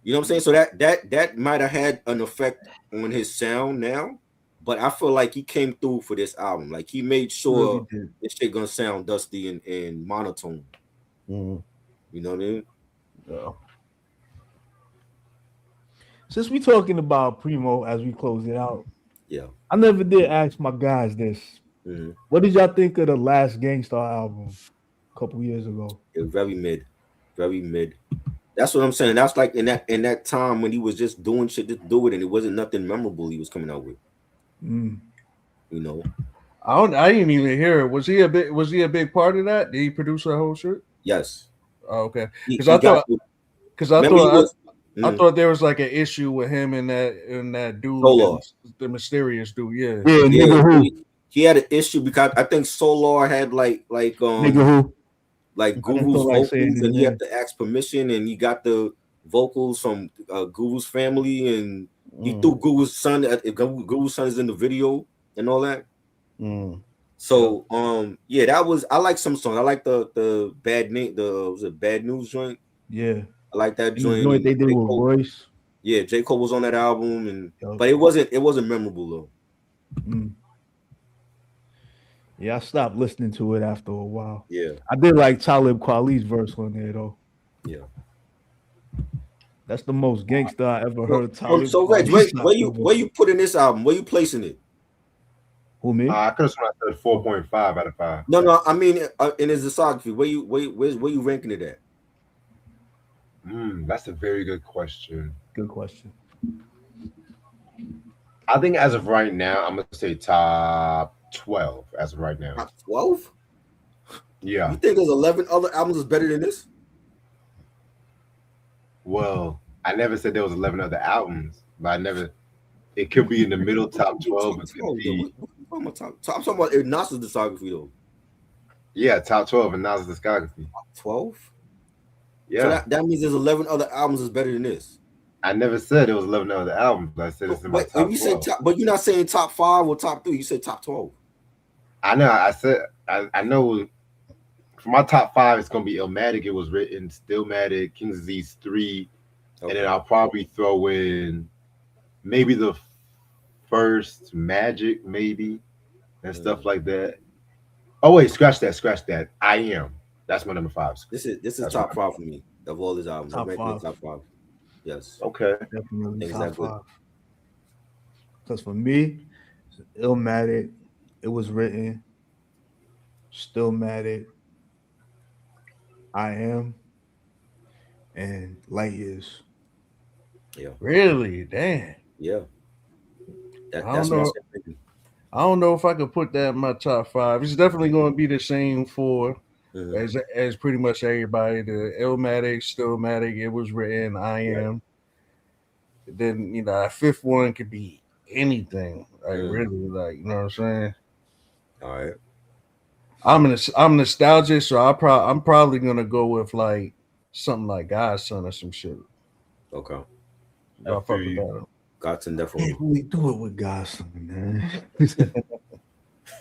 You know what I'm saying? So that might have had an effect on his sound now, but I feel like he came through for this album. Like he made sure this shit gonna sound dusty and monotone. Mm-hmm. You know what I mean? Yeah. Since we talking about Primo as we close it out, I never did ask my guys this. Mm-hmm. What did y'all think of the last Gangstar album? couple years ago. It was very mid, very mid. That's what I'm saying. That's like in that time when he was just doing shit to do it, and it wasn't nothing memorable he was coming out with. Mm. You know. I didn't even hear it. Was he a big part of that? Did he produce that whole shit? Yes. Oh, okay. He Because I got. thought Remember, he was. I thought there was like an issue with him and that dude, Solar. the mysterious dude. Yeah. Yeah, nigga who? He had an issue because I think Solar had Nigga who? like I don't Guru's feel like vocals, saying his and he name. had to ask permission, and he got the vocals from Guru's family, and he threw Guru's son. Guru's son is in the video and all that. So yeah, that was, I like some songs. I like the bad name, was it Bad News joint? Yeah, I like that and the joint. joint they did with Royce. Yeah, J. Cole was on that album, but it wasn't memorable though. Mm. Yeah, I stopped listening to it after a while. Yeah, I did like Talib Kweli's verse on there though. yeah. That's the most gangster I ever heard. Talib So Reg, Kweli. where you putting this album? Where you placing it? Who, me? I could have sworn I said 4.5 out of 5. No. I mean, in his discography, where you ranking it at? That's a very good question. Good question. I think as of right now, I'm gonna say top 12 as of right now. Top 12? Yeah. You think there's 11 other albums that's better than this? Well, I never said there was 11 other albums, but I never. It could be in the middle top 12. It could be. I'm talking about Nas's discography though. Yeah, top 12 in Nas's discography. Top 12. Yeah. So that means there's 11 other albums that's better than this. I never said there was 11 other albums. I said it's in my top 12. But you're not saying top 5 or top 3. You said top 12. I know. I said I know. For my top 5, it's gonna be Illmatic. It was written Stillmatic, King's Disease 3, and then I'll probably throw in maybe the first Magic, maybe, and stuff like that. Oh wait, scratch that. I Am. That's my number 5. This is top 5 for me of all his albums. Top 5. Top 5. Yes. Okay. Definitely top 5. Because for me, Illmatic, It Was Written, Stillmatic, I Am, and Light Years. Yeah. Really? Damn. Yeah. I don't know if I could put that in my top 5. It's definitely going to be the same 4 as pretty much everybody. The Illmatic, Stillmatic, It Was Written, I Am. Then a fifth one could be anything. Like really, like, you know what I'm saying? All right. I'm nostalgic, so I'm probably gonna go with like something like Godson or some shit. Okay. I'll fuck with that. Godson definitely. We do it with Godson, man.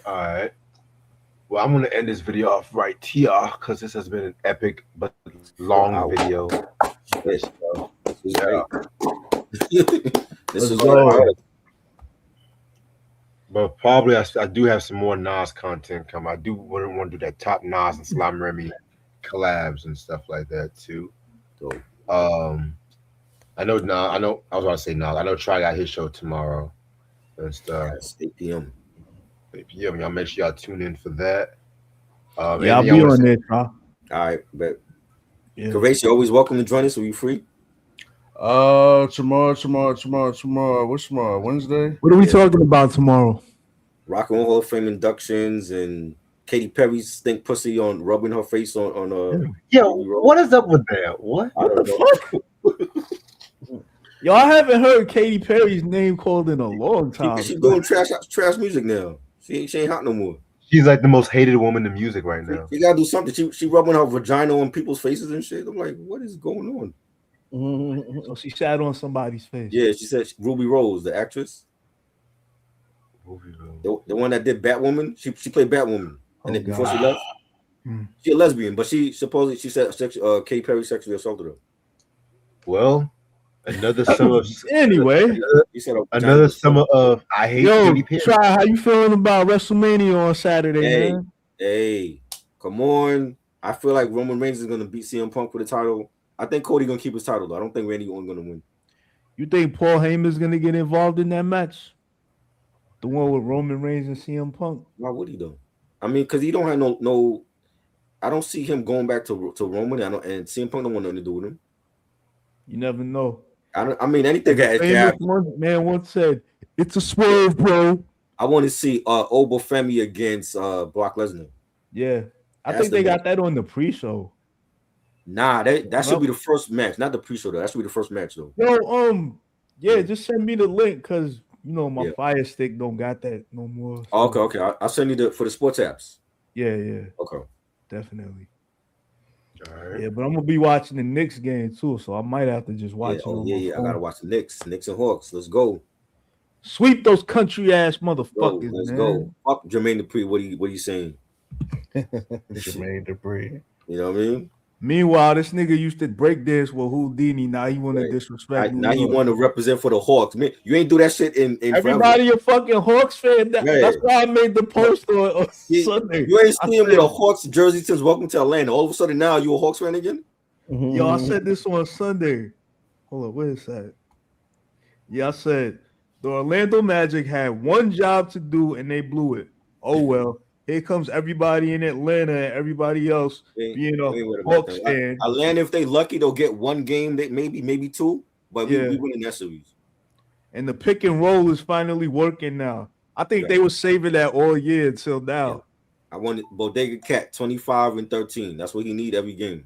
All right. Well, I'm gonna end this video off right here because this has been an epic but long video. Yeah. This is all. But probably I do have some more Nas content come. I do want to do that top Nas and Slime Remy collabs and stuff like that too. So, I was about to say Nas. I know Try got his show tomorrow and stuff. Yes, 8 p.m. 8 p.m. Y'all make sure y'all tune in for that. Yeah, I'll be on there, All right, but Karace, you're always welcome to join us. Are you free? Tomorrow. What's tomorrow? Wednesday? What are we talking about tomorrow? Rock and Roll Hall of Fame inductions and Katy Perry's stink pussy on rubbing her face on what is up with that? What the fuck? Yo, I haven't heard Katy Perry's name called in a long time. She's doing trash music now. She ain't hot no more. She's like the most hated woman in music right now. She gotta do something. She rubbing her vagina on people's faces and shit. I'm like, what is going on? Mm-hmm. She sat on somebody's face. Yeah, she said Ruby Rose, the actress. The one that did Batwoman. She played Batwoman. And then before she left, she's a lesbian, but she supposedly said Katy Perry sexually assaulted her. Well, another summer of anyway. Another summer of I hate Katy Perry. Try, how you feeling about WrestleMania on Saturday, man? Hey, come on. I feel like Roman Reigns is gonna beat CM Punk for the title. I think Cody gonna keep his title though. I don't think Randy Orton gonna win. You think Paul Heyman's gonna get involved in that match? The one with Roman Reigns and CM Punk? Why would he though? I mean, because he don't have no. I don't see him going back to Roman. And CM Punk don't want nothing to do with him. You never know. I mean, anything can happen. One man once said, "It's a swerve, bro." I want to see Obafemi against Brock Lesnar. Yeah, I think they got that on the pre-show. Nah, that should be the first match, not the pre-show though. That should be the first match though. Yo, yeah, just send me the link because you know my Fire Stick don't got that no more. So. Oh, okay. I'll send you for the sports apps. Yeah. Okay. Definitely. All right. Yeah, but I'm gonna be watching the Knicks game too, so I might have to just watch it. I gotta watch the Knicks and Hawks. Let's go. Sweep those country ass motherfuckers. Let's go. Fuck Jermaine Dupri. What are you saying? Jermaine Dupri. You know what I mean? Meanwhile, this nigga used to break dance with Houdini. Now he want to disrespect. Now he want to represent for the Hawks. Man, you ain't do that shit in everybody a fucking Hawks fan. That's why I made the post on Sunday. You ain't seen him with a Hawks jersey since Welcome to Atlanta. All of a sudden now you a Hawks fan again? Yo, I said this on Sunday. Hold on, where is that? Yeah, I said the Orlando Magic had one job to do and they blew it. Oh well. Here comes everybody in Atlanta and everybody else being a Hawks fan. Atlanta, if they lucky, they'll get one game, maybe two, but we win in that series. And the pick and roll is finally working now. I think they were saving that all year until now. Yeah. I wanted Bodega Cat 25 and 13. That's what he need every game.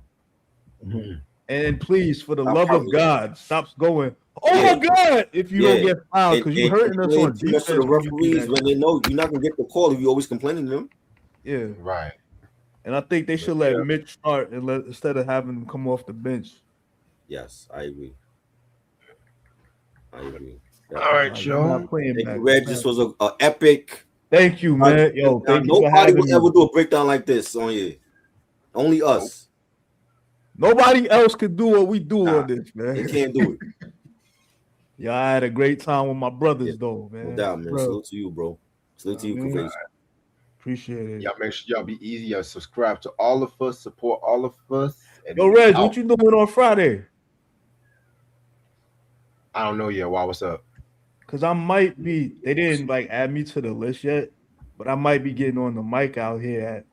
Mm-hmm. And please, for the love of God, stop going. Oh my God! If you don't get fouled, because you're hurting us on defense. The referees, when they know you're not gonna get the call if you always complaining to them. Yeah, right. And I think they should let Mitch start instead of having him come off the bench. Yes, I agree. Yeah. All right, y'all. Red, this was a epic. Thank you, man. Yo, thank you. Nobody will ever do a breakdown like this on here. Only us. Nobody else could do what we do on this, man. They can't do it. Yeah, I had a great time with my brothers, though, man. No doubt, man. Salute to you, bro. Salute to you, Kavase. Appreciate it. Y'all make sure y'all be easy. Y'all subscribe to all of us, support all of us. Yo, Reg, what you doing on Friday? I don't know yet. Why? What's up? Because I might be, they didn't add me to the list yet, but I might be getting on the mic out here at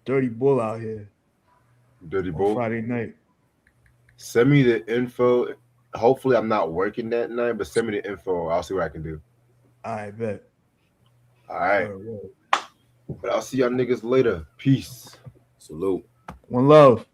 Dirty Bull out here. Dirty Bull? Friday night. Send me the info. Hopefully I'm not working that night, but send me the info. I'll see what I can do. I bet. All right. But I'll see y'all niggas later. Peace. Salute. One love.